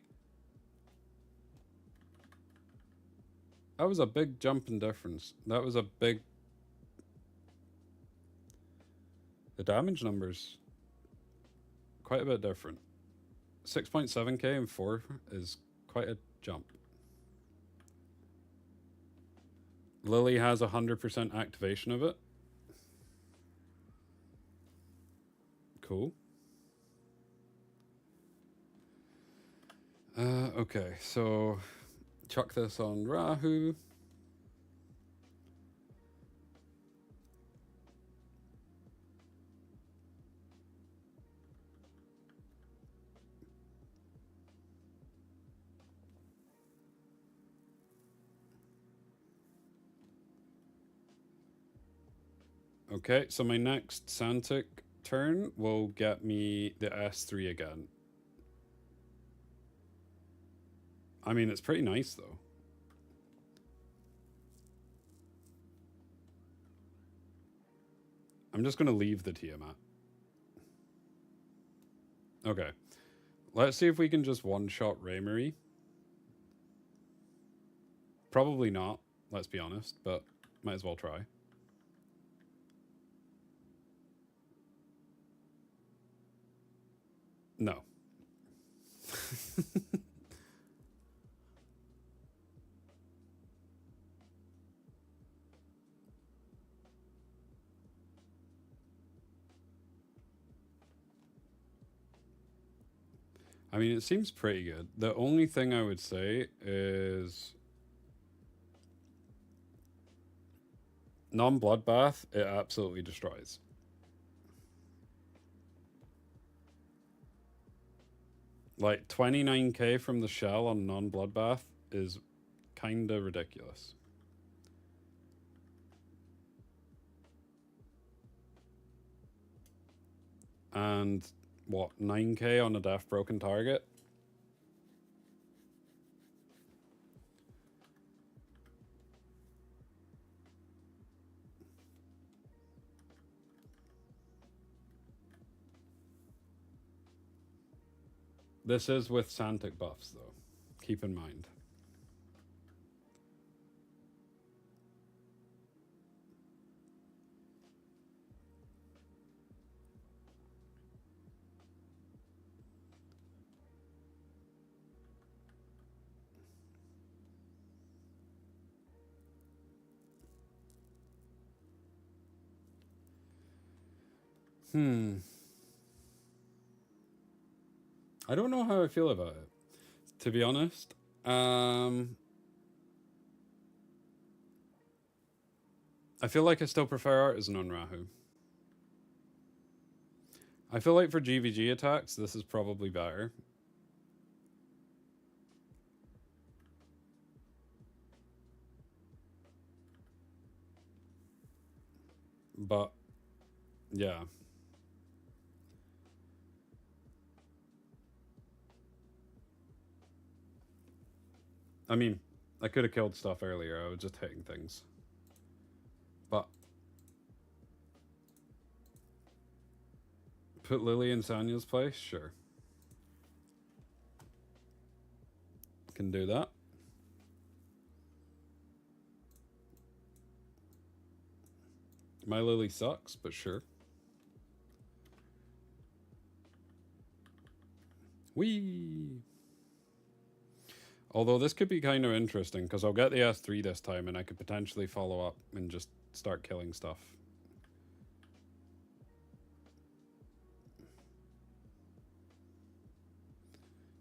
That was a big jump in difference. That was a big... The damage numbers quite a bit different. 6.7k and 4 is quite a jump. Lily has 100% activation of it. Cool. Okay, so chuck this on Rahu. Okay, so my next Santic turn will get me the S3 again. I mean, it's pretty nice, though. I'm just going to leave the Tiamat. Okay. Let's see if we can just one-shot Raymarie. Probably not, let's be honest, but might as well try. No. I mean, it seems pretty good. The only thing I would say is non-bloodbath, it absolutely destroys. Like 29k from the shell on non-bloodbath is kinda ridiculous. And what, 9k on a deaf broken target? This is with Santic buffs, though. Keep in mind. I don't know how I feel about it, to be honest. I feel like I still prefer Artisan on Rahu. I feel like for GVG attacks, this is probably better. But, yeah. I mean, I could have killed stuff earlier. I was just hitting things. But put Lily in Sanya's place? Sure. Can do that. My Lily sucks, but sure. Whee! Although this could be kind of interesting, because I'll get the S3 this time, and I could potentially follow up and just start killing stuff.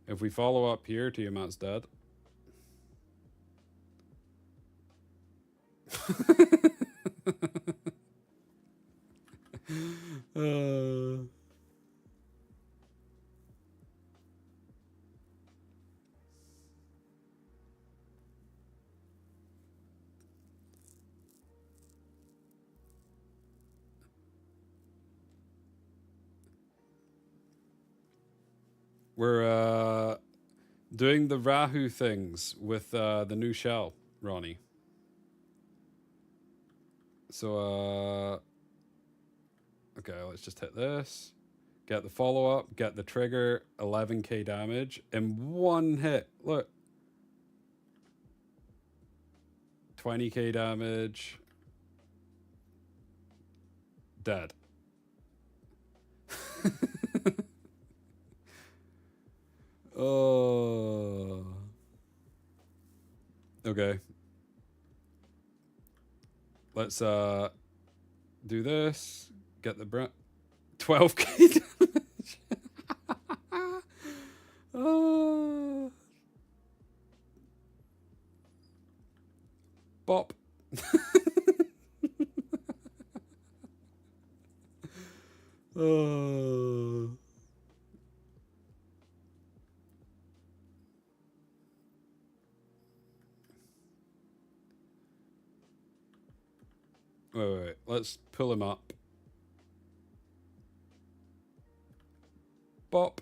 If we follow up here, Tiamat's dead. We're doing the Rahu things with the new shell, Ronnie. So, okay, let's just hit this. Get the follow-up, get the trigger, 11k damage in one hit. Look. 20k damage. Dead. Oh. Okay. Let's do this. Get the 12k damage. Bop. Oh. Wait. Let's pull him up. Bop.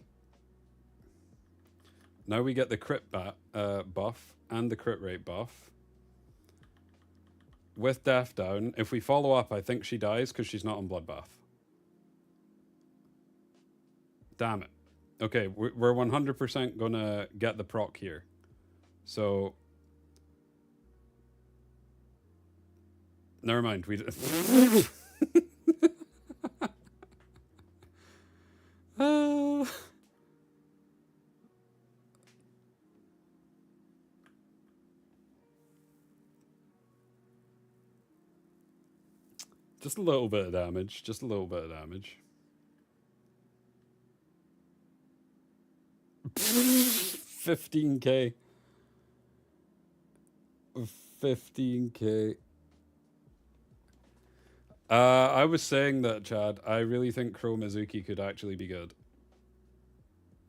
Now we get the crit buff and the crit rate buff. With death down, if we follow up, I think she dies because she's not on bloodbath. Damn it. Okay, we're 100% gonna get the proc here. So... Never mind. We... Just a little bit of damage. Just a little bit of damage. 15k. 15k. I was saying that, Chad, I really think Crow Mizuki could actually be good.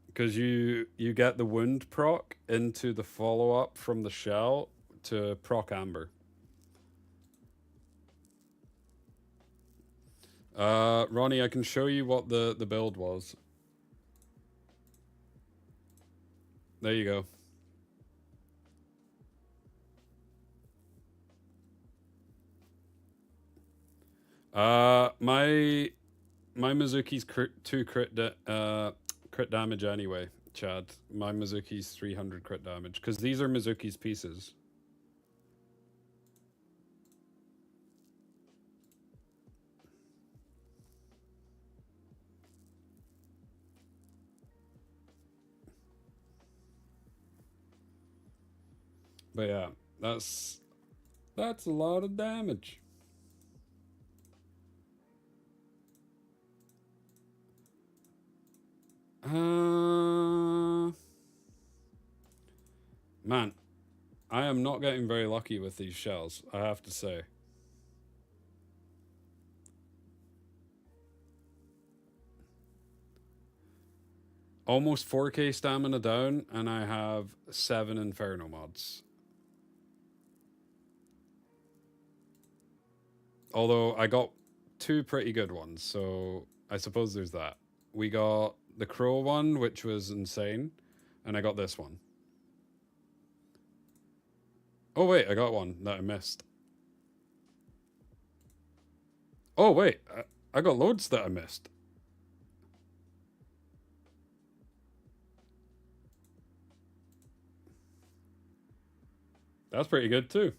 Because you get the wound proc into the follow-up from the shell to proc Amber. Ronnie, I can show you what the build was. There you go. My Mizuki's 2 crit damage anyway, Chad. My Mizuki's 300 crit damage, because these are Mizuki's pieces. But yeah, that's a lot of damage. Man, I am not getting very lucky with these shells, I have to say. almost 4k stamina down, and I have 7 Inferno mods. Although I got 2 pretty good ones, so I suppose there's that. We got the Crow one, which was insane, and I got this one. Oh wait, I got one that I missed. Oh wait, I got loads that I missed. That's pretty good too.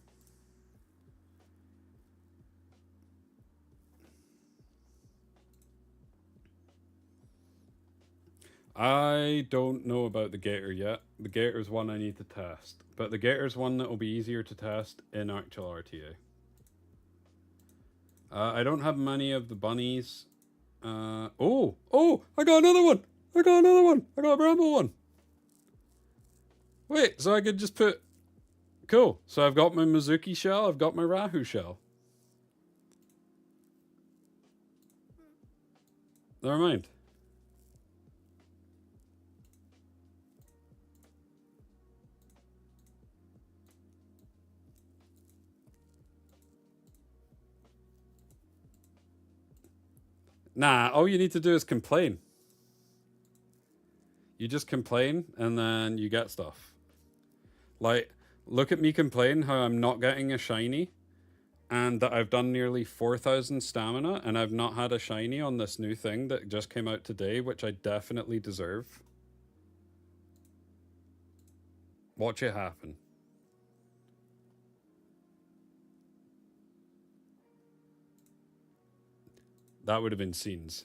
I don't know about the Gator yet. The Gator's one I need to test. But the Gator's one that will be easier to test in actual RTA. I don't have many of the bunnies. Oh, I got another one. I got a Bramble one. Wait, so I could just put... Cool. So I've got my Mizuki shell. I've got my Rahu shell. Never mind. Nah, all you need to do is complain. You just complain and then you get stuff. Like, look at me complain how I'm not getting a shiny and that I've done nearly 4,000 stamina and I've not had a shiny on this new thing that just came out today, which I definitely deserve. Watch it happen. That would have been scenes.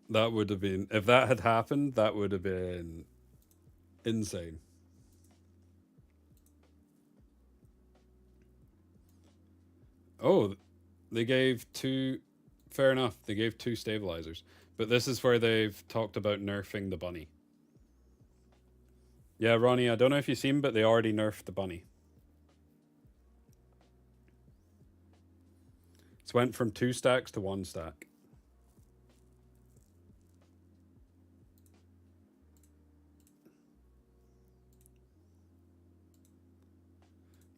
That would have been, if that had happened, that would have been insane. Oh, they gave 2, fair enough, they gave 2 stabilizers. But this is where they've talked about nerfing the bunny. Yeah, Ronnie, I don't know if you've seen, but they already nerfed the bunny. It's went from 2 stacks to 1 stack.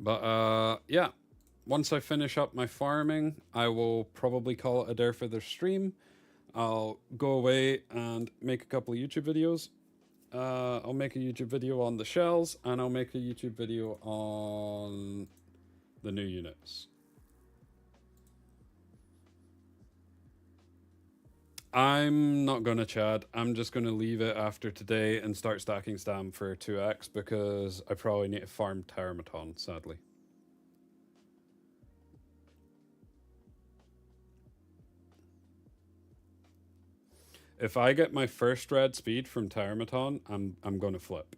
But yeah, once I finish up my farming, I will probably call it a day for the stream. I'll go away and make a couple of YouTube videos. I'll make a YouTube video on the shells, and I'll make a YouTube video on the new units. I'm not gonna, Chad. I'm just gonna leave it after today and start stacking stam for 2x because I probably need to farm Terramaton, sadly. If I get my first red speed from Terramaton, I'm gonna flip.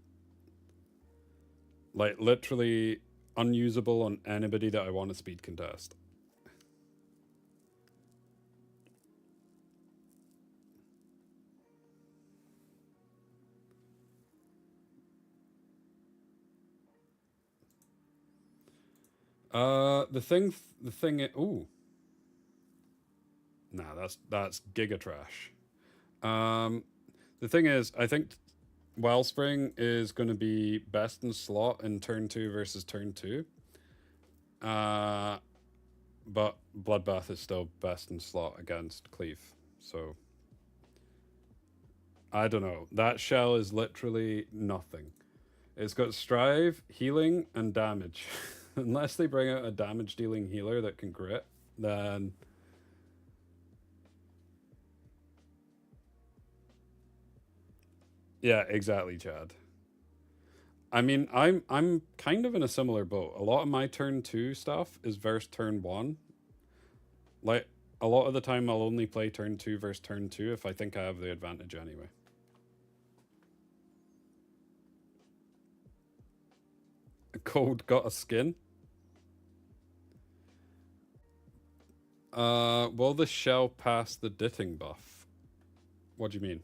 Like, literally unusable on anybody that I want to speed contest. The thing ooh. Nah, that's giga trash. The thing is, I think Wellspring is going to be best in slot in turn 2 versus turn 2. But Bloodbath is still best in slot against Cleave. So, I don't know. That shell is literally nothing. It's got Strive, Healing, and Damage. Unless they bring out a damage dealing healer that can crit, then... Yeah, exactly, Chad. I mean, I'm kind of in a similar boat. A lot of my turn 2 stuff is versus turn 1. Like, a lot of the time I'll only play turn 2 versus turn 2 if I think I have the advantage anyway. Cold got a skin? Will the shell pass the ditting buff? What do you mean?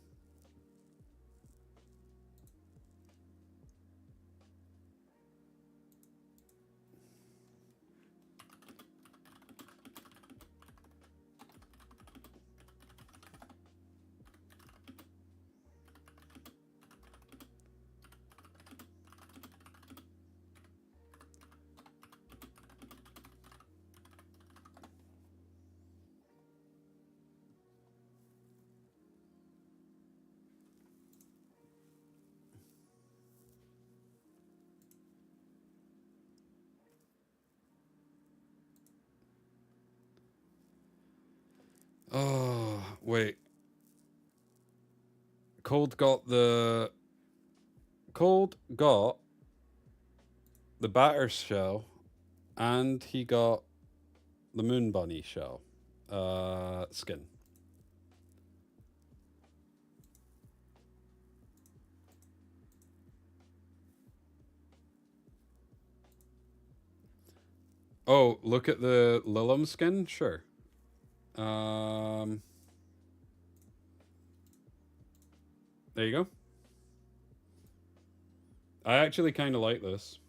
Wait. Cold got the batter shell, and he got the moon bunny shell skin. Oh, look at the Lilum skin? Sure. There you go. I actually kind of like this.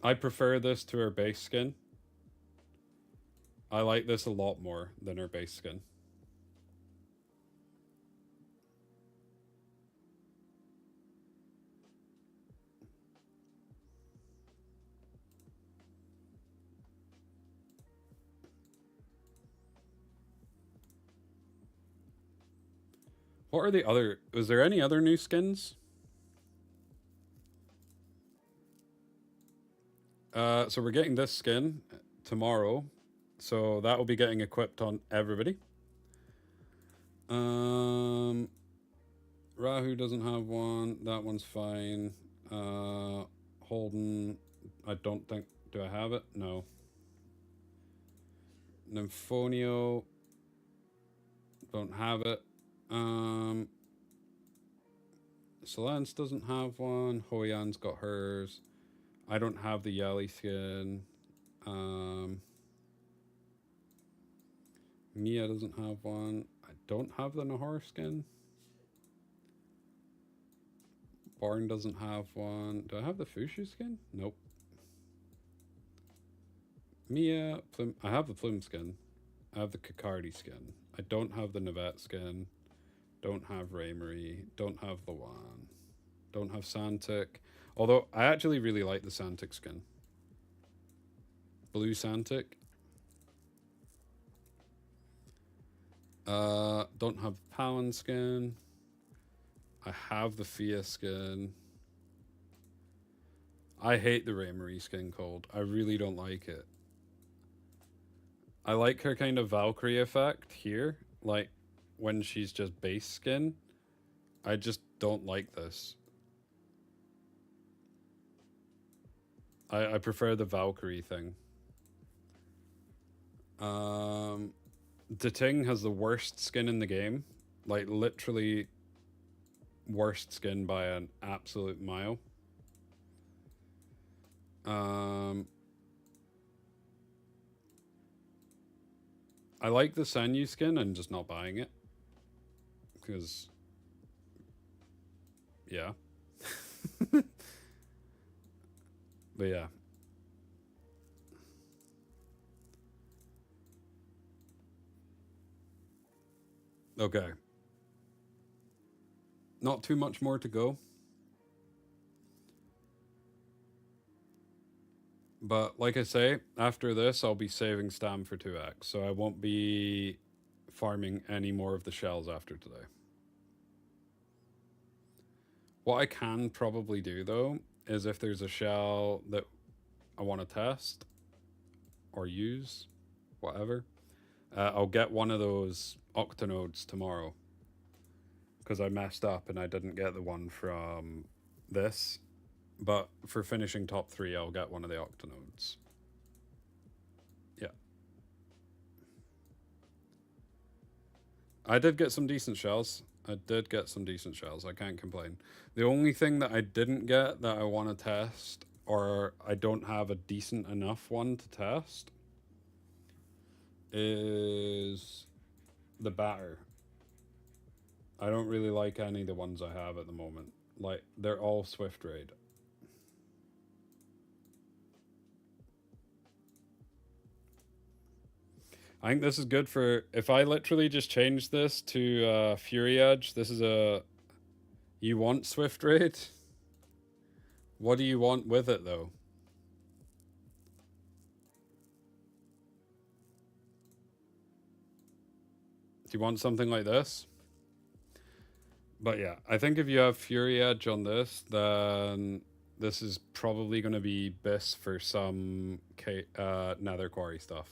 I prefer this to her base skin. I like this a lot more than her base skin. What are the other... Was there any other new skins? So we're getting this skin tomorrow. So that will be getting equipped on everybody. Rahu doesn't have one. That one's fine. Holden, I don't think... Do I have it? No. Nymphonia, don't have it. Solance doesn't have one. Hoyan's got hers. I don't have the Yali skin. Mia doesn't have one. I don't have the Nahor skin. Barn doesn't have one. Do I have the Fushu skin? Nope. Mia, Plume. I have the Plume skin. I have the Kakardi skin. I don't have the Navette skin. Don't have Raymarie. Don't have Lawan. Don't have Santic. Although, I actually really like the Santic skin. Blue Santic. Don't have Palin skin. I have the Fia skin. I hate the Raymarie skin cold. I really don't like it. I like her kind of Valkyrie effect here. Like, when she's just base skin. I just don't like this. I prefer the Valkyrie thing. Dating has the worst skin in the game. Like, literally worst skin by an absolute mile. I like the Sanyu skin. I'm just not buying it. Because... Yeah. But yeah. Okay. Not too much more to go. But like I say, after this, I'll be saving Stam for 2x. So I won't be farming any more of the shells after today. What I can probably do, though, is if there's a shell that I want to test or use, whatever, I'll get one of those octanodes tomorrow. Because I messed up and I didn't get the one from this. But for finishing top 3, I'll get one of the octanodes. Yeah. I did get some decent shells. I can't complain. The only thing that I didn't get that I want to test, or I don't have a decent enough one to test, is the batter. I don't really like any of the ones I have at the moment. Like, they're all Swift Raid. I think this is good for... If I literally just change this to Fury Edge, this is a... You want Swift Raid? What do you want with it, though? Do you want something like this? But yeah, I think if you have Fury Edge on this, then this is probably going to be BIS for some Nether Quarry stuff.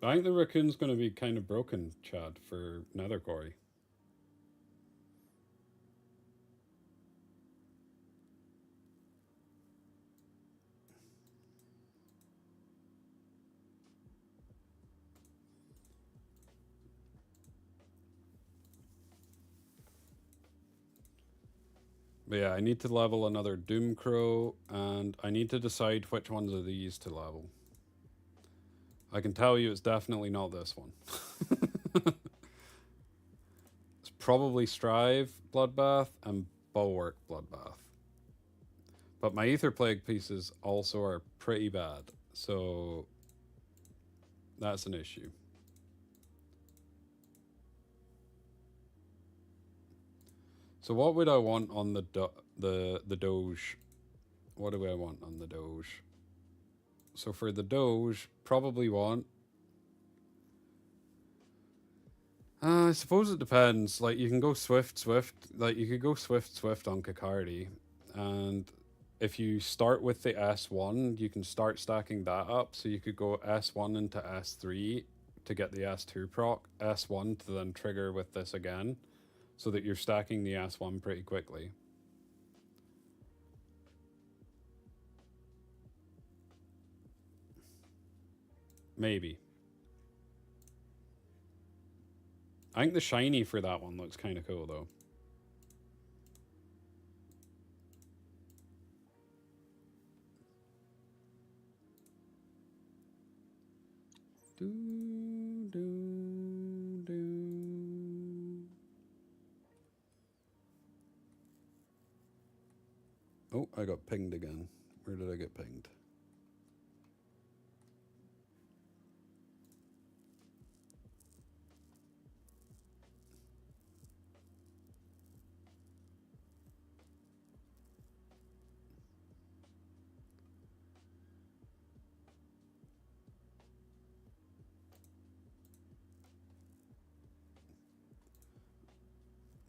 I think the raccoon's going to be kind of broken, Chad, for Nether Quarry. But yeah, I need to level another Doomcrow, and I need to decide which ones of these to level. I can tell you it's definitely not this one. It's probably Strive Bloodbath and Bulwark Bloodbath. But my Ether Plague pieces also are pretty bad, so that's an issue. So what would I want on the Doge? What do I want on the Doge? So for the Doge, probably want... I suppose it depends. Like, you can go Swift. Like, you could go Swift on Kakardi. And if you start with the S1, you can start stacking that up. So you could go S1 into S3 to get the S2 proc. S1 to then trigger with this again. So that you're stacking the S1 pretty quickly. Maybe. I think the shiny for that one looks kind of cool, though. Oh, I got pinged again. Where did I get pinged?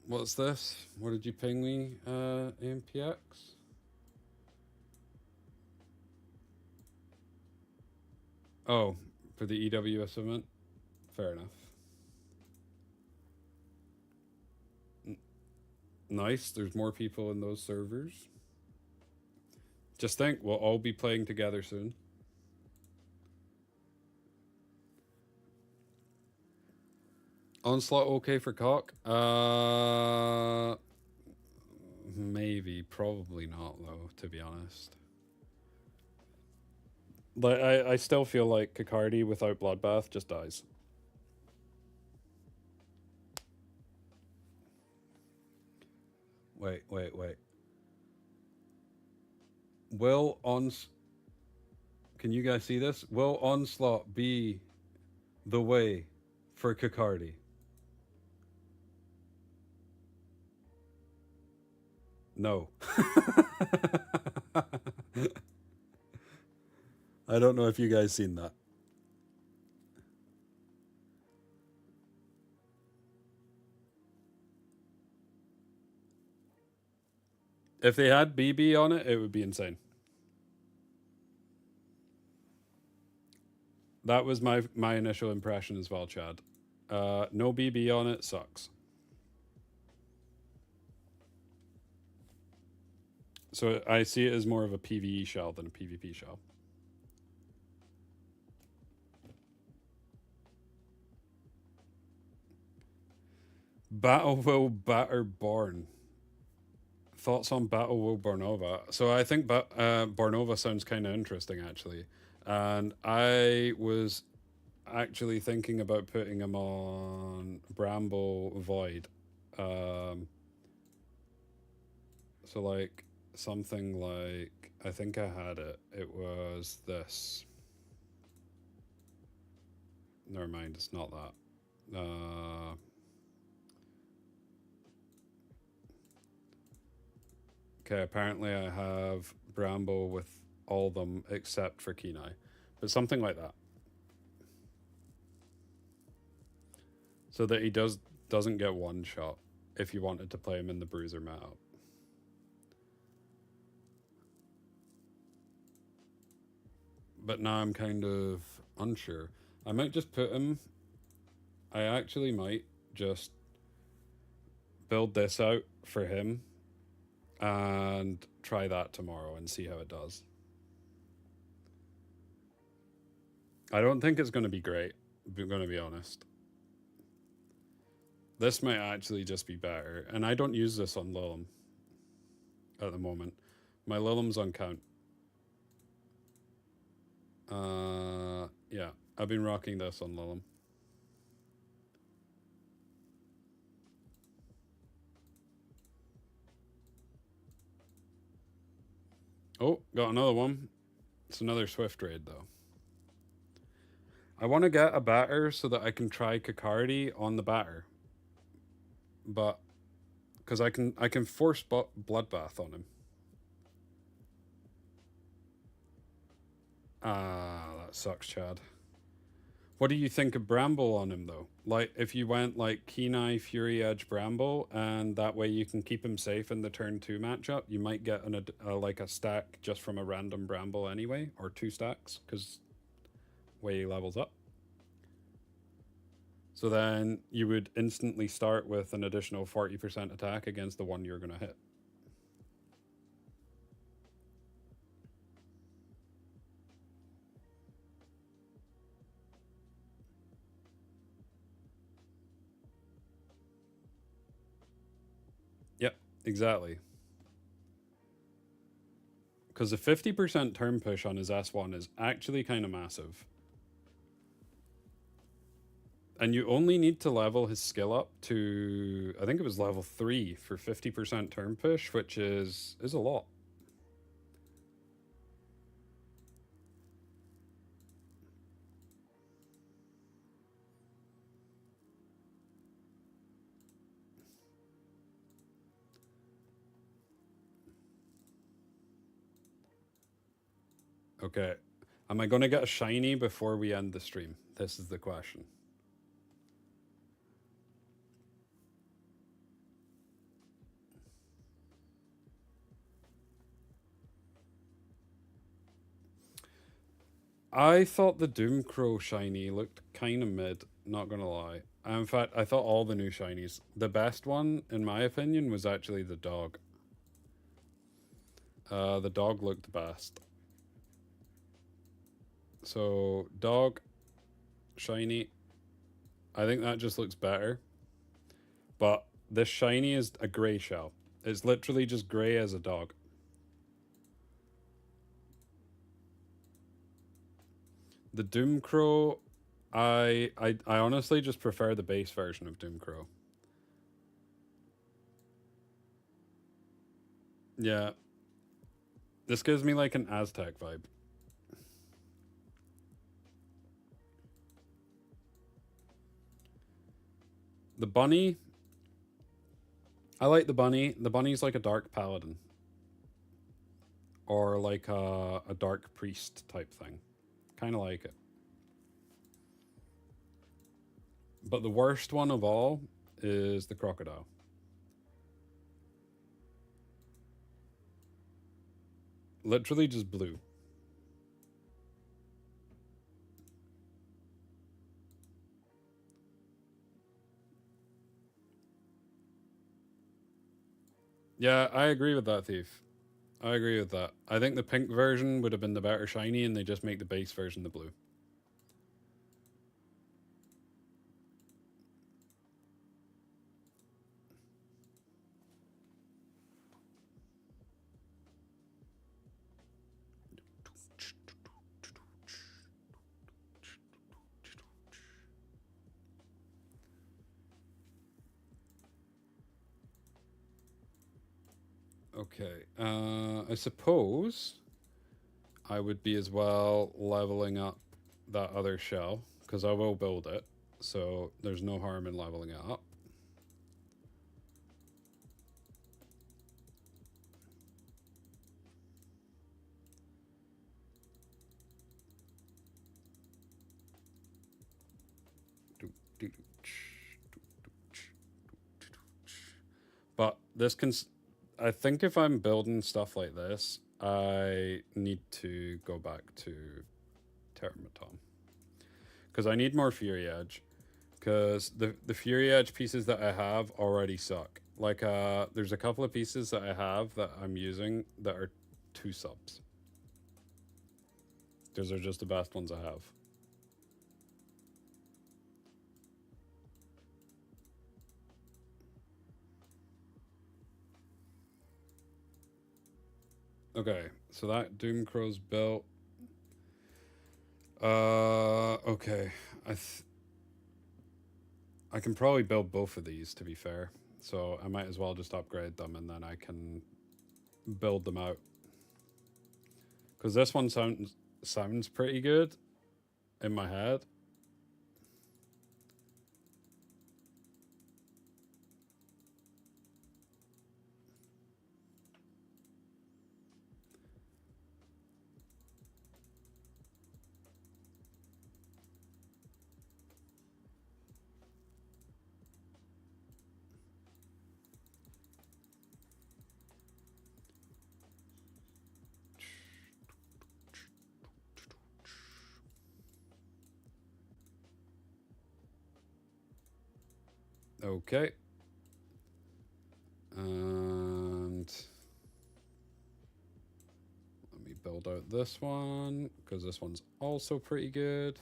What's this? What did you ping me, AMPX? Oh, for the EWS event? Fair enough. Nice, there's more people in those servers. Just think, we'll all be playing together soon. Onslaught okay for cock? Maybe, probably not though, to be honest. But I still feel like Kakardi without Bloodbath just dies. Wait. Can you guys see this? Will Onslaught be the way for Kakardi? No. I don't know if you guys seen that. If they had BB on it, it would be insane. That was my initial impression as well, Chad. No BB on it sucks. So I see it as more of a PvE shell than a PvP shell. Battle Will Batterborn. Thoughts on Battle Will Bornova? So I think Bornova sounds kind of interesting, actually. And I was actually thinking about putting him on Bramble Void. So like something like, I think I had it. It was this. Never mind, it's not that. Okay, apparently I have Bramble with all of them except for Kenai. But something like that. So that he doesn't get one shot if you wanted to play him in the Bruiser matchup. But now I'm kind of unsure. I might just put him... I actually might just build this out for him and try that tomorrow and see how it does. I don't think it's going to be great, I'm going to be honest. This might actually just be better. And I don't use this on Lilum at the moment. My Lilum's on count. Yeah, I've been rocking this on Lilum. Oh, got another one. It's another Swift raid though. I want to get a batter so that I can try Kakardi on the batter. But because I can force Bloodbath on him. Ah, that sucks, Chad. What do you think of Bramble on him though? Like if you went like Kenai, Fury Edge, Bramble, and that way you can keep him safe in the turn 2 matchup, you might get like a stack just from a random Bramble anyway, or 2 stacks, because way he levels up. So then you would instantly start with an additional 40% attack against the one you're going to hit. Yep, exactly. Because the 50% turn push on his S1 is actually kind of massive. And you only need to level his skill up to, I think it was level 3 for 50% turn push, which is a lot. Okay. Am I going to get a shiny before we end the stream? This is the question. I thought the Doomcrow shiny looked kind of mid, not gonna lie. In fact, I thought all the new shinies. The best one, in my opinion, was actually the dog. The dog looked the best. So, dog, shiny. I think that just looks better. But this shiny is a grey shell. It's literally just grey as a dog. The Doomcrow, I honestly just prefer the base version of Doomcrow. Yeah. This gives me like an Aztec vibe. The bunny, I like the bunny. The bunny's like a dark paladin. Or like a dark priest type thing. Kind of like it. But the worst one of all is the crocodile. Literally just blue. Yeah, I agree with that, Thief. I agree with that. I think the pink version would have been the better shiny, and they just make the base version the blue. Okay, I suppose I would be as well leveling up that other shell, because I will build it, so there's no harm in leveling it up. But this can... I think if I'm building stuff like this, I need to go back to Terramatom. because I need more Fury Edge. Because the Fury Edge pieces that I have already suck. Like, there's a couple of pieces that I have that I'm using that are 2 subs. Those are just the best ones I have. Okay, so that Doomcrow's built. Okay. I can probably build both of these, to be fair. So I might as well just upgrade them and then I can build them out. Because this one sounds pretty good in my head. Okay. And let me build out this one, because this one's also pretty good.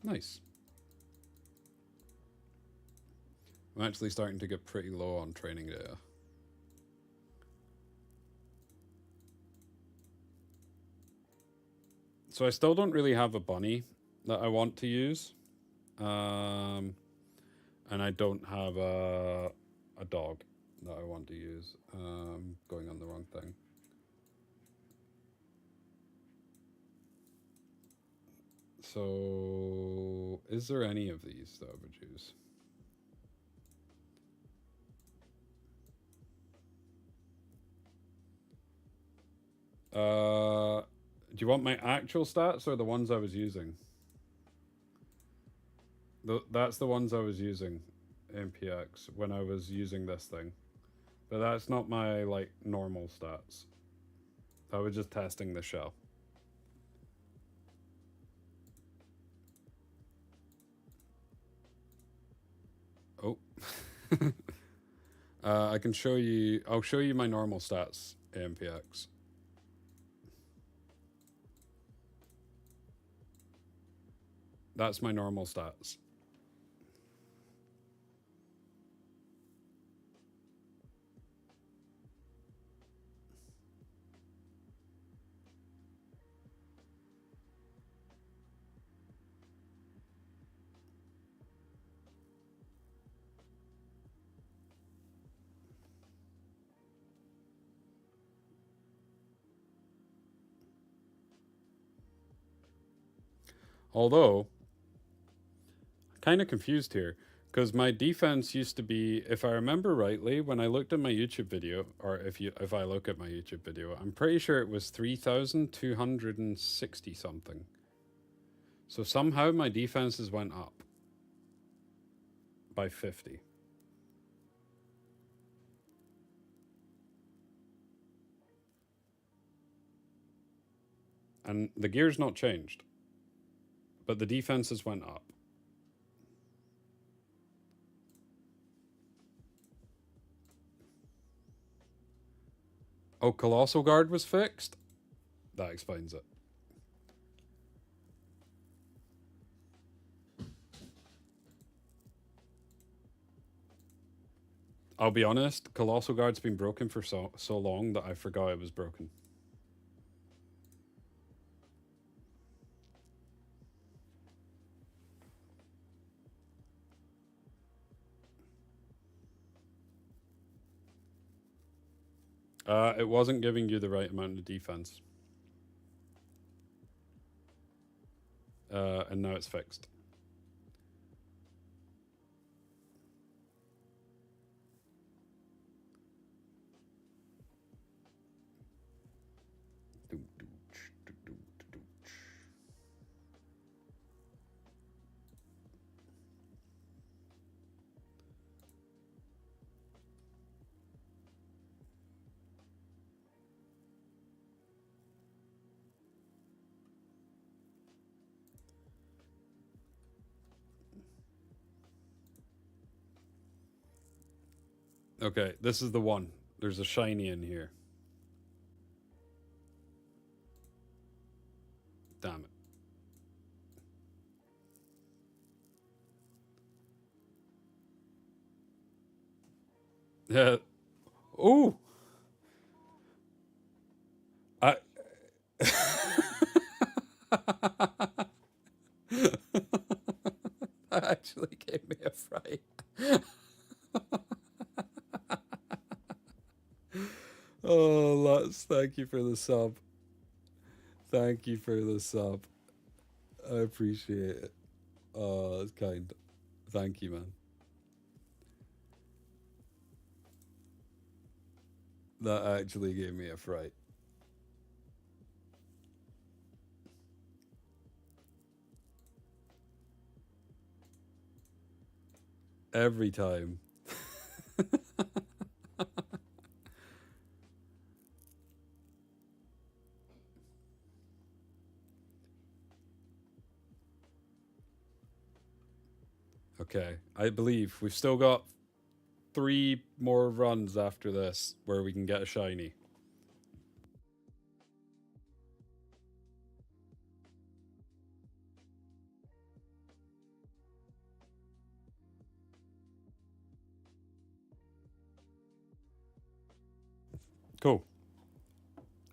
Nice. I'm actually starting to get pretty low on training data. So I still don't really have a bunny that I want to use. And I don't have a dog that I want to use. Going on the wrong thing. So, is there any of these that I would use? Do you want my actual stats or the ones I was using? That's the ones I was using in PX when I was using this thing. But that's not my, like, normal stats. I was just testing the shell. Oh. I can show you... I'll show you my normal stats, AMPX. That's my normal stats. Although, kind of confused here, because my defense used to be, if I remember rightly, when I looked at my YouTube video, or if I look at my YouTube video, I'm pretty sure it was 3,260 something. So somehow my defenses went up by 50. And the gear's not changed, but the defenses went up. Oh, Colossal Guard was fixed? That explains it. I'll be honest, Colossal Guard's been broken for so long that I forgot it was broken. It wasn't giving you the right amount of defense. And now it's fixed. Okay, this is the one. There's a shiny in here. Damn it. Yeah. Ooh. I. That actually gave me a fright. Oh, Lutz, thank you for the sub. Thank you for the sub. I appreciate it. Oh, that's kind. Thank you, man. That actually gave me a fright. Every time. Okay, I believe we've still got 3 more runs after this where we can get a shiny. Cool.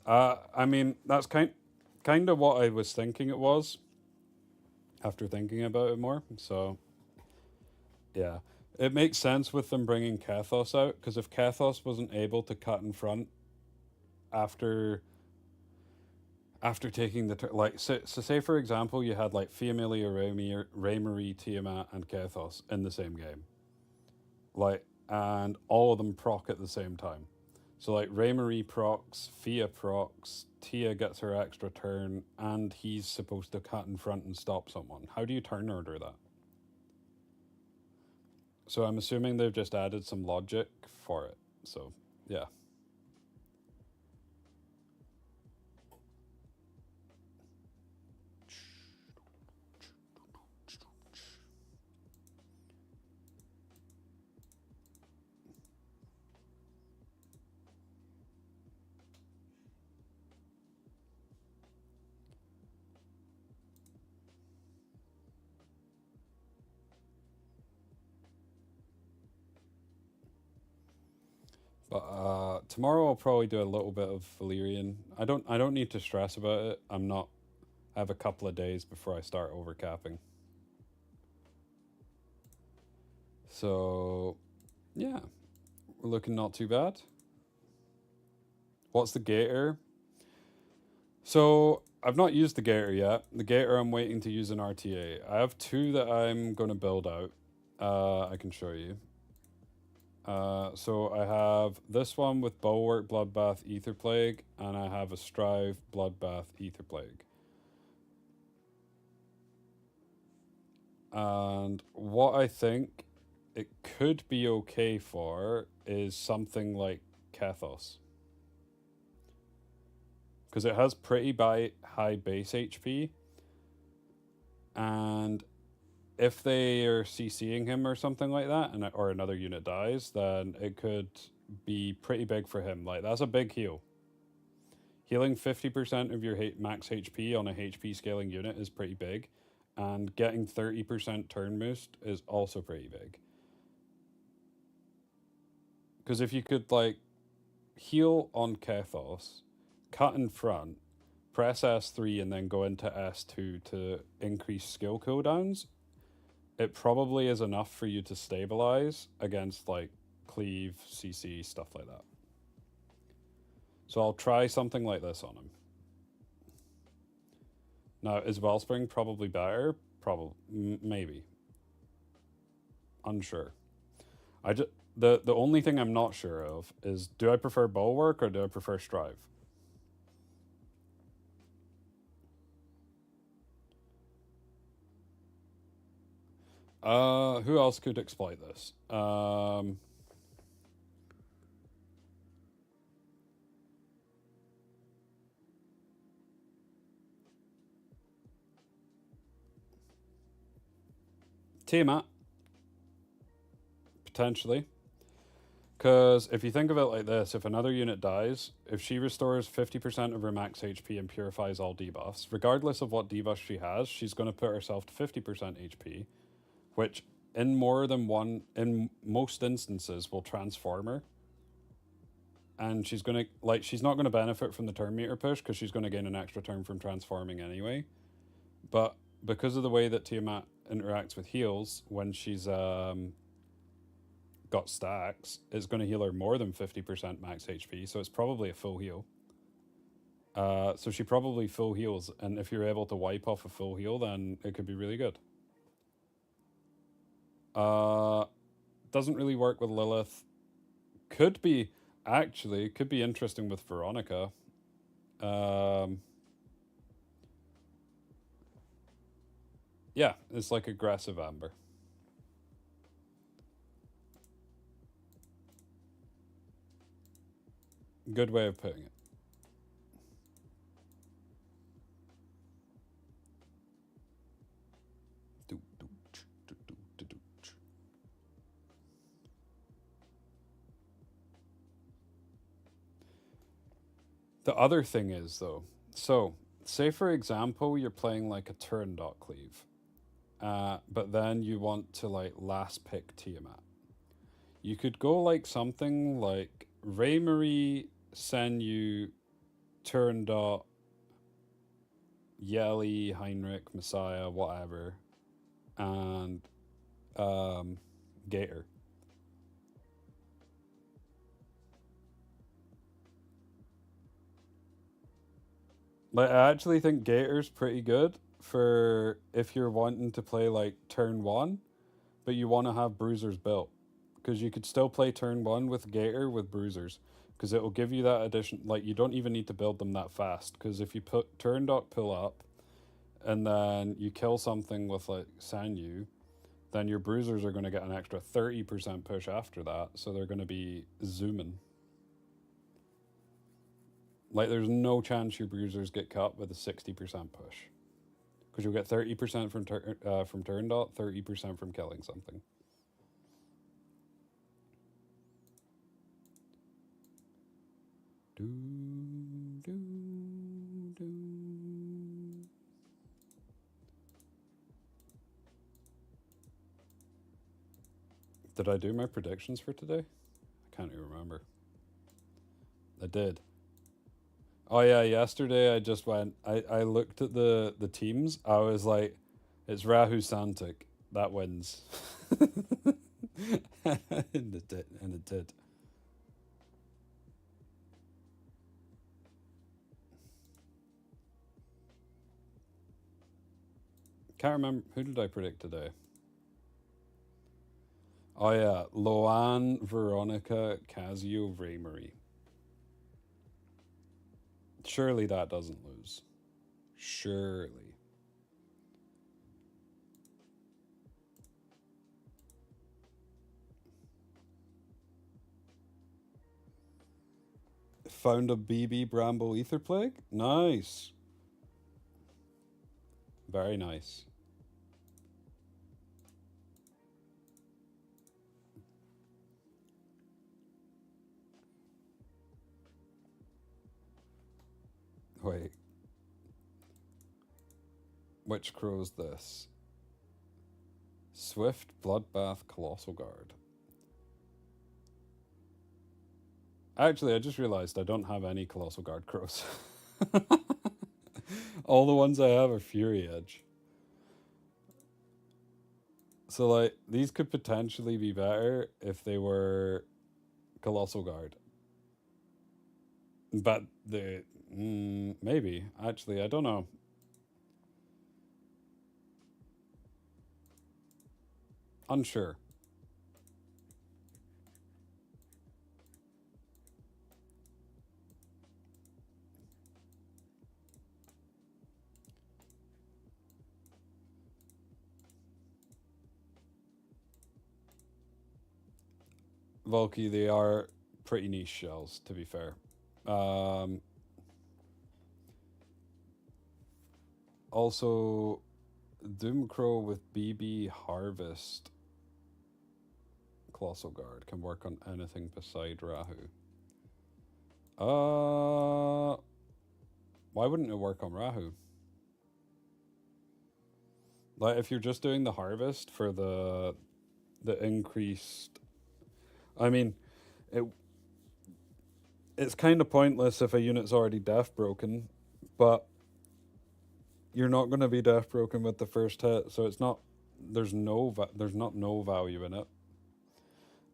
I mean, that's kind of what I was thinking it was after thinking about it more. So, yeah. It makes sense with them bringing Kathos out, because if Kathos wasn't able to cut in front after taking the turn, like, so say for example you had like Fiamelia, Raymarie, Tiamat, and Kathos in the same game, like, and all of them proc at the same time. So like Raymarie procs, Fia procs, Tia gets her extra turn, and he's supposed to cut in front and stop someone. How do you turn order that? So I'm assuming they've just added some logic for it. So yeah. But tomorrow I'll probably do a little bit of Valyrian. I don't need to stress about it. I have a couple of days before I start overcapping. So yeah, we're looking not too bad. What's the gator? So I've not used the gator yet. The gator I'm waiting to use in RTA. I have 2 that I'm going to build out. I can show you. So I have this one with Bulwark, Bloodbath, Ether Plague, and I have a Strive, Bloodbath, Ether Plague. And what I think it could be okay for is something like Kathos. Because it has pretty high base HP. And if they are CCing him or something like that, or another unit dies, then it could be pretty big for him. Like, that's a big heal. Healing 50% of your max HP on a HP scaling unit is pretty big. And getting 30% turn boost is also pretty big. Because if you could, like, heal on Kathos, cut in front, press S3, and then go into S2 to increase skill cooldowns, it probably is enough for you to stabilize against, like, cleave, CC, stuff like that. So I'll try something like this on him. Now, is Wellspring probably better? Probably, maybe. Unsure. The only thing I'm not sure of is, do I prefer Bulwark or do I prefer Strive? Who else could exploit this? Tiamat. Potentially. Because if you think of it like this, if another unit dies, if she restores 50% of her max HP and purifies all debuffs, regardless of what debuffs she has, she's going to put herself to 50% HP, which in most instances will transform her. And she's going to, like, she's not going to benefit from the turn meter push because she's going to gain an extra turn from transforming anyway. But because of the way that Tiamat interacts with heals, when she's got stacks, it's going to heal her more than 50% max HP, so it's probably a full heal. So she probably full heals, and if you're able to wipe off a full heal, then it could be really good. Doesn't really work with Lilith. Could be interesting with Veronica. Yeah, it's like aggressive Amber. Good way of putting it. The other thing is, though, so say for example you're playing like a turn dot cleave, but then you want to like last pick Tiamat. You could go like something like Raymarie, Senyu, turn dot, Yeli, Heinrich, Messiah, whatever, and Gator. Like, I actually think Gator's pretty good for if you're wanting to play like turn 1, but you want to have bruisers built. Because you could still play turn 1 with Gator with bruisers. Because it will give you that addition. Like, you don't even need to build them that fast. Because if you put turn dot pull up, and then you kill something with like Sanyu, then your bruisers are going to get an extra 30% push after that. So they're going to be zooming. Like, there's no chance your bruisers get cut with a 60% push. Because you'll get 30% from turn dot, 30% from killing something. Did I do my predictions for today? I can't even remember. I did. Oh yeah, yesterday I just went, I looked at the teams, I was like, it's Rahu Santic, that wins. and it did. Can't remember, who did I predict today? Oh yeah, Loan, Veronica, Casio, Raymarie. Surely that doesn't lose. Surely. Found a BB Bramble Ether Plague? Nice. Very nice. Wait. Which crow's this? Swift, Bloodbath, Colossal Guard. Actually, I just realized I don't have any Colossal Guard crows. All the ones I have are Fury Edge. So, like, these could potentially be better if they were Colossal Guard. But the maybe actually I don't know. Unsure. Volky, they are pretty niche shells, to be fair. Also, Doomcrow with BB Harvest Colossal Guard can work on anything beside Rahu. Why wouldn't it work on Rahu? Like, if you're just doing the harvest for the increased, I mean, it's kind of pointless if a unit's already death broken, but you're not going to be death broken with the first hit, so it's not. There's no value in it.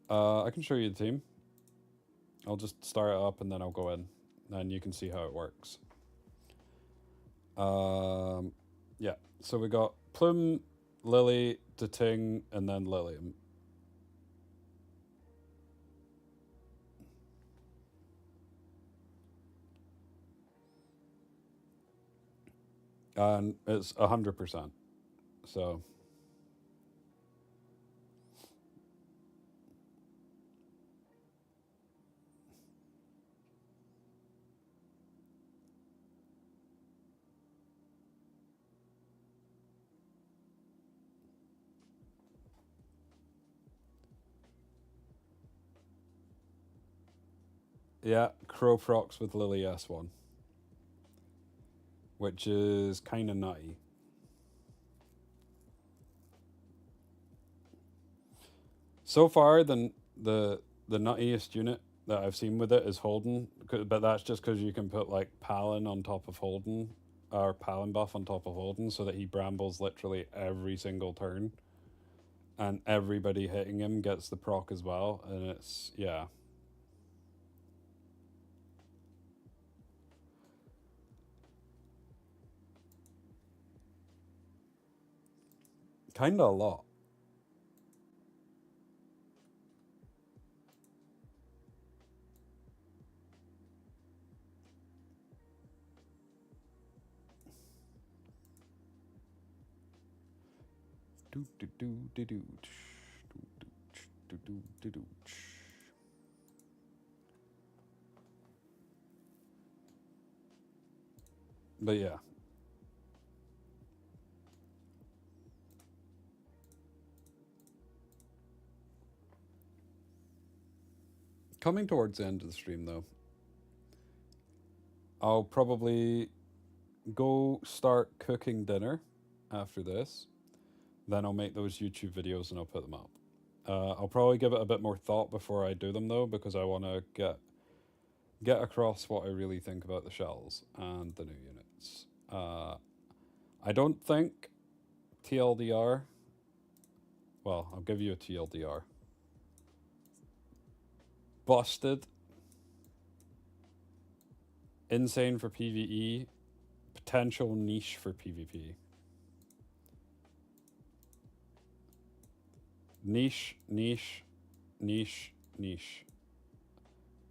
I can show you the team. I'll just start it up and then I'll go in, and you can see how it works. Yeah. So we got Plume, Lily, Dating, and then Lilium. And it's 100%. So yeah, Crow procs with Lily S1, which is kind of nutty. So far, the nuttiest unit that I've seen with it is Holden, but that's just because you can put like Palin on top of Holden, or Palin buff on top of Holden, so that he brambles literally every single turn, and everybody hitting him gets the proc as well, and it's, yeah. Kinda a lot. But yeah. Coming towards the end of the stream, though, I'll probably go start cooking dinner after this. Then I'll make those YouTube videos and I'll put them up. I'll probably give it a bit more thought before I do them, though, because I want to get across what I really think about the shells and the new units. I don't think TLDR... Well, I'll give you a TLDR. Busted. Insane for PvE. Potential niche for PvP. Niche, niche, niche, niche.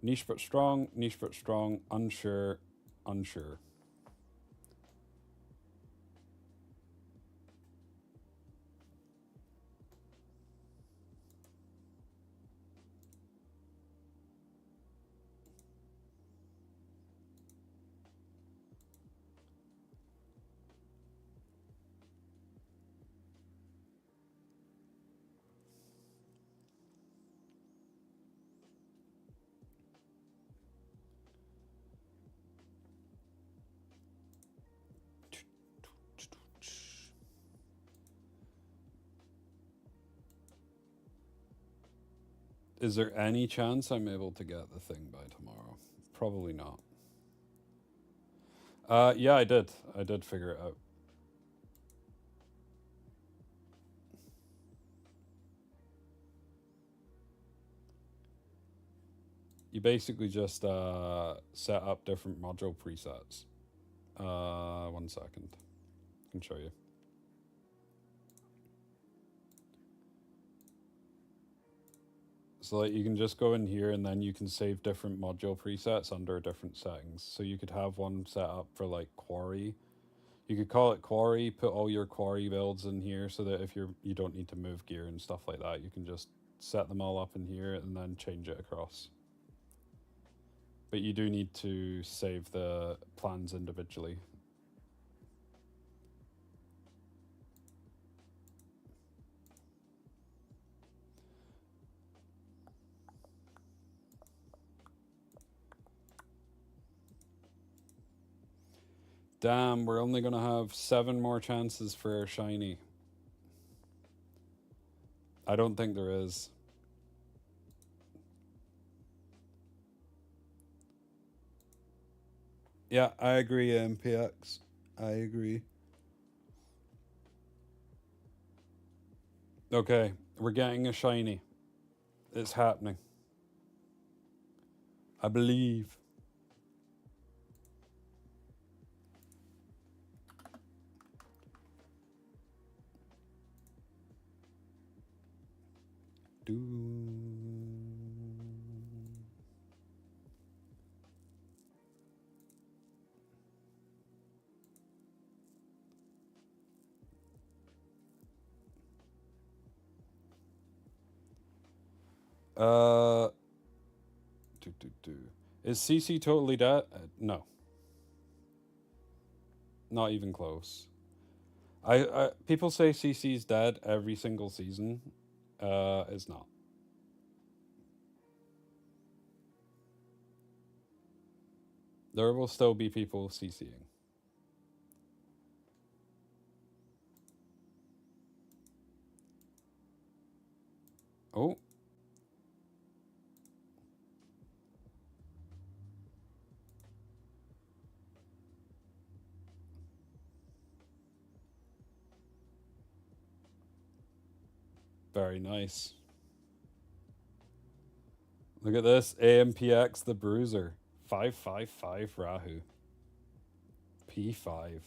Niche but strong, unsure, unsure. Is there any chance I'm able to get the thing by tomorrow? Probably not. Yeah, I did. I did figure it out. you basically just set up different module presets. 1 second. I can show you. So like you can just go in here and then you can save different module presets under different settings. So you could have one set up for like quarry. You could call it quarry, put all your quarry builds in here so that if you don't need to move gear and stuff like that, you can just set them all up in here and then change it across. But you do need to save the plans individually. Damn, we're only gonna have 7 more chances for our shiny. I don't think there is. Yeah, I agree, MPX. I agree. Okay, we're getting a shiny. It's happening. I believe. Is CC totally dead? No. Not even close. People say CC's dead every single season. It's not. There will still be people CCing. Oh. Very nice. Look at this. AMPX the Bruiser. 555 Rahu. P5.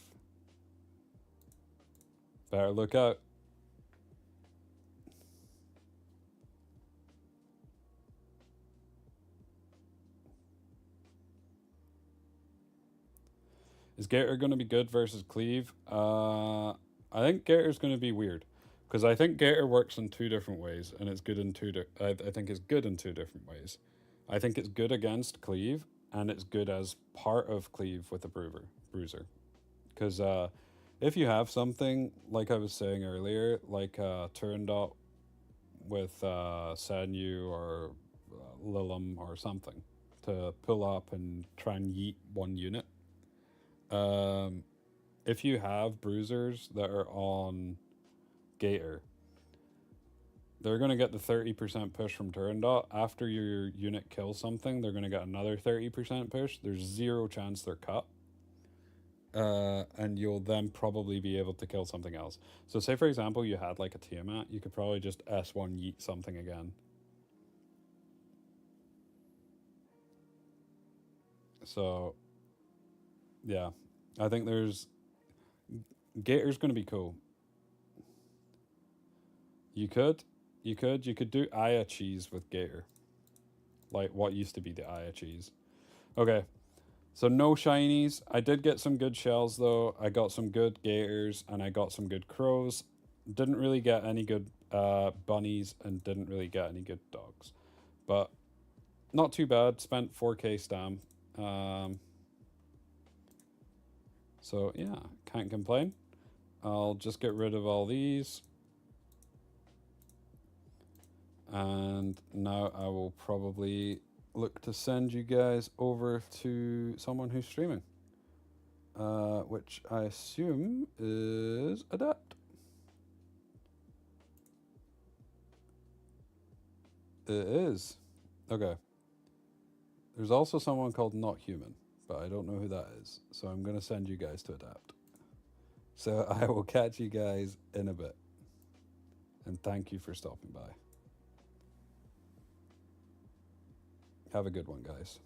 Better look out. Is Gator going to be good versus Cleave? I think Gator's going to be weird. Because I think Gator works in 2 different ways, and it's good in I think it's good in 2 different ways. I think it's good against Cleave, and it's good as part of Cleave with a Bruiser. Because if you have something, like I was saying earlier, like Turandot with Sanyu or Lilum or something, to pull up and try and yeet one unit. If you have Bruisers that are on Gator, they're going to get the 30% push from Turandot. After your unit kills something, they're going to get another 30% push. There's 0 chance they're cut. And you'll then probably be able to kill something else. So say, for example, you had like a Tiamat, you could probably just S1 yeet something again. So, yeah. I think Gator's going to be cool. You could do Aya cheese with Gator. Like what used to be the Aya cheese. Okay. So no shinies. I did get some good shells though. I got some good Gators and I got some good crows. Didn't really get any good bunnies and didn't really get any good dogs. But not too bad. Spent 4k stam. So yeah, can't complain. I'll just get rid of all these. And now I will probably look to send you guys over to someone who's streaming. Which I assume is Adapt. It is. Okay. There's also someone called Not Human, but I don't know who that is. So I'm going to send you guys to Adapt. So I will catch you guys in a bit. And thank you for stopping by. Have a good one, guys.